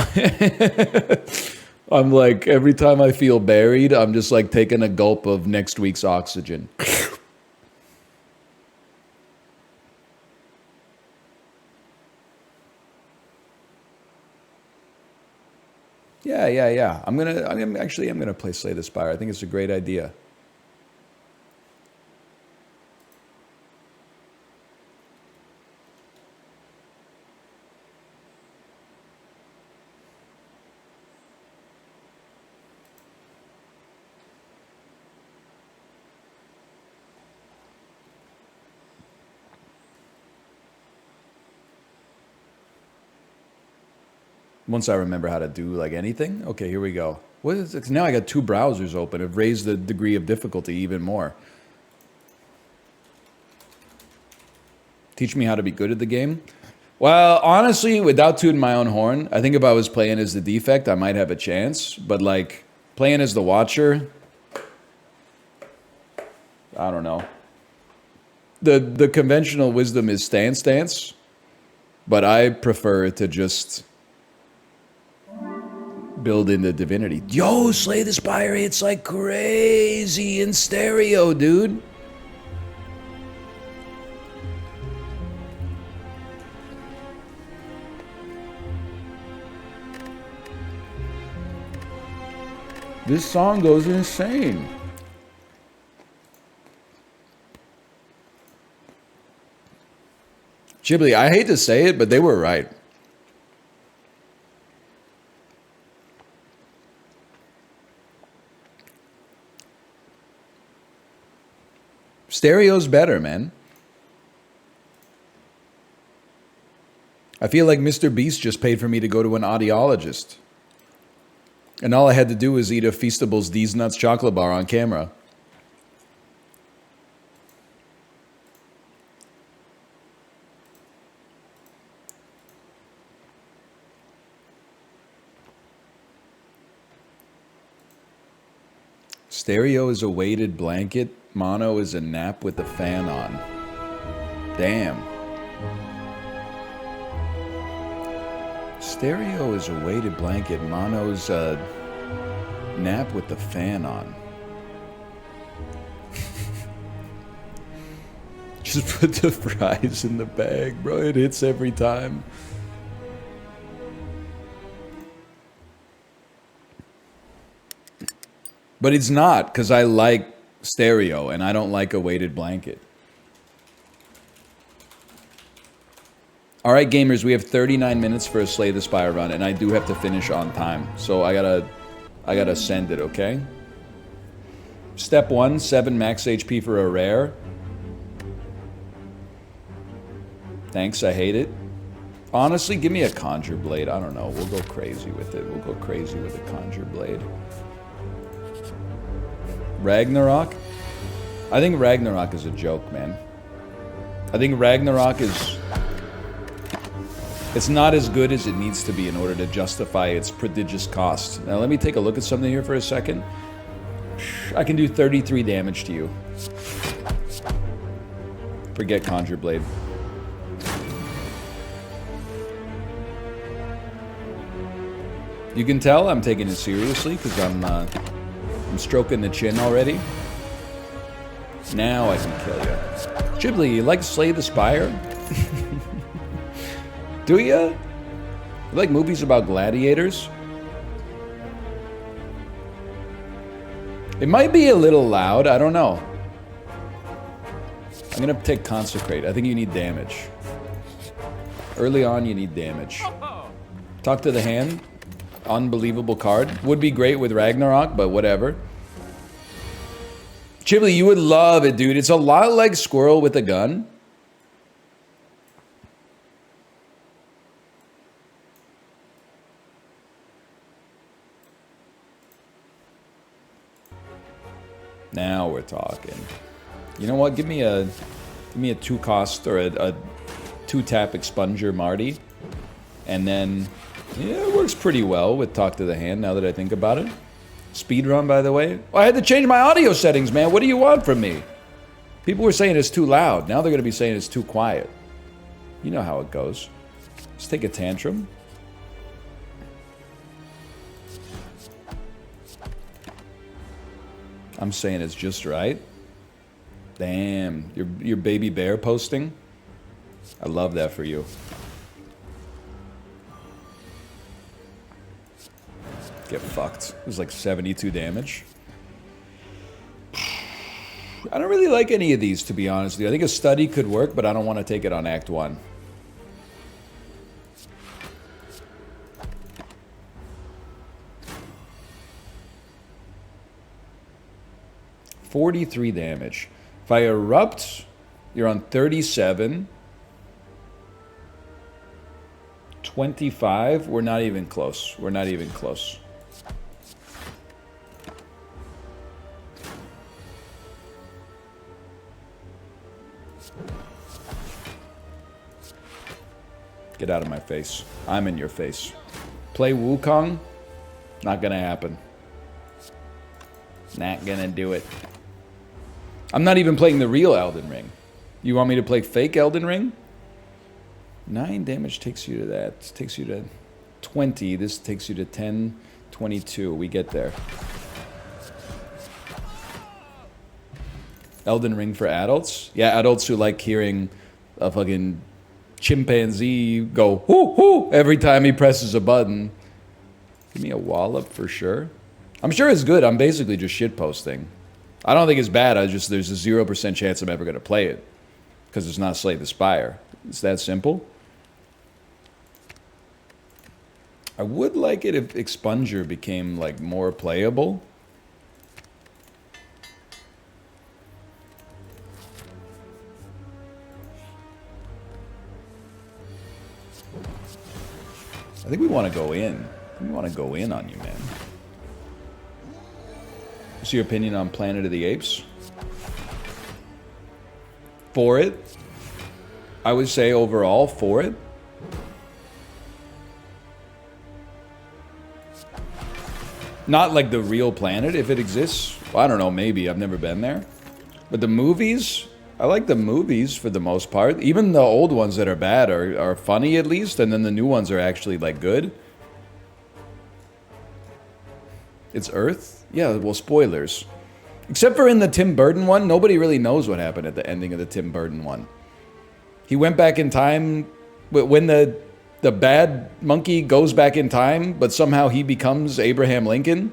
I'm like, every time I feel buried, I'm just like taking a gulp of next week's oxygen. Yeah. I'm gonna play Slay the Spire. I think it's a great idea. Once I remember how to do like anything. Okay, here we go. What is it? Now I got 2 browsers open. I've raised the degree of difficulty even more. Teach me how to be good at the game. Well, honestly, without tooting my own horn, I think if I was playing as the defect, I might have a chance. But like playing as the watcher, I don't know. The conventional wisdom is stance, but I prefer to just build into divinity. Yo, Slay the Spire hits like crazy in stereo, dude. This song goes insane. Ghibli, I hate to say it, but they were right. Stereo's better, man. I feel like Mr. Beast just paid for me to go to an audiologist. And all I had to do was eat a Feastables These Nuts chocolate bar on camera. Stereo is a weighted blanket. Mono is a nap with the fan on. Damn. Stereo is a weighted blanket. Mono's a nap with the fan on. Just put the fries in the bag, bro. It hits every time. But it's not, because I like stereo and I don't like a weighted blanket. All right, gamers, we have 39 minutes for a Slay the Spire run, and I do have to finish on time. So I gotta send it, okay? Step 1, 7 max HP for a rare. Thanks, I hate it. Honestly, give me a Conjure Blade. I don't know. We'll go crazy with it. We'll go crazy with a Conjure Blade. Ragnarok? I think Ragnarok is a joke, man. I think Ragnarok is... It's not as good as it needs to be in order to justify its prodigious cost. Now let me take a look at something here for a second. I can do 33 damage to you. Forget Conjure Blade. You can tell I'm taking it seriously because I'm stroking the chin already. Now I can kill you. Ghibli, you like Slay the Spire? Do ya? You like movies about gladiators? It might be a little loud, I don't know. I'm gonna take Consecrate. I think you need damage. Early on, you need damage. Talk to the Hand. Unbelievable card. Would be great with Ragnarok, but whatever. Ghibli, you would love it, dude. It's a lot like Squirrel with a Gun. Now we're talking. You know what? Give me a 2-cost or a 2-tap Expunger Marty. And then, yeah, it works pretty well with Talk to the Hand now that I think about it. Speedrun, by the way. Oh, I had to change my audio settings, man. What do you want from me? People were saying it's too loud. Now they're going to be saying it's too quiet. You know how it goes. Let's take a tantrum. I'm saying it's just right. Damn, your baby bear posting. I love that for you. Get fucked. It was like 72 damage. I don't really like any of these, to be honest with you. I think a study could work, but I don't want to take it on Act 1. $43 damage. If I erupt, you're on 37. 25. We're not even close. We're not even close. Get out of my face. I'm in your face. Play Wukong? Not gonna happen. Not gonna do it. I'm not even playing the real Elden Ring. You want me to play fake Elden Ring? 9 damage takes you to that. Takes you to 20. This takes you to 10, 22. We get there. Elden Ring for adults? Yeah, adults who like hearing a fucking chimpanzee go whoo whoo every time he presses a button. Give me a wallop for sure. I'm sure it's good. I'm basically just shitposting. I don't think it's bad. There's a 0% chance I'm ever going to play it because it's not Slay the Spire. It's that simple. I would like it if Expunger became like more playable. I think we want to go in. We want to go in on you, man. What's your opinion on Planet of the Apes? For it. I would say overall for it. Not like the real planet, if it exists. Well, I don't know, maybe. I've never been there. But the movies, I like the movies for the most part. Even the old ones that are bad are funny at least, and then the new ones are actually like good. It's Earth? Yeah, well, spoilers. Except for in the Tim Burton one, nobody really knows what happened at the ending of the Tim Burton one. He went back in time when the bad monkey goes back in time, but somehow he becomes Abraham Lincoln.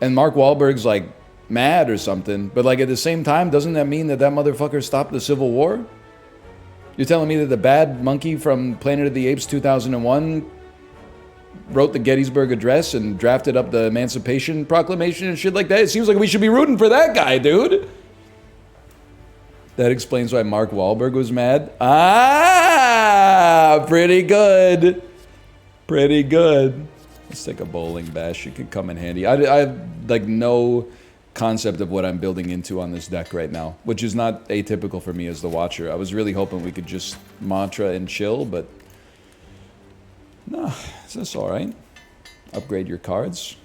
And Mark Wahlberg's like mad or something. But like at the same time, doesn't that mean that that motherfucker stopped the Civil War? You're telling me that the bad monkey from Planet of the Apes 2001 wrote the Gettysburg Address and drafted up the Emancipation Proclamation and shit like that? It seems like we should be rooting for that guy, dude. That explains why Mark Wahlberg was mad. Ah, pretty good. Pretty good. Let's take a bowling bash. It could come in handy. I have like no concept of what I'm building into on this deck right now, which is not atypical for me as the watcher. I was really hoping we could just mantra and chill, but no, is this all right? Upgrade your cards.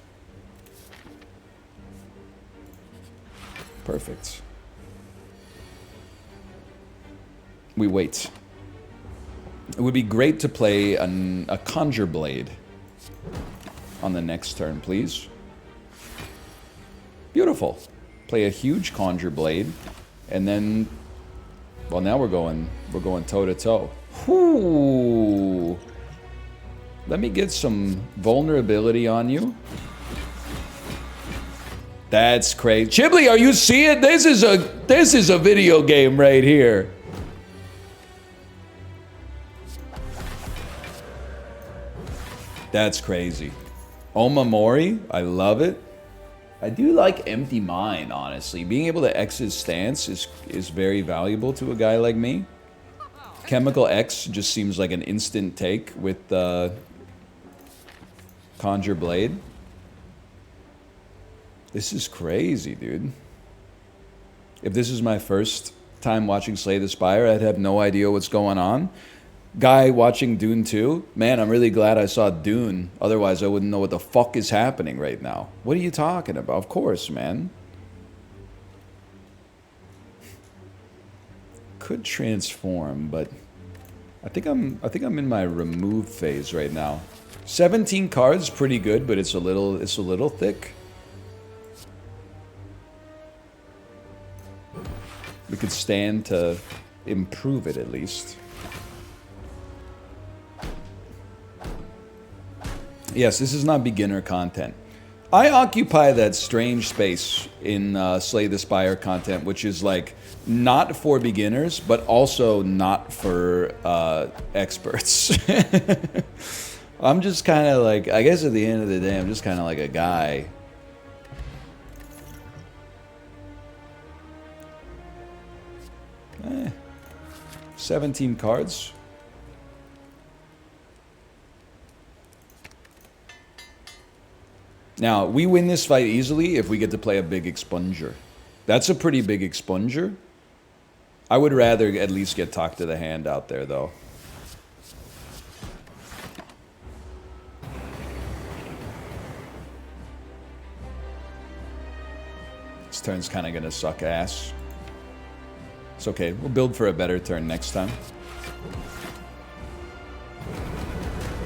Perfect. We wait. It would be great to play a Conjure Blade on the next turn, please. Beautiful. Play a huge Conjure Blade, and then, well, now we're going toe to toe. Whoo! Let me get some vulnerability on you. That's crazy. Chibli, are you seeing? This is a video game right here. That's crazy. Omamori, I love it. I do like Empty Mind, honestly. Being able to X his stance is very valuable to a guy like me. Chemical X just seems like an instant take with Conjure Blade. This is crazy, dude. If this is my first time watching Slay the Spire, I'd have no idea what's going on. Guy watching Dune 2, man, I'm really glad I saw Dune. Otherwise, I wouldn't know what the fuck is happening right now. What are you talking about? Of course, man. Could transform, but I think I'm in my remove phase right now. 17 cards, pretty good, but it's a little thick. We could stand to improve it at least. Yes, this is not beginner content. I occupy that strange space in Slay the Spire content, which is like not for beginners, but also not for experts. I'm just kind of like, I guess at the end of the day, I'm just kind of like a guy. 17 cards. Now, we win this fight easily if we get to play a big expunger. That's a pretty big expunger. I would rather at least get talk to the hand out there, though. This turn's kind of going to suck ass. It's okay. We'll build for a better turn next time.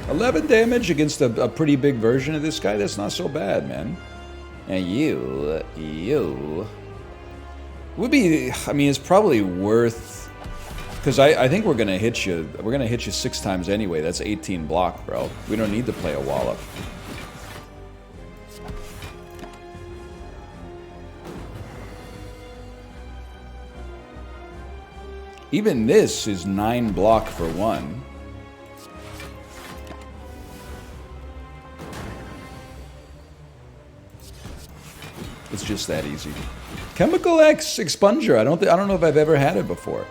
11 damage against a pretty big version of this guy. That's not so bad, man. And you. Would be, I mean, it's probably worth... Because I think we're going to hit you. We're going to hit you 6 times anyway. That's 18 block, bro. We don't need to play a wallop. Even this is 9 block for 1. It's just that easy. Chemical X Expunger. I don't know if I've ever had it before.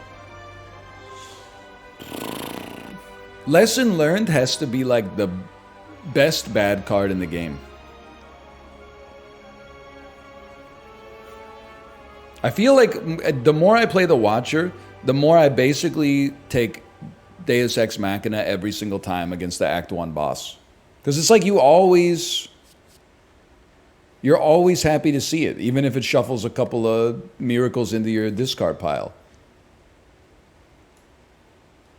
Lesson Learned has to be like the best bad card in the game. I feel like the more I play the Watcher, the more I basically take Deus Ex Machina every single time against the Act 1 boss. Because it's like you're always happy to see it, even if it shuffles a couple of miracles into your discard pile.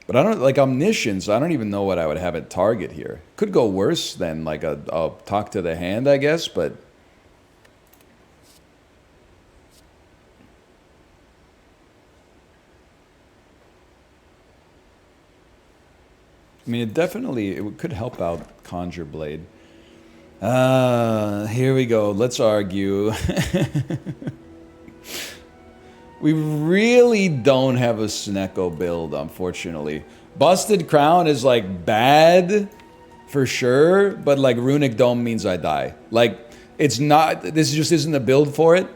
But I don't, like Omniscience, I don't even know what I would have it target here. Could go worse than like a talk to the hand, I guess, but... I mean, it could help out Conjure Blade. Here we go. Let's argue. We really don't have a Snecko build, unfortunately. Busted Crown is like bad for sure, but like Runic Dome means I die. Like, it's not, this just isn't the build for it.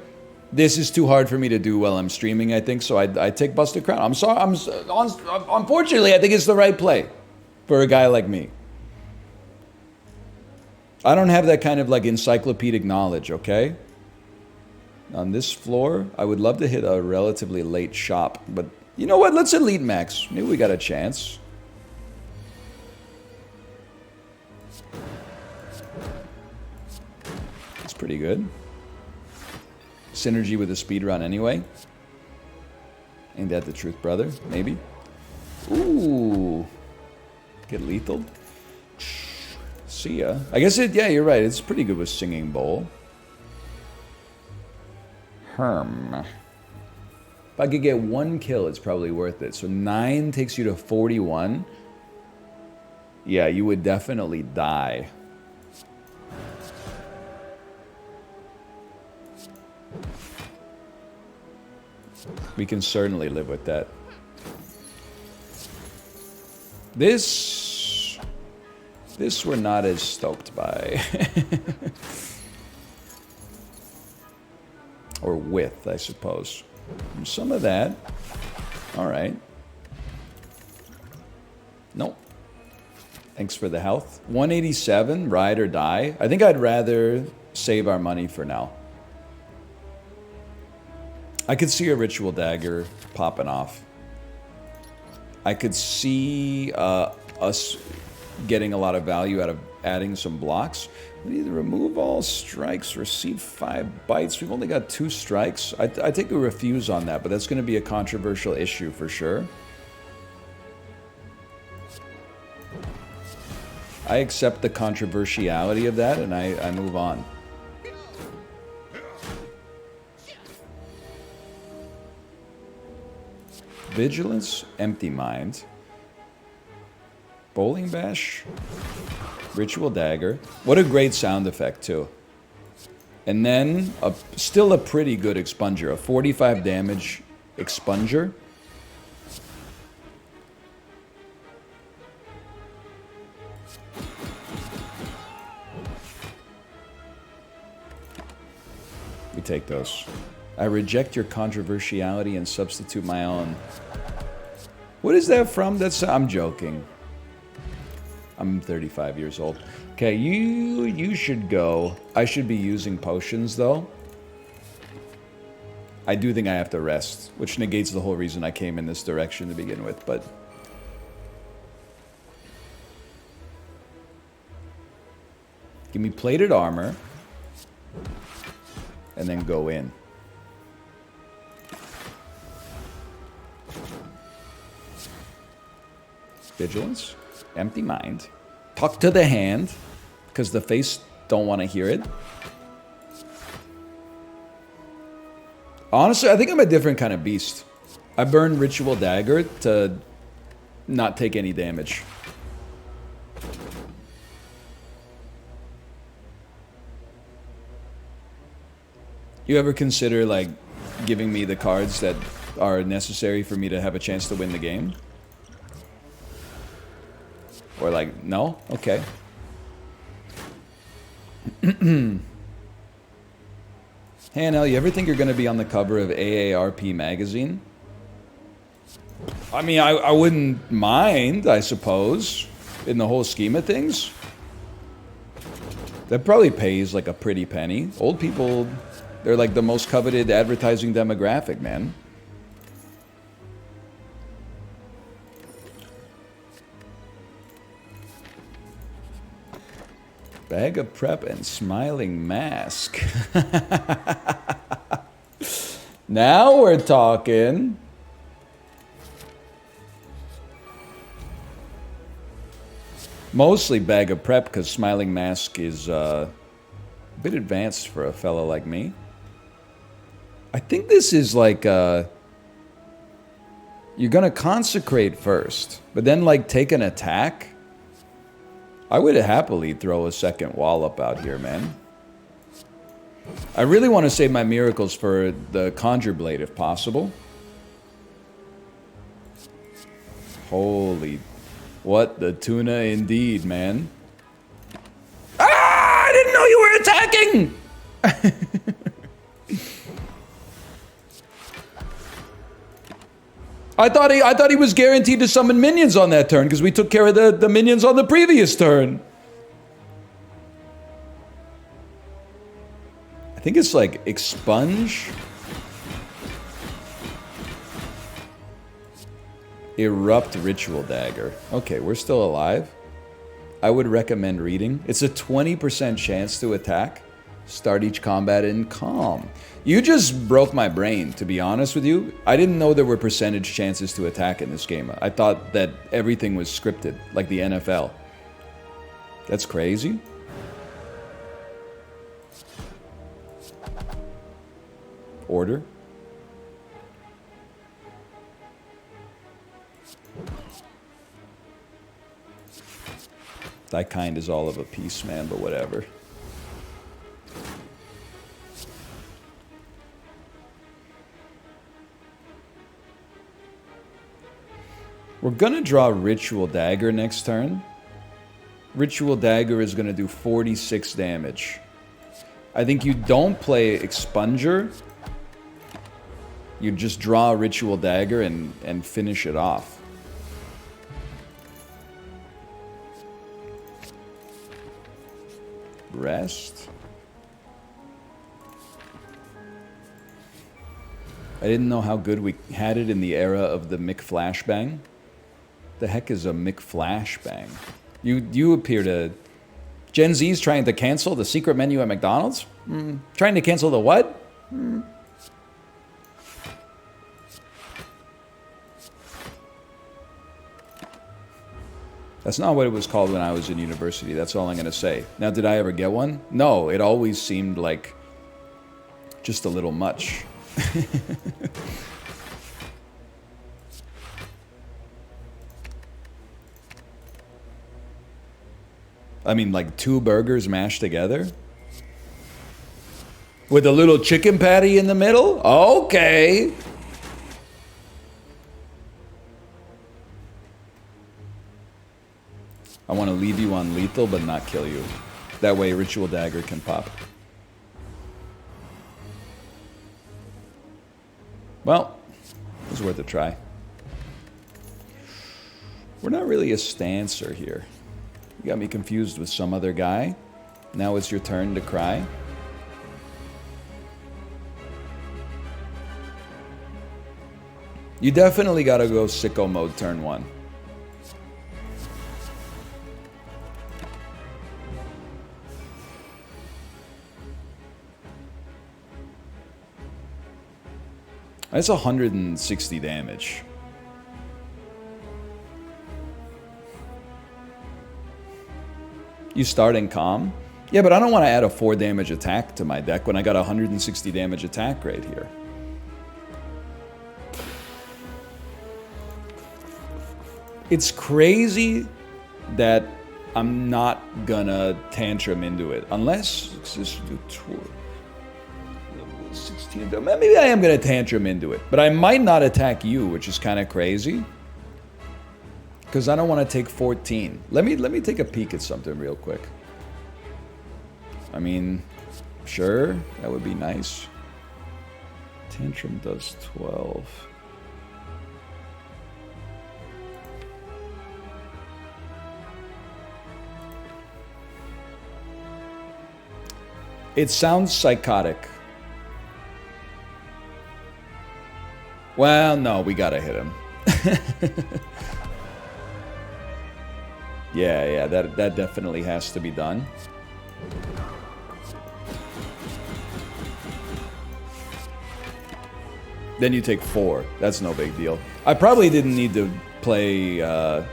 This is too hard for me to do while I'm streaming, I think, so I take Busted Crown. I'm sorry, unfortunately, I think it's the right play for a guy like me. I don't have that kind of like encyclopedic knowledge, okay? On this floor, I would love to hit a relatively late shop, but you know what? Let's Elite Max. Maybe we got a chance. It's pretty good. Synergy with the speed run anyway. Ain't that the truth, brother? Maybe. Ooh. Get lethal. See ya. I guess yeah, you're right. It's pretty good with Singing Bowl. If I could get 1 kill, it's probably worth it. So 9 takes you to 41. Yeah, you would definitely die. We can certainly live with that. This we're not as stoked by. Or with, I suppose. Some of that. All right. Nope. Thanks for the health. 187, ride or die. I think I'd rather save our money for now. I could see a Ritual Dagger popping off. I could see us getting a lot of value out of adding some blocks. We either remove all strikes, receive 5 bites. We've only got 2 strikes. I take a refuse on that, but that's going to be a controversial issue for sure. I accept the controversiality of that, and I move on. Vigilance, Empty Mind. Bowling Bash. Ritual Dagger. What a great sound effect, too. And then, still a pretty good expunger. A 45 damage expunger. We take those. I reject your controversiality and substitute my own. What is that from? I'm joking. I'm 35 years old. Okay, you should go. I should be using potions, though. I do think I have to rest, which negates the whole reason I came in this direction to begin with, but... Give me plated armor. And then go in. Vigilance. Empty mind. Talk to the hand. Because the face don't want to hear it. Honestly, I think I'm a different kind of beast. I burn Ritual Dagger to not take any damage. You ever consider, like, giving me the cards that are necessary for me to have a chance to win the game? Or, like, no? Okay. Hey, Anel, you ever think you're going to be on the cover of AARP magazine? I mean, I wouldn't mind, I suppose, in the whole scheme of things. That probably pays, like, a pretty penny. Old people, they're, like, the most coveted advertising demographic, man. Bag of prep and smiling mask. Now we're talking. Mostly bag of prep because smiling mask is a bit advanced for a fella like me. I think this is like you're gonna consecrate first, but then like take an attack. I would happily throw a second wallop out here, man. I really want to save my miracles for the Conjure Blade if possible. Holy... What the tuna indeed, man. Ah! I didn't know you were attacking! I thought he was guaranteed to summon minions on that turn because we took care of the minions on the previous turn. I think it's like expunge. Erupt Ritual Dagger. Okay, we're still alive. I would recommend reading. It's a 20% chance to attack. Start each combat in calm. You just broke my brain, to be honest with you. I didn't know there were percentage chances to attack in this game. I thought that everything was scripted, like the NFL. That's crazy. Order. Thy kind is all of a piece, man, but whatever. We're gonna draw Ritual Dagger next turn. Ritual Dagger is gonna do 46 damage. I think you don't play Expunger. You just draw a Ritual Dagger and finish it off. Rest. I didn't know how good we had it in the era of the McFlashbang. The heck is a McFlashbang? You appear to... Gen Z's trying to cancel the secret menu at McDonald's? Trying to cancel the what? That's not what it was called when I was in university. That's all I'm going to say. Now, did I ever get one? No, it always seemed like just a little much. I mean, like 2 burgers mashed together? With a little chicken patty in the middle? Okay. I want to leave you on lethal, but not kill you. That way, Ritual Dagger can pop. Well, it was worth a try. We're not really a stancer here. You got me confused with some other guy. Now it's your turn to cry. You definitely gotta go sicko mode turn 1. That's 160 damage. You starting calm? Yeah, but I don't want to add a 4 damage attack to my deck when I got a 160 damage attack right here. It's crazy that I'm not gonna tantrum into it. Unless, maybe I am gonna tantrum into it. But I might not attack you, which is kind of crazy. Because I don't want to take 14. Let me take a peek at something real quick. I mean, sure, that would be nice. Tantrum does 12. It sounds psychotic. Well, no, we gotta hit him. Yeah, that definitely has to be done. Then you take 4. That's no big deal. I probably didn't need to play... I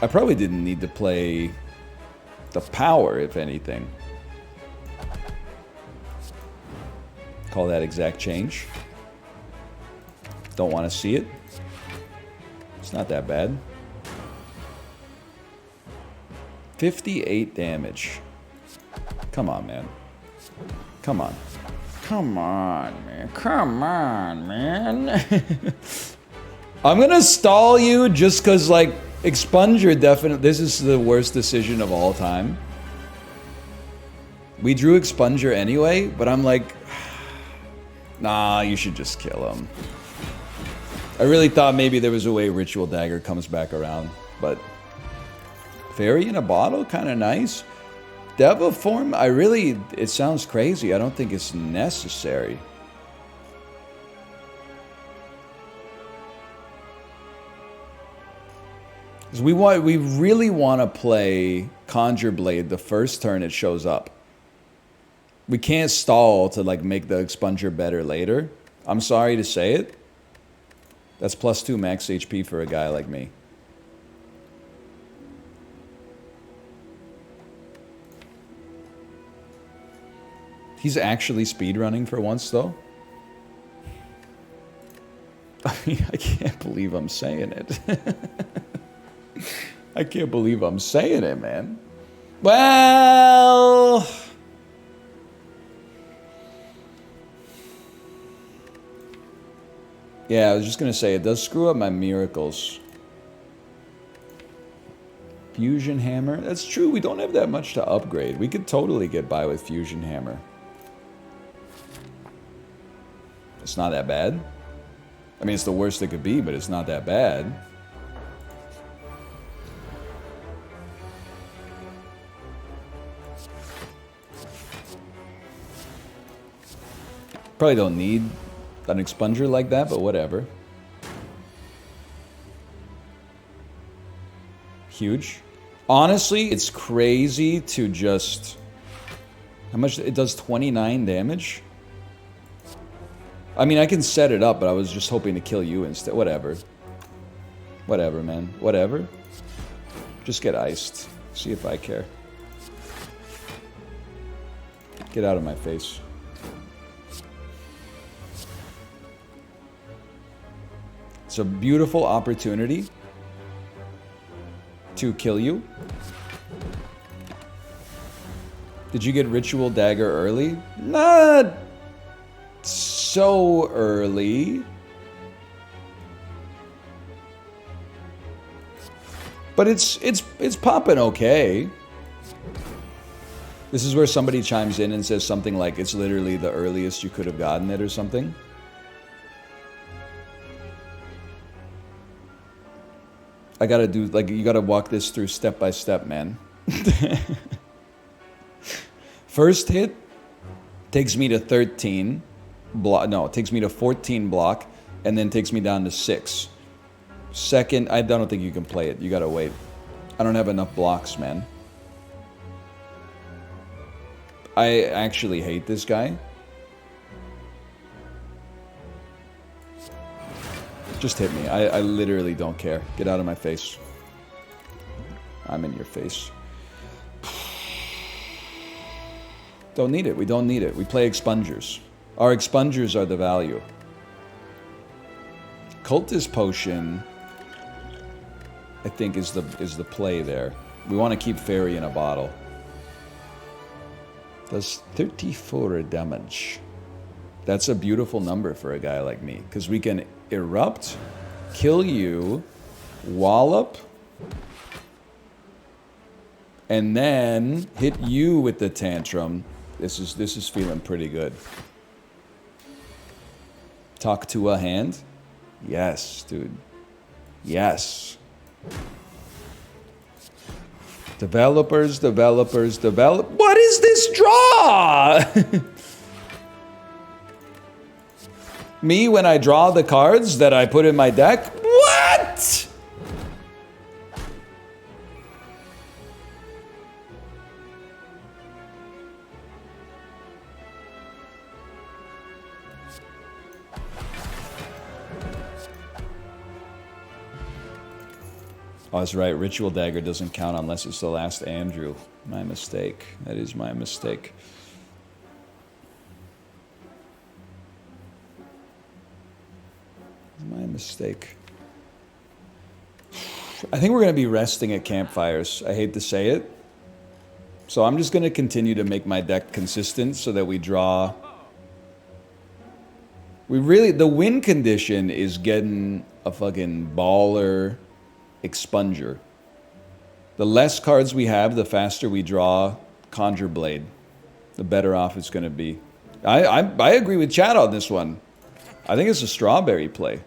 probably didn't need to play the power, if anything. Call that exact change. Don't want to see it. It's not that bad. 58 damage. Come on, man. Come on. Come on, man. Come on, man. I'm gonna stall you just because, like, Expunger definitely... This is the worst decision of all time. We drew Expunger anyway, but I'm like... Nah, you should just kill him. I really thought maybe there was a way Ritual Dagger comes back around, but... Fairy in a bottle? Kind of nice. Devil form? It sounds crazy. I don't think it's necessary. We really want to play Conjure Blade the first turn it shows up. We can't stall to like make the Expunger better later. I'm sorry to say it. That's +2 max HP for a guy like me. He's actually speedrunning for once, though. I mean, I can't believe I'm saying it. I can't believe I'm saying it, man. Well... Yeah, I was just gonna say, it does screw up my miracles. Fusion Hammer? That's true, we don't have that much to upgrade. We could totally get by with Fusion Hammer. It's not that bad. I mean, it's the worst it could be, but it's not that bad. Probably don't need an Expunger like that, but whatever. Huge. Honestly, it's crazy to just... How much? It does 29 damage? I mean, I can set it up, but I was just hoping to kill you instead. Whatever. Whatever, man. Whatever. Just get iced. See if I care. Get out of my face. It's a beautiful opportunity to kill you. Did you get Ritual Dagger early? Not so early. But it's popping okay. This is where somebody chimes in and says something like it's literally the earliest you could have gotten it or something. I gotta do, like, you gotta walk this through step by step, man. First hit takes me to 13 block. No, it takes me to 14 block, and then takes me down to 6. Second, I don't think you can play it. You gotta wait. I don't have enough blocks, man. I actually hate this guy. Just hit me. I literally don't care. Get out of my face. I'm in your face. Don't need it. We don't need it. We play expungers. Our expungers are the value. Cultist Potion, I think, is the play there. We want to keep Fairy in a bottle. Does 34 damage. That's a beautiful number for a guy like me, because we can erupt, kill you, wallop, and then hit you with the tantrum. This is feeling pretty good. Talk to a hand? Yes, dude. Yes. Developers. What is this draw? Me when I draw the cards that I put in my deck? What? Oh, that's right. Ritual Dagger doesn't count unless it's the last Andrew. My mistake. That is my mistake. My mistake. I think we're going to be resting at campfires. I hate to say it. So I'm just going to continue to make my deck consistent so that we draw. The win condition is getting a fucking baller expunger. The less cards we have, the faster we draw Conjure Blade, the better off it's going to be. I agree with Chad on this one. I think it's a strawberry play.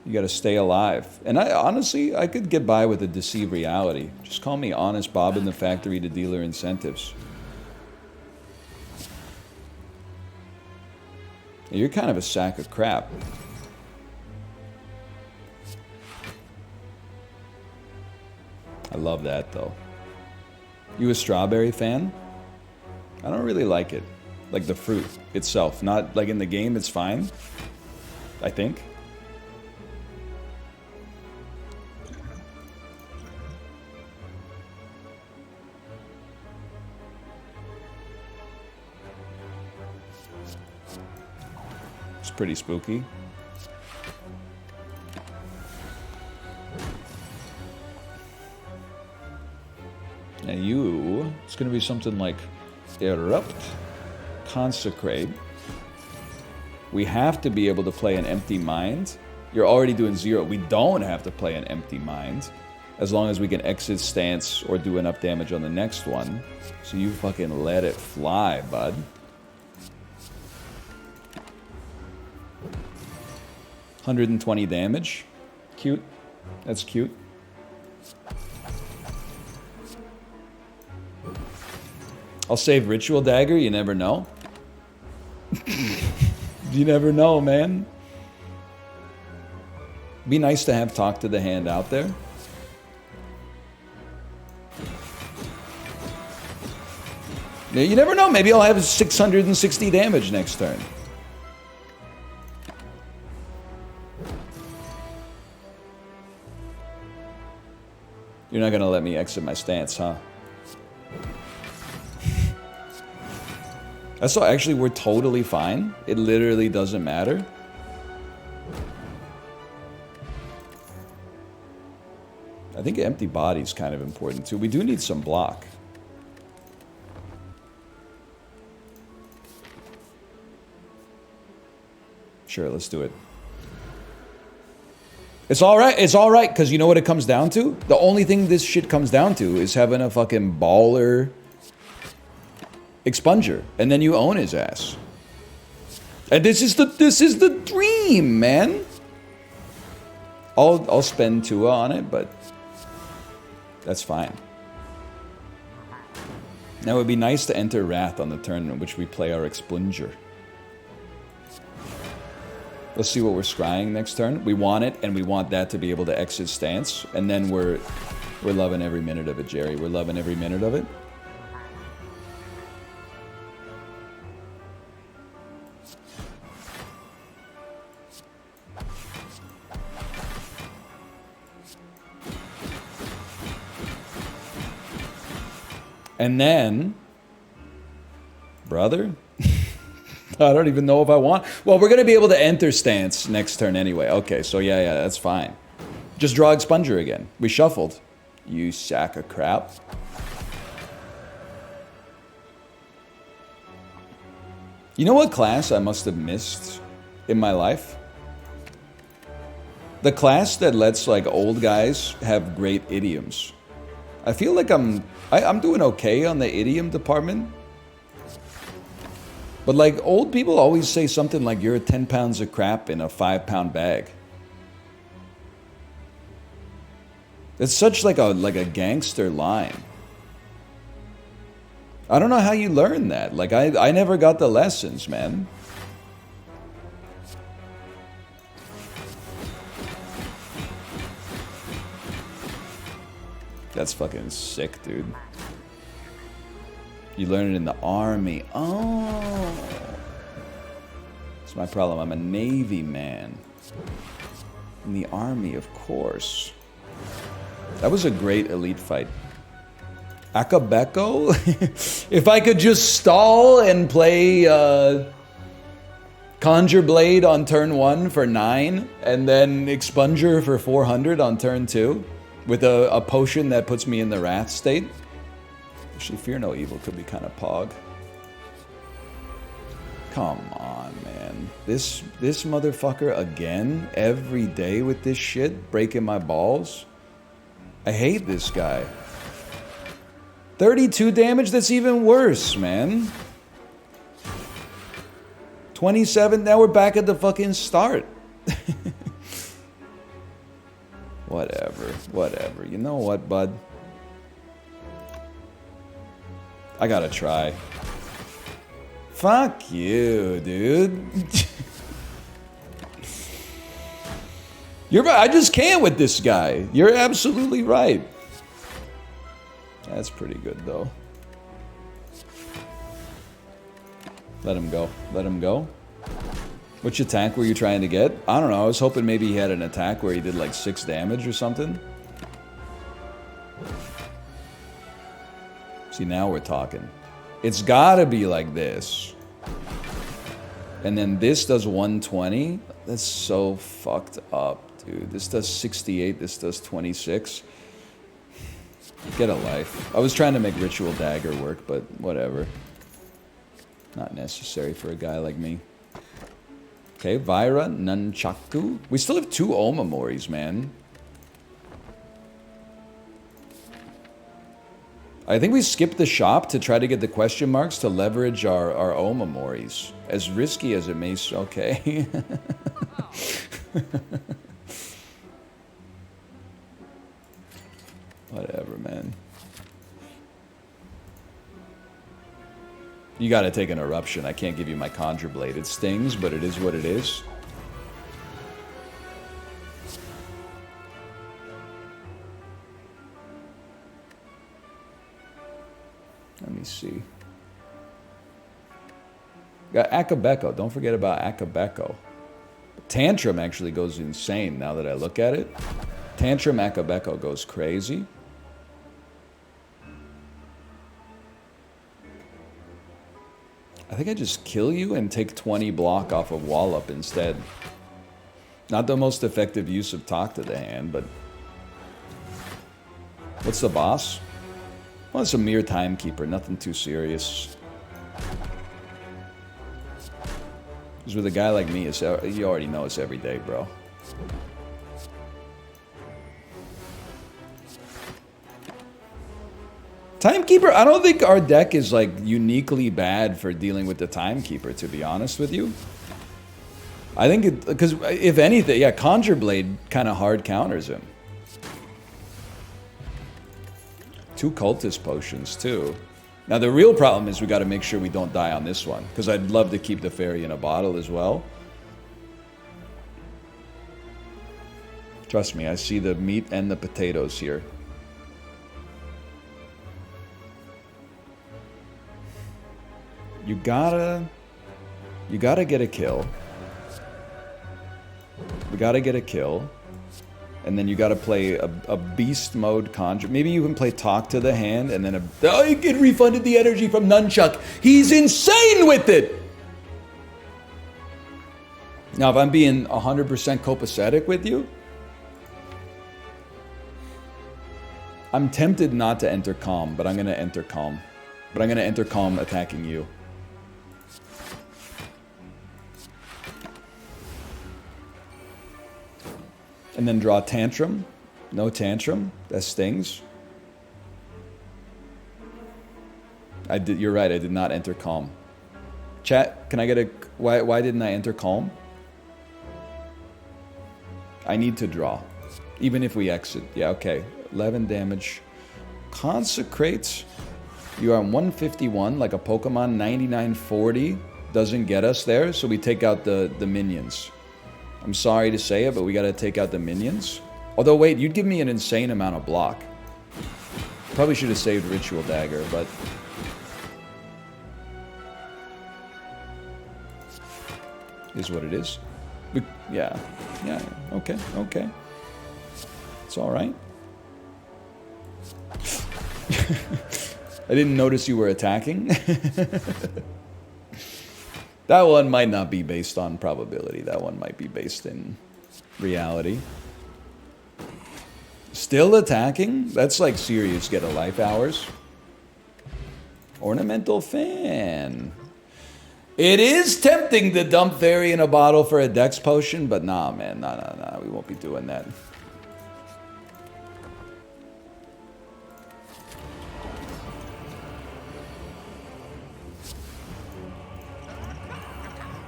You got to stay alive. And honestly, I could get by with a Deceive Reality. Just call me Honest Bob in the Factory to Dealer Incentives. You're kind of a sack of crap. I love that, though. You a strawberry fan? I don't really like it. Like the fruit itself. Not like in the game, it's fine. I think. It's pretty spooky. Now it's going to be something like Erupt, Consecrate. We have to be able to play an Empty Mind. You're already doing 0. We don't have to play an Empty Mind, as long as we can exit stance or do enough damage on the next one. So you fucking let it fly, bud. $120 damage. Cute. That's cute. I'll save Ritual Dagger, you never know. You never know, man. Be nice to have Talk to the Hand out there. You never know, maybe I'll have 660 damage next turn. You're not gonna let me exit my stance, huh? That's all, actually, we're totally fine. It literally doesn't matter. I think Empty Body's kind of important too. We do need some block. Sure, let's do it. It's alright, because you know what it comes down to? The only thing this shit comes down to is having a fucking baller expunger, and then you own his ass. And this is the dream, man. I'll spend Tua on it, but that's fine. Now it would be nice to enter Wrath on the turn in which we play our Explunger. Let's see what we're scrying next turn. We want it, and we want that to be able to exit stance, and then we're loving every minute of it, Jerry. We're loving every minute of it. And then, brother, I don't even know if I want. Well, we're going to be able to enter stance next turn anyway. Okay, so yeah, that's fine. Just draw Expunger again. We shuffled. You sack of crap. You know what class I must have missed in my life? The class that lets like old guys have great idioms. I feel like I'm doing okay on the idiom department. But like old people always say something like you're 10 pounds of crap in a 5-pound bag. It's such like a gangster line. I don't know how you learn that. Like I never got the lessons, man. That's fucking sick, dude. You learn it in the army. Oh. That's my problem. I'm a Navy man. In the army, of course. That was a great elite fight. Akabeko? If I could just stall and play Conjure Blade on turn 1 for 9, and then Expunger for 400 on turn 2, with a potion that puts me in the Wrath state. Actually, Fear No Evil could be kind of pog. Come on, man. This motherfucker again, every day with this shit, breaking my balls. I hate this guy. 32 damage, that's even worse, man. 27, now we're back at the fucking start. Whatever. You know what, bud? I gotta try. Fuck you, dude. You're right. I just can't with this guy. You're absolutely right. That's pretty good, though. Let him go. Let him go. Which attack were you trying to get? I don't know. I was hoping maybe he had an attack where he did like 6 damage or something. See, now we're talking. It's gotta be like this. And then this does 120. That's so fucked up, dude. This does 68. This does 26. Get a life. I was trying to make Ritual Dagger work, but whatever. Not necessary for a guy like me. Okay, Vaira, Nunchaku. We still have 2 Omamoris, man. I think we skipped the shop to try to get the question marks to leverage our Omamoris. As risky as it may... Okay. Whatever, man. You gotta take an eruption. I can't give you my Conjure Blade. It stings, but it is what it is. Let me see. Got Akabeko. Don't forget about Akabeko. Tantrum actually goes insane now that I look at it. Tantrum Akabeko goes crazy. I think I just kill you and take 20 block off of Wallop instead. Not the most effective use of Talk to the Hand, but... What's the boss? Well, it's a mere timekeeper, nothing too serious. Because with a guy like me, you already know it's every day, bro. Timekeeper, I don't think our deck is like uniquely bad for dealing with the Timekeeper, to be honest with you. I think it, because if anything, yeah, Conjure Blade kind of hard counters him. 2 Cultist Potions, too. Now, the real problem is we got to make sure we don't die on this one, because I'd love to keep the Fairy in a bottle as well. Trust me, I see the meat and the potatoes here. You gotta get a kill. We gotta get a kill. And then you gotta play a beast mode conjure. Maybe you can play Talk to the Hand and then oh, you get refunded the energy from Nunchuck. He's insane with it! Now, if I'm being 100% copacetic with you, I'm tempted not to enter Calm, but I'm gonna enter Calm. But I'm gonna enter Calm attacking you. And then draw Tantrum. No Tantrum. That stings. You're right, I did not enter Calm. Chat, can I get a... Why didn't I enter Calm? I need to draw. Even if we exit. Yeah, okay. 11 damage. Consecrate. You are on 151, like a Pokemon. 9940 doesn't get us there, so we take out the minions. I'm sorry to say it, but we gotta take out the minions. Although, wait, you'd give me an insane amount of block. Probably should have saved Ritual Dagger, but... is what it is. Yeah, okay. It's alright. I didn't notice you were attacking. That one might not be based on probability. That one might be based in reality. Still attacking? That's like serious get a life hours. Ornamental Fan. It is tempting to dump Fairy in a bottle for a Dex Potion, but nah, man. Nah. We won't be doing that.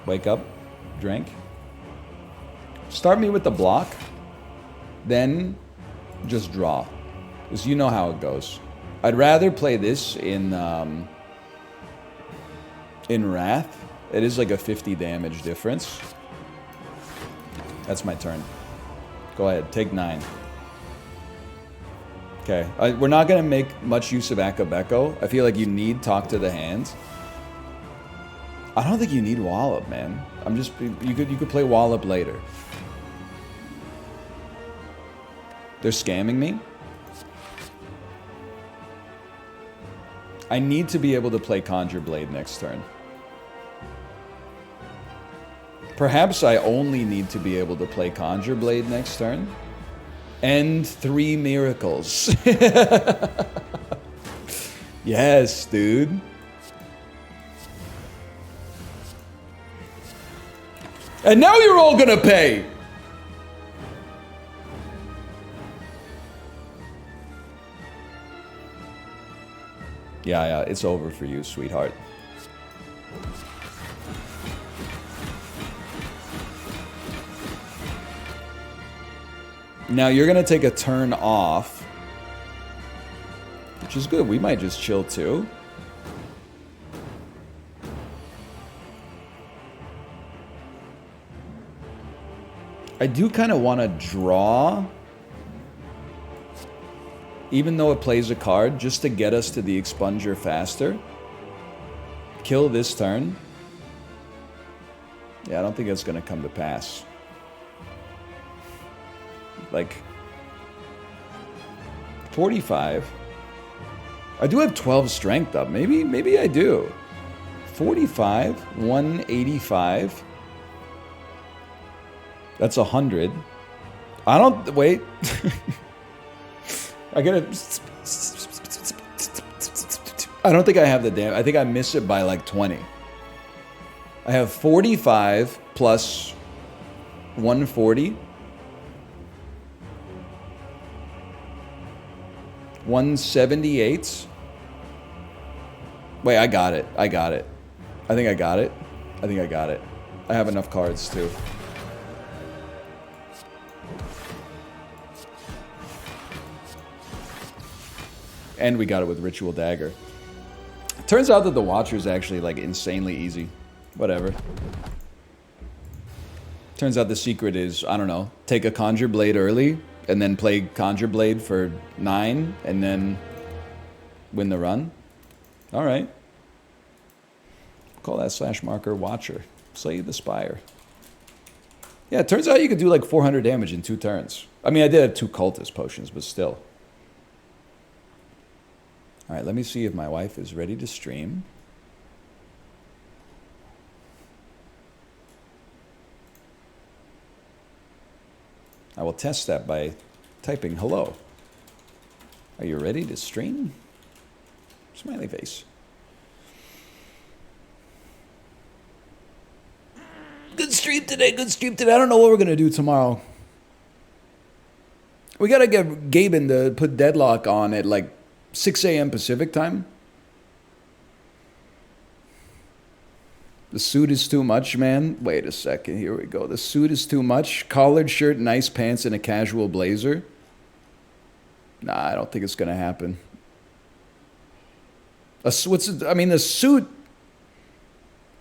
Wake up, drink. Start me with the block, then just draw. Because you know how it goes. I'd rather play this in Wrath. It is like a 50 damage difference. That's my turn. Go ahead, take 9. Okay, we're not going to make much use of Akabeko. I feel like you need Talk to the Hand. I don't think you need Wallop, man. You could play Wallop later. They're scamming me. I need to be able to play Conjure Blade next turn. Perhaps I only need to be able to play Conjure Blade next turn. And 3 miracles. Yes, dude. And now you're all gonna pay! Yeah, it's over for you, sweetheart. Now you're gonna take a turn off. Which is good, we might just chill too. I do kind of want to draw, even though it plays a card, just to get us to the Expunger faster. Kill this turn. Yeah, I don't think that's going to come to pass. Like, 45. I do have 12 strength up. Maybe I do. 45, 185. That's 100. I don't... Wait. I gotta... I don't think I have the damn... I think I miss it by like 20. I have 45 plus 140. 178. Wait, I got it. I think I got it. I have enough cards too. And we got it with Ritual Dagger. Turns out that the Watcher is actually like insanely easy. Whatever. Turns out the secret is, I don't know, take a Conjure Blade early and then play Conjure Blade for 9 and then win the run. All right. Call that slash marker Watcher. Slay the Spire. Yeah, it turns out you could do like 400 damage in 2 turns. I mean, I did have 2 Cultist Potions, but still. All right, let me see if my wife is ready to stream. I will test that by typing hello. Are you ready to stream? Smiley face. Good stream today, good stream today. I don't know what we're going to do tomorrow. We got to get Gaben to put Deadlock on at like 6 a.m. Pacific time. The suit is too much, man. Wait a second. Here we go. The suit is too much. Collared shirt, nice pants, and a casual blazer. Nah, I don't think it's going to happen. The suit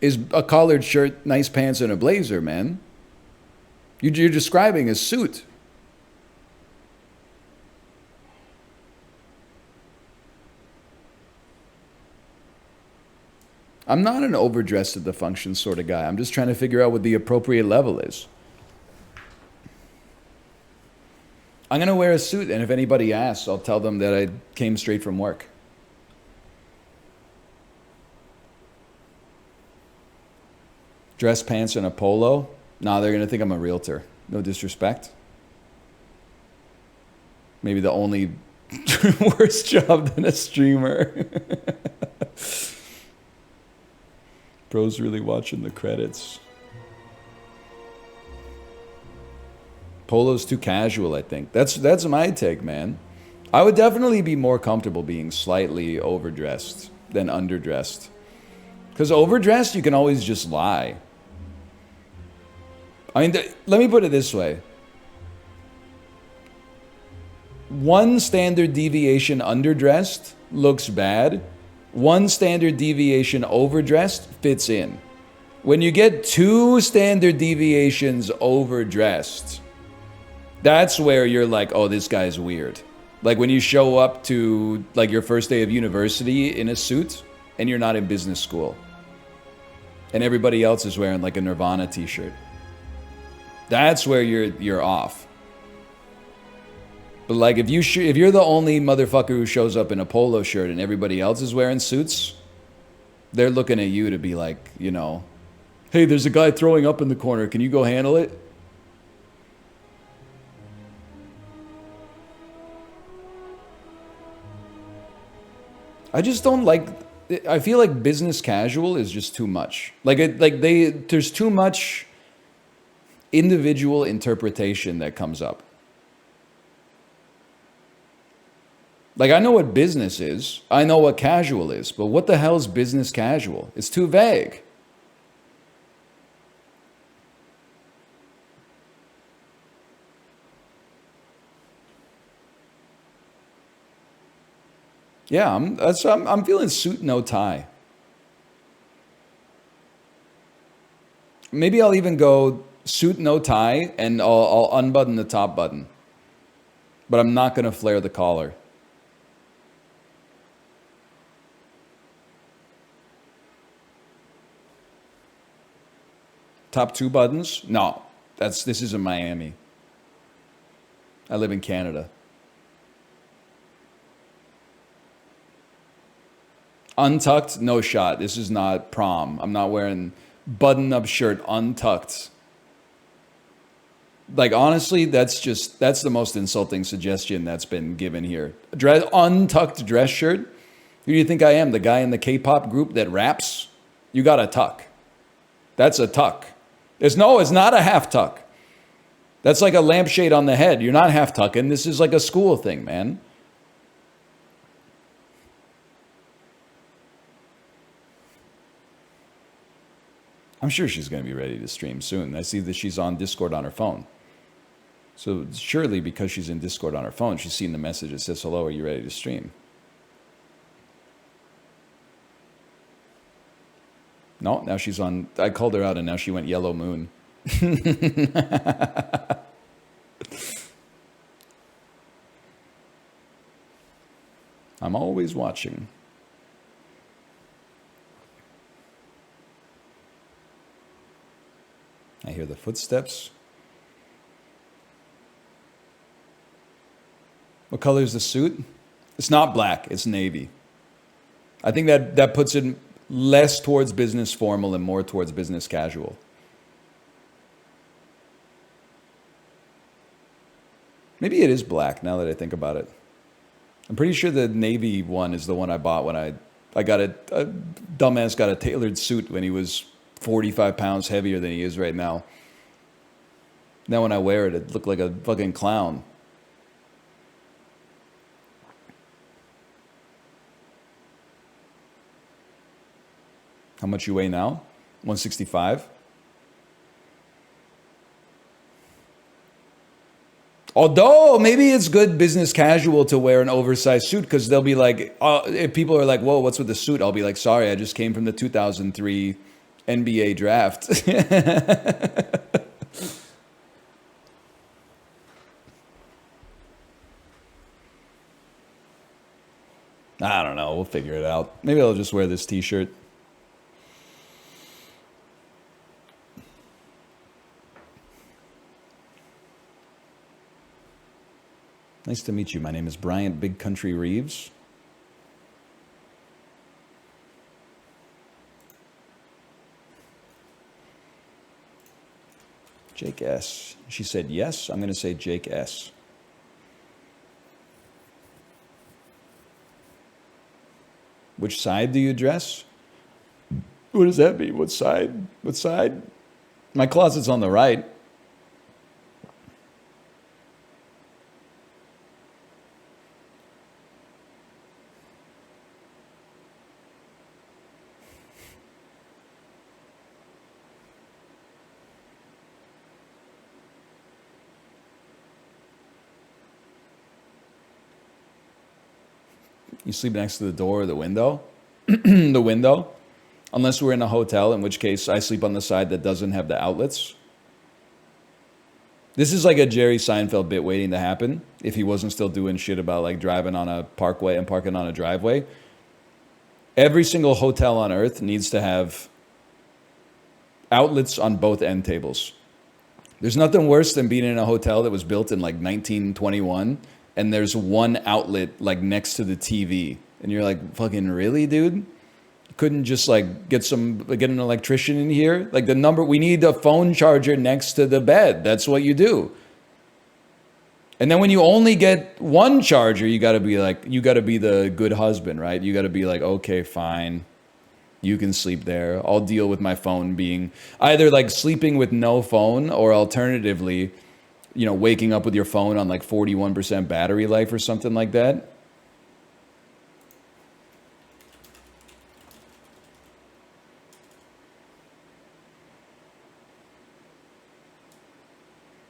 is a collared shirt, nice pants, and a blazer, man. You're describing a suit. I'm not an overdressed at the function sort of guy. I'm just trying to figure out what the appropriate level is. I'm going to wear a suit, and if anybody asks, I'll tell them that I came straight from work. Dress pants and a polo? Nah, they're going to think I'm a realtor. No disrespect. Maybe the only worse job than a streamer. Bro's really watching the credits. Polo's too casual, I think. That's my take, man. I would definitely be more comfortable being slightly overdressed than underdressed. Because overdressed, you can always just lie. I mean, let me put it this way. One standard deviation underdressed looks bad. One standard deviation overdressed fits in. When you get 2 standard deviations overdressed, that's where you're like, oh, this guy's weird. Like when you show up to like your first day of university in a suit and you're not in business school. And everybody else is wearing like a Nirvana t-shirt. That's where you're off. But like if you're the only motherfucker who shows up in a polo shirt and everybody else is wearing suits, they're looking at you to be like, you know, hey, there's a guy throwing up in the corner. Can you go handle it? I just don't like. I feel like business casual is just too much. There's too much individual interpretation that comes up. Like, I know what business is. I know what casual is. But what the hell is business casual? It's too vague. Yeah, I'm feeling suit, no tie. Maybe I'll even go suit, no tie, and I'll unbutton the top button. But I'm not going to flare the collar. Top 2 buttons? No, this isn't Miami. I live in Canada. Untucked? No shot. This is not prom. I'm not wearing button-up shirt untucked. Like, honestly, that's the most insulting suggestion that's been given here. Untucked dress shirt? Who do you think I am? The guy in the K-pop group that raps? You got a tuck. That's a tuck. It's not a half tuck. That's like a lampshade on the head. You're not half tucking. This is like a school thing, man. I'm sure she's going to be ready to stream soon. I see that she's on Discord on her phone. So surely because she's in Discord on her phone, she's seen the message that says, hello, are you ready to stream? No, now she's on. I called her out, and now she went Yellow Moon. I'm always watching. I hear the footsteps. What color is the suit? It's not black, it's navy. I think that puts it less towards business formal and more towards business casual. Maybe it is black now that I think about it. I'm pretty sure the navy one is the one I bought when I got a dumbass got a tailored suit when he was 45 pounds heavier than he is right now. Now when I wear it, it looked like a fucking clown. How much you weigh now? 165? Although, maybe it's good business casual to wear an oversized suit because they'll be like, if people are like, whoa, what's with the suit? I'll be like, sorry, I just came from the 2003 NBA draft. I don't know. We'll figure it out. Maybe I'll just wear this t-shirt. Nice to meet you. My name is Bryant Big Country Reeves. Jake S. She said yes. I'm going to say Jake S. Which side do you dress? What does that mean? What side? What side? My closet's on the right. You sleep next to the door or the window? The window. Unless we're in a hotel, in which case I sleep on the side that doesn't have the outlets. This is like a Jerry Seinfeld bit waiting to happen if he wasn't still doing shit about like driving on a parkway and parking on a driveway. Every single hotel on earth needs to have outlets on both end tables. There's nothing worse than being in a hotel that was built in like 1921 and there's one outlet like next to the TV. And you're like, fucking really, dude? Couldn't just like get an electrician in here? Like we need a phone charger next to the bed. That's what you do. And then when you only get one charger, you gotta be the good husband, right? You gotta be like, okay, fine. You can sleep there. I'll deal with my phone being either like sleeping with no phone or alternatively, you know, waking up with your phone on like 41% battery life or something like that.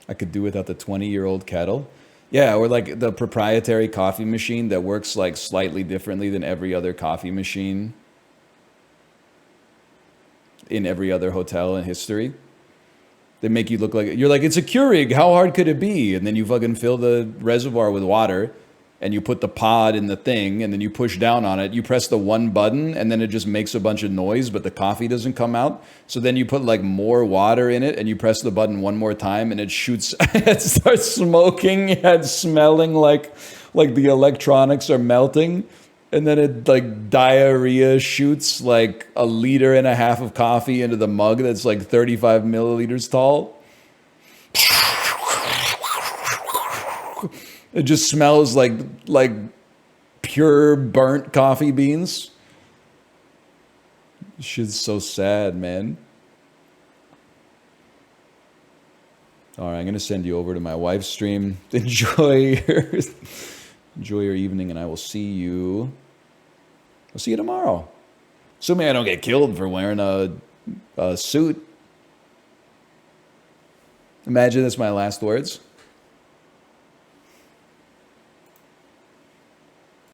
I could do without the 20-year-old kettle. Yeah, or like the proprietary coffee machine that works like slightly differently than every other coffee machine in every other hotel in history. They make you look like, you're like, it's a Keurig, how hard could it be? And then you fucking fill the reservoir with water and you put the pod in the thing and then you push down on it. You press the one button and then it just makes a bunch of noise, but the coffee doesn't come out. So then you put like more water in it and you press the button one more time and it shoots, it starts smoking and smelling like the electronics are melting. And then it like diarrhea shoots like 1.5 liters of coffee into the mug that's like 35 milliliters tall. It just smells like pure burnt coffee beans. Shit's so sad, man. All right, I'm gonna send you over to my wife's stream. Enjoy your evening, and I will see you. I'll see you tomorrow. Assuming I don't get killed for wearing a suit. Imagine that's my last words.